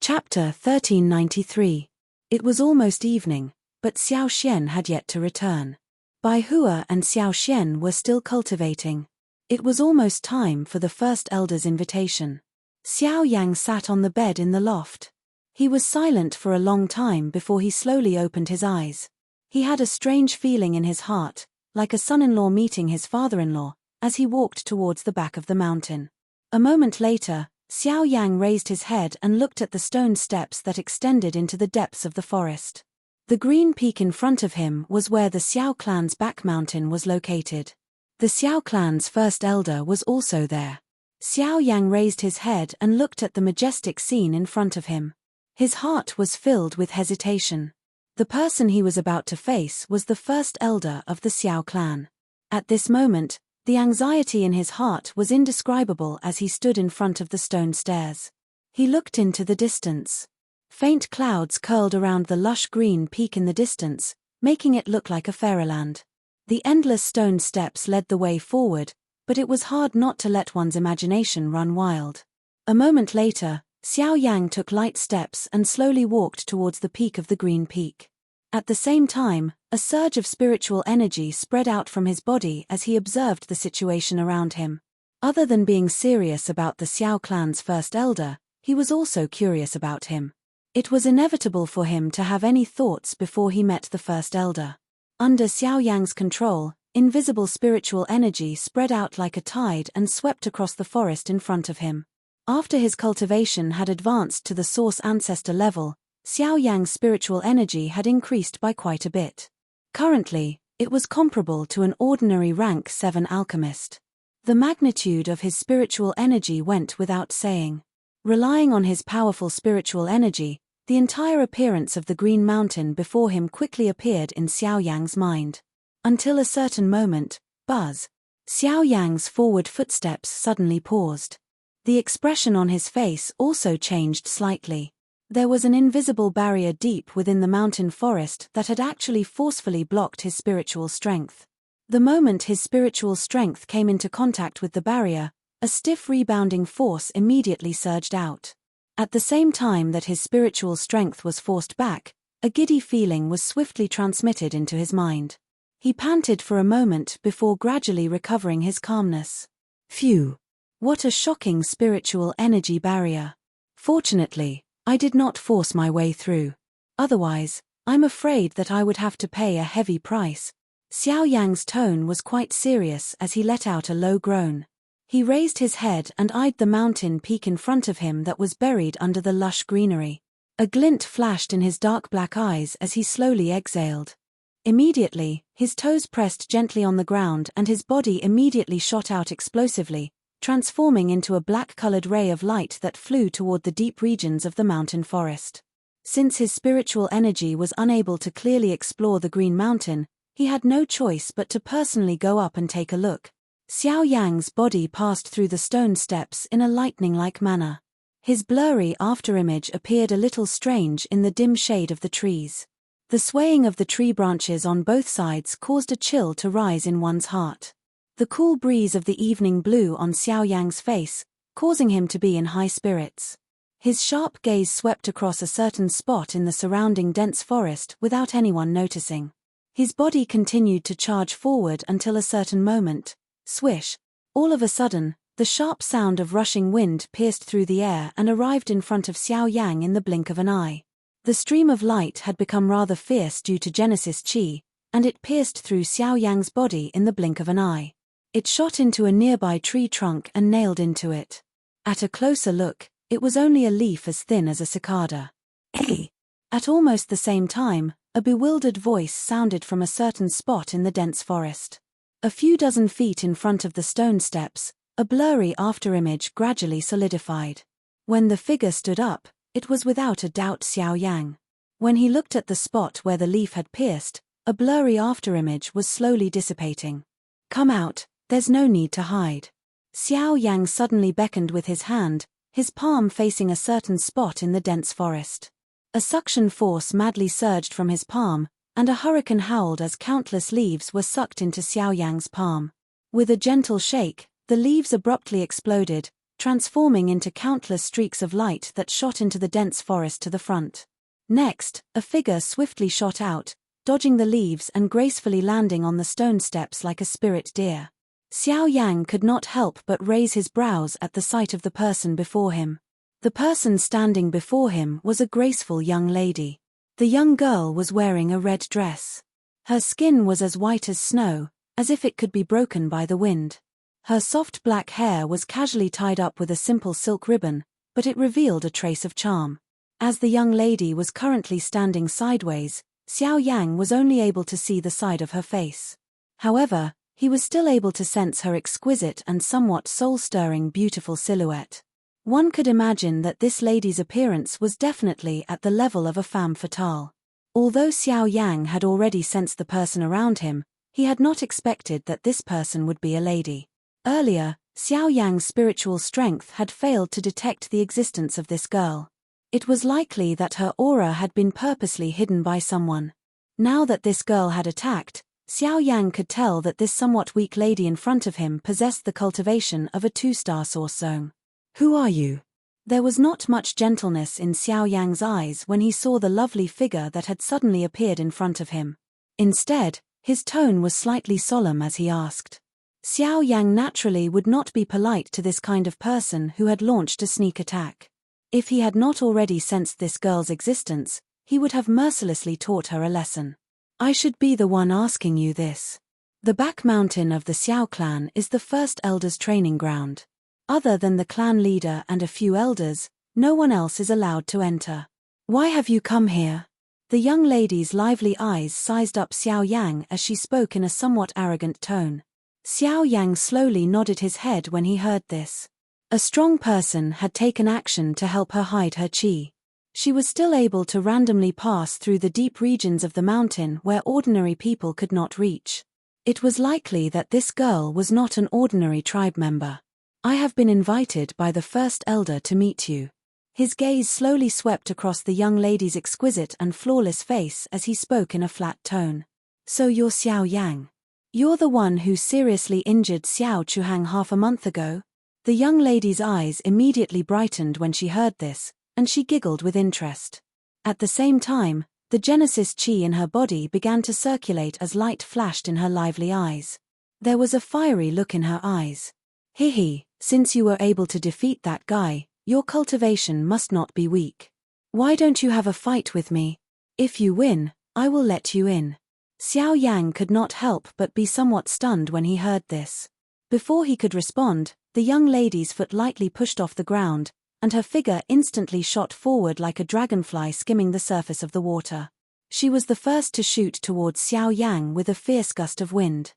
Speaker 1: Chapter 1393. It was almost evening, but Xiao Xian had yet to return. Bai Hua and Xiao Xian were still cultivating. It was almost time for the first elder's invitation. Xiao Yang sat on the bed in the loft. He was silent for a long time before he slowly opened his eyes. He had a strange feeling in his heart, like a son-in-law meeting his father-in-law, as he walked towards the back of the mountain. A moment later, Xiao Yang raised his head and looked at the stone steps that extended into the depths of the forest. The green peak in front of him was where the Xiao clan's back mountain was located. The Xiao clan's first elder was also there. Xiao Yang raised his head and looked at the majestic scene in front of him. His heart was filled with hesitation. The person he was about to face was the first elder of the Xiao clan. At this moment, the anxiety in his heart was indescribable as he stood in front of the stone stairs. He looked into the distance. Faint clouds curled around the lush green peak in the distance, making it look like a fairyland. The endless stone steps led the way forward, but it was hard not to let one's imagination run wild. A moment later, Xiao Yang took light steps and slowly walked towards the peak of the green peak. At the same time, a surge of spiritual energy spread out from his body as he observed the situation around him. Other than being serious about the Xiao clan's first elder, he was also curious about him. It was inevitable for him to have any thoughts before he met the first elder. Under Xiao Yang's control, invisible spiritual energy spread out like a tide and swept across the forest in front of him. After his cultivation had advanced to the source ancestor level, Xiao Yang's spiritual energy had increased by quite a bit. Currently, it was comparable to an ordinary rank 7 alchemist. The magnitude of his spiritual energy went without saying. Relying on his powerful spiritual energy, the entire appearance of the Green Mountain before him quickly appeared in Xiao Yang's mind. Until a certain moment, buzz. Xiao Yang's forward footsteps suddenly paused. The expression on his face also changed slightly. There was an invisible barrier deep within the mountain forest that had actually forcefully blocked his spiritual strength. The moment his spiritual strength came into contact with the barrier, a stiff rebounding force immediately surged out. At the same time that his spiritual strength was forced back, a giddy feeling was swiftly transmitted into his mind. He panted for a moment before gradually recovering his calmness. Phew! What a shocking spiritual energy barrier. Fortunately, I did not force my way through. Otherwise, I'm afraid that I would have to pay a heavy price. Xiao Yang's tone was quite serious as he let out a low groan. He raised his head and eyed the mountain peak in front of him that was buried under the lush greenery. A glint flashed in his dark black eyes as he slowly exhaled. Immediately, his toes pressed gently on the ground and his body immediately shot out explosively, transforming into a black-colored ray of light that flew toward the deep regions of the mountain forest. Since his spiritual energy was unable to clearly explore the Green Mountain, he had no choice but to personally go up and take a look. Xiao Yang's body passed through the stone steps in a lightning-like manner. His blurry afterimage appeared a little strange in the dim shade of the trees. The swaying of the tree branches on both sides caused a chill to rise in one's heart. The cool breeze of the evening blew on Xiao Yang's face, causing him to be in high spirits. His sharp gaze swept across a certain spot in the surrounding dense forest without anyone noticing. His body continued to charge forward until a certain moment. Swish! All of a sudden, the sharp sound of rushing wind pierced through the air and arrived in front of Xiao Yang in the blink of an eye. The stream of light had become rather fierce due to Genesis Qi, and it pierced through Xiao Yang's body in the blink of an eye. It shot into a nearby tree trunk and nailed into it. At a closer look, it was only a leaf as thin as a cicada. Hey! At almost the same time, a bewildered voice sounded from a certain spot in the dense forest. A few dozen feet in front of the stone steps, a blurry afterimage gradually solidified. When the figure stood up, it was without a doubt Xiao Yang. When he looked at the spot where the leaf had pierced, a blurry afterimage was slowly dissipating. Come out, there's no need to hide. Xiao Yang suddenly beckoned with his hand, his palm facing a certain spot in the dense forest. A suction force madly surged from his palm, and a hurricane howled as countless leaves were sucked into Xiao Yang's palm. With a gentle shake, the leaves abruptly exploded, transforming into countless streaks of light that shot into the dense forest to the front. Next, a figure swiftly shot out, dodging the leaves and gracefully landing on the stone steps like a spirit deer. Xiao Yang could not help but raise his brows at the sight of the person before him. The person standing before him was a graceful young lady. The young girl was wearing a red dress. Her skin was as white as snow, as if it could be broken by the wind. Her soft black hair was casually tied up with a simple silk ribbon, but it revealed a trace of charm. As the young lady was currently standing sideways, Xiao Yang was only able to see the side of her face. However, he was still able to sense her exquisite and somewhat soul-stirring beautiful silhouette. One could imagine that this lady's appearance was definitely at the level of a femme fatale. Although Xiao Yang had already sensed the person around him, he had not expected that this person would be a lady. Earlier, Xiao Yang's spiritual strength had failed to detect the existence of this girl. It was likely that her aura had been purposely hidden by someone. Now that this girl had attacked, Xiao Yang could tell that this somewhat weak lady in front of him possessed the cultivation of a 2-star source zone. Who are you? There was not much gentleness in Xiao Yang's eyes when he saw the lovely figure that had suddenly appeared in front of him. Instead, his tone was slightly solemn as he asked. Xiao Yang naturally would not be polite to this kind of person who had launched a sneak attack. If he had not already sensed this girl's existence, he would have mercilessly taught her a lesson. I should be the one asking you this. The back mountain of the Xiao clan is the first elder's training ground. Other than the clan leader and a few elders, no one else is allowed to enter. Why have you come here? The young lady's lively eyes sized up Xiao Yang as she spoke in a somewhat arrogant tone. Xiao Yang slowly nodded his head when he heard this. A strong person had taken action to help her hide her qi. She was still able to randomly pass through the deep regions of the mountain where ordinary people could not reach. It was likely that this girl was not an ordinary tribe member. I have been invited by the first elder to meet you. His gaze slowly swept across the young lady's exquisite and flawless face as he spoke in a flat tone. So you're Xiao Yang. You're the one who seriously injured Xiao Chuhang half a month ago? The young lady's eyes immediately brightened when she heard this, and she giggled with interest. At the same time, the Genesis Qi in her body began to circulate as light flashed in her lively eyes. There was a fiery look in her eyes. Hihi, since you were able to defeat that guy, your cultivation must not be weak. Why don't you have a fight with me? If you win, I will let you in. Xiao Yang could not help but be somewhat stunned when he heard this. Before he could respond, the young lady's foot lightly pushed off the ground, and her figure instantly shot forward like a dragonfly skimming the surface of the water. She was the first to shoot towards Xiao Yang with a fierce gust of wind.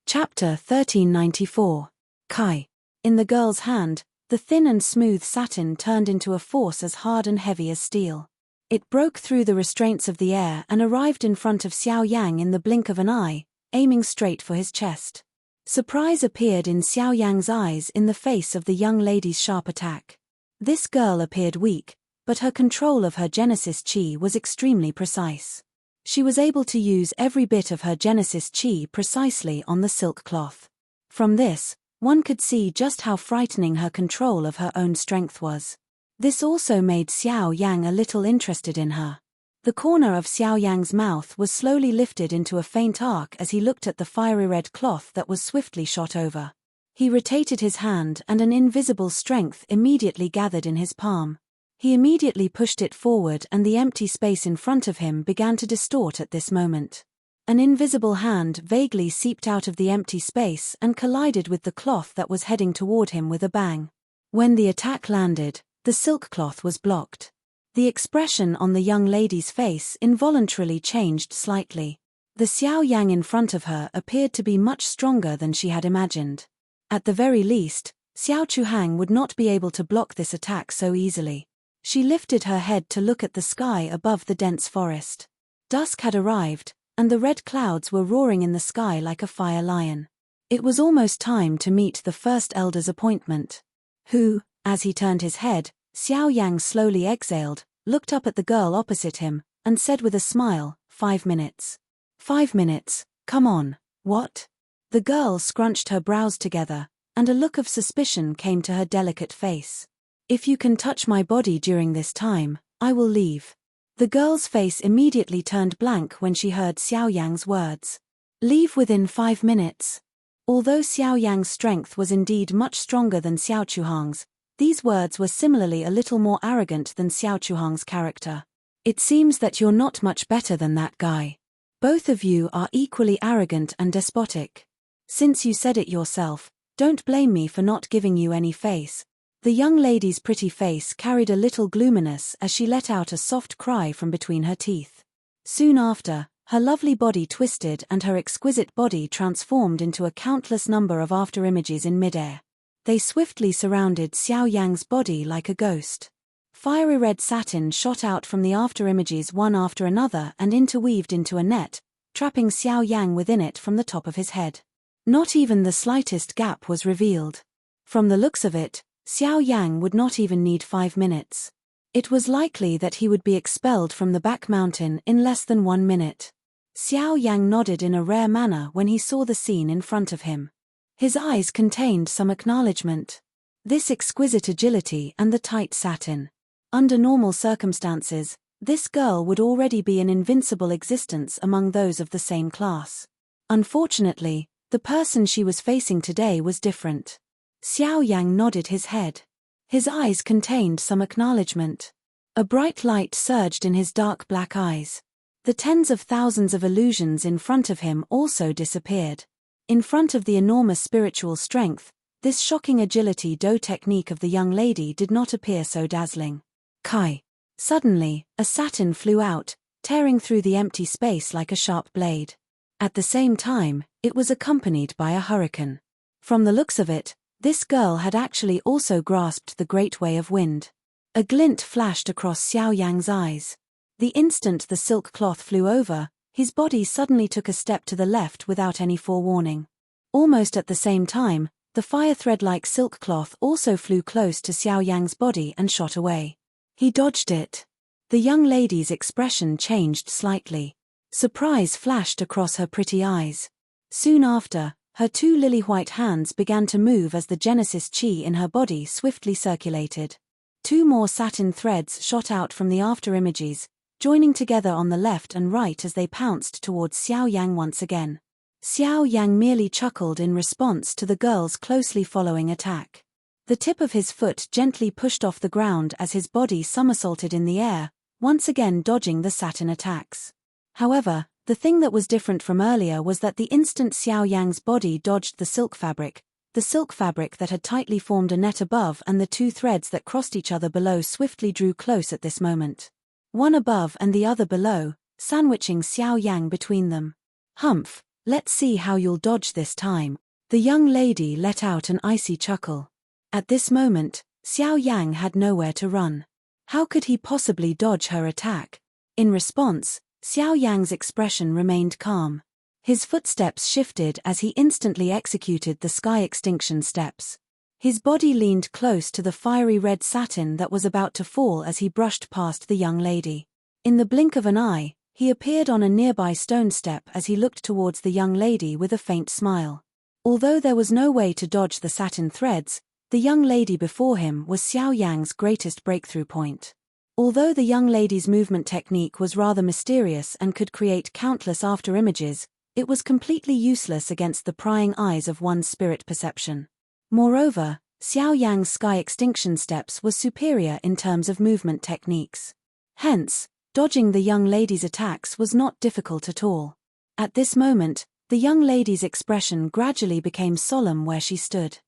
Speaker 1: Chapter 1394. Kai. In the girl's hand, the thin and smooth satin turned into a force as hard and heavy as steel. It broke through the restraints of the air and arrived in front of Xiao Yang in the blink of an eye, aiming straight for his chest. Surprise appeared in Xiao Yang's eyes in the face of the young lady's sharp attack. This girl appeared weak, but her control of her Genesis Qi was extremely precise. She was able to use every bit of her Genesis Qi precisely on the silk cloth. From this, one could see just how frightening her control of her own strength was. This also made Xiao Yang a little interested in her. The corner of Xiao Yang's mouth was slowly lifted into a faint arc as he looked at the fiery red cloth that was swiftly shot over. He rotated his hand and an invisible strength immediately gathered in his palm. He immediately pushed it forward and the empty space in front of him began to distort at this moment. An invisible hand vaguely seeped out of the empty space and collided with the cloth that was heading toward him with a bang. When the attack landed, the silk cloth was blocked. The expression on the young lady's face involuntarily changed slightly. The Xiao Yang in front of her appeared to be much stronger than she had imagined. At the very least, Xiao Chuhang would not be able to block this attack so easily. She lifted her head to look at the sky above the dense forest. Dusk had arrived, and the red clouds were roaring in the sky like a fire lion. It was almost time to meet the first elder's appointment. Who, as he turned his head, Xiao Yang slowly exhaled, looked up at the girl opposite him, and said with a smile, 5 minutes. 5 minutes, come on, what? The girl scrunched her brows together, and a look of suspicion came to her delicate face. If you can touch my body during this time, I will leave. The girl's face immediately turned blank when she heard Xiao Yang's words. Leave within 5 minutes. Although Xiao Yang's strength was indeed much stronger than Xiao Chuhang's, these words were similarly a little more arrogant than Xiao Chuhang's character. It seems that you're not much better than that guy. Both of you are equally arrogant and despotic. Since you said it yourself, don't blame me for not giving you any face. The young lady's pretty face carried a little gloominess as she let out a soft cry from between her teeth. Soon after, her lovely body twisted and her exquisite body transformed into a countless number of afterimages in midair. They swiftly surrounded Xiao Yang's body like a ghost. Fiery red satin shot out from the afterimages one after another and interweaved into a net, trapping Xiao Yang within it from the top of his head. Not even the slightest gap was revealed. From the looks of it, Xiao Yang would not even need 5 minutes. It was likely that he would be expelled from the back mountain in less than 1 minute. Xiao Yang nodded in a rare manner when he saw the scene in front of him. His eyes contained some acknowledgement. This exquisite agility and the tight satin. Under normal circumstances, this girl would already be an invincible existence among those of the same class. Unfortunately, the person she was facing today was different. Xiao Yang nodded his head. His eyes contained some acknowledgement. A bright light surged in his dark black eyes. The tens of thousands of illusions in front of him also disappeared. In front of the enormous spiritual strength, this shocking agility technique of the young lady did not appear so dazzling. Kai. Suddenly, a satin flew out, tearing through the empty space like a sharp blade. At the same time, it was accompanied by a hurricane. From the looks of it, this girl had actually also grasped the great way of wind. A glint flashed across Xiao Yang's eyes. The instant the silk cloth flew over, his body suddenly took a step to the left without any forewarning. Almost at the same time, the fire thread-like silk cloth also flew close to Xiao Yang's body and shot away. He dodged it. The young lady's expression changed slightly. Surprise flashed across her pretty eyes. Soon after, her 2 lily-white hands began to move as the Genesis chi in her body swiftly circulated. 2 more satin threads shot out from the after-images, joining together on the left and right as they pounced towards Xiao Yang once again. Xiao Yang merely chuckled in response to the girl's closely following attack. The tip of his foot gently pushed off the ground as his body somersaulted in the air, once again dodging the satin attacks. However, the thing that was different from earlier was that the instant Xiao Yang's body dodged the silk fabric that had tightly formed a net above and the 2 threads that crossed each other below swiftly drew close at this moment. One above and the other below, sandwiching Xiao Yang between them. Humph, let's see how you'll dodge this time. The young lady let out an icy chuckle. At this moment, Xiao Yang had nowhere to run. How could he possibly dodge her attack? In response, Xiao Yang's expression remained calm. His footsteps shifted as he instantly executed the sky extinction steps. His body leaned close to the fiery red satin that was about to fall as he brushed past the young lady. In the blink of an eye, he appeared on a nearby stone step as he looked towards the young lady with a faint smile. Although there was no way to dodge the satin threads, the young lady before him was Xiao Yang's greatest breakthrough point. Although the young lady's movement technique was rather mysterious and could create countless after-images, it was completely useless against the prying eyes of one's spirit perception. Moreover, Xiao Yang's sky extinction steps was superior in terms of movement techniques. Hence, dodging the young lady's attacks was not difficult at all. At this moment, the young lady's expression gradually became solemn where she stood.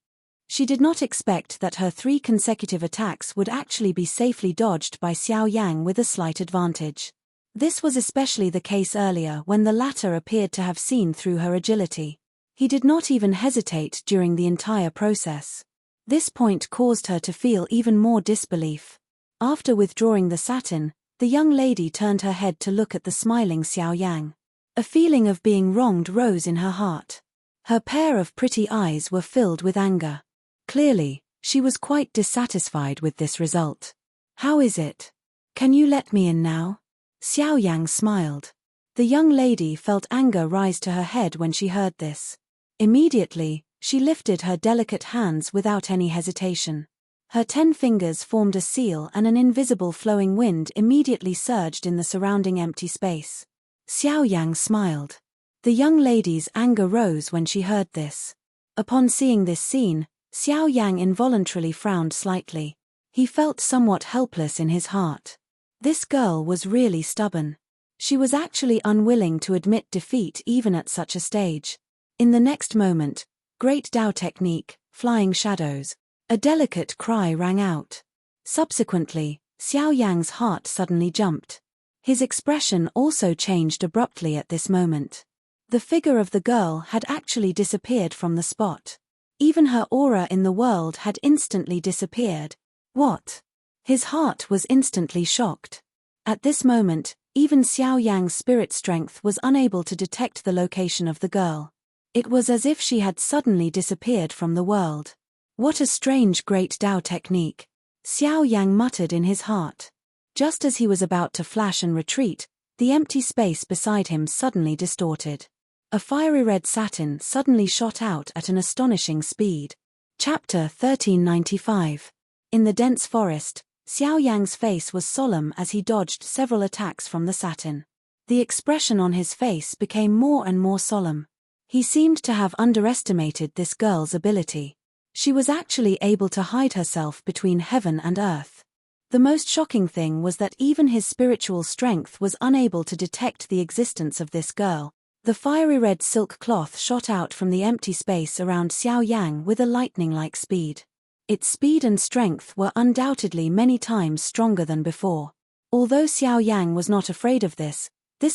Speaker 1: She did not expect that her 3 consecutive attacks would actually be safely dodged by Xiao Yang with a slight advantage. This was especially the case earlier when the latter appeared to have seen through her agility. He did not even hesitate during the entire process. This point caused her to feel even more disbelief. After withdrawing the satin, the young lady turned her head to look at the smiling Xiao Yang. A feeling of being wronged rose in her heart. Her pair of pretty eyes were filled with anger. Clearly, she was quite dissatisfied with this result. How is it? Can you let me in now? Xiao Yang smiled. The young lady felt anger rise to her head when she heard this. Immediately, she lifted her delicate hands without any hesitation. Her 10 fingers formed a seal and an invisible flowing wind immediately surged in the surrounding empty space. Xiao Yang smiled. The young lady's anger rose when she heard this. Upon seeing this scene, Xiao Yang involuntarily frowned slightly. He felt somewhat helpless in his heart. This girl was really stubborn. She was actually unwilling to admit defeat even at such a stage. In the next moment, great Dao technique, flying shadows. A delicate cry rang out. Subsequently, Xiao Yang's heart suddenly jumped. His expression also changed abruptly at this moment. The figure of the girl had actually disappeared from the spot. Even her aura in the world had instantly disappeared. What? His heart was instantly shocked. At this moment, even Xiao Yang's spirit strength was unable to detect the location of the girl. It was as if she had suddenly disappeared from the world. What a strange great Dao technique. Xiao Yang muttered in his heart. Just as he was about to flash and retreat, the empty space beside him suddenly distorted. A fiery red satin suddenly shot out at an astonishing speed. Chapter 1395. In the dense forest, Xiao Yang's face was solemn as he dodged several attacks from the satin. The expression on his face became more and more solemn. He seemed to have underestimated this girl's ability. She was actually able to hide herself between heaven and earth. The most shocking thing was that even his spiritual strength was unable to detect the existence of this girl. The fiery red silk cloth shot out from the empty space around Xiao Yang with a lightning-like speed. Its speed and strength were undoubtedly many times stronger than before. Although Xiao Yang was not afraid of this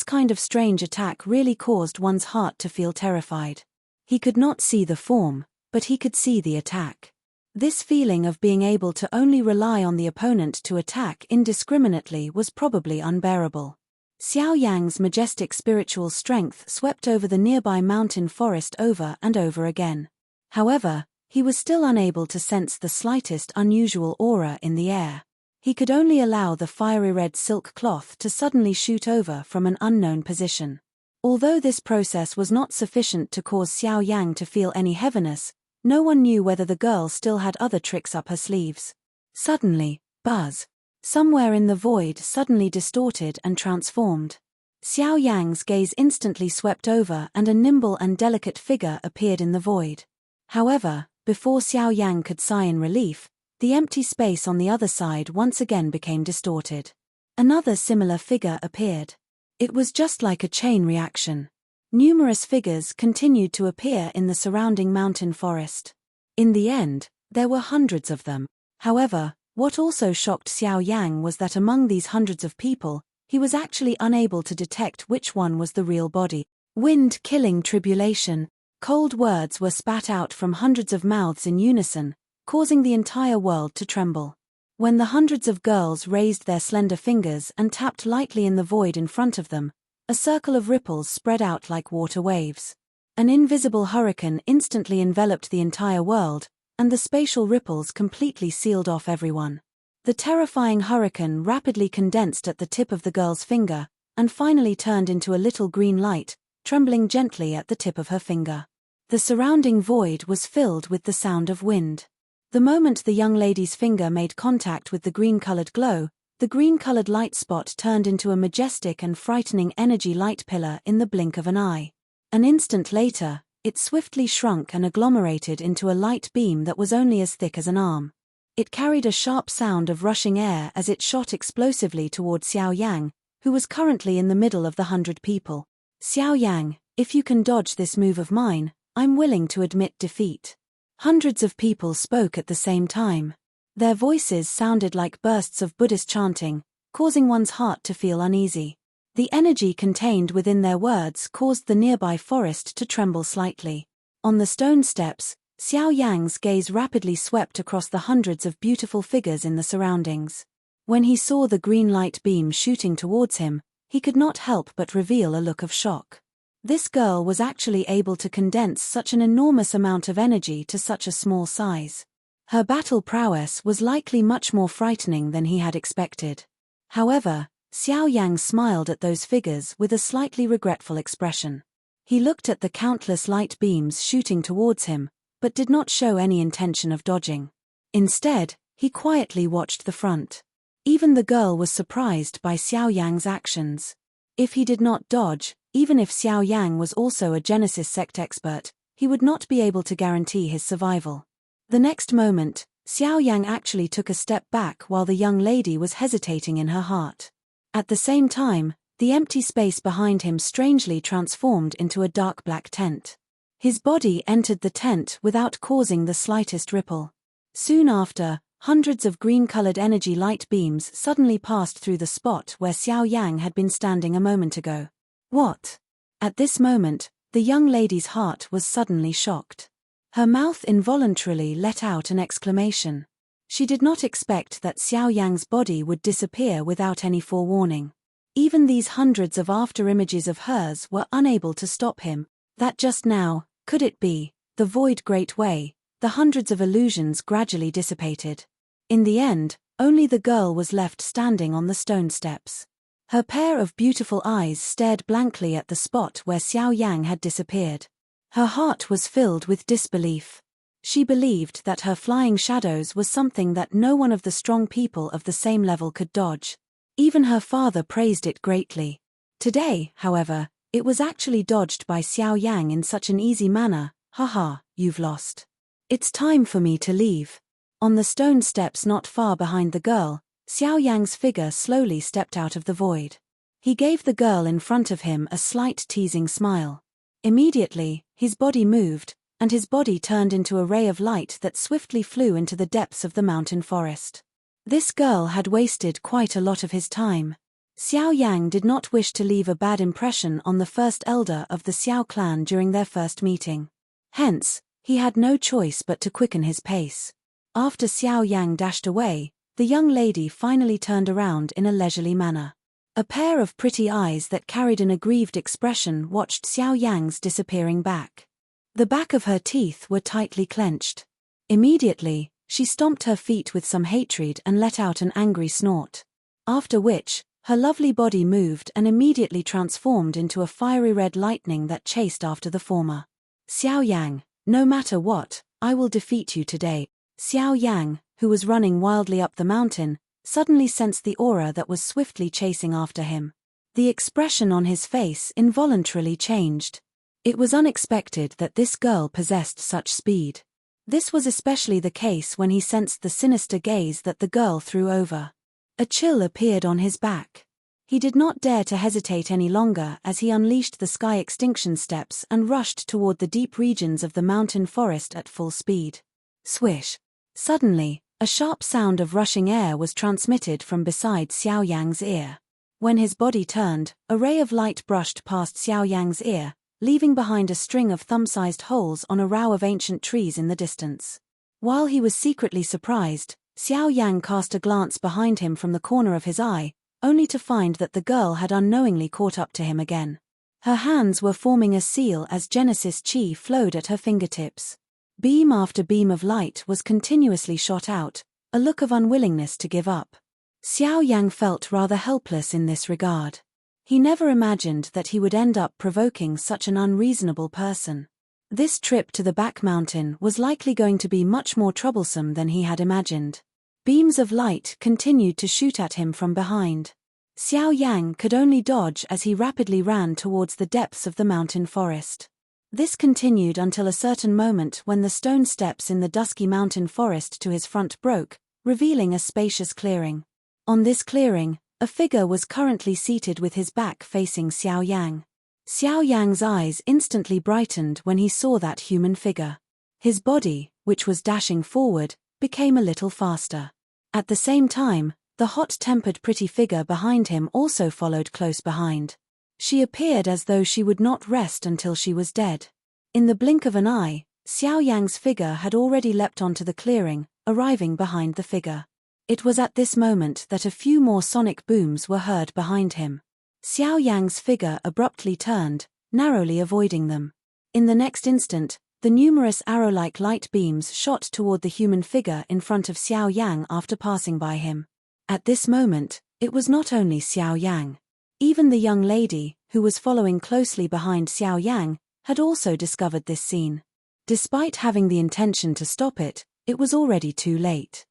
Speaker 1: kind of strange attack really caused one's heart to feel terrified. He could not see the form, but he could see the attack. This feeling of being able to only rely on the opponent to attack indiscriminately was probably unbearable. Xiao Yang's majestic spiritual strength swept over the nearby mountain forest over and over again. However, he was still unable to sense the slightest unusual aura in the air. He could only allow the fiery red silk cloth to suddenly shoot over from an unknown position. Although this process was not sufficient to cause Xiao Yang to feel any heaviness, no one knew whether the girl still had other tricks up her sleeves. Suddenly, buzz! Somewhere in the void suddenly distorted and transformed. Xiao Yang's gaze instantly swept over and a nimble and delicate figure appeared in the void. However, before Xiao Yang could sigh in relief, the empty space on the other side once again became distorted. Another similar figure appeared. It was just like a chain reaction. Numerous figures continued to appear in the surrounding mountain forest. In the end, there were hundreds of them. However, what also shocked Xiao Yang was that among these hundreds of people, he was actually unable to detect which one was the real body. Wind-killing tribulation. Cold words were spat out from hundreds of mouths in unison, causing the entire world to tremble. When the hundreds of girls raised their slender fingers and tapped lightly in the void in front of them, a circle of ripples spread out like water waves. An invisible hurricane instantly enveloped the entire world, and the spatial ripples completely sealed off everyone. The terrifying hurricane rapidly condensed at the tip of the girl's finger, and finally turned into a little green light, trembling gently at the tip of her finger. The surrounding void was filled with the sound of wind. The moment the young lady's finger made contact with the green-colored glow, the green-colored light spot turned into a majestic and frightening energy light pillar in the blink of an eye. An instant later, it swiftly shrunk and agglomerated into a light beam that was only as thick as an arm. It carried a sharp sound of rushing air as it shot explosively toward Xiao Yang, who was currently in the middle of the 100 people. Xiao Yang, if you can dodge this move of mine, I'm willing to admit defeat. Hundreds of people spoke at the same time. Their voices sounded like bursts of Buddhist chanting, causing one's heart to feel uneasy. The energy contained within their words caused the nearby forest to tremble slightly. On the stone steps, Xiao Yang's gaze rapidly swept across the hundreds of beautiful figures in the surroundings. When he saw the green light beam shooting towards him, he could not help but reveal a look of shock. This girl was actually able to condense such an enormous amount of energy to such a small size. Her battle prowess was likely much more frightening than he had expected. However, Xiao Yang smiled at those figures with a slightly regretful expression. He looked at the countless light beams shooting towards him, but did not show any intention of dodging. Instead, he quietly watched the front. Even the girl was surprised by Xiao Yang's actions. If he did not dodge, even if Xiao Yang was also a Genesis sect expert, he would not be able to guarantee his survival. The next moment, Xiao Yang actually took a step back while the young lady was hesitating in her heart. At the same time, the empty space behind him strangely transformed into a dark black tent. His body entered the tent without causing the slightest ripple. Soon after, hundreds of green-colored energy light beams suddenly passed through the spot where Xiao Yang had been standing a moment ago. What? At this moment, the young lady's heart was suddenly shocked. Her mouth involuntarily let out an exclamation. She did not expect that Xiao Yang's body would disappear without any forewarning. Even these hundreds of after-images of hers were unable to stop him. That just now, could it be, the void great way, the hundreds of illusions gradually dissipated. In the end, Only the girl was left standing on the stone steps. Her pair of beautiful eyes stared blankly at the spot where Xiao Yang had disappeared. Her heart was filled with disbelief. She believed that her flying shadows was something that no one of the strong people of the same level could dodge. Even her father praised it greatly. Today, however, it was actually dodged by Xiao Yang in such an easy manner. Haha, you've lost. It's time for me to leave. On the stone steps not far behind the girl, Xiao Yang's figure slowly stepped out of the void. He gave the girl in front of him a slight teasing smile. Immediately, his body moved, and his body turned into a ray of light that swiftly flew into the depths of the mountain forest. This girl had wasted quite a lot of his time. Xiao Yang did not wish to leave a bad impression on the first elder of the Xiao clan during their first meeting. Hence, he had no choice but to quicken his pace. After Xiao Yang dashed away, the young lady finally turned around in a leisurely manner. A pair of pretty eyes that carried an aggrieved expression watched Xiao Yang's disappearing back. The back of her teeth were tightly clenched. Immediately, she stomped her feet with some hatred and let out an angry snort. After which, her lovely body moved and immediately transformed into a fiery red lightning that chased after the former. Xiao Yang, no matter what, I will defeat you today. Xiao Yang, who was running wildly up the mountain, suddenly sensed the aura that was swiftly chasing after him. The expression on his face involuntarily changed. It was unexpected that this girl possessed such speed. This was especially the case when he sensed the sinister gaze that the girl threw over. A chill appeared on his back. He did not dare to hesitate any longer as he unleashed the sky extinction steps and rushed toward the deep regions of the mountain forest at full speed. Swish! Suddenly, a sharp sound of rushing air was transmitted from beside Xiao Yang's ear. When his body turned, a ray of light brushed past Xiao Yang's ear, leaving behind a string of thumb-sized holes on a row of ancient trees in the distance. While he was secretly surprised, Xiao Yang cast a glance behind him from the corner of his eye, only to find that the girl had unknowingly caught up to him again. Her hands were forming a seal as Genesis Chi flowed at her fingertips. Beam after beam of light was continuously shot out, a look of unwillingness to give up. Xiao Yang felt rather helpless in this regard. He never imagined that he would end up provoking such an unreasonable person. This trip to the back mountain was likely going to be much more troublesome than he had imagined. Beams of light continued to shoot at him from behind. Xiao Yang could only dodge as he rapidly ran towards the depths of the mountain forest. This continued until a certain moment when the stone steps in the dusky mountain forest to his front broke, revealing a spacious clearing. On this clearing, a figure was currently seated with his back facing Xiao Yang. Xiao Yang's eyes instantly brightened when he saw that human figure. His body, which was dashing forward, became a little faster. At the same time, the hot-tempered pretty figure behind him also followed close behind. She appeared as though she would not rest until she was dead. In the blink of an eye, Xiao Yang's figure had already leapt onto the clearing, arriving behind the figure. It was at this moment that a few more sonic booms were heard behind him. Xiao Yang's figure abruptly turned, narrowly avoiding them. In the next instant, the numerous arrow-like light beams shot toward the human figure in front of Xiao Yang after passing by him. At this moment, it was not only Xiao Yang. Even the young lady, who was following closely behind Xiao Yang, had also discovered this scene. Despite having the intention to stop it, it was already too late.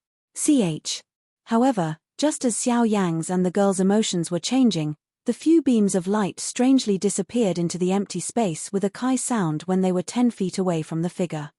Speaker 1: However, just as Xiao Yang's and the girl's emotions were changing, the few beams of light strangely disappeared into the empty space with a kai sound when they were 10 feet away from the figure.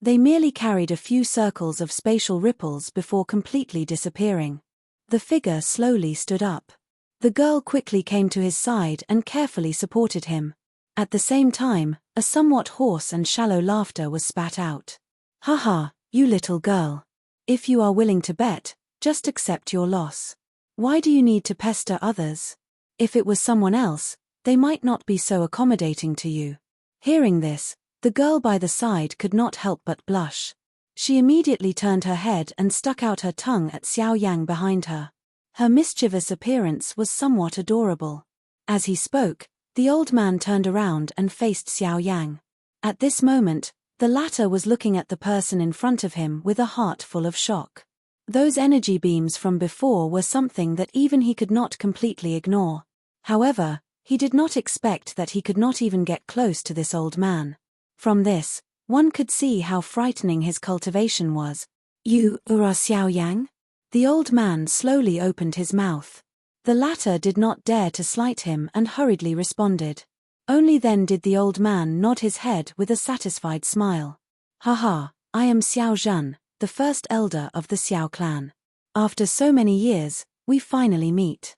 Speaker 1: They merely carried a few circles of spatial ripples before completely disappearing. The figure slowly stood up. The girl quickly came to his side and carefully supported him. At the same time, a somewhat hoarse and shallow laughter was spat out. Haha, you little girl. If you are willing to bet, just accept your loss. Why do you need to pester others? If it was someone else, they might not be so accommodating to you. Hearing this, the girl by the side could not help but blush. She immediately turned her head and stuck out her tongue at Xiao Yang behind her. Her mischievous appearance was somewhat adorable. As he spoke, the old man turned around and faced Xiao Yang. At this moment, the latter was looking at the person in front of him with a heart full of shock. Those energy beams from before were something that even he could not completely ignore. However, he did not expect that he could not even get close to this old man. From this, one could see how frightening his cultivation was. You are Xiao Yang? The old man slowly opened his mouth. The latter did not dare to slight him and hurriedly responded. Only then did the old man nod his head with a satisfied smile. Haha, I am Xiao Zhan, the first elder of the Xiao clan. After so many years, we finally meet.